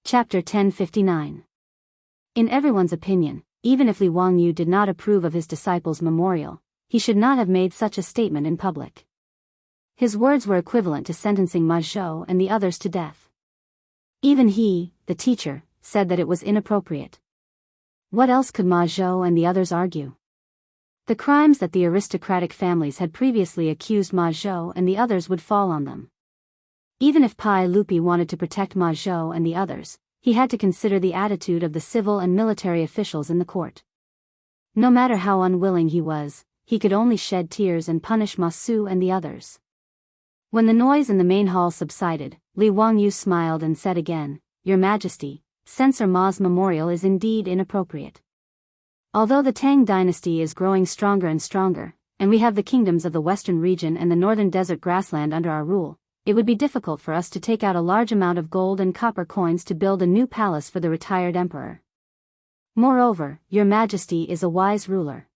Chapter 1059. In everyone's opinion, even if Li Wangyou did not approve of his disciples' memorial, he should not have made such a statement in public. His words were equivalent to sentencing Ma Zhou and the others to death. Even he, the teacher, said that it was inappropriate. What else could Ma Zhou and the others argue? The crimes that the aristocratic families had previously accused Ma Zhou and the others would fall on them. Even if Pai Lupi wanted to protect Ma Zhou and the others, he had to consider the attitude of the civil and military officials in the court. No matter how unwilling he was, he could only shed tears and punish Ma Su and the others. When the noise in the main hall subsided, Li Wangyou smiled and said again, "Your Majesty, Censor Ma's memorial is indeed inappropriate. Although the Tang dynasty is growing stronger and stronger, and we have the kingdoms of the western region and the northern desert grassland under our rule, it would be difficult for us to take out a large amount of gold and copper coins to build a new palace for the retired emperor. Moreover, Your Majesty is a wise ruler.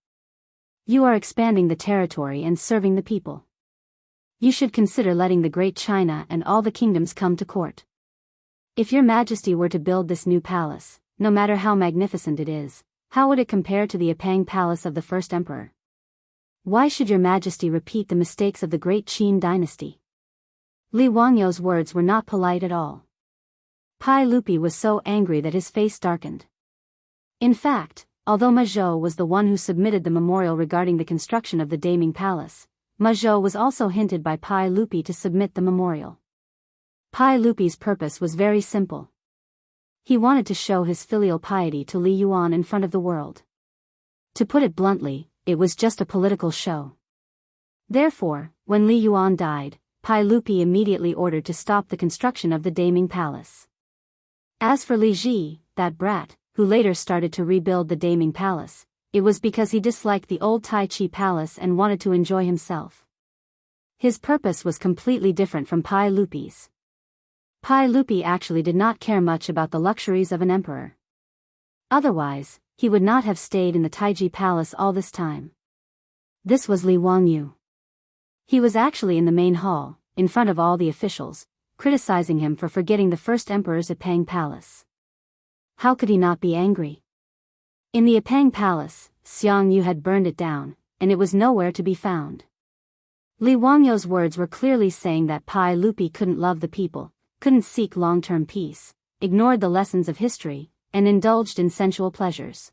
You are expanding the territory and serving the people. You should consider letting the Great China and all the kingdoms come to court. If Your Majesty were to build this new palace, no matter how magnificent it is, how would it compare to the Apang Palace of the first emperor? Why should Your Majesty repeat the mistakes of the great Qin dynasty?" Li Wangyou's words were not polite at all. Pai Lupi was so angry that his face darkened. In fact, although Ma Zhou was the one who submitted the memorial regarding the construction of the Daming Palace, Ma Zhou was also hinted by Pai Lupi to submit the memorial. Pai Lupi's purpose was very simple. He wanted to show his filial piety to Li Yuan in front of the world. To put it bluntly, it was just a political show. Therefore, when Li Yuan died, Pai Lupi immediately ordered to stop the construction of the Daming Palace. As for Li Ji, that brat, who later started to rebuild the Daming Palace, it was because he disliked the old Tai Chi Palace and wanted to enjoy himself. His purpose was completely different from Pai Lupi's. Pai Lupi actually did not care much about the luxuries of an emperor. Otherwise, he would not have stayed in the Taiji Palace all this time. This was Li Wangyou. He was actually in the main hall, in front of all the officials, criticizing him for forgetting the first emperor's Apang Palace. How could he not be angry? In the Apang Palace, Xiang Yu had burned it down, and it was nowhere to be found. Li Wangyo's words were clearly saying that Pai Lupi couldn't love the people, couldn't seek long-term peace, ignored the lessons of history, and indulged in sensual pleasures.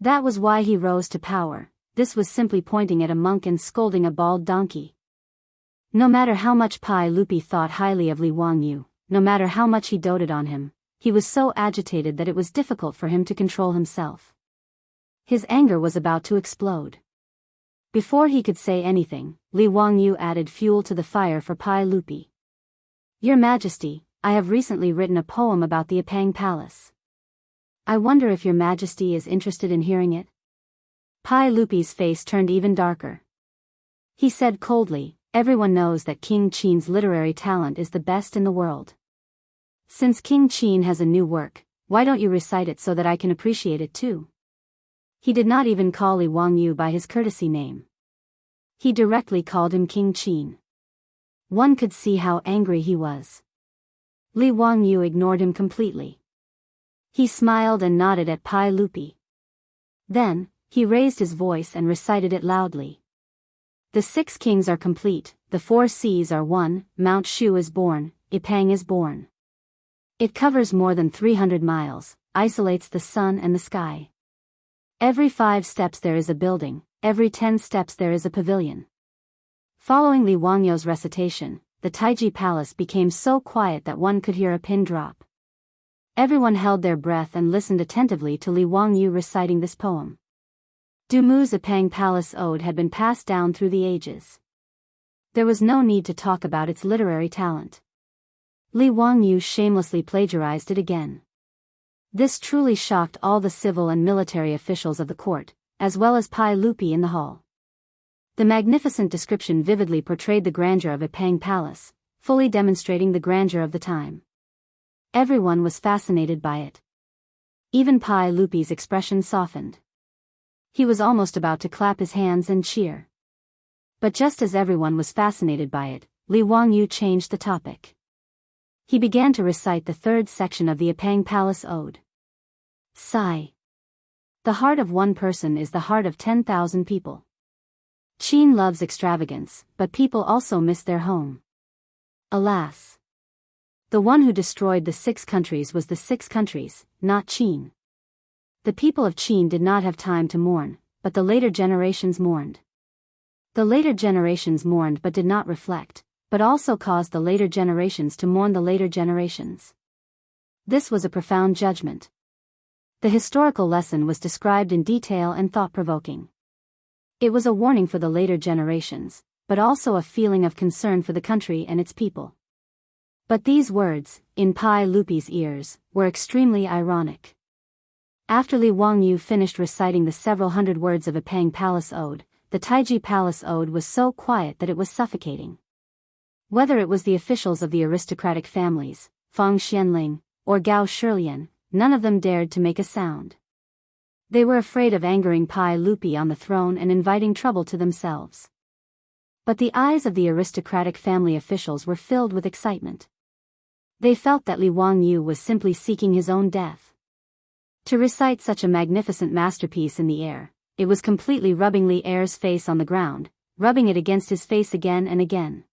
That was why he rose to power. This was simply pointing at a monk and scolding a bald donkey. No matter how much Pai Lupi thought highly of Li Wangyu, no matter how much he doted on him, he was so agitated that it was difficult for him to control himself. His anger was about to explode. Before he could say anything, Li Wangyu added fuel to the fire for Pai Lupi. Your Majesty, I have recently written a poem about the Apang Palace. I wonder if Your Majesty is interested in hearing it? Pai Lupi's face turned even darker. He said coldly, everyone knows that King Qin's literary talent is the best in the world. Since King Qin has a new work, why don't you recite it so that I can appreciate it too? He did not even call Li Wangyu by his courtesy name. He directly called him King Qin. One could see how angry he was. Li Wangyu ignored him completely. He smiled and nodded at Pai Lupi. Then, he raised his voice and recited it loudly. The 6 kings are complete, the 4 seas are one, Mount Shu is born, Ipang is born. It covers more than 300 miles, isolates the sun and the sky. Every 5 steps there is a building, every 10 steps there is a pavilion. Following Li Wangyo's recitation, the Taiji Palace became so quiet that one could hear a pin drop. Everyone held their breath and listened attentively to Li Wangyu reciting this poem. Dumu's Apang Palace Ode had been passed down through the ages. There was no need to talk about its literary talent. Li Wangyu shamelessly plagiarized it again. This truly shocked all the civil and military officials of the court, as well as Pai Lupi in the hall. The magnificent description vividly portrayed the grandeur of Apang Palace, fully demonstrating the grandeur of the time. Everyone was fascinated by it. Even Pai Lupi's expression softened. He was almost about to clap his hands and cheer. But just as everyone was fascinated by it, Li Wangyu changed the topic. He began to recite the 3rd section of the Apang Palace Ode. Sigh. The heart of one person is the heart of 10,000 people. Qin loves extravagance, but people also miss their home. Alas. The one who destroyed the 6 countries was the 6 countries, not Qin. The people of Qin did not have time to mourn, but the later generations mourned. The later generations mourned but did not reflect, but also caused the later generations to mourn the later generations. This was a profound judgment. The historical lesson was described in detail and thought-provoking. It was a warning for the later generations, but also a feeling of concern for the country and its people. But these words, in Pai Lupi's ears, were extremely ironic. After Li Wangyu finished reciting the several hundred words of Apang Palace Ode, the Taiji Palace Ode was so quiet that it was suffocating. Whether it was the officials of the aristocratic families, Fang Xianling, or Gao Shilian, none of them dared to make a sound. They were afraid of angering Pai Lupi on the throne and inviting trouble to themselves. But the eyes of the aristocratic family officials were filled with excitement. They felt that Li Wangyu was simply seeking his own death. To recite such a magnificent masterpiece in the air, it was completely rubbing Li Er's face on the ground, rubbing it against his face again and again.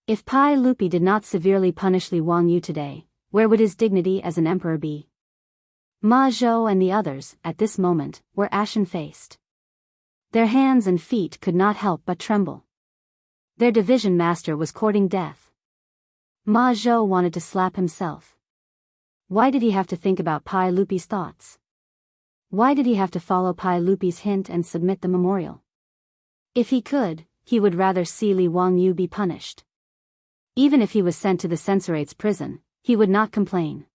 If Pai Lupi did not severely punish Li Wangyu today, where would his dignity as an emperor be? Ma Zhou and the others, at this moment, were ashen-faced. Their hands and feet could not help but tremble. Their division master was courting death. Ma Zhou wanted to slap himself. Why did he have to think about Pai Lupi's thoughts? Why did he have to follow Pai Lupi's hint and submit the memorial? If he could, he would rather see Li Wangyu be punished. Even if he was sent to the censorate's prison, he would not complain.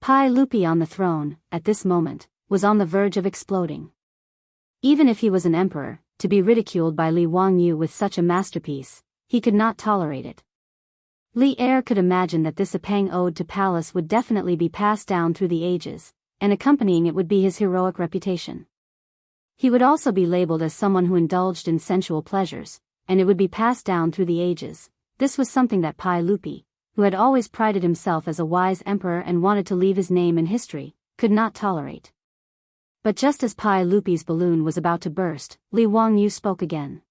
Pai Lupi on the throne, at this moment, was on the verge of exploding. Even if he was an emperor, to be ridiculed by Li Wangyu with such a masterpiece, he could not tolerate it. Li Er could imagine that this Apang Ode to Palace would definitely be passed down through the ages, and accompanying it would be his heroic reputation. He would also be labeled as someone who indulged in sensual pleasures, and it would be passed down through the ages. This was something that Pai Lupi, who had always prided himself as a wise emperor and wanted to leave his name in history, could not tolerate. But just as Pai Lupi's balloon was about to burst, Li Wangyu spoke again.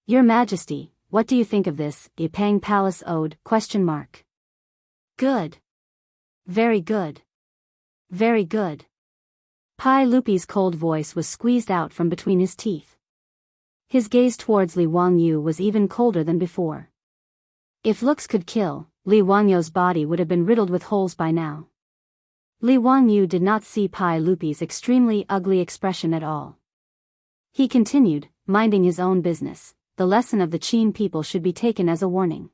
Your Majesty, what do you think of this, Ipang Palace Ode? Good. Very good. Very good. Pai Lupi's cold voice was squeezed out from between his teeth. His gaze towards Li Wangyu was even colder than before. If looks could kill, Li Wangyu's body would have been riddled with holes by now. Li Wangyu did not see Pai Lupi's extremely ugly expression at all. He continued, minding his own business. The lesson of the Qin people should be taken as a warning.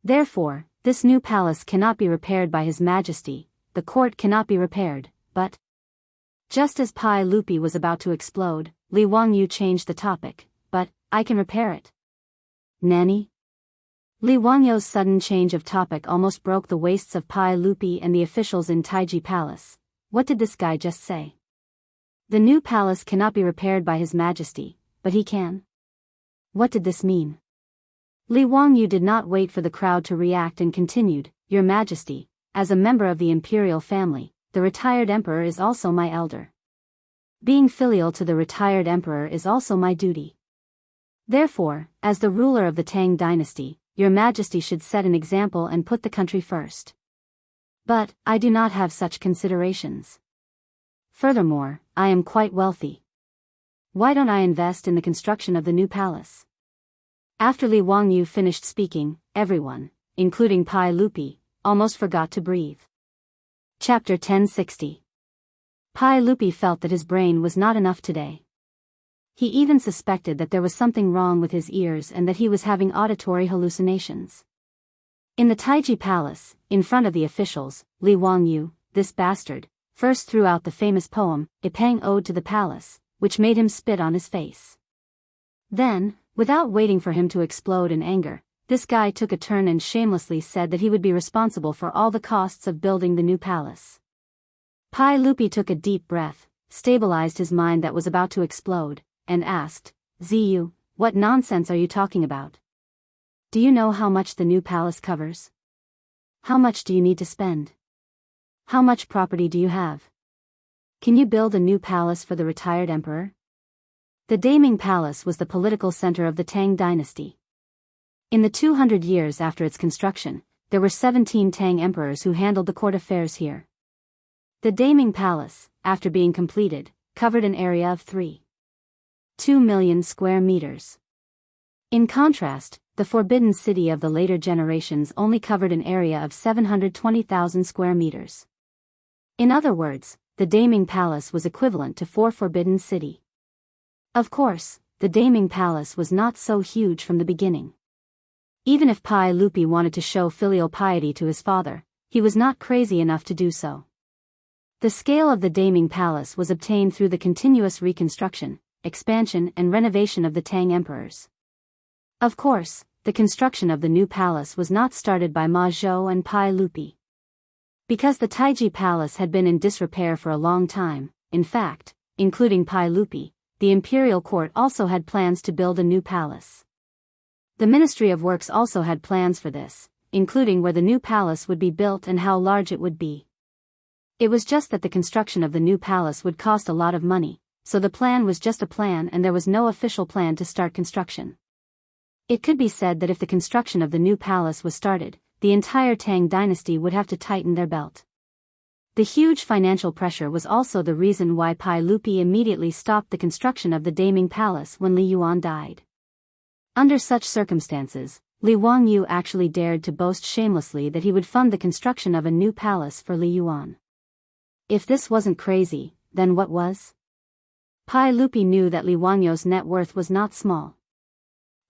Therefore, this new palace cannot be repaired by His Majesty, the court cannot be repaired, but... Just as Pai Lupi was about to explode, Li Wangyu changed the topic. But, I can repair it. Nanny? Li Wangyu's sudden change of topic almost broke the waists of Pai Lupi and the officials in Taiji Palace. What did this guy just say? The new palace cannot be repaired by His Majesty, but he can. What did this mean? Li Wangyu did not wait for the crowd to react and continued, Your Majesty, as a member of the imperial family, the retired emperor is also my elder. Being filial to the retired emperor is also my duty. Therefore, as the ruler of the Tang dynasty, Your Majesty should set an example and put the country first. But, I do not have such considerations. Furthermore, I am quite wealthy. Why don't I invest in the construction of the new palace? After Li Wangyu finished speaking, everyone, including Pai Lupi, almost forgot to breathe. Chapter 1060. Pai Lupi felt that his brain was not enough today. He even suspected that there was something wrong with his ears and that he was having auditory hallucinations. In the Taiji Palace, in front of the officials, Li Wangyu, this bastard, first threw out the famous poem, Ipang Ode to the Palace, which made him spit on his face. Then, without waiting for him to explode in anger, this guy took a turn and shamelessly said that he would be responsible for all the costs of building the new palace. Pai Lupi took a deep breath, stabilized his mind that was about to explode, and asked, Ziyu, what nonsense are you talking about? Do you know how much the new palace covers? How much do you need to spend? How much property do you have? Can you build a new palace for the retired emperor? The Daming Palace was the political center of the Tang dynasty. In the 200 years after its construction, there were 17 Tang emperors who handled the court affairs here. The Daming Palace, after being completed, covered an area of 3.2 million square meters. In contrast, the Forbidden City of the later generations only covered an area of 720,000 square meters. In other words, the Daming Palace was equivalent to 4 Forbidden City. Of course, the Daming Palace was not so huge from the beginning. Even if Pai Lupi wanted to show filial piety to his father, he was not crazy enough to do so. The scale of the Daming Palace was obtained through the continuous reconstruction, expansion and renovation of the Tang emperors. Of course, the construction of the new palace was not started by Ma Zhou and Pai Lupi. Because the Taiji Palace had been in disrepair for a long time, in fact, including Pai Lupi, the imperial court also had plans to build a new palace. The Ministry of Works also had plans for this, including where the new palace would be built and how large it would be. It was just that the construction of the new palace would cost a lot of money, so the plan was just a plan and there was no official plan to start construction. It could be said that if the construction of the new palace was started, the entire Tang dynasty would have to tighten their belt. The huge financial pressure was also the reason why Pai Lupi immediately stopped the construction of the Daming Palace when Li Yuan died. Under such circumstances, Li Wangyu actually dared to boast shamelessly that he would fund the construction of a new palace for Li Yuan. If this wasn't crazy, then what was? Pai Lupi knew that Li Wangyu's net worth was not small.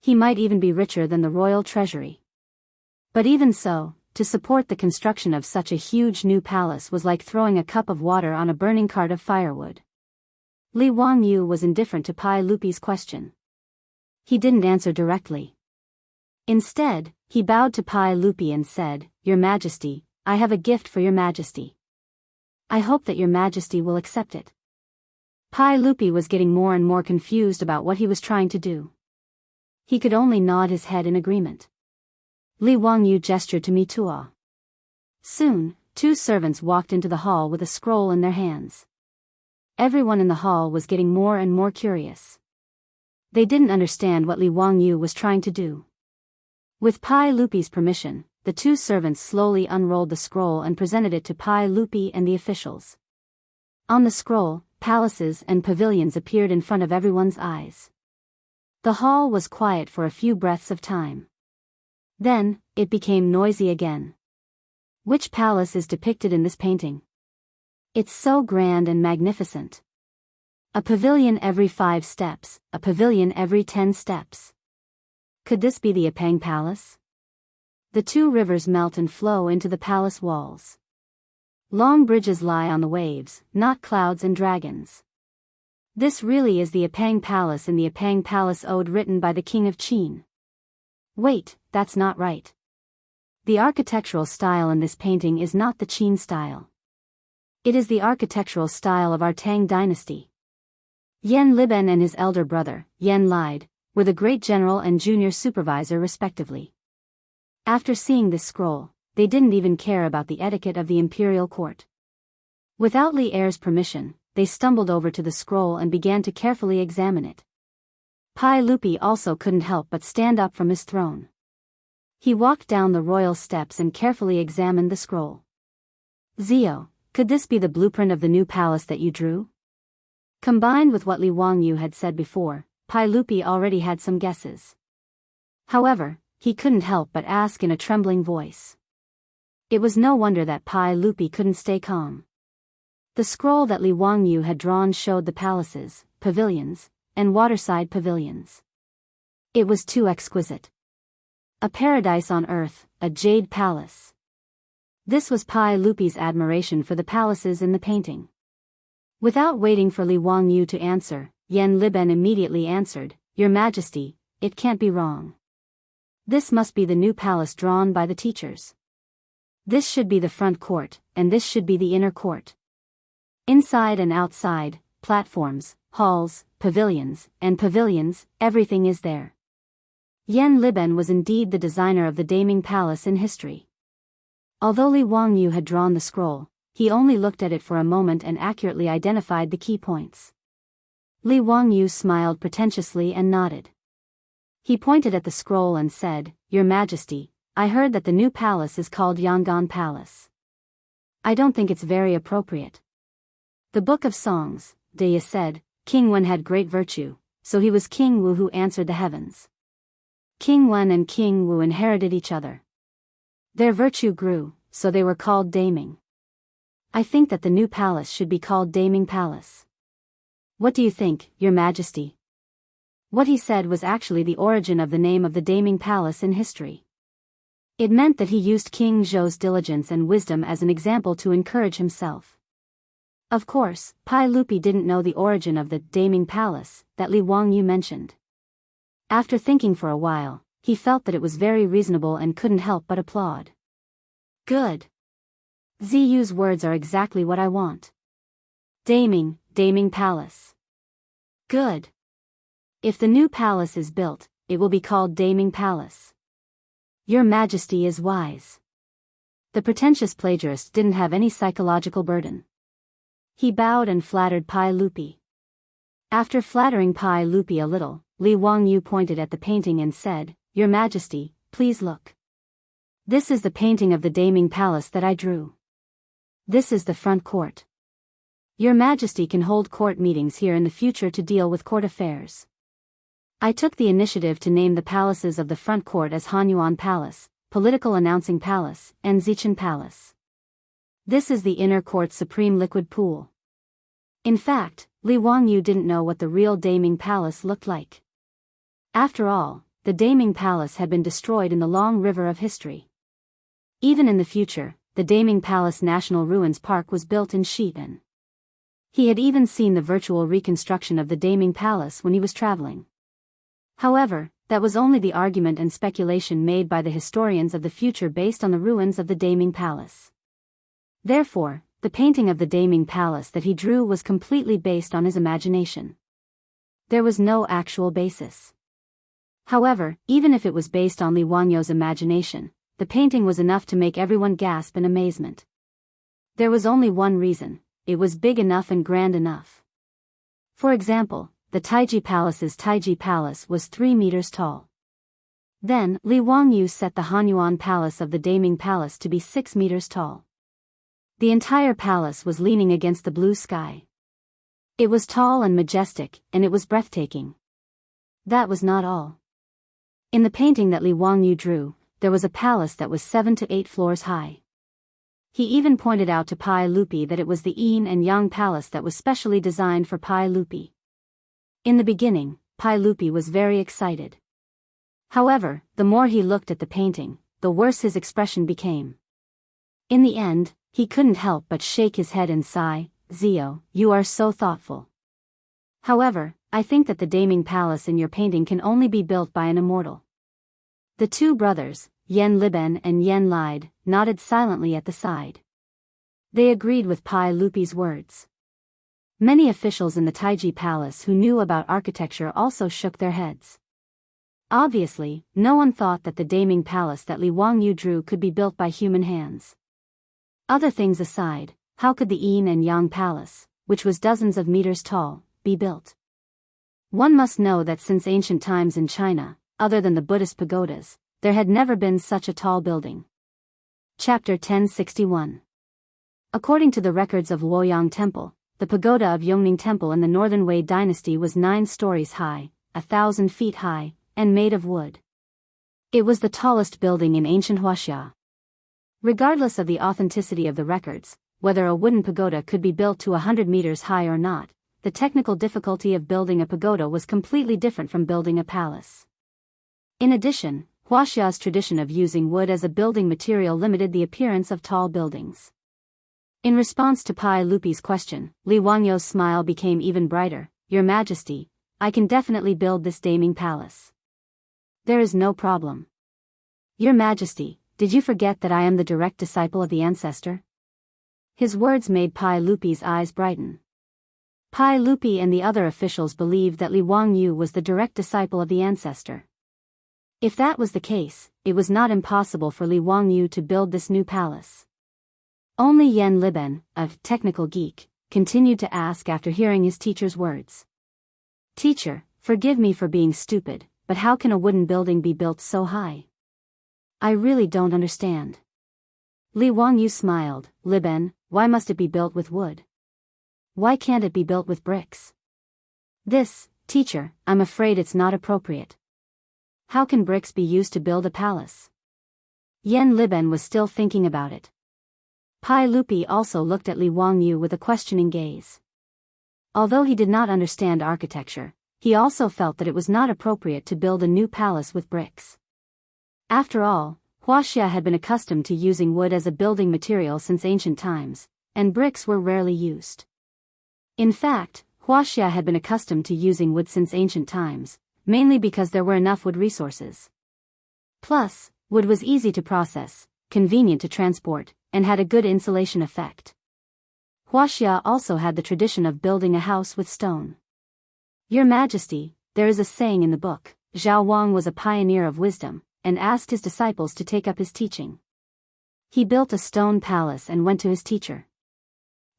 He might even be richer than the royal treasury. But even so, to support the construction of such a huge new palace was like throwing a cup of water on a burning cart of firewood. Li Wangyu was indifferent to Pai Lupi's question. He didn't answer directly. Instead, he bowed to Pai Lupi and said, Your Majesty, I have a gift for Your Majesty. I hope that Your Majesty will accept it. Pai Lupi was getting more and more confused about what he was trying to do. He could only nod his head in agreement. Li Wangyu gestured to Mitua. Soon, 2 servants walked into the hall with a scroll in their hands. Everyone in the hall was getting more and more curious. They didn't understand what Li Wangyu was trying to do. With Pai Lupi's permission, the two servants slowly unrolled the scroll and presented it to Pai Lupi and the officials. On the scroll, palaces and pavilions appeared in front of everyone's eyes. The hall was quiet for a few breaths of time. Then, it became noisy again. Which palace is depicted in this painting? It's so grand and magnificent. A pavilion every 5 steps, a pavilion every 10 steps. Could this be the Apang Palace? The 2 rivers melt and flow into the palace walls. Long bridges lie on the waves, not clouds and dragons. This really is the Apang Palace in the Apang Palace Ode written by the King of Qin. Wait, that's not right. The architectural style in this painting is not the Qin style. It is the architectural style of our Tang dynasty. Yan Liben and his elder brother, Yan Lide, were the great general and junior supervisor respectively. After seeing this scroll, they didn't even care about the etiquette of the imperial court. Without Li Er's permission, they stumbled over to the scroll and began to carefully examine it. Pai Lupi also couldn't help but stand up from his throne. He walked down the royal steps and carefully examined the scroll. Zio, could this be the blueprint of the new palace that you drew? Combined with what Li Wangyu had said before, Pai Lupi already had some guesses. However, he couldn't help but ask in a trembling voice. It was no wonder that Pai Lupi couldn't stay calm. The scroll that Li Wangyu had drawn showed the palaces, pavilions, and waterside pavilions. It was too exquisite. A paradise on earth, a jade palace. This was Pai Lupi's admiration for the palaces in the painting. Without waiting for Li Wangyu to answer, Yan Liben immediately answered, "Your Majesty, it can't be wrong. This must be the new palace drawn by the teachers. This should be the front court, and this should be the inner court. Inside and outside, platforms, halls, pavilions, everything is there." Yan Liben was indeed the designer of the Daming Palace in history. Although Li Wangyu had drawn the scroll, he only looked at it for a moment and accurately identified the key points. Li Wangyu smiled pretentiously and nodded. He pointed at the scroll and said, "Your Majesty, I heard that the new palace is called Yangon Palace. I don't think it's very appropriate. The Book of Songs, Deya said, King Wen had great virtue, so he was King Wu who answered the heavens. King Wen and King Wu inherited each other. Their virtue grew, so they were called Daming. I think that the new palace should be called Daming Palace. What do you think, Your Majesty?" What he said was actually the origin of the name of the Daming Palace in history. It meant that he used King Zhou's diligence and wisdom as an example to encourage himself. Of course, Pai Lupi didn't know the origin of the Daming Palace that Li Wangyu mentioned. After thinking for a while, he felt that it was very reasonable and couldn't help but applaud. Good. Ziyu's words are exactly what I want. Daming Palace. Good. If the new palace is built, it will be called Daming Palace. Your Majesty is wise. The pretentious plagiarist didn't have any psychological burden. He bowed and flattered Pai Lupi. After flattering Pai Lupi a little, Li Wangyu pointed at the painting and said, "Your Majesty, please look. This is the painting of the Daming Palace that I drew. This is the front court. Your Majesty can hold court meetings here in the future to deal with court affairs. I took the initiative to name the palaces of the front court as Hanyuan Palace, Political Announcing Palace, and Zichen Palace. This is the inner court's supreme liquid pool." In fact, Li Wangyu didn't know what the real Daming Palace looked like. After all, the Daming Palace had been destroyed in the long river of history. Even in the future, the Daming Palace National Ruins Park was built in Xi'an. He had even seen the virtual reconstruction of the Daming Palace when he was traveling. However, that was only the argument and speculation made by the historians of the future based on the ruins of the Daming Palace. Therefore, the painting of the Daming Palace that he drew was completely based on his imagination. There was no actual basis. However, even if it was based on Li Wangyu's imagination, the painting was enough to make everyone gasp in amazement. There was only one reason: it was big enough and grand enough. For example, the Taiji Palace was 3 meters tall. Then, Li Wangyu set the Hanyuan Palace of the Daming Palace to be 6 meters tall. The entire palace was leaning against the blue sky. It was tall and majestic, and it was breathtaking. That was not all. In the painting that Li Wangyu drew, there was a palace that was 7 to 8 floors high. He even pointed out to Pai Lupi that it was the yin and yang palace that was specially designed for Pai Lupi. In the beginning, Pai Lupi was very excited. However, the more he looked at the painting, the worse his expression became. In the end, he couldn't help but shake his head and sigh, "Zio, you are so thoughtful. However, I think that the Daming Palace in your painting can only be built by an immortal." The two brothers, Yen Liben and Yen Lide, nodded silently at the side. They agreed with Pai Lupi's words. Many officials in the Taiji Palace who knew about architecture also shook their heads. Obviously, no one thought that the Daming Palace that Li Wangyu drew could be built by human hands. Other things aside, how could the yin and yang palace, which was dozens of meters tall, be built? One must know that since ancient times in China, other than the Buddhist pagodas, there had never been such a tall building. Chapter 1061. According to the records of Luoyang Temple, the pagoda of Yongning Temple in the Northern Wei dynasty was 9 stories high, 1,000 feet high, and made of wood. It was the tallest building in ancient Huaxia. Regardless of the authenticity of the records, whether a wooden pagoda could be built to 100 meters high or not, the technical difficulty of building a pagoda was completely different from building a palace. In addition, Huaxia's tradition of using wood as a building material limited the appearance of tall buildings. In response to Pai Lupi's question, Li Wangyu's smile became even brighter. "Your Majesty, I can definitely build this Daming Palace. There is no problem. Your Majesty, did you forget that I am the direct disciple of the ancestor?" His words made Pai Lupi's eyes brighten. Pai Lupi and the other officials believed that Li Wangyu was the direct disciple of the ancestor. If that was the case, it was not impossible for Li Wangyu to build this new palace. Only Yen Liben, a technical geek, continued to ask after hearing his teacher's words. "Teacher, forgive me for being stupid, but how can a wooden building be built so high? I really don't understand." Li Wangyu smiled. "Liben, why must it be built with wood? Why can't it be built with bricks?" "This, teacher, I'm afraid it's not appropriate. How can bricks be used to build a palace?" Yen Liben was still thinking about it. Pai Lupi also looked at Li Wangyu with a questioning gaze. Although he did not understand architecture, he also felt that it was not appropriate to build a new palace with bricks. After all, Huaxia had been accustomed to using wood as a building material since ancient times, and bricks were rarely used. In fact, Huaxia had been accustomed to using wood since ancient times, mainly because there were enough wood resources. Plus, wood was easy to process, convenient to transport, and had a good insulation effect. Huaxia also had the tradition of building a house with stone. "Your Majesty, there is a saying in the book, Zhao Wang was a pioneer of wisdom, and asked his disciples to take up his teaching. He built a stone palace and went to his teacher."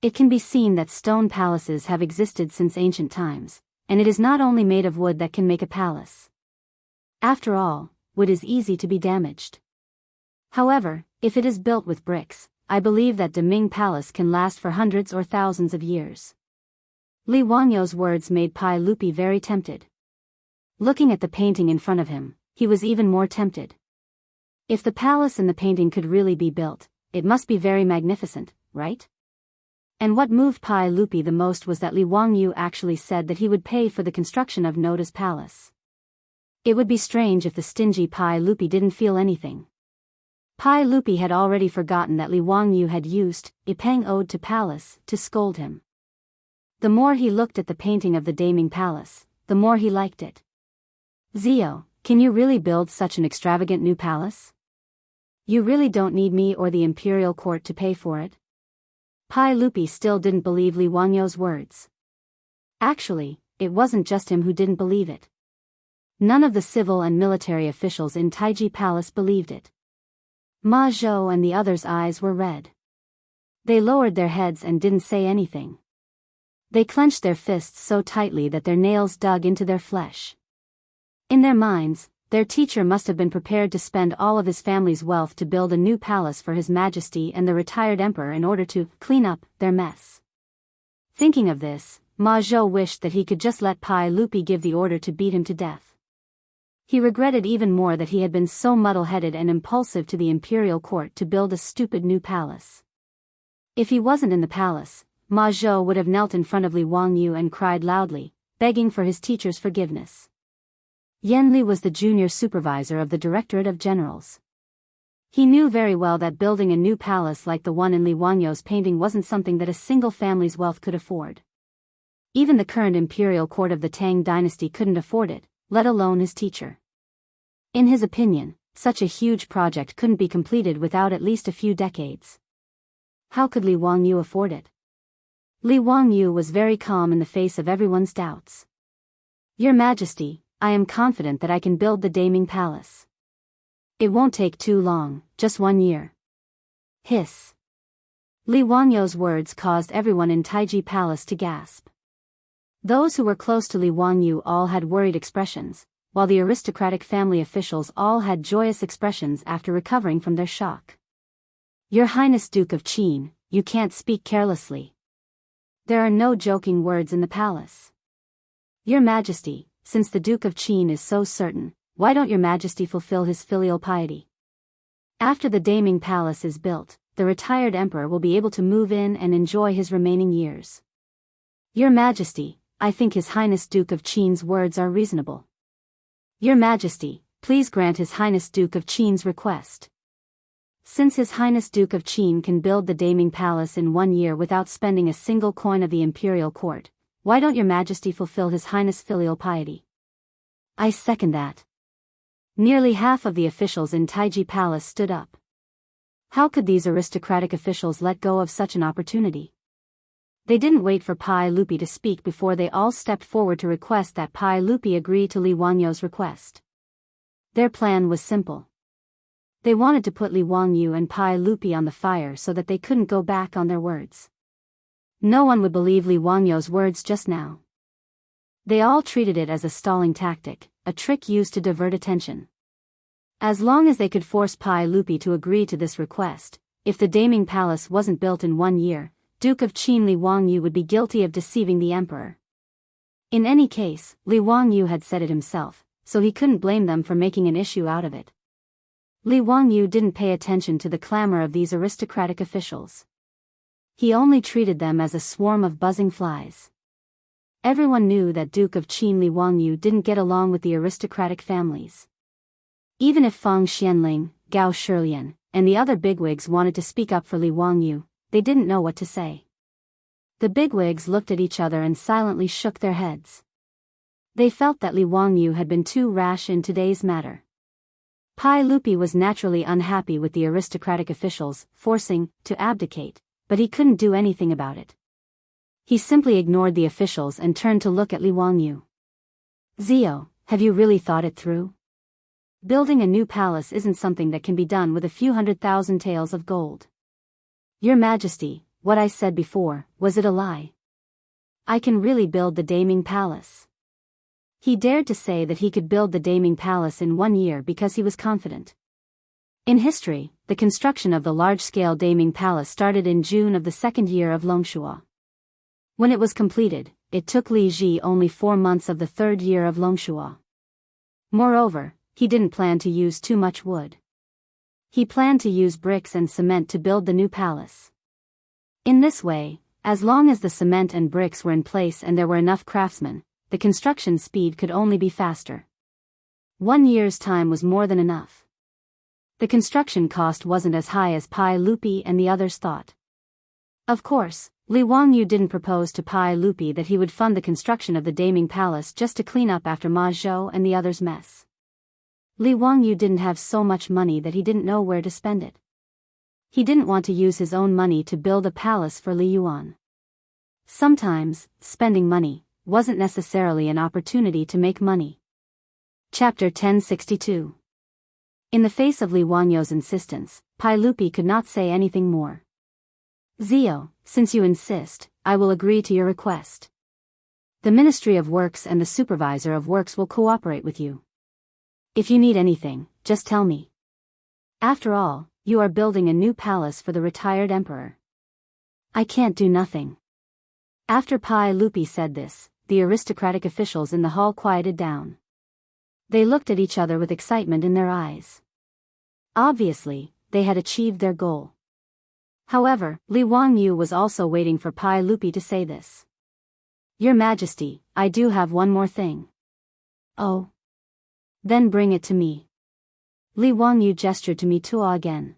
It can be seen that stone palaces have existed since ancient times, and it is not only made of wood that can make a palace. After all, wood is easy to be damaged. However, if it is built with bricks, I believe that Daming Palace can last for hundreds or thousands of years. Li Wangyu's words made Pai Lupi very tempted. Looking at the painting in front of him, he was even more tempted. If the palace in the painting could really be built, it must be very magnificent, right? And what moved Pai Lupi the most was that Li Wangyu actually said that he would pay for the construction of Noda's palace. It would be strange if the stingy Pai Lupi didn't feel anything. Pai Lupi had already forgotten that Li Wangyu had used Ipeng Ode to Palace to scold him. The more he looked at the painting of the Daming Palace, the more he liked it. "Zio, can you really build such an extravagant new palace? You really don't need me or the imperial court to pay for it?" Pai Lupi still didn't believe Li Wangyu's words. Actually, it wasn't just him who didn't believe it. None of the civil and military officials in Taiji Palace believed it. Ma Zhou and the others' eyes were red. They lowered their heads and didn't say anything. They clenched their fists so tightly that their nails dug into their flesh. In their minds, their teacher must have been prepared to spend all of his family's wealth to build a new palace for His Majesty and the retired emperor in order to clean up their mess. Thinking of this, Ma Zhou wished that he could just let Pai Lupi give the order to beat him to death. He regretted even more that he had been so muddle-headed and impulsive to the imperial court to build a stupid new palace. If he wasn't in the palace, Ma Zhou would have knelt in front of Li Wangyu and cried loudly, begging for his teacher's forgiveness. Yan Li was the junior supervisor of the Directorate of Generals. He knew very well that building a new palace like the one in Li Wangyou's painting wasn't something that a single family's wealth could afford. Even the current imperial court of the Tang dynasty couldn't afford it, let alone his teacher. In his opinion, such a huge project couldn't be completed without at least a few decades. How could Li Wangyu afford it? Li Wangyu was very calm in the face of everyone's doubts. Your Majesty, I am confident that I can build the Daming Palace. It won't take too long, just 1 year. Hiss. Li Wangyou's words caused everyone in Taiji Palace to gasp. Those who were close to Li Wangyu all had worried expressions, while the aristocratic family officials all had joyous expressions after recovering from their shock. Your Highness Duke of Qin, you can't speak carelessly. There are no joking words in the palace. Your Majesty, since the Duke of Qin is so certain, why don't your Majesty fulfill his filial piety? After the Daming Palace is built, the retired emperor will be able to move in and enjoy his remaining years. Your Majesty, I think His Highness Duke of Qin's words are reasonable. Your Majesty, please grant His Highness Duke of Qin's request. Since His Highness Duke of Qin can build the Daming Palace in 1 year without spending a single coin of the imperial court, why don't your Majesty fulfill His Highness' filial piety? I second that. Nearly half of the officials in Taiji Palace stood up. How could these aristocratic officials let go of such an opportunity? They didn't wait for Pai Lupi to speak before they all stepped forward to request that Pai Lupi agree to Li Wangyou's request. Their plan was simple. They wanted to put Li Wangyu and Pai Lupi on the fire so that they couldn't go back on their words. No one would believe Li Wangyou's words just now. They all treated it as a stalling tactic, a trick used to divert attention. As long as they could force Pai Lupi to agree to this request, if the Daming Palace wasn't built in 1 year, Duke of Qin Li Wangyu would be guilty of deceiving the emperor. In any case, Li Wangyu had said it himself, so he couldn't blame them for making an issue out of it. Li Wangyu didn't pay attention to the clamor of these aristocratic officials. He only treated them as a swarm of buzzing flies. Everyone knew that Duke of Qin Li Wangyu didn't get along with the aristocratic families. Even if Fang Xianling, Gao Shilian, and the other bigwigs wanted to speak up for Li Wangyu, they didn't know what to say. The bigwigs looked at each other and silently shook their heads. They felt that Li Wangyu had been too rash in today's matter. Pai Lupi was naturally unhappy with the aristocratic officials forcing to abdicate, but he couldn't do anything about it. He simply ignored the officials and turned to look at Li Wangyu. Zio, have you really thought it through? Building a new palace isn't something that can be done with a few 100,000 taels of gold. Your Majesty, what I said before, was it a lie? I can really build the Daming Palace. He dared to say that he could build the Daming Palace in 1 year because he was confident. In history, the construction of the large-scale Daming Palace started in June of the 2nd year of Longxuo. When it was completed, it took Li Ji only 4 months of the 3rd year of Longxuo. Moreover, he didn't plan to use too much wood. He planned to use bricks and cement to build the new palace. In this way, as long as the cement and bricks were in place and there were enough craftsmen, the construction speed could only be faster. 1 year's time was more than enough. The construction cost wasn't as high as Pai Lupi and the others thought. Of course, Li Wangyu didn't propose to Pai Lupi that he would fund the construction of the Daming Palace just to clean up after Ma Zhou and the others' mess. Li Wangyu didn't have so much money that he didn't know where to spend it. He didn't want to use his own money to build a palace for Li Yuan. Sometimes, spending money wasn't necessarily an opportunity to make money. Chapter 1062. In the face of Li Wangyou's insistence, Pai Lupi could not say anything more. Zio, since you insist, I will agree to your request. The Ministry of Works and the Supervisor of Works will cooperate with you. If you need anything, just tell me. After all, you are building a new palace for the retired emperor. I can't do nothing. After Pai Lupi said this, the aristocratic officials in the hall quieted down. They looked at each other with excitement in their eyes. Obviously, they had achieved their goal. However, Li Wangyu was also waiting for Pai Lupi to say this. Your Majesty, I do have one more thing. Oh. Then bring it to me. Li Wangyu gestured to me Tua again.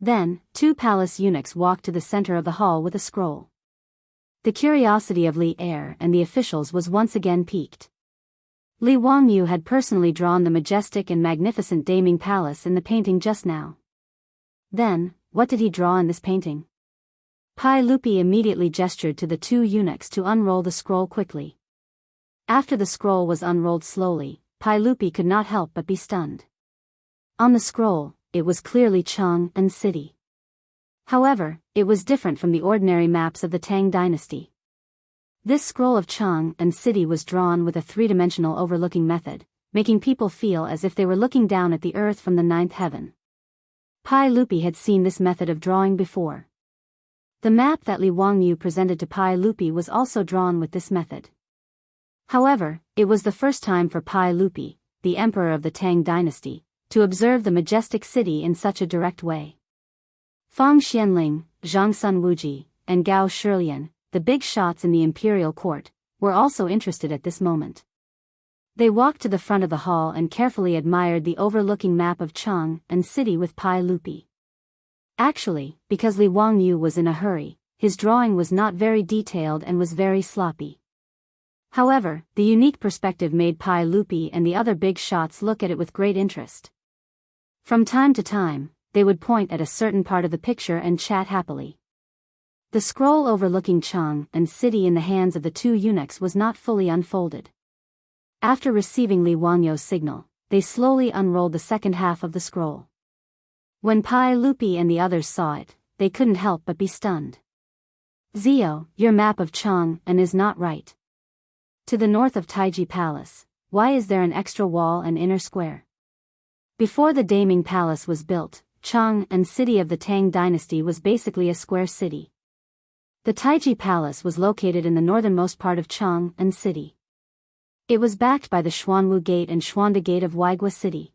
Then, two palace eunuchs walked to the center of the hall with a scroll. The curiosity of Li Er and the officials was once again piqued. Li Wangyu had personally drawn the majestic and magnificent Daming Palace in the painting just now. Then, what did he draw in this painting? Pai Lupi immediately gestured to the two eunuchs to unroll the scroll quickly. After the scroll was unrolled slowly, Pai Lupi could not help but be stunned. On the scroll, it was clearly Chang and city. However, it was different from the ordinary maps of the Tang dynasty. This scroll of Chang and city was drawn with a three-dimensional overlooking method, making people feel as if they were looking down at the earth from the ninth heaven. Pai Lupi had seen this method of drawing before. The map that Li Wangyu presented to Pai Lupi was also drawn with this method. However, it was the first time for Pai Lupi, the emperor of the Tang dynasty, to observe the majestic city in such a direct way. Fang Xianling, Zhang Sun Wuji, and Gao Shilian, the big shots in the imperial court, were also interested at this moment. They walked to the front of the hall and carefully admired the overlooking map of Chang and city with Pai Lupi. Actually, because Li Wangyu was in a hurry, his drawing was not very detailed and was very sloppy. However, the unique perspective made Pai Lupi and the other big shots look at it with great interest. From time to time, they would point at a certain part of the picture and chat happily. The scroll overlooking Chang and city in the hands of the two eunuchs was not fully unfolded. After receiving Li Wangyu's signal, they slowly unrolled the second half of the scroll. When Pai Lupi and the others saw it, they couldn't help but be stunned. Zio, your map of Chang and is not right. To the north of Taiji Palace, why is there an extra wall and inner square? Before the Daming Palace was built, Chang and city of the Tang dynasty was basically a square city. The Taiji Palace was located in the northernmost part of Chang and city. It was backed by the Xuanwu Gate and Xuanda Gate of Waigua City.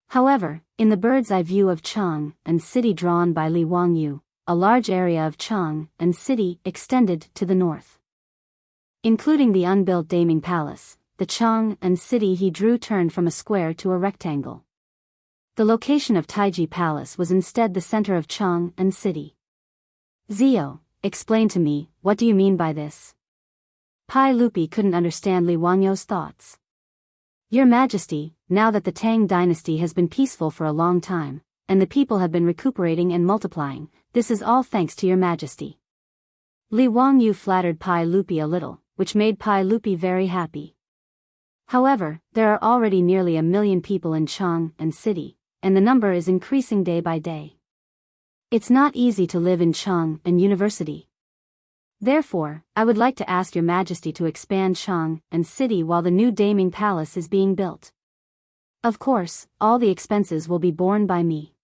However, in the bird's-eye view of Chang and city drawn by Li Wangyu, a large area of Chang and city extended to the north. Including the unbuilt Daming Palace, the Chang and city he drew turned from a square to a rectangle. The location of Taiji Palace was instead the center of Chang and city. Zio, explain to me, what do you mean by this? Pai Lupi couldn't understand Li Wangyu's thoughts. Your Majesty, now that the Tang dynasty has been peaceful for a long time, and the people have been recuperating and multiplying, this is all thanks to your Majesty. Li Wangyu flattered Pai Lupi a little, which made Pai Lupi very happy. However, there are already nearly 1 million people in Chang and city, and the number is increasing day by day. It's not easy to live in Chang and University. Therefore, I would like to ask your Majesty to expand Chang and city while the new Daming Palace is being built. Of course, all the expenses will be borne by me.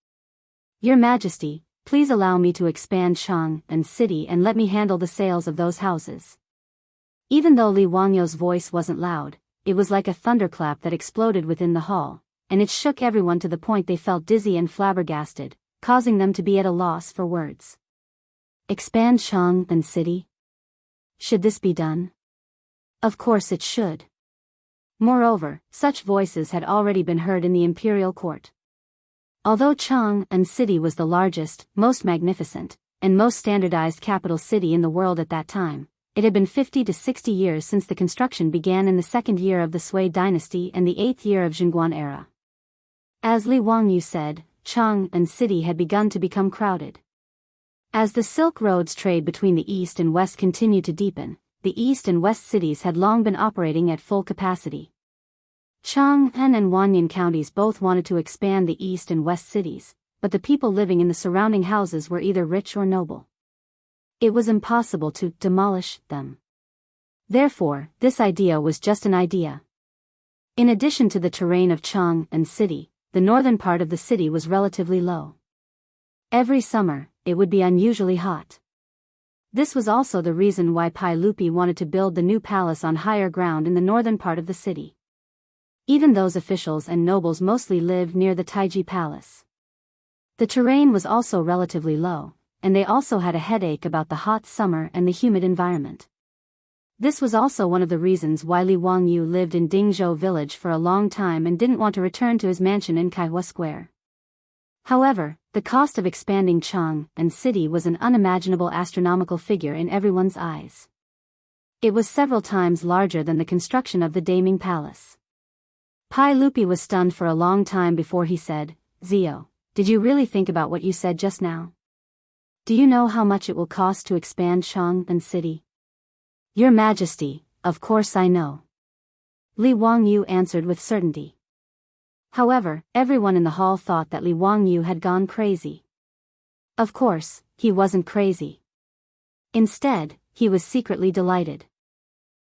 Your Majesty, please allow me to expand Chang and city and let me handle the sales of those houses. Even though Li Wangyu's voice wasn't loud, it was like a thunderclap that exploded within the hall, and it shook everyone to the point they felt dizzy and flabbergasted, causing them to be at a loss for words. Expand Chang and city? Should this be done? Of course it should. Moreover, such voices had already been heard in the imperial court. Although Chang and city was the largest, most magnificent, and most standardized capital city in the world at that time, it had been 50 to 60 years since the construction began in the 2nd year of the Sui dynasty and the 8th year of Jingguan era. As Li Wangyu said, Chang and city had begun to become crowded. As the Silk Road's trade between the East and West continued to deepen, the East and West cities had long been operating at full capacity. Chang'an and Wanyan counties both wanted to expand the East and West cities, but the people living in the surrounding houses were either rich or noble. It was impossible to demolish them. Therefore, this idea was just an idea. In addition to the terrain of Chang and city, the northern part of the city was relatively low. Every summer, it would be unusually hot. This was also the reason why Pai Lupi wanted to build the new palace on higher ground in the northern part of the city. Even those officials and nobles mostly lived near the Taiji Palace. The terrain was also relatively low, and they also had a headache about the hot summer and the humid environment. This was also one of the reasons why Li Wangyu lived in Dingzhou village for a long time and didn't want to return to his mansion in Kaihua Square. However, the cost of expanding Chang and city was an unimaginable astronomical figure in everyone's eyes. It was several times larger than the construction of the Daming Palace. Pai Lupi was stunned for a long time before he said, "Zio, did you really think about what you said just now? Do you know how much it will cost to expand Chang and city?" "Your Majesty, of course I know," Li Wangyu answered with certainty. However, everyone in the hall thought that Li Wangyu had gone crazy. Of course, he wasn't crazy. Instead, he was secretly delighted.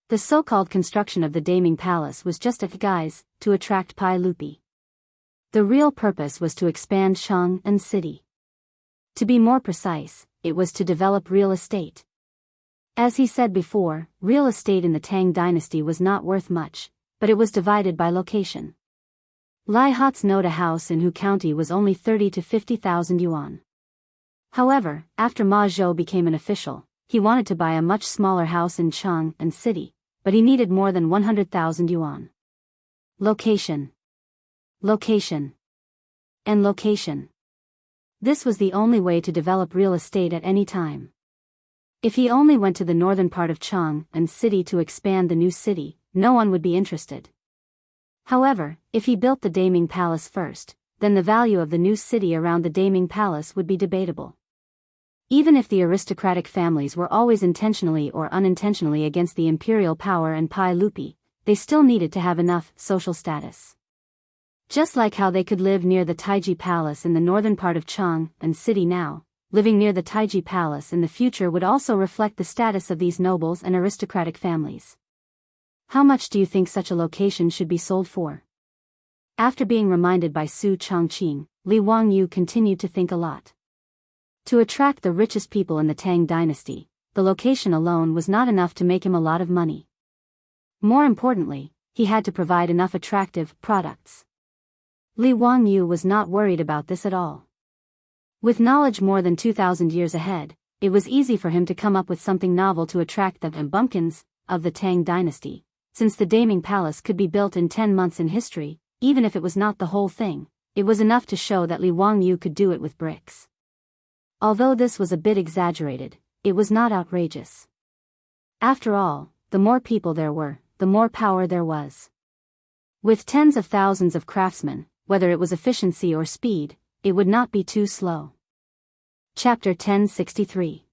The so-called construction of the Daming Palace was just a guise to attract Pai Lupi. The real purpose was to expand Chang and city. To be more precise, it was to develop real estate. As he said before, real estate in the Tang dynasty was not worth much, but it was divided by location. Lai Hot's Noda house in Hu County was only 30 to 50,000 yuan. However, after Ma Zhou became an official, he wanted to buy a much smaller house in Chang and city, but he needed more than 100,000 yuan. Location. Location. And location. This was the only way to develop real estate at any time. If he only went to the northern part of Chang and city to expand the new city, no one would be interested. However, if he built the Daming Palace first, then the value of the new city around the Daming Palace would be debatable. Even if the aristocratic families were always intentionally or unintentionally against the imperial power and Pai Lupi, they still needed to have enough social status. Just like how they could live near the Taiji Palace in the northern part of Chang and city now, living near the Taiji Palace in the future would also reflect the status of these nobles and aristocratic families. How much do you think such a location should be sold for? After being reminded by Su Chongqing, Li Wangyu continued to think a lot. To attract the richest people in the Tang dynasty, the location alone was not enough to make him a lot of money. More importantly, he had to provide enough attractive products. Li Wangyu was not worried about this at all. With knowledge more than 2,000 years ahead, it was easy for him to come up with something novel to attract the bumpkins of the Tang dynasty, since the Daming Palace could be built in 10 months in history, even if it was not the whole thing, it was enough to show that Li Wangyu could do it with bricks. Although this was a bit exaggerated, it was not outrageous. After all, the more people there were, the more power there was. With tens of thousands of craftsmen, whether it was efficiency or speed, it would not be too slow. Chapter 1063.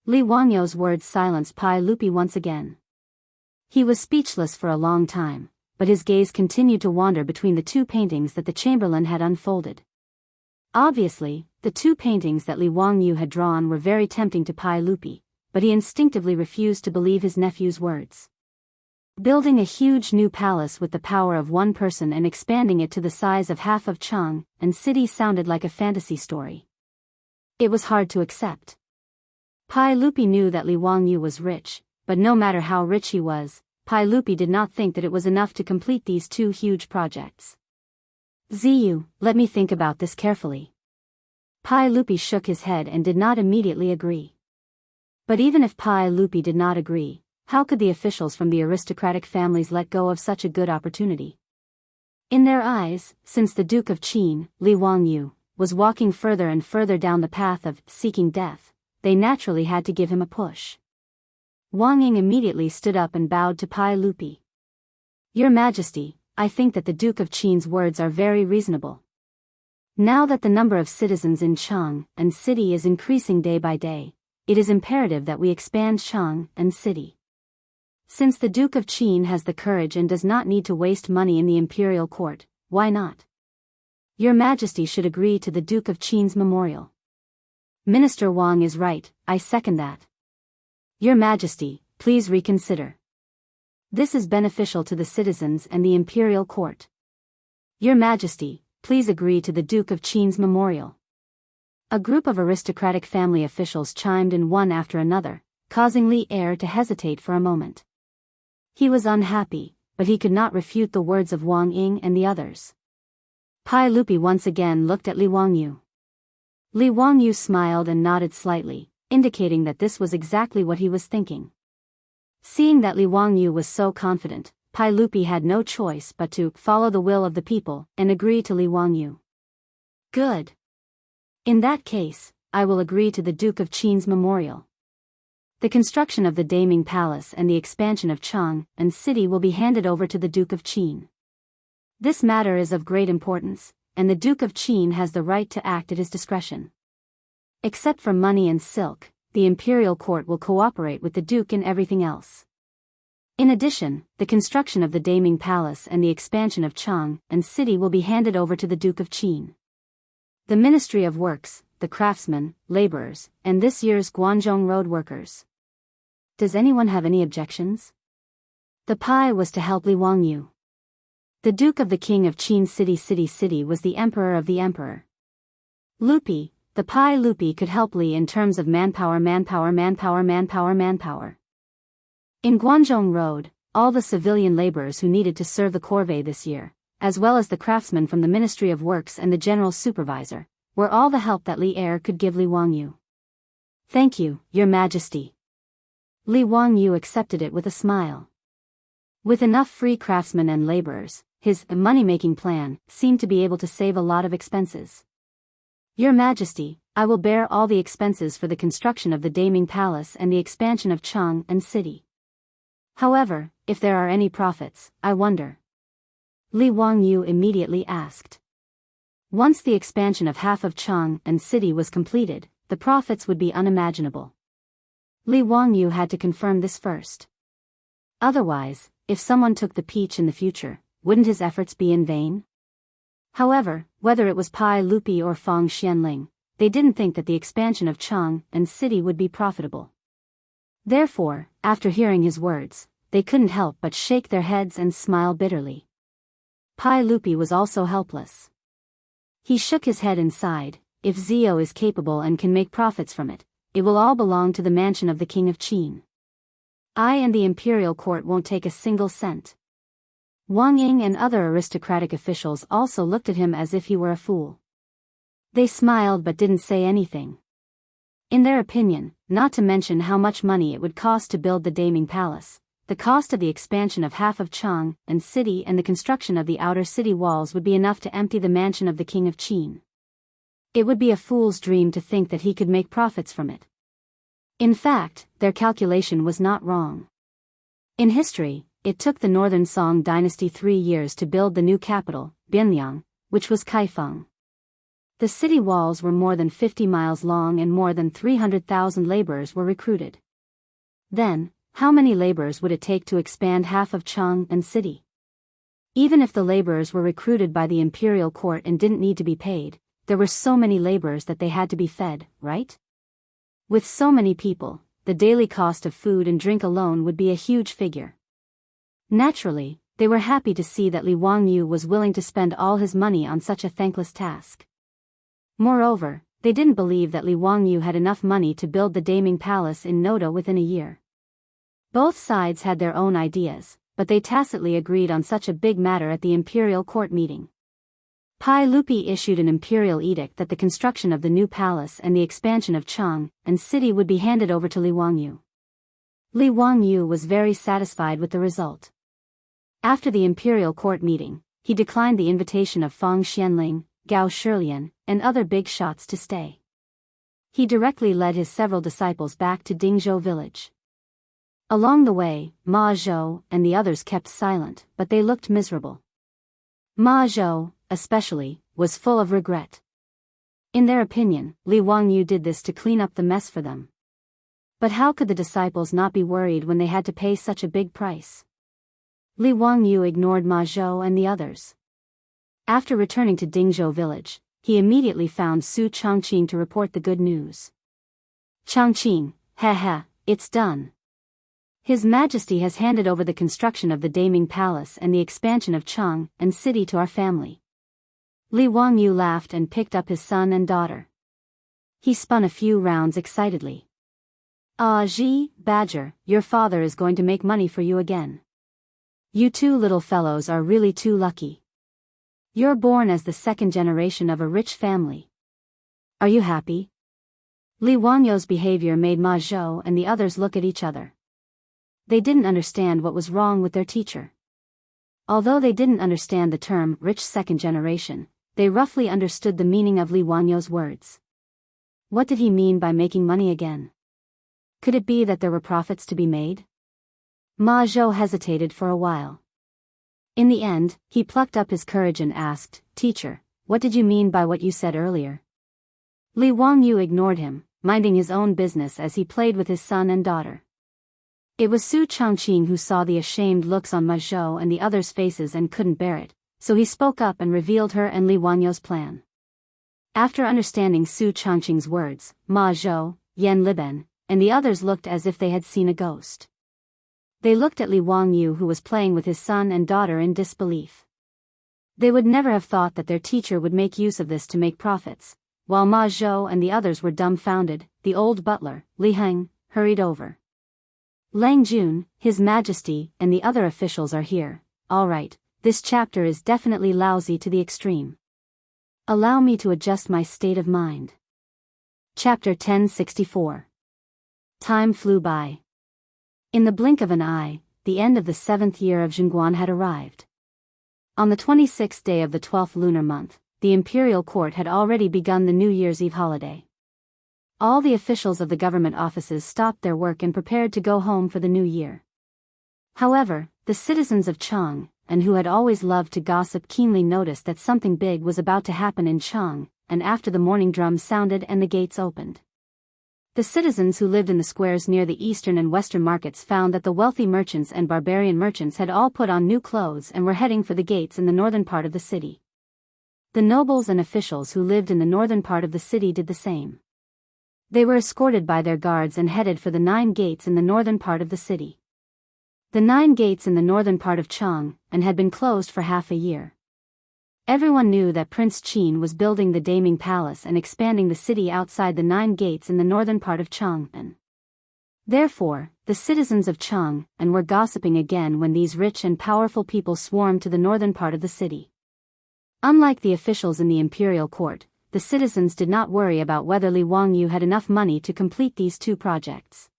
Li Wangyu's words silenced Pai Lupi once again. He was speechless for a long time, but his gaze continued to wander between the two paintings that the chamberlain had unfolded. Obviously, the two paintings that Li Wangyu had drawn were very tempting to Pai Lupi, but he instinctively refused to believe his nephew's words. Building a huge new palace with the power of one person and expanding it to the size of half of Chang and city sounded like a fantasy story. It was hard to accept. Pai Lupi knew that Li Wangyu was rich, but no matter how rich he was, Pai Lupi did not think that it was enough to complete these two huge projects. "Ziyu, let me think about this carefully." Pai Lupi shook his head and did not immediately agree. But even if Pai Lupi did not agree, how could the officials from the aristocratic families let go of such a good opportunity? In their eyes, since the Duke of Qin, Li Wangyu, was walking further and further down the path of seeking death, they naturally had to give him a push. Wang Ying immediately stood up and bowed to Pai Lupi. "Your Majesty, I think that the Duke of Qin's words are very reasonable. Now that the number of citizens in Chang and city is increasing day by day, it is imperative that we expand Chang and city. Since the Duke of Qin has the courage and does not need to waste money in the imperial court, why not? Your Majesty should agree to the Duke of Qin's memorial." Minister Wang is right, I second that. Your Majesty, please reconsider. This is beneficial to the citizens and the imperial court. Your Majesty, please agree to the Duke of Qin's memorial. A group of aristocratic family officials chimed in one after another, causing Li Er to hesitate for a moment. He was unhappy, but he could not refute the words of Wang Ying and the others. Pai Lupi once again looked at Li Wangyu. Li Wangyu smiled and nodded slightly, indicating that this was exactly what he was thinking. Seeing that Li Wangyu was so confident, Pai Lupi had no choice but to follow the will of the people and agree to Li Wangyu. Good. In that case, I will agree to the Duke of Qin's memorial. The construction of the Daming Palace and the expansion of Chang and city will be handed over to the Duke of Qin. This matter is of great importance, and the Duke of Qin has the right to act at his discretion. Except for money and silk, the imperial court will cooperate with the Duke in everything else. In addition, the construction of the Daming Palace and the expansion of Chang and city will be handed over to the Duke of Qin. The Ministry of Works, the craftsmen, laborers, and this year's Guangzhou road workers. Does anyone have any objections? The Pai was to help Li Wangyu. The Duke of the King of Qin City was the Emperor of the Emperor. Lupi, the Pai Lupi could help Li in terms of manpower. In Guangzhou Road, all the civilian laborers who needed to serve the corvée this year, as well as the craftsmen from the Ministry of Works and the General Supervisor, were all the help that Li Er could give Li Wangyu. Thank you, Your Majesty. Li Wangyu accepted it with a smile. With enough free craftsmen and laborers, his money-making plan seemed to be able to save a lot of expenses. Your Majesty, I will bear all the expenses for the construction of the Daming Palace and the expansion of Chang and city. However, if there are any profits, I wonder. Li Wangyu immediately asked. Once the expansion of half of Chang and city was completed, the profits would be unimaginable. Li Wangyu had to confirm this first. Otherwise, if someone took the peach in the future, wouldn't his efforts be in vain? However, whether it was Pai Lupi or Feng Xianling, they didn't think that the expansion of Chang and city would be profitable. Therefore, after hearing his words, they couldn't help but shake their heads and smile bitterly. Pai Lupi was also helpless. He shook his head and sighed. If Zio is capable and can make profits from it, it will all belong to the mansion of the King of Qin. I and the imperial court won't take a single cent. Wang Ying and other aristocratic officials also looked at him as if he were a fool. They smiled but didn't say anything. In their opinion, not to mention how much money it would cost to build the Daming Palace, the cost of the expansion of half of Chang and city and the construction of the outer city walls would be enough to empty the mansion of the King of Qin. It would be a fool's dream to think that he could make profits from it. In fact, their calculation was not wrong. In history, it took the Northern Song dynasty 3 years to build the new capital, Bianliang, which was Kaifeng. The city walls were more than 50 miles long and more than 300,000 laborers were recruited. Then, how many laborers would it take to expand half of Chang and city? Even if the laborers were recruited by the imperial court and didn't need to be paid, there were so many laborers that they had to be fed, right? With so many people, the daily cost of food and drink alone would be a huge figure. Naturally, they were happy to see that Li Wangyu was willing to spend all his money on such a thankless task. Moreover, they didn't believe that Li Wangyu had enough money to build the Daming Palace in Noda within a year. Both sides had their own ideas, but they tacitly agreed on such a big matter at the imperial court meeting. Pai Lupi issued an imperial edict that the construction of the new palace and the expansion of Chang and city would be handed over to Li Wangyu. Li Wangyu was very satisfied with the result. After the imperial court meeting, he declined the invitation of Feng Xianling, Gao Shilian, and other big shots to stay. He directly led his several disciples back to Dingzhou village. Along the way, Ma Zhou and the others kept silent, but they looked miserable. Ma Zhou, especially, was full of regret. In their opinion, Li Wangyu did this to clean up the mess for them. But how could the disciples not be worried when they had to pay such a big price? Li Wangyu ignored Ma Zhou and the others. After returning to Dingzhou village, he immediately found Su Chongqing to report the good news. Chongqing, haha, it's done. His Majesty has handed over the construction of the Daming Palace and the expansion of Chang and city to our family. Li Wangyu laughed and picked up his son and daughter. He spun a few rounds excitedly. Ah, Ji, Badger, your father is going to make money for you again. You two little fellows are really too lucky. You're born as the second generation of a rich family. Are you happy? Li Wangyu's behavior made Ma Zhou and the others look at each other. They didn't understand what was wrong with their teacher. Although they didn't understand the term rich second generation, they roughly understood the meaning of Li Wangyu's words. What did he mean by making money again? Could it be that there were profits to be made? Ma Zhou hesitated for a while. In the end, he plucked up his courage and asked, Teacher, what did you mean by what you said earlier? Li Wangyu ignored him, minding his own business as he played with his son and daughter. It was Su Chongqing who saw the ashamed looks on Ma Zhou and the others' faces and couldn't bear it, so he spoke up and revealed her and Li Wangyu's plan. After understanding Su Chongqing's words, Ma Zhou, Yan Liben, and the others looked as if they had seen a ghost. They looked at Li Wangyu who was playing with his son and daughter in disbelief. They would never have thought that their teacher would make use of this to make profits. While Ma Zhou and the others were dumbfounded, the old butler, Li Heng, hurried over. Lang Jun, His Majesty, and the other officials are here. All right, this chapter is definitely lousy to the extreme. Allow me to adjust my state of mind. Chapter 1064. Time flew by. In the blink of an eye, the end of the 7th year of Zhongguan had arrived. On the 26th day of the 12th lunar month, the imperial court had already begun the New Year's Eve holiday. All the officials of the government offices stopped their work and prepared to go home for the new year. However, the citizens of Chang, and who had always loved to gossip, keenly noticed that something big was about to happen in Chang, and after the morning drum sounded and the gates opened. The citizens who lived in the squares near the eastern and western markets found that the wealthy merchants and barbarian merchants had all put on new clothes and were heading for the gates in the northern part of the city. The nobles and officials who lived in the northern part of the city did the same. They were escorted by their guards and headed for the 9 gates in the northern part of the city. The 9 gates in the northern part of Chang, and had been closed for half a year. Everyone knew that Prince Qin was building the Daming Palace and expanding the city outside the 9 gates in the northern part of Chang'an. Therefore, the citizens of Chang'an were gossiping again when these rich and powerful people swarmed to the northern part of the city. Unlike the officials in the imperial court, the citizens did not worry about whether Li Wangyu had enough money to complete these 2 projects.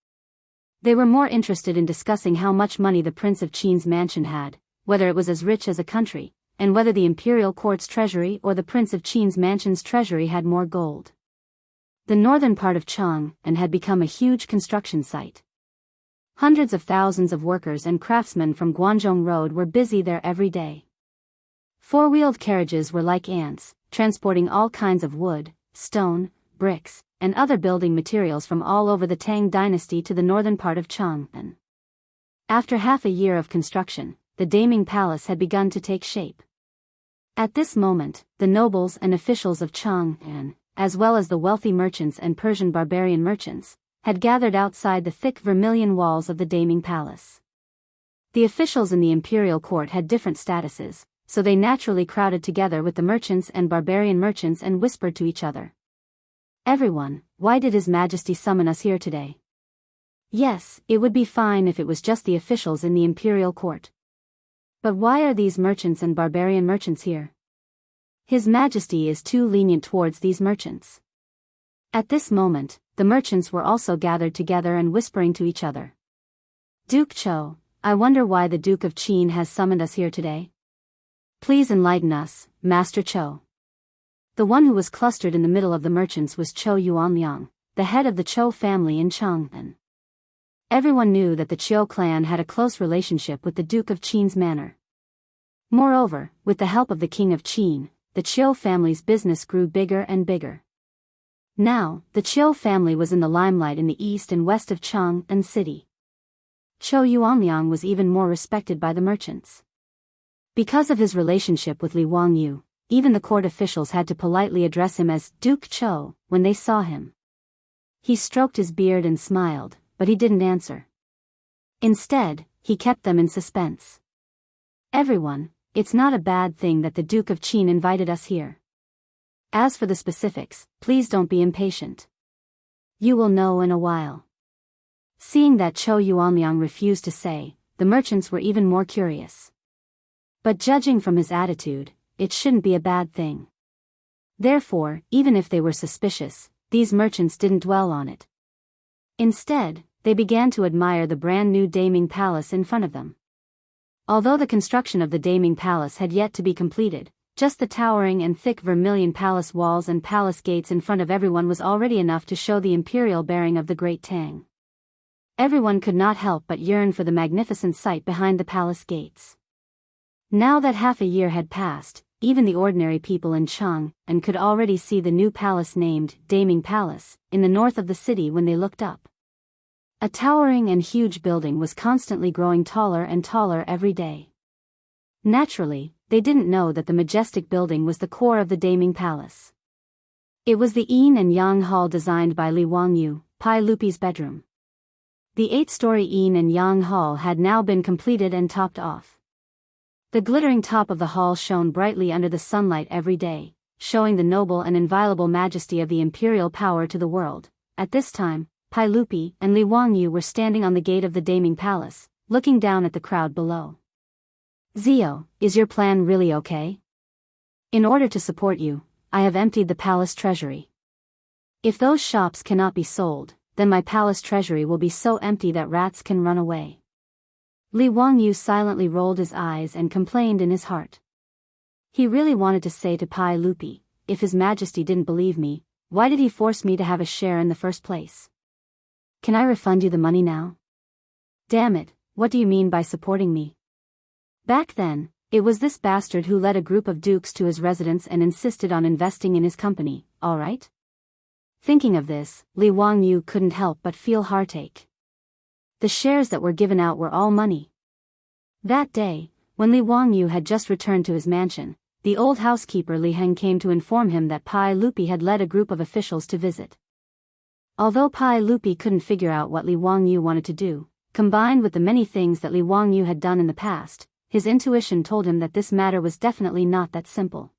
They were more interested in discussing how much money the Prince of Qin's mansion had, whether it was as rich as a country, and whether the imperial court's treasury or the Prince of Qin's mansion's treasury had more gold. The northern part of Chang'an had become a huge construction site. Hundreds of thousands of workers and craftsmen from Guanzhong Road were busy there every day. 4-wheeled carriages were like ants, transporting all kinds of wood, stone, bricks, and other building materials from all over the Tang dynasty to the northern part of Chang'an. After half a year of construction, the Daming Palace had begun to take shape. At this moment, the nobles and officials of Chang'an, as well as the wealthy merchants and Persian barbarian merchants, had gathered outside the thick vermilion walls of the Daming Palace. The officials in the imperial court had different statuses, so they naturally crowded together with the merchants and barbarian merchants and whispered to each other. Everyone, why did His Majesty summon us here today? Yes, it would be fine if it was just the officials in the imperial court. But why are these merchants and barbarian merchants here? His Majesty is too lenient towards these merchants. At this moment, the merchants were also gathered together and whispering to each other. Duke Cho, I wonder why the Duke of Qin has summoned us here today? Please enlighten us, Master Cho. The one who was clustered in the middle of the merchants was Cho Yuanliang, the head of the Cho family in Chang'an. Everyone knew that the Chiu clan had a close relationship with the Duke of Qin's manor. Moreover, with the help of the King of Qin, the Chiu family's business grew bigger and bigger. Now, the Chiu family was in the limelight in the east and west of Chang'an city. Cho Yuanliang was even more respected by the merchants. Because of his relationship with Li Wangyu, even the court officials had to politely address him as Duke Cho when they saw him. He stroked his beard and smiled, but he didn't answer. Instead, he kept them in suspense. Everyone, it's not a bad thing that the Duke of Qin invited us here. As for the specifics, please don't be impatient. You will know in a while. Seeing that Zhou Yuanliang refused to say, the merchants were even more curious. But judging from his attitude, it shouldn't be a bad thing. Therefore, even if they were suspicious, these merchants didn't dwell on it. Instead, they began to admire the brand new Daming Palace in front of them. Although the construction of the Daming Palace had yet to be completed, just the towering and thick vermilion palace walls and palace gates in front of everyone was already enough to show the imperial bearing of the Great Tang. Everyone could not help but yearn for the magnificent sight behind the palace gates. Now that half a year had passed, even the ordinary people in Chang'an could already see the new palace named Daming Palace in the north of the city when they looked up. A towering and huge building was constantly growing taller and taller every day. Naturally, they didn't know that the majestic building was the core of the Daming Palace. It was the Yin and Yang Hall designed by Li Wangyu, Pai Lupi's bedroom. The 8-story Yin and Yang Hall had now been completed and topped off. The glittering top of the hall shone brightly under the sunlight every day, showing the noble and inviolable majesty of the imperial power to the world. At this time, Pai Lupi and Li Wangyu were standing on the gate of the Daming Palace, looking down at the crowd below. Zio, is your plan really okay? In order to support you, I have emptied the palace treasury. If those shops cannot be sold, then my palace treasury will be so empty that rats can run away. Li Wangyu silently rolled his eyes and complained in his heart. He really wanted to say to Pai Lupi, if His Majesty didn't believe me, why did he force me to have a share in the first place? Can I refund you the money now? Damn it, what do you mean by supporting me? Back then, it was this bastard who led a group of dukes to his residence and insisted on investing in his company, alright? Thinking of this, Li Wangyu couldn't help but feel heartache. The shares that were given out were all money. That day, when Li Wangyu had just returned to his mansion, the old housekeeper Li Heng came to inform him that Pai Lupi had led a group of officials to visit. Although Pai Lupi couldn't figure out what Li Wangyu wanted to do, combined with the many things that Li Wangyu had done in the past, his intuition told him that this matter was definitely not that simple.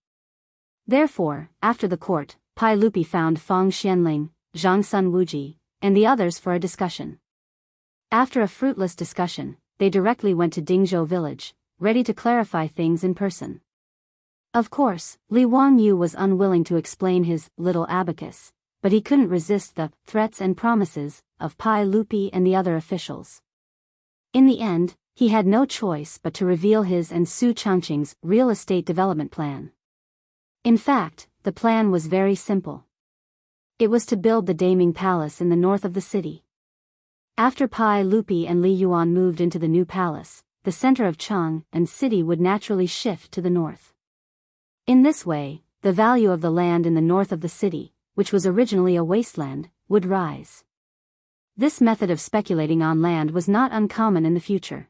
Therefore, after the court, Pai Lupi found Fang Xianling, Zhang Sun Wuji, and the others for a discussion. After a fruitless discussion, they directly went to Dingzhou village, ready to clarify things in person. Of course, Li Wangyu was unwilling to explain his little abacus, but he couldn't resist the threats and promises of Pai Lupi and the other officials. In the end, he had no choice but to reveal his and Su Changqing's real estate development plan. In fact, the plan was very simple. It was to build the Daming Palace in the north of the city. After Pai Lupi and Li Yuan moved into the new palace, the center of Chang'an city would naturally shift to the north. In this way, the value of the land in the north of the city, which was originally a wasteland, would rise. This method of speculating on land was not uncommon in the future.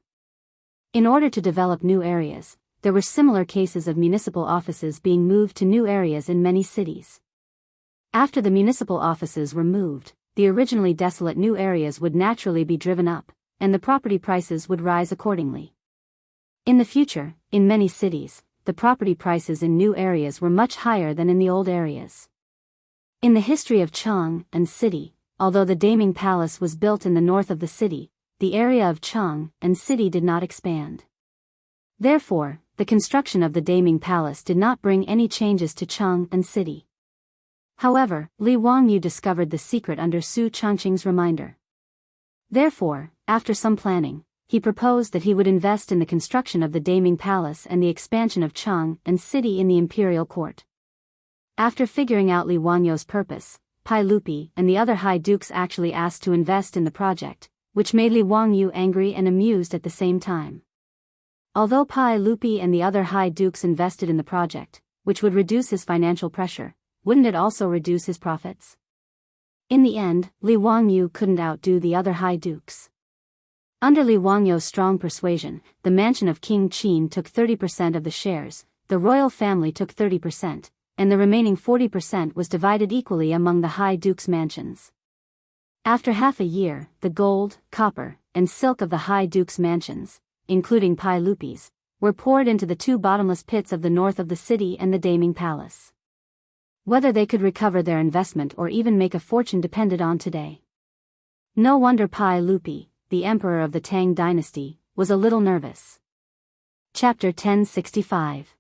In order to develop new areas, there were similar cases of municipal offices being moved to new areas in many cities. After the municipal offices were moved, the originally desolate new areas would naturally be driven up, and the property prices would rise accordingly. In the future, in many cities, the property prices in new areas were much higher than in the old areas. In the history of Chang'an city, although the Daming Palace was built in the north of the city, the area of Chang'an city did not expand. Therefore, the construction of the Daming Palace did not bring any changes to Chang'an city. However, Li Wangyu discovered the secret under Su Changqing's reminder. Therefore, after some planning, he proposed that he would invest in the construction of the Daming Palace and the expansion of Chang'an city in the imperial court. After figuring out Li Wangyu's purpose, Pai Lupi and the other high dukes actually asked to invest in the project, which made Li Wangyu angry and amused at the same time. Although Pai Lupi and the other high dukes invested in the project, which would reduce his financial pressure, wouldn't it also reduce his profits? In the end, Li Wangyu couldn't outdo the other high dukes. Under Li Wangyu's strong persuasion, the mansion of King Qin took 30% of the shares, the royal family took 30%, and the remaining 40% was divided equally among the high dukes' mansions. After half a year, the gold, copper, and silk of the High Duke's mansions, including Pai Lupi's, were poured into the two bottomless pits of the north of the city and the Daming Palace. Whether they could recover their investment or even make a fortune depended on today. No wonder Pai Lupi, the emperor of the Tang dynasty, was a little nervous. Chapter 1065.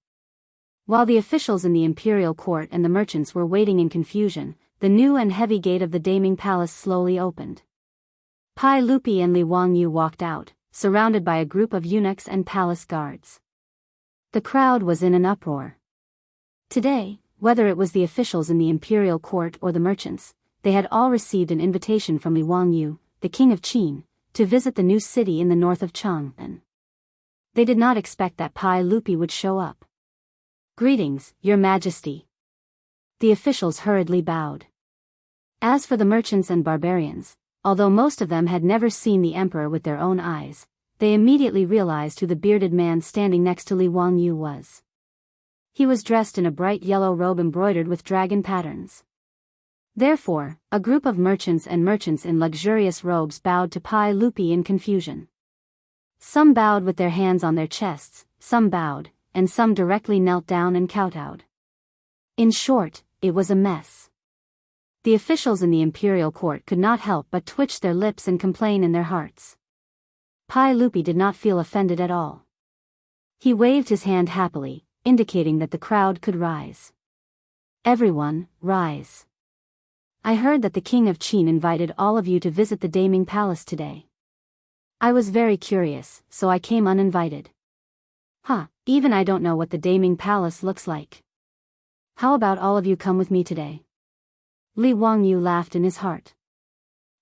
While the officials in the imperial court and the merchants were waiting in confusion, the new and heavy gate of the Daming Palace slowly opened. Pai Lupi and Li Wangyu walked out, surrounded by a group of eunuchs and palace guards. The crowd was in an uproar. Today, whether it was the officials in the imperial court or the merchants, they had all received an invitation from Li Wangyu, the king of Qin, to visit the new city in the north of Chang'an. They did not expect that Pai Lupi would show up. "Greetings, Your Majesty." The officials hurriedly bowed. As for the merchants and barbarians, although most of them had never seen the emperor with their own eyes, they immediately realized who the bearded man standing next to Li Wangyu was. He was dressed in a bright yellow robe embroidered with dragon patterns. Therefore, a group of merchants in luxurious robes bowed to Pai Lupi in confusion. Some bowed with their hands on their chests, some bowed, and some directly knelt down and kowtowed. In short, it was a mess. The officials in the imperial court could not help but twitch their lips and complain in their hearts. Pai Lupi did not feel offended at all. He waved his hand happily, indicating that the crowd could rise. "Everyone, rise. I heard that the king of Qin invited all of you to visit the Daming Palace today. I was very curious, so I came uninvited. Even I don't know what the Daming Palace looks like. How about all of you come with me today?" Li Wangyu laughed in his heart.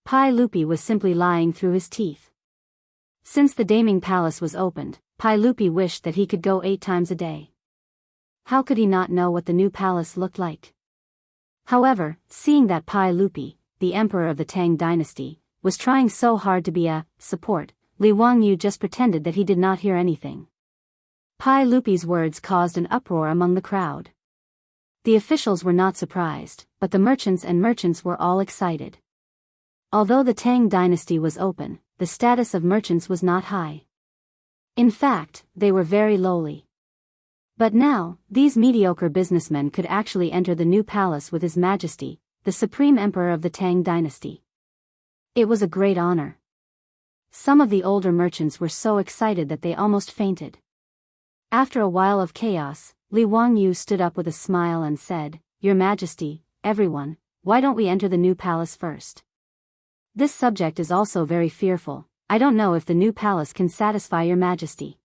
Pai Lupi was simply lying through his teeth. Since the Daming Palace was opened, Pai Lupi wished that he could go 8 times a day. How could he not know what the new palace looked like? However, seeing that Pai Lupi, the emperor of the Tang dynasty, was trying so hard to be a support, Li Wangyu just pretended that he did not hear anything. Pai Lupi's words caused an uproar among the crowd. The officials were not surprised, but the merchants were all excited. Although the Tang dynasty was open, the status of merchants was not high. In fact, they were very lowly. But now, these mediocre businessmen could actually enter the new palace with His Majesty, the Supreme Emperor of the Tang dynasty. It was a great honor. Some of the older merchants were so excited that they almost fainted. After a while of chaos, Li Wangyu stood up with a smile and said, "Your Majesty, everyone, why don't we enter the new palace first? This subject is also very fearful. I don't know if the new palace can satisfy Your Majesty."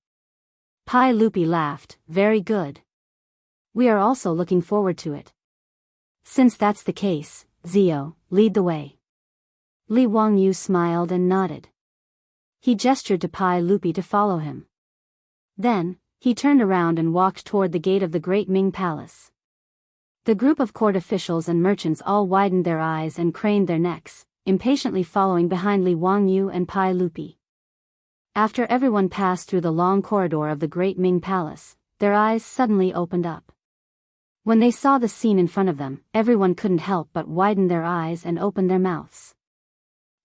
Pai Lupi laughed, "Very good. We are also looking forward to it. Since that's the case, Zio, lead the way." Li Wangyu smiled and nodded. He gestured to Pai Lupi to follow him. Then, he turned around and walked toward the gate of the Great Ming Palace. The group of court officials and merchants all widened their eyes and craned their necks, impatiently following behind Li Wangyu and Pai Lupi. After everyone passed through the long corridor of the Great Ming Palace, their eyes suddenly opened up. When they saw the scene in front of them, everyone couldn't help but widen their eyes and open their mouths.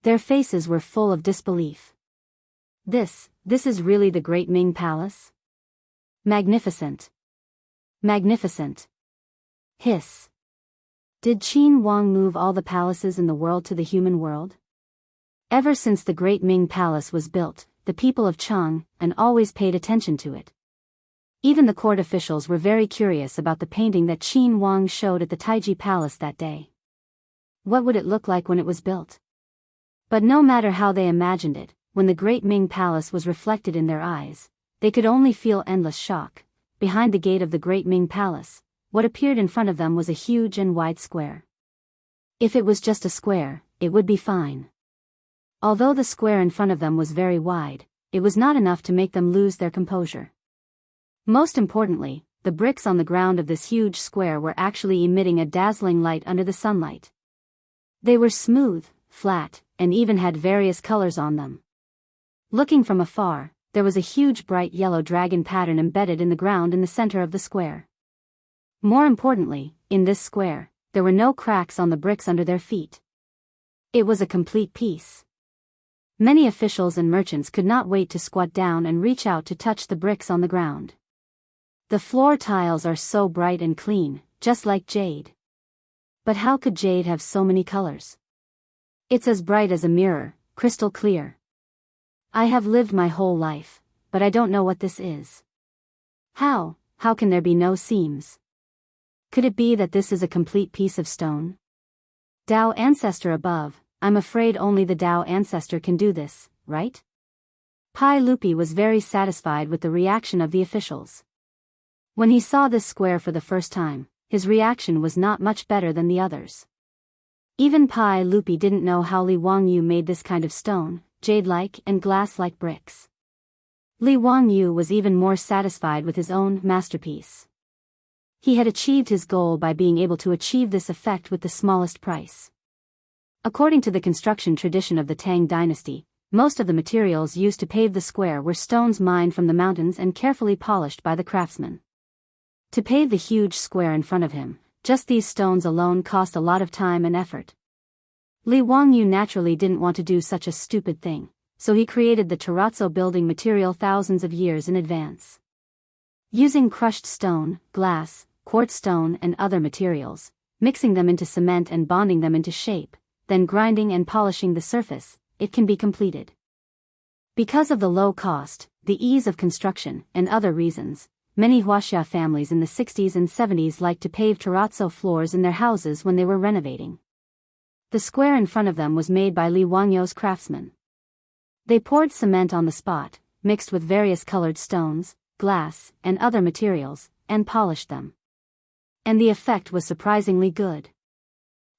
Their faces were full of disbelief. This is really the Great Ming Palace? Magnificent. Magnificent. Hiss. Did Qin Wang move all the palaces in the world to the human world? Ever since the Great Ming Palace was built, the people of Chang'an always paid attention to it. Even the court officials were very curious about the painting that Qin Wang showed at the Taiji Palace that day. What would it look like when it was built? But no matter how they imagined it, when the Great Ming Palace was reflected in their eyes, they could only feel endless shock. Behind the gate of the Great Ming Palace, what appeared in front of them was a huge and wide square. If it was just a square, it would be fine. Although the square in front of them was very wide, it was not enough to make them lose their composure. Most importantly, the bricks on the ground of this huge square were actually emitting a dazzling light under the sunlight. They were smooth, flat, and even had various colors on them. Looking from afar, there was a huge bright yellow dragon pattern embedded in the ground in the center of the square. More importantly, in this square, there were no cracks on the bricks under their feet. It was a complete piece. Many officials and merchants could not wait to squat down and reach out to touch the bricks on the ground. The floor tiles are so bright and clean, just like jade. But how could jade have so many colors? It's as bright as a mirror, crystal clear. I have lived my whole life, but I don't know what this is. How can there be no seams? Could it be that this is a complete piece of stone? Tao ancestor above, I'm afraid only the Tao ancestor can do this, right? Pai Lupi was very satisfied with the reaction of the officials. When he saw this square for the first time, his reaction was not much better than the others. Even Pai Lupi didn't know how Li Wangyu made this kind of stone, jade-like and glass-like bricks. Li Wangyu was even more satisfied with his own masterpiece. He had achieved his goal by being able to achieve this effect with the smallest price. According to the construction tradition of the Tang dynasty, most of the materials used to pave the square were stones mined from the mountains and carefully polished by the craftsman. To pave the huge square in front of him, just these stones alone cost a lot of time and effort. Li Wangyu naturally didn't want to do such a stupid thing, so he created the terrazzo building material thousands of years in advance. Using crushed stone, glass, quartz stone and other materials, mixing them into cement and bonding them into shape, then grinding and polishing the surface, it can be completed. Because of the low cost, the ease of construction, and other reasons, many Huaxia families in the 60s and 70s liked to pave terrazzo floors in their houses when they were renovating. The square in front of them was made by Li Wangyu's craftsmen. They poured cement on the spot, mixed with various colored stones, glass, and other materials, and polished them. And the effect was surprisingly good.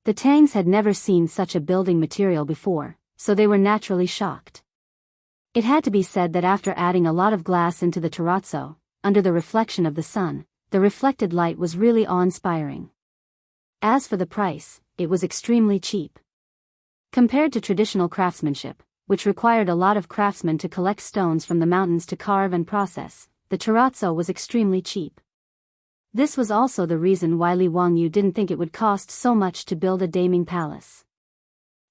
The Tangs had never seen such a building material before, so they were naturally shocked. It had to be said that after adding a lot of glass into the terrazzo, under the reflection of the sun, the reflected light was really awe-inspiring. As for the price, it was extremely cheap. Compared to traditional craftsmanship, which required a lot of craftsmen to collect stones from the mountains to carve and process, the terrazzo was extremely cheap. This was also the reason why Li Wangyu didn't think it would cost so much to build a daeming palace.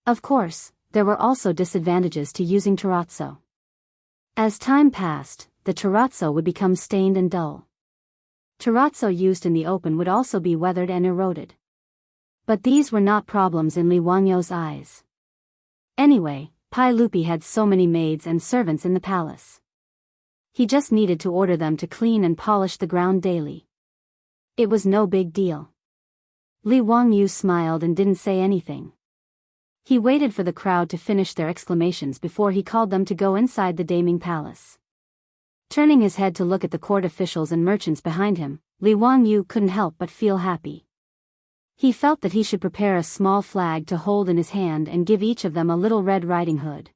Of course, there were also disadvantages to using terrazzo. As time passed, the terrazzo would become stained and dull. Terrazzo used in the open would also be weathered and eroded. But these were not problems in Li Wangyu's eyes. Anyway, Pai Lupi had so many maids and servants in the palace. He just needed to order them to clean and polish the ground daily. It was no big deal. Li Wangyu smiled and didn't say anything. He waited for the crowd to finish their exclamations before he called them to go inside the daeming palace. Turning his head to look at the court officials and merchants behind him, Li Wangyu couldn't help but feel happy. He felt that he should prepare a small flag to hold in his hand and give each of them a little Red Riding Hood.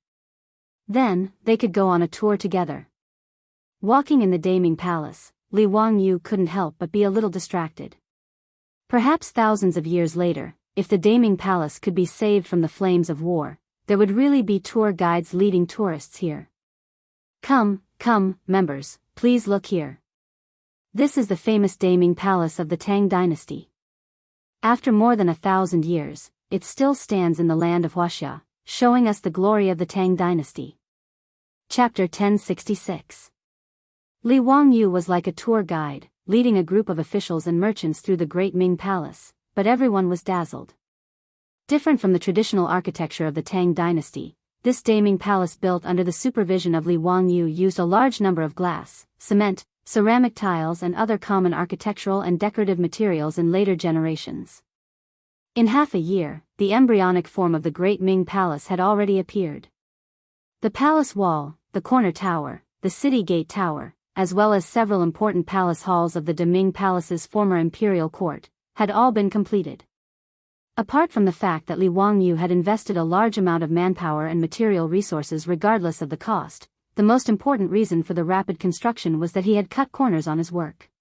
Then, they could go on a tour together. Walking in the daeming palace, Li Wangyu couldn't help but be a little distracted. Perhaps thousands of years later, if the daeming palace could be saved from the flames of war, there would really be tour guides leading tourists here. Come, members, please look here. This is the famous daeming palace of the Tang dynasty. After more than 1,000 years, it still stands in the land of Huaxia, showing us the glory of the Tang dynasty. Chapter 1066. Li Wangyu was like a tour guide, leading a group of officials and merchants through the great Ming Palace, but everyone was dazzled. Different from the traditional architecture of the Tang dynasty, this daeming palace built under the supervision of Li Wangyu used a large number of glass, cement, ceramic tiles and other common architectural and decorative materials in later generations. In half a year, the embryonic form of the Great Ming Palace had already appeared. The palace wall, the corner tower, the city gate tower, as well as several important palace halls of the De Ming Palace's former imperial court, had all been completed. Apart from the fact that Li Wangyu had invested a large amount of manpower and material resources regardless of the cost, the most important reason for the rapid construction was that he had cut corners on his work.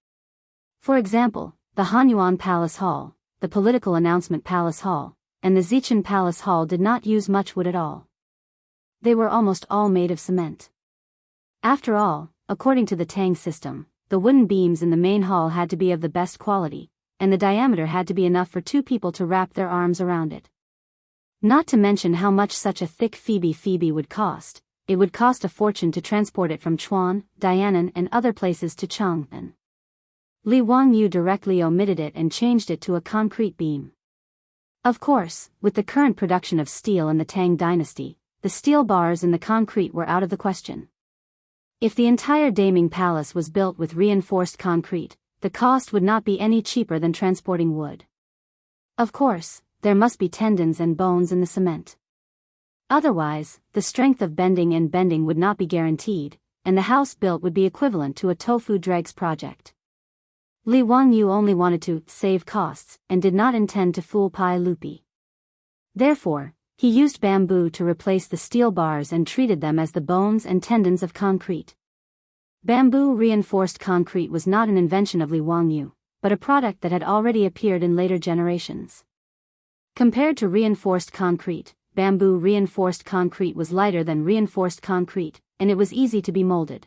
For example, the Hanyuan Palace Hall, the Political Announcement Palace Hall, and the Zichen Palace Hall did not use much wood at all. They were almost all made of cement. After all, according to the Tang system, the wooden beams in the main hall had to be of the best quality, and the diameter had to be enough for 2 people to wrap their arms around it. Not to mention how much such a thick Phoebe would cost. It would cost a fortune to transport it from Chuan, Dianan and other places to Chang'an. Li Wangyu directly omitted it and changed it to a concrete beam. Of course, with the current production of steel in the Tang dynasty, the steel bars in the concrete were out of the question. If the entire Daming Palace was built with reinforced concrete, the cost would not be any cheaper than transporting wood. Of course, there must be tendons and bones in the cement. Otherwise, the strength of bending would not be guaranteed, and the house built would be equivalent to a tofu dregs project. Li Wangyu only wanted to save costs and did not intend to fool Pai Lupi. Therefore, he used bamboo to replace the steel bars and treated them as the bones and tendons of concrete. Bamboo reinforced concrete was not an invention of Li Wangyu, but a product that had already appeared in later generations. Compared to reinforced concrete, bamboo reinforced concrete was lighter than reinforced concrete, and it was easy to be molded.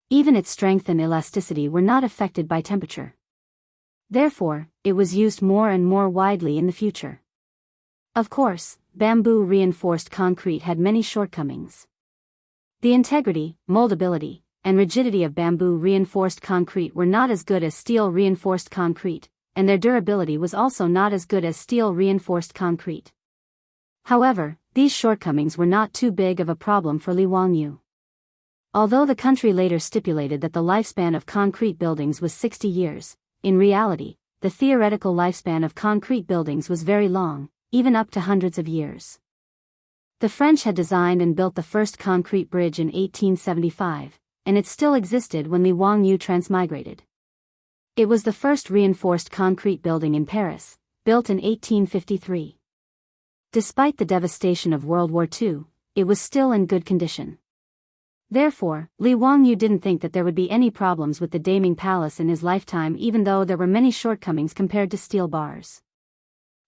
Even its strength and elasticity were not affected by temperature. Therefore, it was used more and more widely in the future. Of course, bamboo reinforced concrete had many shortcomings. The integrity, moldability, and rigidity of bamboo reinforced concrete were not as good as steel reinforced concrete, and their durability was also not as good as steel reinforced concrete. However, these shortcomings were not too big of a problem for Li Wangyu. Although the country later stipulated that the lifespan of concrete buildings was 60 years, in reality, the theoretical lifespan of concrete buildings was very long, even up to hundreds of years. The French had designed and built the first concrete bridge in 1875, and it still existed when Li Wangyu transmigrated. It was the first reinforced concrete building in Paris, built in 1853. Despite the devastation of World War II, it was still in good condition. Therefore, Li Wangyu didn't think that there would be any problems with the Daming Palace in his lifetime, even though there were many shortcomings compared to steel bars.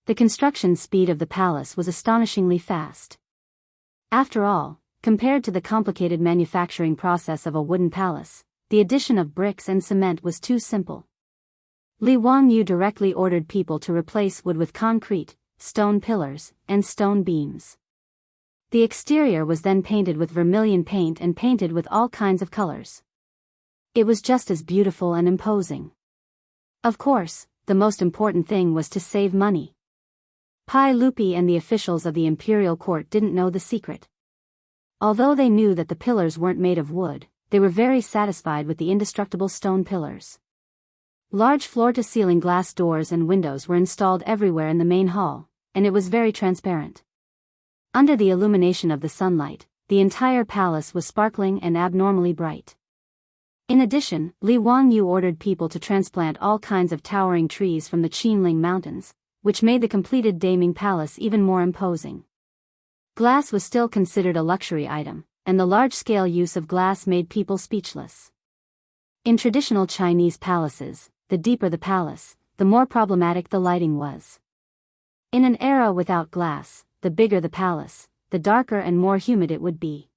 The construction speed of the palace was astonishingly fast. After all, compared to the complicated manufacturing process of a wooden palace, the addition of bricks and cement was too simple. Li Wangyu directly ordered people to replace wood with concrete, stone pillars, and stone beams. The exterior was then painted with vermilion paint and painted with all kinds of colors. It was just as beautiful and imposing. Of course, the most important thing was to save money. Pai Lupi and the officials of the imperial court didn't know the secret. Although they knew that the pillars weren't made of wood, they were very satisfied with the indestructible stone pillars. Large floor-to-ceiling glass doors and windows were installed everywhere in the main hall, and it was very transparent. Under the illumination of the sunlight, the entire palace was sparkling and abnormally bright. In addition, Li Wangyu ordered people to transplant all kinds of towering trees from the Qinling Mountains, which made the completed Daming Palace even more imposing. Glass was still considered a luxury item, and the large-scale use of glass made people speechless. In traditional Chinese palaces, the deeper the palace, the more problematic the lighting was. In an era without glass, the bigger the palace, the darker and more humid it would be.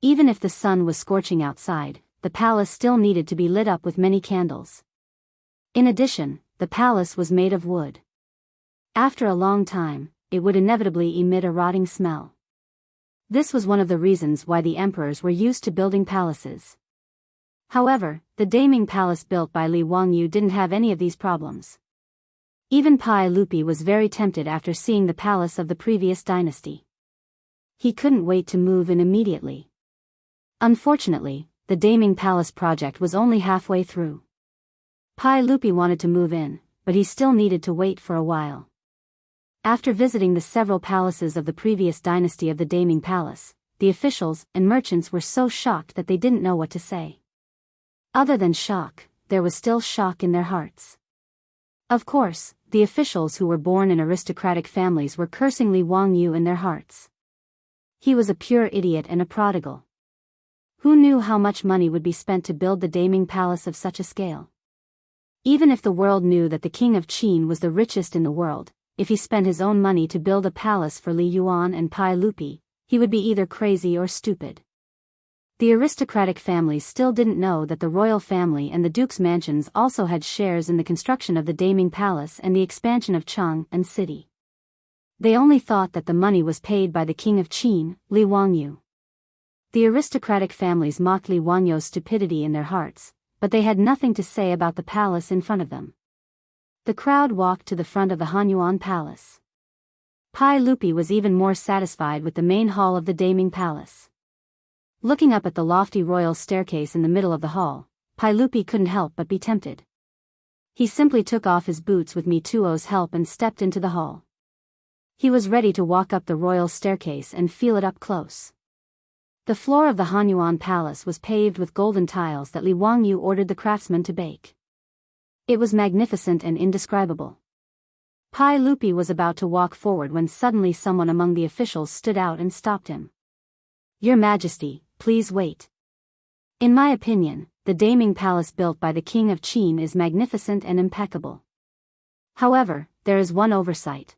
Even if the sun was scorching outside, the palace still needed to be lit up with many candles. In addition, the palace was made of wood. After a long time, it would inevitably emit a rotting smell. This was one of the reasons why the emperors were used to building palaces. However, the Daming Palace built by Li Wangyu didn't have any of these problems. Even Pai Lupi was very tempted after seeing the palace of the previous dynasty. He couldn't wait to move in immediately. Unfortunately, the Daming Palace project was only halfway through. Pai Lupi wanted to move in, but he still needed to wait for a while. After visiting the several palaces of the previous dynasty of the Daming Palace, the officials and merchants were so shocked that they didn't know what to say. Other than shock, there was still shock in their hearts. Of course, the officials who were born in aristocratic families were cursing Li Wangyu in their hearts. He was a pure idiot and a prodigal. Who knew how much money would be spent to build the Daming Palace of such a scale? Even if the world knew that the king of Qin was the richest in the world, if he spent his own money to build a palace for Li Yuan and Pai Lupi, he would be either crazy or stupid. The aristocratic families still didn't know that the royal family and the duke's mansions also had shares in the construction of the Daming Palace and the expansion of Chang'an city. They only thought that the money was paid by the king of Qin, Li Wangyu. The aristocratic families mocked Li Wangyu's stupidity in their hearts, but they had nothing to say about the palace in front of them. The crowd walked to the front of the Hanyuan Palace. Pai Lupi was even more satisfied with the main hall of the Daming Palace. Looking up at the lofty royal staircase in the middle of the hall, Pai Lupi couldn't help but be tempted. He simply took off his boots with Mituo's help and stepped into the hall. He was ready to walk up the royal staircase and feel it up close. The floor of the Hanyuan Palace was paved with golden tiles that Li Wangyu ordered the craftsmen to bake. It was magnificent and indescribable. Pai Lupi was about to walk forward when suddenly someone among the officials stood out and stopped him. "Your Majesty, please wait. In my opinion, the Daming Palace built by the King of Qin is magnificent and impeccable. However, there is one oversight.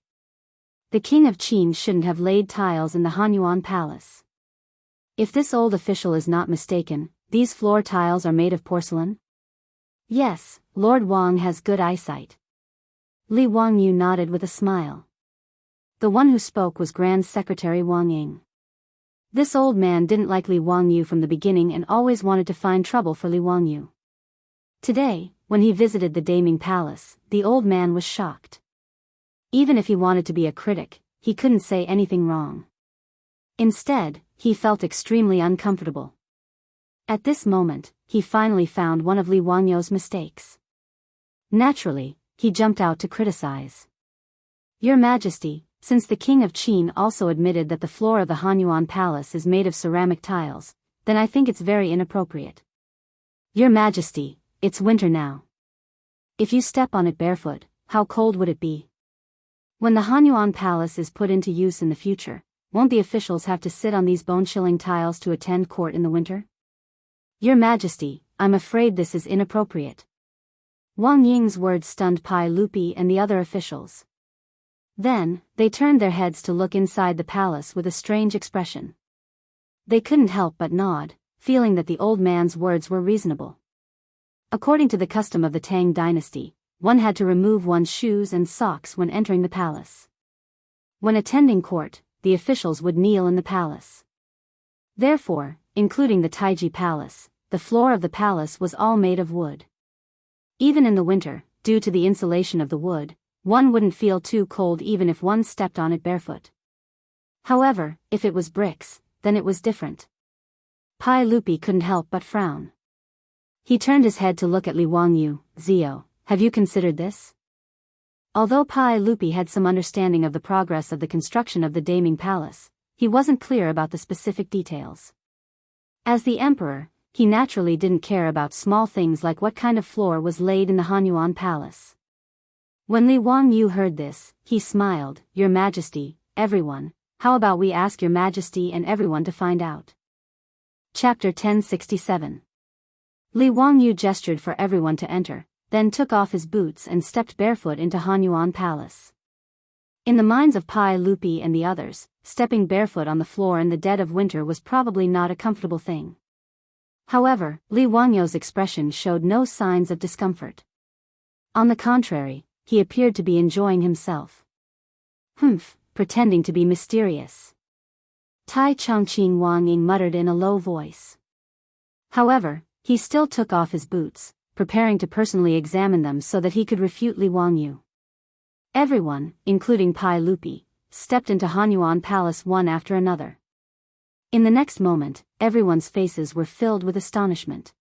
The King of Qin shouldn't have laid tiles in the Hanyuan Palace. If this old official is not mistaken, these floor tiles are made of porcelain?" "Yes, Lord Wang has good eyesight." Li Wangyu nodded with a smile. The one who spoke was Grand Secretary Wang Ying. This old man didn't like Li Wangyu from the beginning and always wanted to find trouble for Li Wangyu. Today, when he visited the Daming Palace, the old man was shocked. Even if he wanted to be a critic, he couldn't say anything wrong. Instead, he felt extremely uncomfortable. At this moment, he finally found one of Li Wangyu's mistakes. Naturally, he jumped out to criticize. "Your Majesty, since the King of Qin also admitted that the floor of the Hanyuan Palace is made of ceramic tiles, then I think it's very inappropriate. Your Majesty, it's winter now. If you step on it barefoot, how cold would it be? When the Hanyuan Palace is put into use in the future, won't the officials have to sit on these bone-chilling tiles to attend court in the winter? Your Majesty, I'm afraid this is inappropriate." Wang Ying's words stunned Pai Lupi and the other officials. Then, they turned their heads to look inside the palace with a strange expression. They couldn't help but nod, feeling that the old man's words were reasonable. According to the custom of the Tang dynasty, one had to remove one's shoes and socks when entering the palace. When attending court, the officials would kneel in the palace. Therefore, including the Taiji Palace, the floor of the palace was all made of wood. Even in the winter, due to the insulation of the wood, one wouldn't feel too cold even if one stepped on it barefoot. However, if it was bricks, then it was different. Pai Lupi couldn't help but frown. He turned his head to look at Li Wangyu. "Zio, have you considered this?" Although Pai Lupi had some understanding of the progress of the construction of the Daming Palace, he wasn't clear about the specific details. As the emperor, he naturally didn't care about small things like what kind of floor was laid in the Hanyuan Palace. When Li Wangyu heard this, he smiled. "Your Majesty, everyone, how about we ask Your Majesty and everyone to find out?" Chapter 1067. Li Wangyu gestured for everyone to enter, then took off his boots and stepped barefoot into Hanyuan Palace. In the minds of Pai Lupi and the others, stepping barefoot on the floor in the dead of winter was probably not a comfortable thing. However, Li Wangyu's expression showed no signs of discomfort. On the contrary, he appeared to be enjoying himself. Pretending to be mysterious. Tai Chongqing Wang Ying muttered in a low voice. However, he still took off his boots, preparing to personally examine them so that he could refute Li Wangyu. Everyone, including Pai Lupi, stepped into Hanyuan Palace one after another. In the next moment, everyone's faces were filled with astonishment.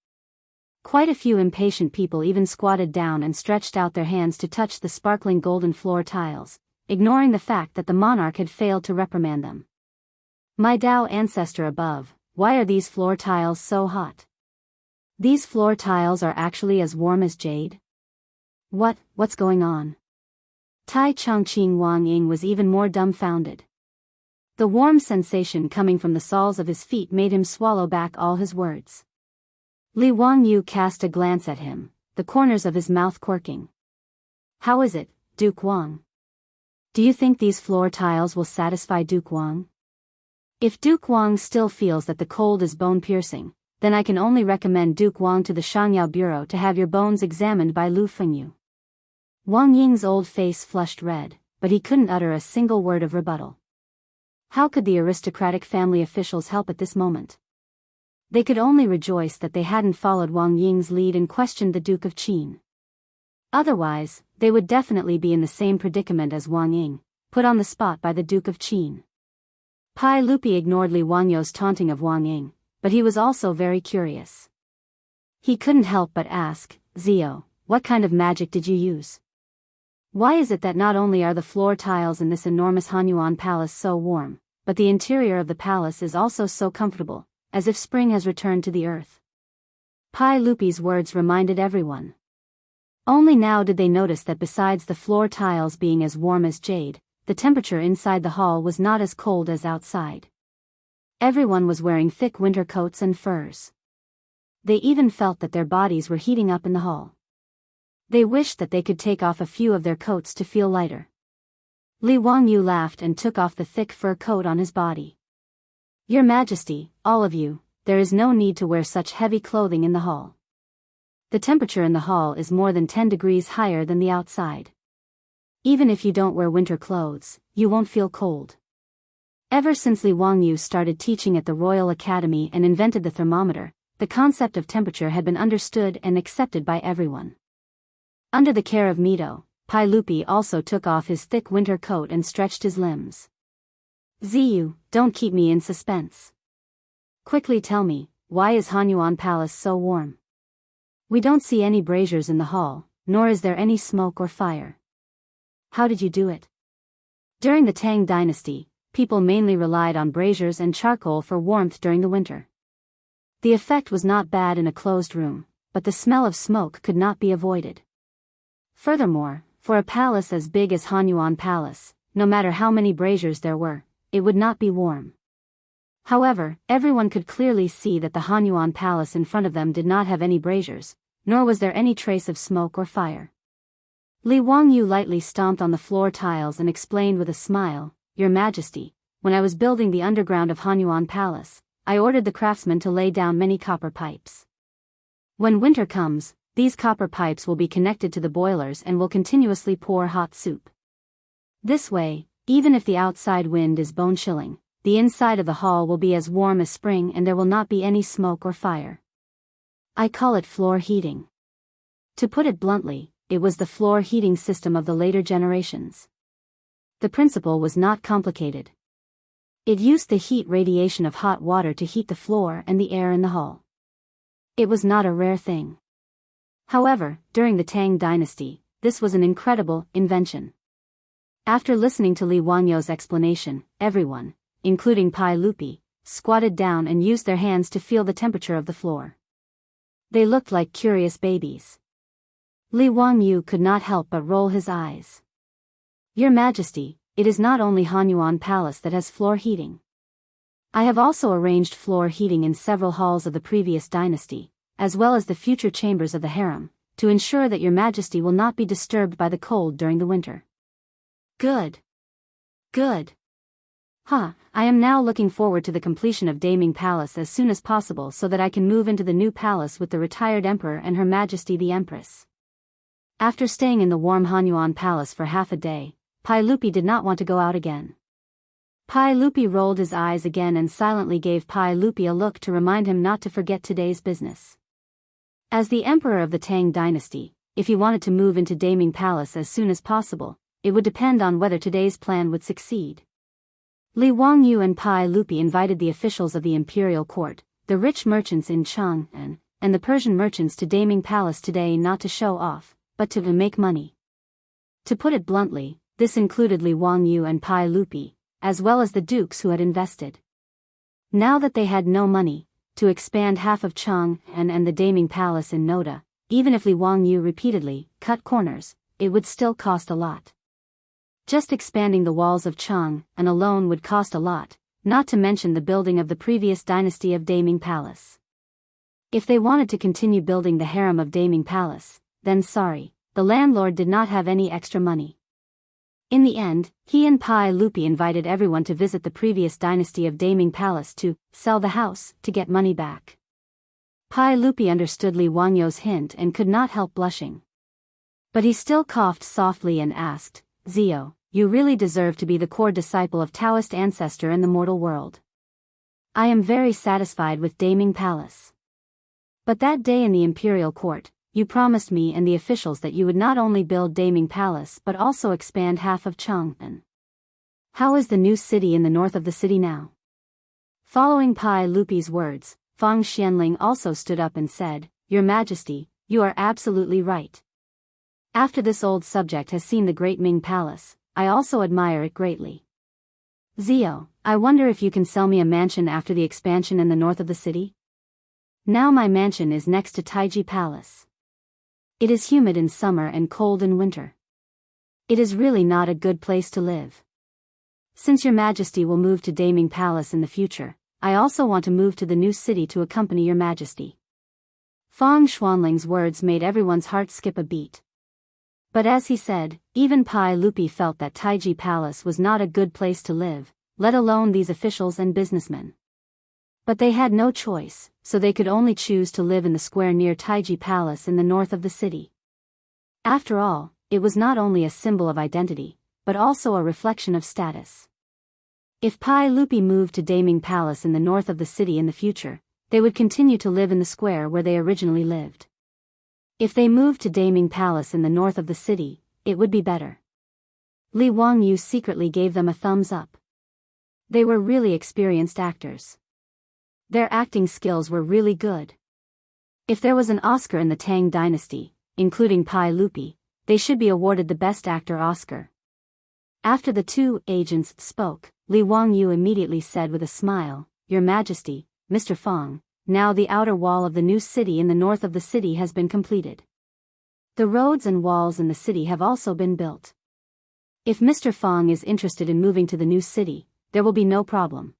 Quite a few impatient people even squatted down and stretched out their hands to touch the sparkling golden floor tiles, ignoring the fact that the monarch had failed to reprimand them. "My Dao ancestor above, why are these floor tiles so hot? These floor tiles are actually as warm as jade? What's going on?" Tai Chongqing Wang Ying was even more dumbfounded. The warm sensation coming from the soles of his feet made him swallow back all his words. Li Wangyu cast a glance at him, the corners of his mouth quirking. "How is it, Duke Wang? Do you think these floor tiles will satisfy Duke Wang? If Duke Wang still feels that the cold is bone-piercing, then I can only recommend Duke Wang to the Shangyao Bureau to have your bones examined by Lu Fengyu." Wang Ying's old face flushed red, but but he couldn't utter a single word of rebuttal. How could the aristocratic family officials help at this moment? They could only rejoice that they hadn't followed Wang Ying's lead and questioned the Duke of Qin. Otherwise, they would definitely be in the same predicament as Wang Ying, put on the spot by the Duke of Qin. Pai Lupi ignored Li Wangyou's taunting of Wang Ying, but he was also very curious. He couldn't help but ask, "Zio, what kind of magic did you use? Why is it that not only are the floor tiles in this enormous Hanyuan palace so warm, but the interior of the palace is also so comfortable, as if spring has returned to the earth?" Pai Lupi's words reminded everyone. Only now did they notice that besides the floor tiles being as warm as jade, the temperature inside the hall was not as cold as outside. Everyone was wearing thick winter coats and furs. They even felt that their bodies were heating up in the hall. They wished that they could take off a few of their coats to feel lighter. Li Wangyu laughed and took off the thick fur coat on his body. "Your Majesty, all of you, there is no need to wear such heavy clothing in the hall. The temperature in the hall is more than 10 degrees higher than the outside. Even if you don't wear winter clothes, you won't feel cold." Ever since Li Wangyu started teaching at the Royal Academy and invented the thermometer, the concept of temperature had been understood and accepted by everyone. Under the care of Mito, Pai Lupi also took off his thick winter coat and stretched his limbs. "Ziyu, don't keep me in suspense. Quickly tell me, why is Hanyuan Palace so warm? We don't see any braziers in the hall, nor is there any smoke or fire. How did you do it?" During the Tang dynasty, people mainly relied on braziers and charcoal for warmth during the winter. The effect was not bad in a closed room, but the smell of smoke could not be avoided. Furthermore, for a palace as big as Hanyuan Palace, no matter how many braziers there were, it would not be warm. However, everyone could clearly see that the Hanyuan Palace in front of them did not have any braziers, nor was there any trace of smoke or fire. Li Wangyu lightly stomped on the floor tiles and explained with a smile, "Your Majesty, when I was building the underground of Hanyuan Palace, I ordered the craftsmen to lay down many copper pipes. When winter comes, these copper pipes will be connected to the boilers and will continuously pour hot soup. This way, even if the outside wind is bone-chilling, the inside of the hall will be as warm as spring and there will not be any smoke or fire. I call it floor heating." To put it bluntly, it was the floor heating system of the later generations. The principle was not complicated. It used the heat radiation of hot water to heat the floor and the air in the hall. It was not a rare thing. However, during the Tang dynasty, this was an incredible invention. After listening to Li Wangyou's explanation, everyone, including Pai Lupi, squatted down and used their hands to feel the temperature of the floor. They looked like curious babies. Li Wangyu could not help but roll his eyes. "Your Majesty, it is not only Hanyuan Palace that has floor heating. I have also arranged floor heating in several halls of the previous dynasty, as well as the future chambers of the harem, to ensure that your Majesty will not be disturbed by the cold during the winter." "Good. Good. I am now looking forward to the completion of Daming Palace as soon as possible so that I can move into the new palace with the retired emperor and Her Majesty the Empress." After staying in the warm Hanyuan Palace for half a day, Pai Lupi did not want to go out again. Pai Lupi rolled his eyes again and silently gave Pai Lupi a look to remind him not to forget today's business. As the emperor of the Tang dynasty, if he wanted to move into Daming Palace as soon as possible, it would depend on whether today's plan would succeed. Li Wangyu and Pai Lupi invited the officials of the imperial court, the rich merchants in Chang'an, and the Persian merchants to Daming Palace today not to show off, but to make money. To put it bluntly, this included Li Wangyu and Pai Lupi, as well as the dukes who had invested. Now that they had no money to expand half of Chang'an and the Daming Palace in Noda, even if Li Wangyu repeatedly cut corners, it would still cost a lot. Just expanding the walls of Chang'an alone would cost a lot, not to mention the building of the previous dynasty of Daming Palace. If they wanted to continue building the harem of Daming Palace, then sorry, the landlord did not have any extra money. In the end, he and Pai Lupi invited everyone to visit the previous dynasty of Daming Palace to sell the house to get money back. Pai Lupi understood Li Wangyou's hint and could not help blushing. But he still coughed softly and asked, "Zio, you really deserve to be the core disciple of Taoist ancestor in the mortal world. I am very satisfied with Daming Palace. But that day in the imperial court, you promised me and the officials that you would not only build Daming Palace but also expand half of Chang'an. How is the new city in the north of the city now? Following Pai Lupi's words, Feng Xianling also stood up and said, Your Majesty, you are absolutely right. After this old subject has seen the great Ming Palace, I also admire it greatly. Zio, I wonder if you can sell me a mansion after the expansion in the north of the city? Now my mansion is next to Taiji Palace. It is humid in summer and cold in winter. It is really not a good place to live. Since Your Majesty will move to Daming Palace in the future, I also want to move to the new city to accompany Your Majesty. Feng Xuanling's words made everyone's heart skip a beat. But as he said, even Pai Lupi felt that Taiji Palace was not a good place to live, let alone these officials and businessmen. But they had no choice, so they could only choose to live in the square near Taiji Palace in the north of the city. After all, it was not only a symbol of identity, but also a reflection of status. If Pai Lupi moved to Daming Palace in the north of the city in the future, they would continue to live in the square where they originally lived. If they moved to Daming Palace in the north of the city, it would be better. Li Wangyu secretly gave them a thumbs up. They were really experienced actors. Their acting skills were really good. If there was an Oscar in the Tang dynasty, including Pai Lupi, they should be awarded the Best Actor Oscar. After the two agents spoke, Li Wangyu immediately said with a smile, Your Majesty, Mr. Feng, now the outer wall of the new city in the north of the city has been completed. The roads and walls in the city have also been built. If Mr. Feng is interested in moving to the new city, there will be no problem.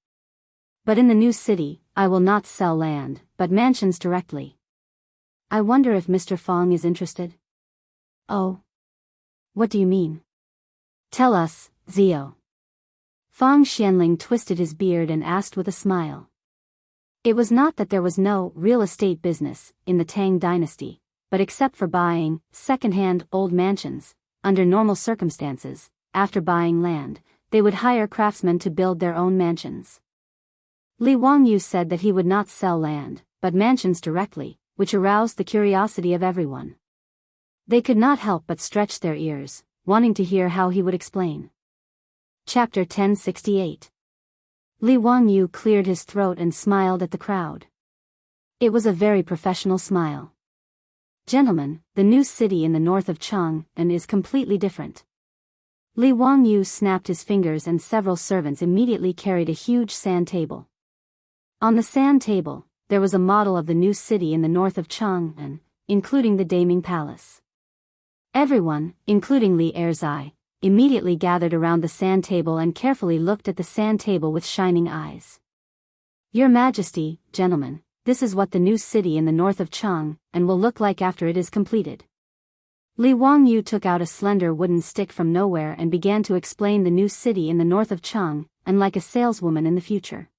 But in the new city, I will not sell land, but mansions directly. I wonder if Mr. Feng is interested? Oh. What do you mean? Tell us, Zio. Feng Xianling twisted his beard and asked with a smile. It was not that there was no real estate business in the Tang dynasty, but except for buying second-hand old mansions, under normal circumstances, after buying land, they would hire craftsmen to build their own mansions. Li Wangyu said that he would not sell land, but mansions directly, which aroused the curiosity of everyone. They could not help but stretch their ears, wanting to hear how he would explain. Chapter 1068. Li Wangyu cleared his throat and smiled at the crowd. It was a very professional smile. Gentlemen, the new city in the north of Chang'an is completely different. Li Wangyu snapped his fingers and several servants immediately carried a huge sand table. On the sand table, there was a model of the new city in the north of Chang'an, including the Daming Palace. Everyone, including Li Erzai, immediately gathered around the sand table and carefully looked at the sand table with shining eyes. Your Majesty, gentlemen, this is what the new city in the north of Chang'an will look like after it is completed. Li Wangyu took out a slender wooden stick from nowhere and began to explain the new city in the north of Chang'an, like a saleswoman in the future.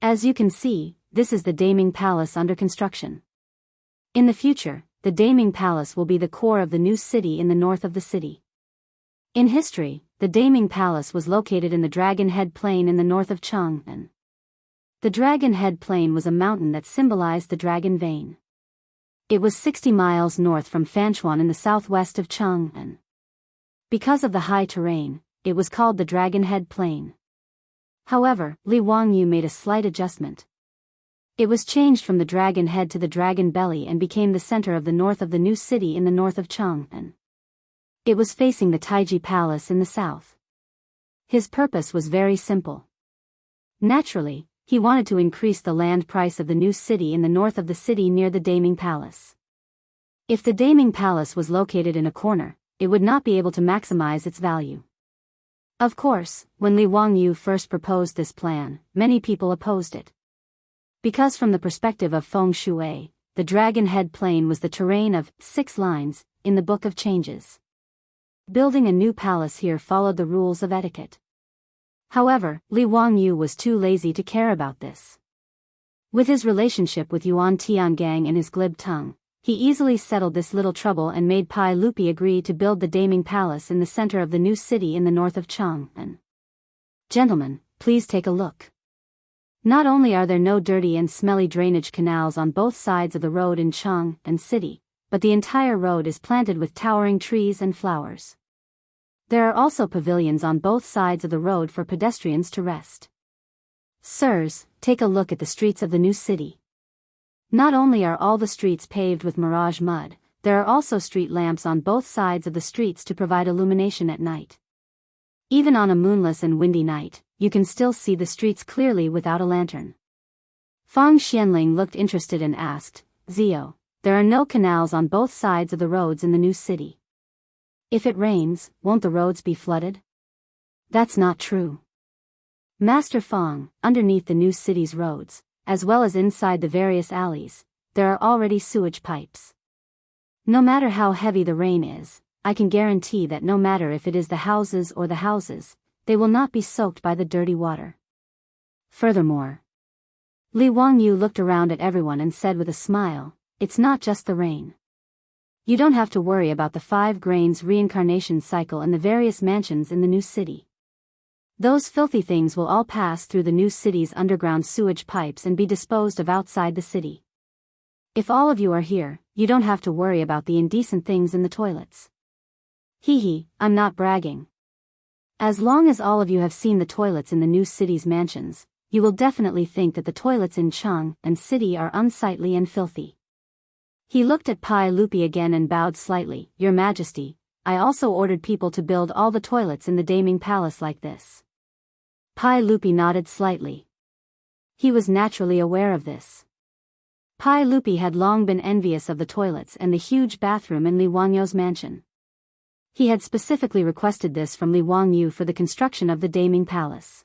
As you can see, this is the Daming Palace under construction. In the future, the Daming Palace will be the core of the new city in the north of the city. In history, the Daming Palace was located in the Dragon Head Plain in the north of Chang'an. The Dragon Head Plain was a mountain that symbolized the dragon vein. It was 60 miles north from Fanchuan in the southwest of Chang'an. Because of the high terrain, it was called the Dragon Head Plain. However, Li Wangyu made a slight adjustment. It was changed from the Dragon Head to the Dragon Belly and became the center of the north of the new city in the north of Chang'an. It was facing the Taiji Palace in the south. His purpose was very simple. Naturally, he wanted to increase the land price of the new city in the north of the city near the Daming Palace. If the Daming Palace was located in a corner, it would not be able to maximize its value. Of course, when Li Wangyu first proposed this plan, many people opposed it. Because from the perspective of Feng Shui, the Dragon Head Plain was the terrain of 6 lines in the Book of Changes. Building a new palace here followed the rules of etiquette. However, Li Wangyu was too lazy to care about this. With his relationship with Yuan Tiangang and his glib tongue, He easily settled this little trouble and made Pai Lupi agree to build the Daming Palace in the center of the new city in the north of Chang'an. Gentlemen, please take a look. Not only are there no dirty and smelly drainage canals on both sides of the road in Chang'an City, but the entire road is planted with towering trees and flowers. There are also pavilions on both sides of the road for pedestrians to rest. Sirs, take a look at the streets of the new city. Not only are all the streets paved with mirage mud, there are also street lamps on both sides of the streets to provide illumination at night. Even on a moonless and windy night, you can still see the streets clearly without a lantern. Fang Xianling looked interested and asked, Zio, there are no canals on both sides of the roads in the new city. If it rains, won't the roads be flooded? That's not true. Master Fang, underneath the new city's roads, as well as inside the various alleys, there are already sewage pipes. No matter how heavy the rain is, I can guarantee that no matter if it is the houses or the houses, they will not be soaked by the dirty water. Furthermore, Li Wangyu looked around at everyone and said with a smile, it's not just the rain. You don't have to worry about the 5 grains reincarnation cycle and the various mansions in the new city. Those filthy things will all pass through the new city's underground sewage pipes and be disposed of outside the city. If all of you are here, you don't have to worry about the indecent things in the toilets. Hee, I'm not bragging. As long as all of you have seen the toilets in the new city's mansions, you will definitely think that the toilets in Chang'an City are unsightly and filthy. He looked at Pai Lupi again and bowed slightly. Your Majesty, I also ordered people to build all the toilets in the Daming Palace like this. Pai Lupi nodded slightly. He was naturally aware of this. Pai Lupi had long been envious of the toilets and the huge bathroom in Li Wangyu's mansion. He had specifically requested this from Li Wangyu for the construction of the Daming Palace.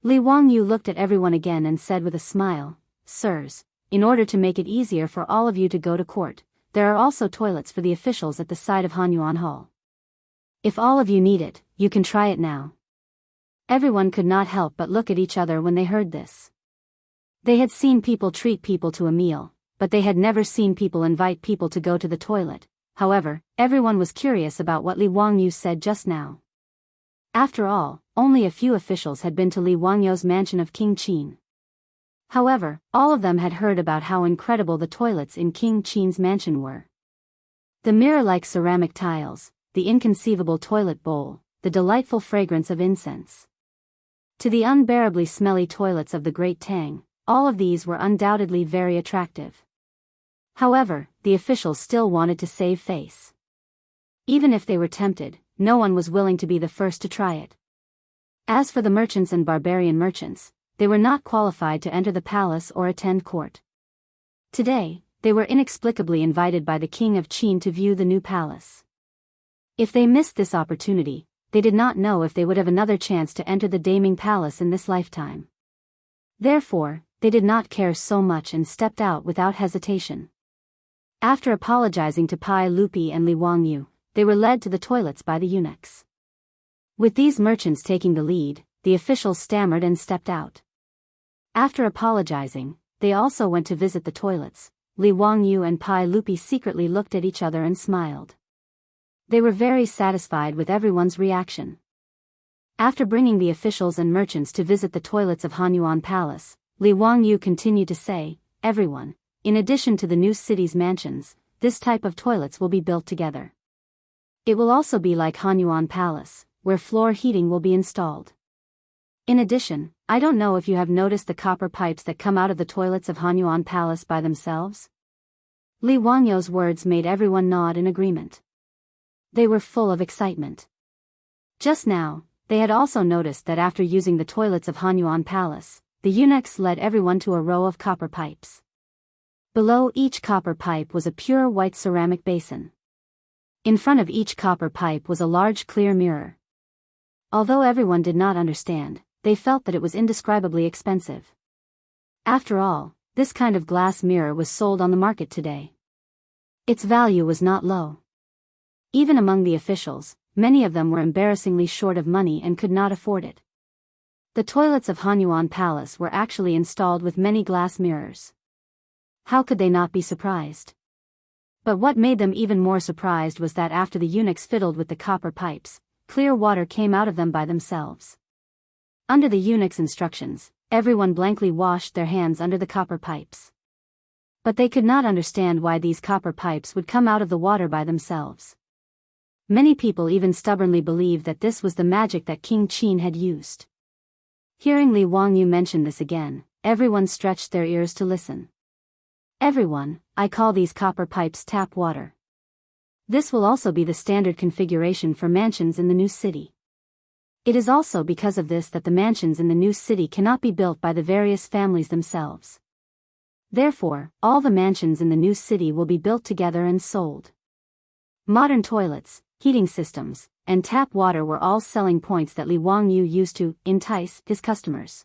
Li Wangyu looked at everyone again and said with a smile, Sirs, in order to make it easier for all of you to go to court, there are also toilets for the officials at the side of Hanyuan Hall. If all of you need it, you can try it now. Everyone could not help but look at each other when they heard this. They had seen people treat people to a meal, but they had never seen people invite people to go to the toilet. However, everyone was curious about what Li Wangyu said just now. After all, only a few officials had been to Li Wangyu's mansion of King Qin. However, all of them had heard about how incredible the toilets in King Qin's mansion were. The mirror-like ceramic tiles, the inconceivable toilet bowl, the delightful fragrance of incense. To the unbearably smelly toilets of the Great Tang, all of these were undoubtedly very attractive. However, the officials still wanted to save face. Even if they were tempted, no one was willing to be the first to try it. As for the merchants and barbarian merchants, they were not qualified to enter the palace or attend court. Today, they were inexplicably invited by the king of Qin to view the new palace. If they missed this opportunity, they did not know if they would have another chance to enter the Daming Palace in this lifetime. Therefore, they did not care so much and stepped out without hesitation. After apologizing to Pai Lupi and Li Wangyu, they were led to the toilets by the eunuchs. With these merchants taking the lead, the officials stammered and stepped out. After apologizing, they also went to visit the toilets. Li Wangyu and Pai Lupi secretly looked at each other and smiled. They were very satisfied with everyone's reaction. After bringing the officials and merchants to visit the toilets of Hanyuan Palace, Li Wangyu continued to say, Everyone, in addition to the new city's mansions, this type of toilets will be built together. It will also be like Hanyuan Palace, where floor heating will be installed. In addition, I don't know if you have noticed the copper pipes that come out of the toilets of Hanyuan Palace by themselves. Li Wangyu's words made everyone nod in agreement. They were full of excitement. Just now, they had also noticed that after using the toilets of Hanyuan Palace, the eunuchs led everyone to a row of copper pipes. Below each copper pipe was a pure white ceramic basin. In front of each copper pipe was a large clear mirror. Although everyone did not understand, they felt that it was indescribably expensive. After all, this kind of glass mirror was sold on the market today. Its value was not low. Even among the officials, many of them were embarrassingly short of money and could not afford it. The toilets of Hanyuan Palace were actually installed with many glass mirrors. How could they not be surprised? But what made them even more surprised was that after the eunuchs fiddled with the copper pipes, clear water came out of them by themselves. Under the eunuch's instructions, everyone blankly washed their hands under the copper pipes. But they could not understand why these copper pipes would come out of the water by themselves. Many people even stubbornly believed that this was the magic that King Qin had used. Hearing Li Wangyu mention this again, everyone stretched their ears to listen. Everyone, I call these copper pipes tap water. This will also be the standard configuration for mansions in the new city. It is also because of this that the mansions in the new city cannot be built by the various families themselves. Therefore, all the mansions in the new city will be built together and sold. Modern toilets, heating systems, and tap water were all selling points that Li Wangyu used to entice his customers.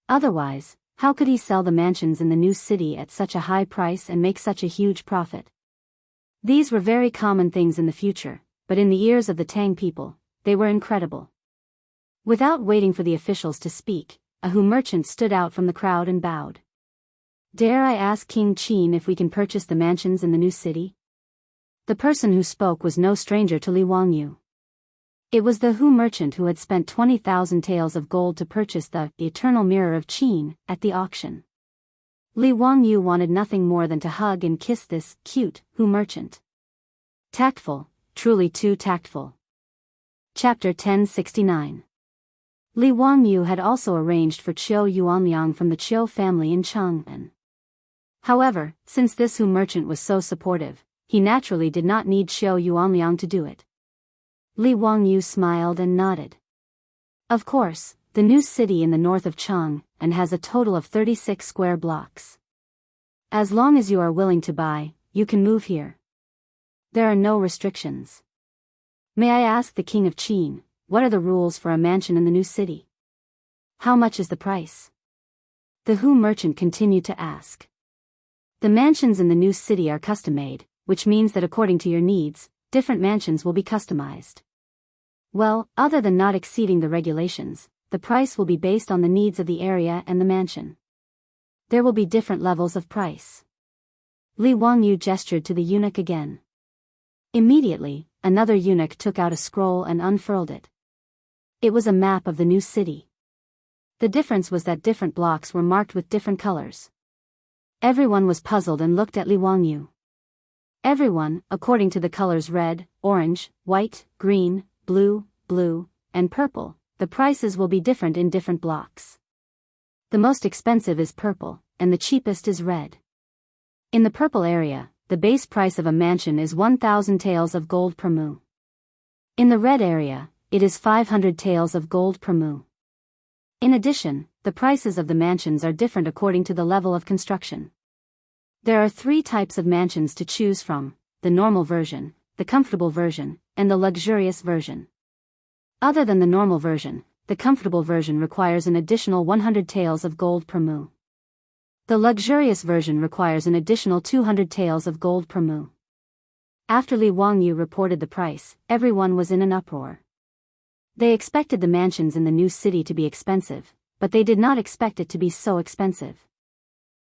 Otherwise, how could he sell the mansions in the new city at such a high price and make such a huge profit? These were very common things in the future, but in the ears of the Tang people, they were incredible. Without waiting for the officials to speak, a Hu merchant stood out from the crowd and bowed. Dare I ask King Qin if we can purchase the mansions in the new city? The person who spoke was no stranger to Li Wangyu. It was the Hu merchant who had spent 20,000 taels of gold to purchase the eternal mirror of Qin at the auction. Li Wangyu wanted nothing more than to hug and kiss this cute Hu merchant. Tactful, truly too tactful. Chapter 1069. Li Wangyu had also arranged for Qiu Yuanliang from the Qiu family in Chang'an. However, since this Hu merchant was so supportive, he naturally did not need Qiu Yuanliang to do it. Li Wangyu smiled and nodded. Of course, the new city in the north of Chang'an has a total of 36 square blocks. As long as you are willing to buy, you can move here. There are no restrictions. May I ask the King of Qin, what are the rules for a mansion in the new city? How much is the price? The Hu merchant continued to ask. The mansions in the new city are custom-made, which means that according to your needs, different mansions will be customized. Well, other than not exceeding the regulations, the price will be based on the needs of the area and the mansion. There will be different levels of price. Li Wangyu gestured to the eunuch again. Immediately, another eunuch took out a scroll and unfurled it. It was a map of the new city. The difference was that different blocks were marked with different colors. Everyone was puzzled and looked at Li Wangyu. Everyone, according to the colors red, orange, white, green, blue, and purple, the prices will be different in different blocks. The most expensive is purple, and the cheapest is red. In the purple area, the base price of a mansion is 1,000 taels of gold per mu. In the red area, it is 500 taels of gold per mu. In addition, the prices of the mansions are different according to the level of construction. There are 3 types of mansions to choose from: the normal version, the comfortable version, and the luxurious version. Other than the normal version, the comfortable version requires an additional 100 taels of gold per mu. The luxurious version requires an additional 200 taels of gold per mu. After Li Wangyu reported the price, everyone was in an uproar. They expected the mansions in the new city to be expensive, but they did not expect it to be so expensive.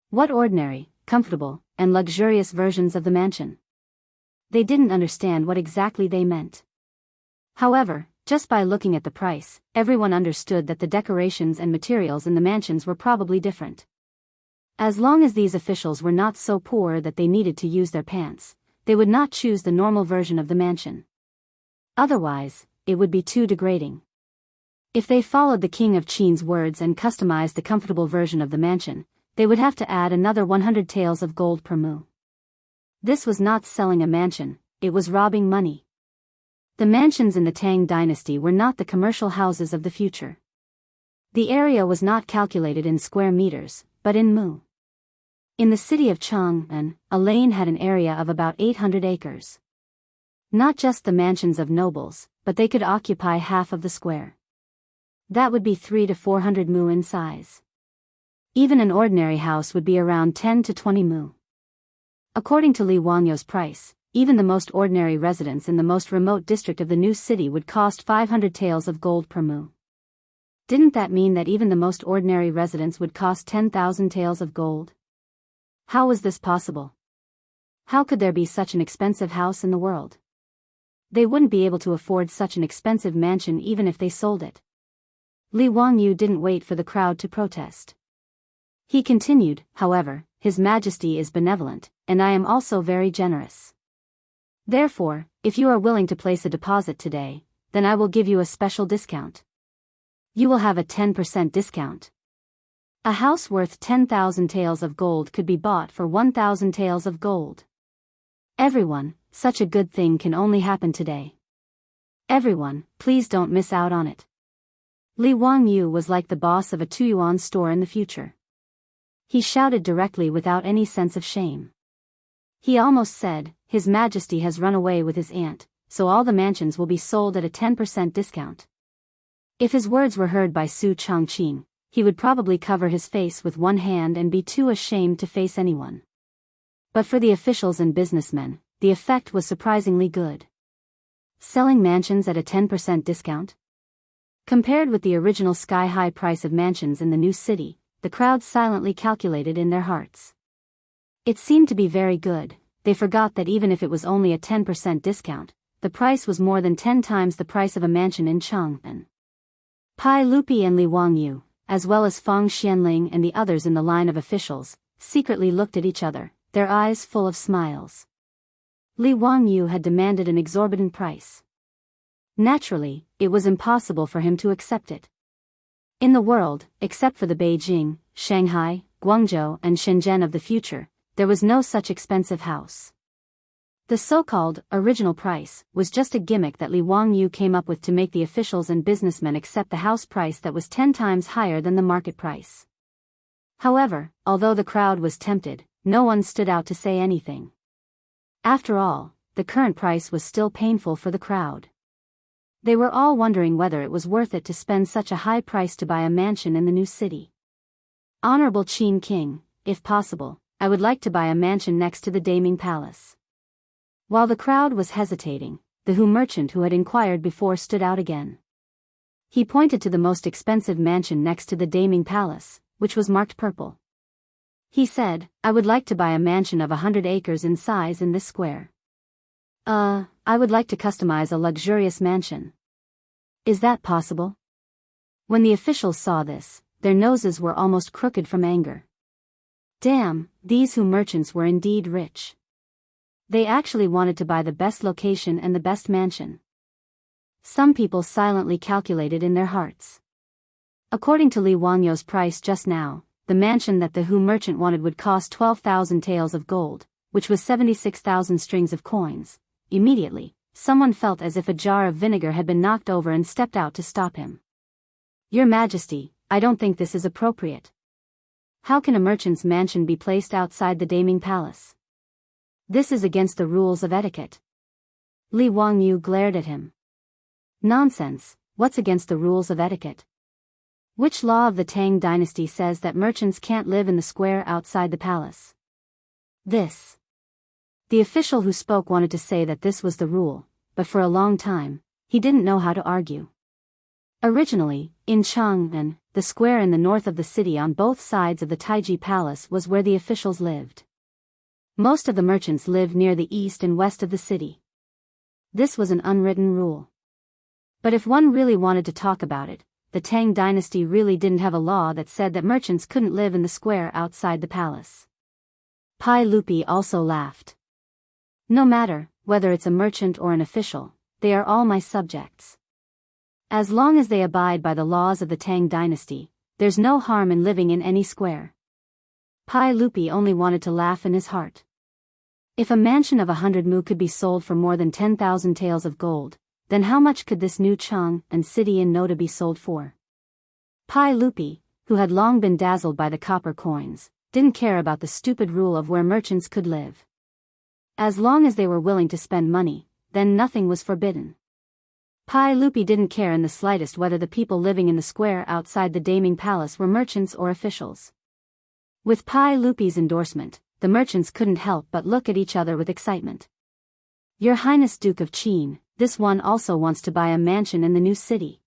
What ordinary, comfortable, and luxurious versions of the mansion? They didn't understand what exactly they meant. However, just by looking at the price, everyone understood that the decorations and materials in the mansions were probably different. As long as these officials were not so poor that they needed to use their pants, they would not choose the normal version of the mansion. Otherwise, it would be too degrading. If they followed the King of Qin's words and customized the comfortable version of the mansion, they would have to add another 100 taels of gold per mu. This was not selling a mansion, it was robbing money. The mansions in the Tang dynasty were not the commercial houses of the future. The area was not calculated in square meters, but in mu. In the city of Chang'an, a lane had an area of about 800 acres. Not just the mansions of nobles, but they could occupy half of the square. That would be 300 to 400 mu in size. Even an ordinary house would be around 10 to 20 mu. According to Li Wangyu's price, even the most ordinary residence in the most remote district of the new city would cost 500 taels of gold per mu. Didn't that mean that even the most ordinary residence would cost 10,000 taels of gold? How was this possible? How could there be such an expensive house in the world? They wouldn't be able to afford such an expensive mansion even if they sold it. Li Wangyu didn't wait for the crowd to protest. He continued, however, His Majesty is benevolent, and I am also very generous. Therefore, if you are willing to place a deposit today, then I will give you a special discount. You will have a 10% discount. A house worth 10,000 taels of gold could be bought for 1,000 taels of gold. Everyone, such a good thing can only happen today. Everyone, please don't miss out on it. Li Wangyu was like the boss of a 2-yuan store in the future. He shouted directly without any sense of shame. He almost said, His Majesty has run away with his aunt, so all the mansions will be sold at a 10% discount. If his words were heard by Su Chongqing, he would probably cover his face with one hand and be too ashamed to face anyone. But for the officials and businessmen, the effect was surprisingly good. Selling mansions at a 10% discount? Compared with the original sky-high price of mansions in the new city, the crowd silently calculated in their hearts. It seemed to be very good. They forgot that even if it was only a 10% discount, the price was more than 10 times the price of a mansion in Chang'an. Pai Lupi and Li Wangyu, as well as Fang Xianling and the others in the line of officials, secretly looked at each other, their eyes full of smiles. Li Wangyu had demanded an exorbitant price. Naturally, it was impossible for him to accept it. In the world, except for the Beijing, Shanghai, Guangzhou and Shenzhen of the future, there was no such expensive house. The so-called original price was just a gimmick that Li Wangyu came up with to make the officials and businessmen accept the house price that was 10 times higher than the market price. However, although the crowd was tempted, no one stood out to say anything. After all, the current price was still painful for the crowd. They were all wondering whether it was worth it to spend such a high price to buy a mansion in the new city. Honorable Qin King, if possible, I would like to buy a mansion next to the Daming Palace. While the crowd was hesitating, the Hu merchant who had inquired before stood out again. He pointed to the most expensive mansion next to the Daming Palace, which was marked purple. He said, I would like to buy a mansion of 100 acres in size in this square. I would like to customize a luxurious mansion. Is that possible? When the officials saw this, their noses were almost crooked from anger. Damn, these Hu merchants were indeed rich. They actually wanted to buy the best location and the best mansion. Some people silently calculated in their hearts. According to Li Wangyu's price just now, the mansion that the Hu merchant wanted would cost 12,000 taels of gold, which was 76,000 strings of coins. Immediately, someone felt as if a jar of vinegar had been knocked over and stepped out to stop him. Your Majesty, I don't think this is appropriate. How can a merchant's mansion be placed outside the Daming Palace? This is against the rules of etiquette. Li Wangyu glared at him. Nonsense, what's against the rules of etiquette? Which law of the Tang dynasty says that merchants can't live in the square outside the palace? This. The official who spoke wanted to say that this was the rule, but for a long time, he didn't know how to argue. Originally, in Chang'an, the square in the north of the city on both sides of the Taiji Palace was where the officials lived. Most of the merchants lived near the east and west of the city. This was an unwritten rule. But if one really wanted to talk about it, the Tang dynasty really didn't have a law that said that merchants couldn't live in the square outside the palace. Pai Lupi also laughed. No matter, whether it's a merchant or an official, they are all my subjects. As long as they abide by the laws of the Tang dynasty, there's no harm in living in any square. Pai Lupi only wanted to laugh in his heart. If a mansion of 100 mu could be sold for more than 10,000 taels of gold, then how much could this new Chang'an city in Noda be sold for? Pai Lupi, who had long been dazzled by the copper coins, didn't care about the stupid rule of where merchants could live. As long as they were willing to spend money, then nothing was forbidden. Pai Lupi didn't care in the slightest whether the people living in the square outside the Daming Palace were merchants or officials. With Pai Lupi's endorsement, the merchants couldn't help but look at each other with excitement. Your Highness Duke of Qin, this one also wants to buy a mansion in the new city.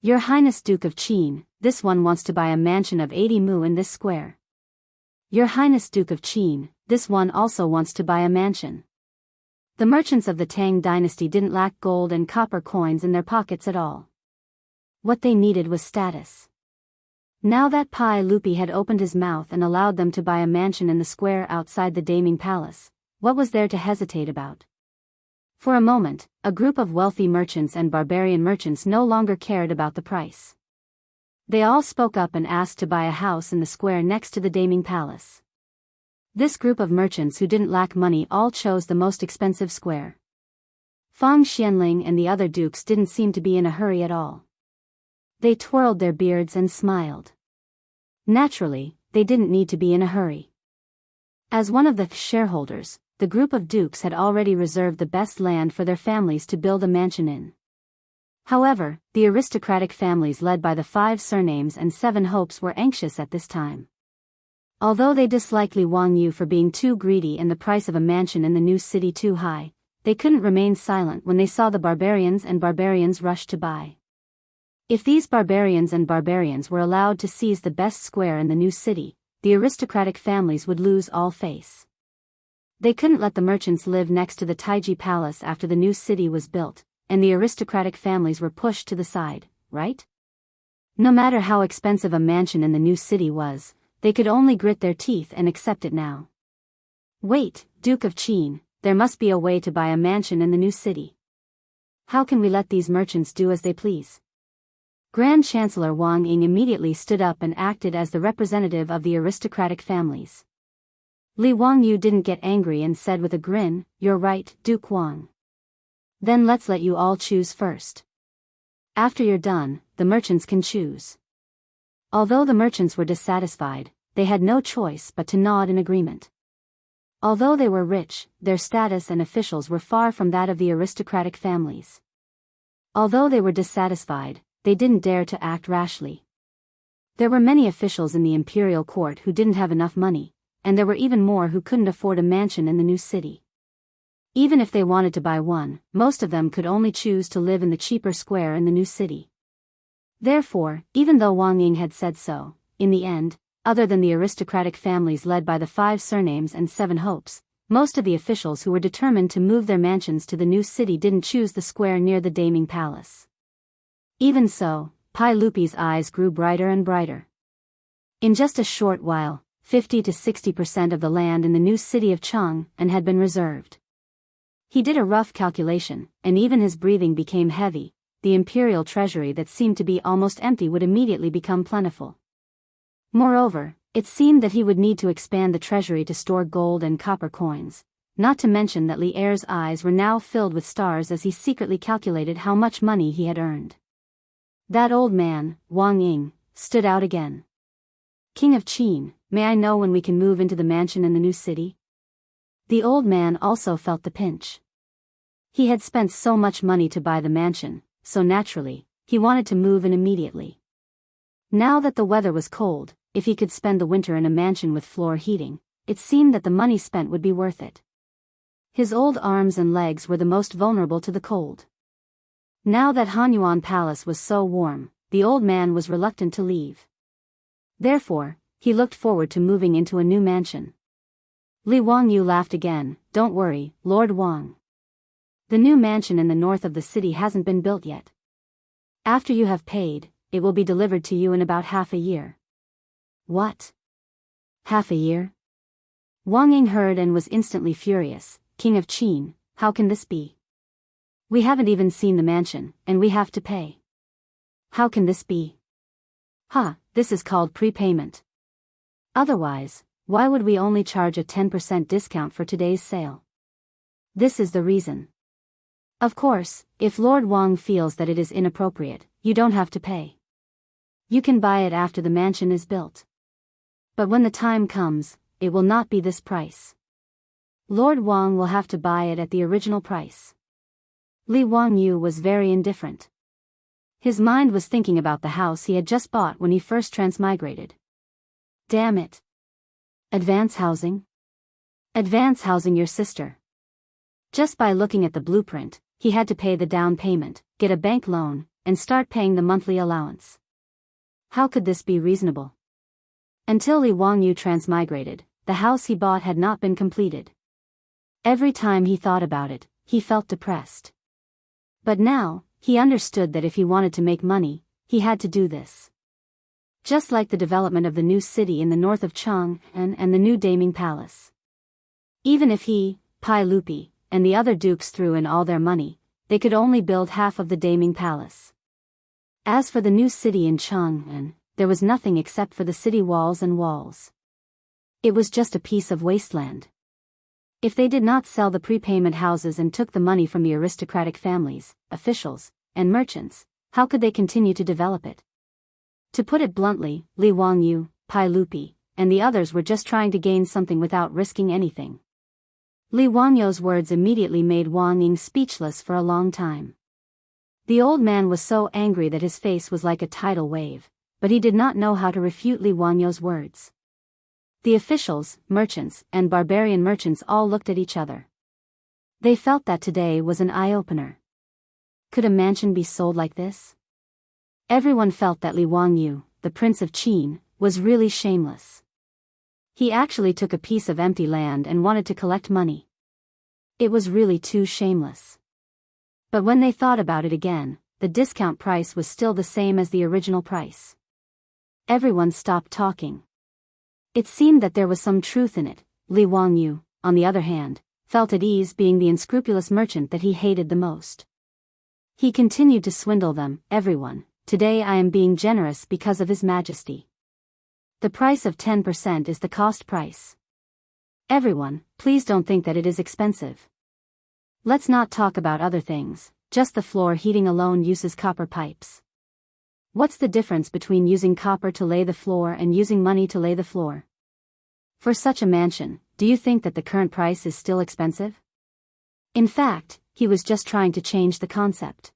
Your Highness Duke of Qin, this one wants to buy a mansion of 80 mu in this square. Your Highness Duke of Qin, this one also wants to buy a mansion. The merchants of the Tang dynasty didn't lack gold and copper coins in their pockets at all. What they needed was status. Now that Pai Lupi had opened his mouth and allowed them to buy a mansion in the square outside the Daming Palace, what was there to hesitate about? For a moment, a group of wealthy merchants and barbarian merchants no longer cared about the price. They all spoke up and asked to buy a house in the square next to the Daming Palace. This group of merchants who didn't lack money all chose the most expensive square. Fang Xianling and the other dukes didn't seem to be in a hurry at all. They twirled their beards and smiled. Naturally, they didn't need to be in a hurry. As one of the shareholders, the group of dukes had already reserved the best land for their families to build a mansion in. However, the aristocratic families led by the 5 surnames and 7 hopes were anxious at this time. Although they disliked Li Wangyu for being too greedy and the price of a mansion in the new city too high, they couldn't remain silent when they saw the barbarians rush to buy. If these barbarians were allowed to seize the best square in the new city, the aristocratic families would lose all face. They couldn't let the merchants live next to the Taiji Palace after the new city was built, and the aristocratic families were pushed to the side, right? No matter how expensive a mansion in the new city was, they could only grit their teeth and accept it now. Wait, Duke of Qin, there must be a way to buy a mansion in the new city. How can we let these merchants do as they please? Grand Chancellor Wang Ying immediately stood up and acted as the representative of the aristocratic families. Li Wangyu didn't get angry and said with a grin, "You're right, Duke Wang. Then let's let you all choose first. After you're done, the merchants can choose." Although the merchants were dissatisfied, they had no choice but to nod in agreement. Although they were rich, their status and officials were far from that of the aristocratic families. Although they were dissatisfied, they didn't dare to act rashly. There were many officials in the imperial court who didn't have enough money, and there were even more who couldn't afford a mansion in the new city. Even if they wanted to buy one, most of them could only choose to live in the cheaper square in the new city. Therefore, even though Wang Ying had said so, in the end, other than the aristocratic families led by the 5 surnames and 7 hopes, most of the officials who were determined to move their mansions to the new city didn't choose the square near the Daming Palace. Even so, Pai Lupi's eyes grew brighter and brighter. In just a short while, 50 to 60% of the land in the new city of Chang had been reserved. He did a rough calculation, and even his breathing became heavy. The imperial treasury that seemed to be almost empty would immediately become plentiful. Moreover, it seemed that he would need to expand the treasury to store gold and copper coins, not to mention that Li Er's eyes were now filled with stars as he secretly calculated how much money he had earned. That old man, Wang Ying, stood out again. "King of Qin, may I know when we can move into the mansion in the new city?" The old man also felt the pinch. He had spent so much money to buy the mansion, so naturally, he wanted to move in immediately. Now that the weather was cold, if he could spend the winter in a mansion with floor heating, it seemed that the money spent would be worth it. His old arms and legs were the most vulnerable to the cold. Now that Hanyuan Palace was so warm, the old man was reluctant to leave. Therefore, he looked forward to moving into a new mansion. Li Wangyu laughed again. "Don't worry, Lord Wang. The new mansion in the north of the city hasn't been built yet. After you have paid, it will be delivered to you in about half a year." "What? Half a year?" Wang Ying heard and was instantly furious. "King of Qin, how can this be? We haven't even seen the mansion, and we have to pay. How can this be?" This is called prepayment. Otherwise, why would we only charge a 10% discount for today's sale? This is the reason. Of course, if Lord Wang feels that it is inappropriate, you don't have to pay. You can buy it after the mansion is built. But when the time comes, it will not be this price. Lord Wang will have to buy it at the original price. Li Wangyu was very indifferent. His mind was thinking about the house he had just bought when he first transmigrated. Damn it. Advance housing? Advance housing your sister. Just by looking at the blueprint, he had to pay the down payment, get a bank loan, and start paying the monthly allowance. How could this be reasonable? Until Li Wangyu transmigrated, the house he bought had not been completed. Every time he thought about it, he felt depressed. But now, he understood that if he wanted to make money, he had to do this. Just like the development of the new city in the north of Chang'an and the new Daming Palace. Even if he, Pai Lupi, and the other dukes threw in all their money, they could only build half of the Daming Palace. As for the new city in Chang'an, there was nothing except for the city walls and walls. It was just a piece of wasteland. If they did not sell the prepayment houses and took the money from the aristocratic families, officials, and merchants, how could they continue to develop it? To put it bluntly, Li Wangyu, Pai Lupi, and the others were just trying to gain something without risking anything. Li Wangyu's words immediately made Wang Ying speechless for a long time. The old man was so angry that his face was like a tidal wave, but he did not know how to refute Li Wangyu's words. The officials, merchants, and barbarian merchants all looked at each other. They felt that today was an eye-opener. Could a mansion be sold like this? Everyone felt that Li Wangyu, the Prince of Qin, was really shameless. He actually took a piece of empty land and wanted to collect money. It was really too shameless. But when they thought about it again, the discount price was still the same as the original price. Everyone stopped talking. It seemed that there was some truth in it. Li Wangyu, on the other hand, felt at ease being the unscrupulous merchant that he hated the most. He continued to swindle them, everyone. Today I am being generous because of His Majesty. The price of 10% is the cost price. Everyone, please don't think that it is expensive. Let's not talk about other things, just the floor heating alone uses copper pipes. What's the difference between using copper to lay the floor and using money to lay the floor? For such a mansion, do you think that the current price is still expensive? In fact, he was just trying to change the concept.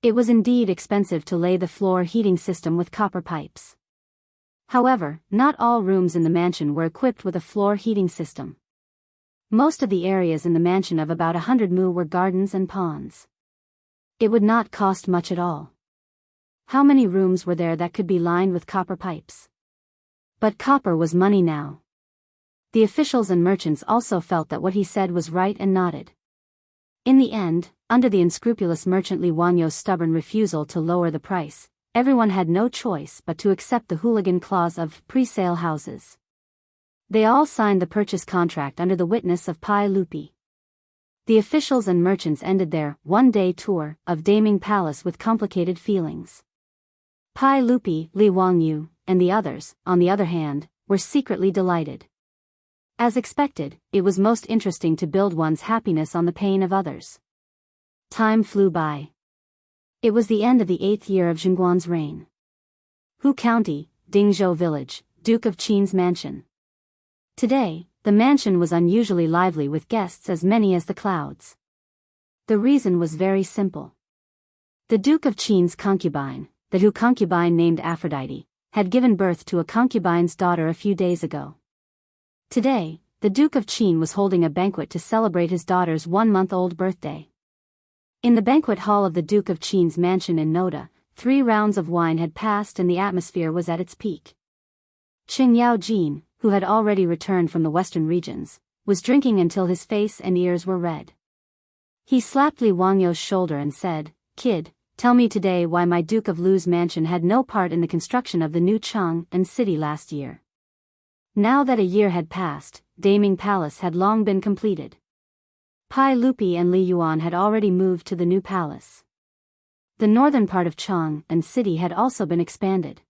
It was indeed expensive to lay the floor heating system with copper pipes. However, not all rooms in the mansion were equipped with a floor heating system. Most of the areas in the mansion of about 100 mu were gardens and ponds. It would not cost much at all. How many rooms were there that could be lined with copper pipes? But copper was money now. The officials and merchants also felt that what he said was right and nodded. In the end, under the unscrupulous merchant Li Wangyu's stubborn refusal to lower the price, everyone had no choice but to accept the hooligan clause of pre-sale houses. They all signed the purchase contract under the witness of Pai Lupi. The officials and merchants ended their one-day tour of Daming Palace with complicated feelings. Pai Lupi, Li Wangyu, and the others, on the other hand, were secretly delighted. As expected, it was most interesting to build one's happiness on the pain of others. Time flew by. It was the end of the 8th year of Zhengguan's reign. Hu County, Dingzhou Village, Duke of Qin's mansion. Today, the mansion was unusually lively with guests as many as the clouds. The reason was very simple. The Duke of Qin's concubine, the Hu concubine named Aphrodite, had given birth to a concubine's daughter a few days ago. Today, the Duke of Qin was holding a banquet to celebrate his daughter's 1-month-old birthday. In the banquet hall of the Duke of Qin's mansion in Noda, 3 rounds of wine had passed and the atmosphere was at its peak. Qing Yaojin, who had already returned from the western regions, was drinking until his face and ears were red. He slapped Li Wangyu's shoulder and said, "Kid, tell me today why my Duke of Lu's mansion had no part in the construction of the new Chang'an city last year." Now that a year had passed, Daming Palace had long been completed. Pai Lupi and Li Yuan had already moved to the new palace. The northern part of Chang'an city had also been expanded.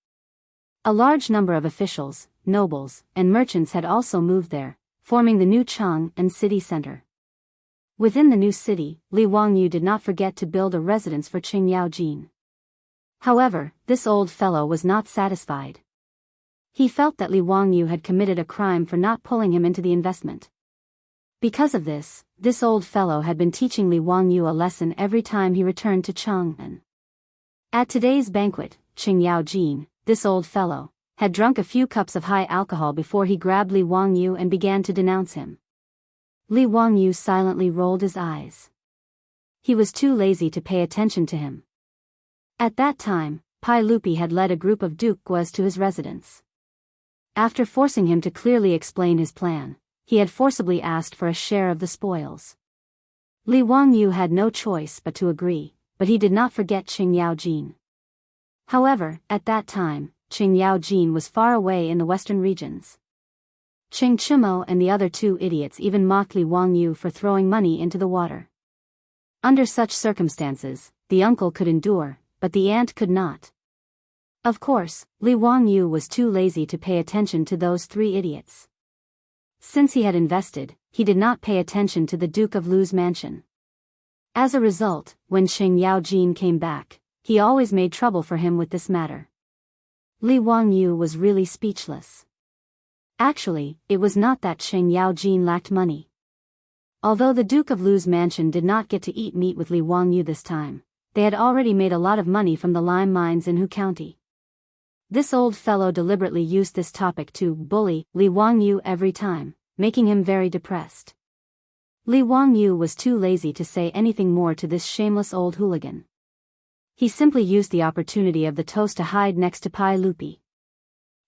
A large number of officials, nobles, and merchants had also moved there, forming the new Chang'an city center. Within the new city, Li Wangyu did not forget to build a residence for Qing Yaojin. However, this old fellow was not satisfied. He felt that Li Wangyu had committed a crime for not pulling him into the investment. Because of this old fellow had been teaching Li Wangyu a lesson every time he returned to Chang'an. At today's banquet, Qing Yaojin, this old fellow, had drunk a few cups of high alcohol before he grabbed Li Wangyu and began to denounce him. Li Wangyu silently rolled his eyes. He was too lazy to pay attention to him. At that time, Pai Lupi had led a group of Duke Guas to his residence. After forcing him to clearly explain his plan, he had forcibly asked for a share of the spoils. Li Wangyu had no choice but to agree, but he did not forget Qing Yaojin. However, at that time, Qing Yaojin was far away in the western regions. Qing Chumo and the other two idiots even mocked Li Wangyu for throwing money into the water. Under such circumstances, the uncle could endure, but the aunt could not. Of course, Li Wangyu was too lazy to pay attention to those three idiots. Since he had invested, he did not pay attention to the Duke of Lu's mansion. As a result, when Qing Yaojin came back, he always made trouble for him with this matter. Li Wangyu was really speechless. Actually, it was not that Qing Yaojin lacked money. Although the Duke of Lu's mansion did not get to eat meat with Li Wangyu this time, they had already made a lot of money from the lime mines in Hu County. This old fellow deliberately used this topic to bully Li Wangyu every time, making him very depressed. Li Wangyu was too lazy to say anything more to this shameless old hooligan. He simply used the opportunity of the toast to hide next to Pai Lupi.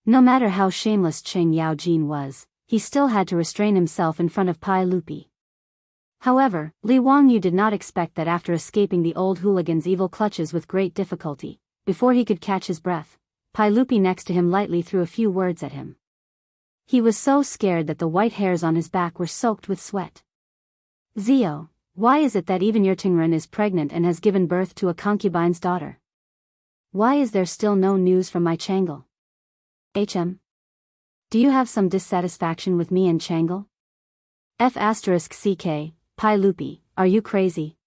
No matter how shameless Qing Yaojin was, he still had to restrain himself in front of Pai Lupi. However, Li Wangyu did not expect that after escaping the old hooligan's evil clutches with great difficulty, before he could catch his breath, Pai Lupi next to him lightly threw a few words at him. He was so scared that the white hairs on his back were soaked with sweat. Zio, why is it that even your Tingren is pregnant and has given birth to a concubine's daughter? Why is there still no news from my Changle? Do you have some dissatisfaction with me and Changle? F*ck, Pai Lupi, are you crazy?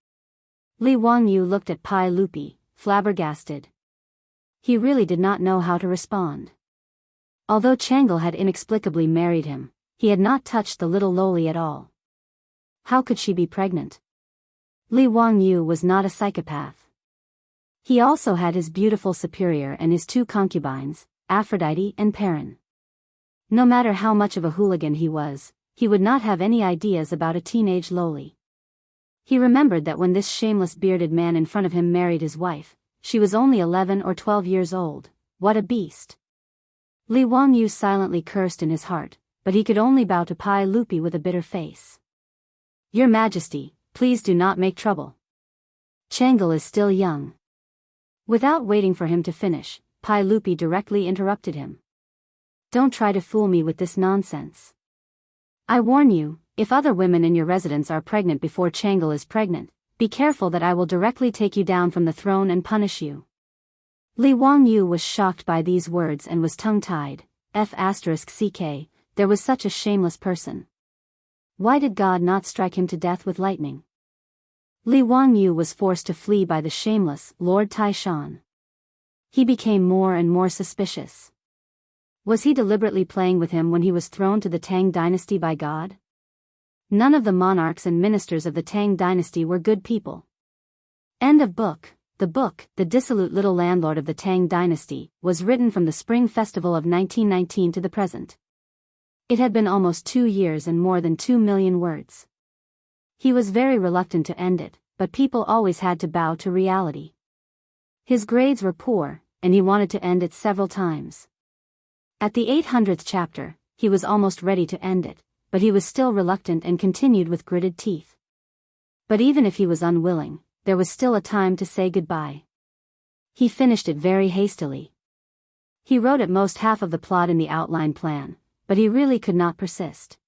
Li Wangyu looked at Pai Lupi, flabbergasted. He really did not know how to respond. Although Changle had inexplicably married him, he had not touched the little loli at all. How could she be pregnant? Li Wangyu was not a psychopath. He also had his beautiful superior and his two concubines, Aphrodite and Perrin. No matter how much of a hooligan he was, he would not have any ideas about a teenage loli. He remembered that when this shameless bearded man in front of him married his wife, she was only 11 or 12 years old. What a beast. Li Wangyu silently cursed in his heart, but he could only bow to Pai Lupi with a bitter face. Your Majesty, please do not make trouble. Changle is still young. Without waiting for him to finish, Pai Lupi directly interrupted him. Don't try to fool me with this nonsense. I warn you, if other women in your residence are pregnant before Changle is pregnant, be careful that I will directly take you down from the throne and punish you. Li Wangyu was shocked by these words and was tongue-tied. F*ck, there was such a shameless person. Why did God not strike him to death with lightning? Li Wangyu was forced to flee by the shameless Lord Taishan. He became more and more suspicious. Was he deliberately playing with him when he was thrown to the Tang dynasty by God? None of the monarchs and ministers of the Tang dynasty were good people. End of book. The book, The Dissolute Little Landlord of the Tang Dynasty, was written from the Spring Festival of 1919 to the present. It had been almost 2 years and more than 2 million words. He was very reluctant to end it, but people always had to bow to reality. His grades were poor, and he wanted to end it several times. At the 800th chapter, he was almost ready to end it, but he was still reluctant and continued with gritted teeth. But even if he was unwilling, there was still a time to say goodbye. He finished it very hastily. He wrote at most half of the plot in the outline plan, but he really could not persist.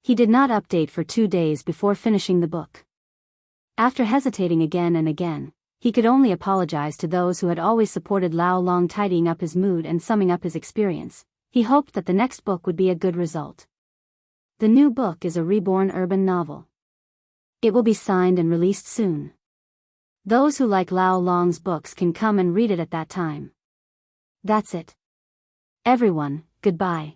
He did not update for 2 days before finishing the book. After hesitating again and again, he could only apologize to those who had always supported Lao Long, tidying up his mood and summing up his experience. He hoped that the next book would be a good result. The new book is a reborn urban novel. It will be signed and released soon. Those who like Lao Long's books can come and read it at that time. That's it. Everyone, goodbye.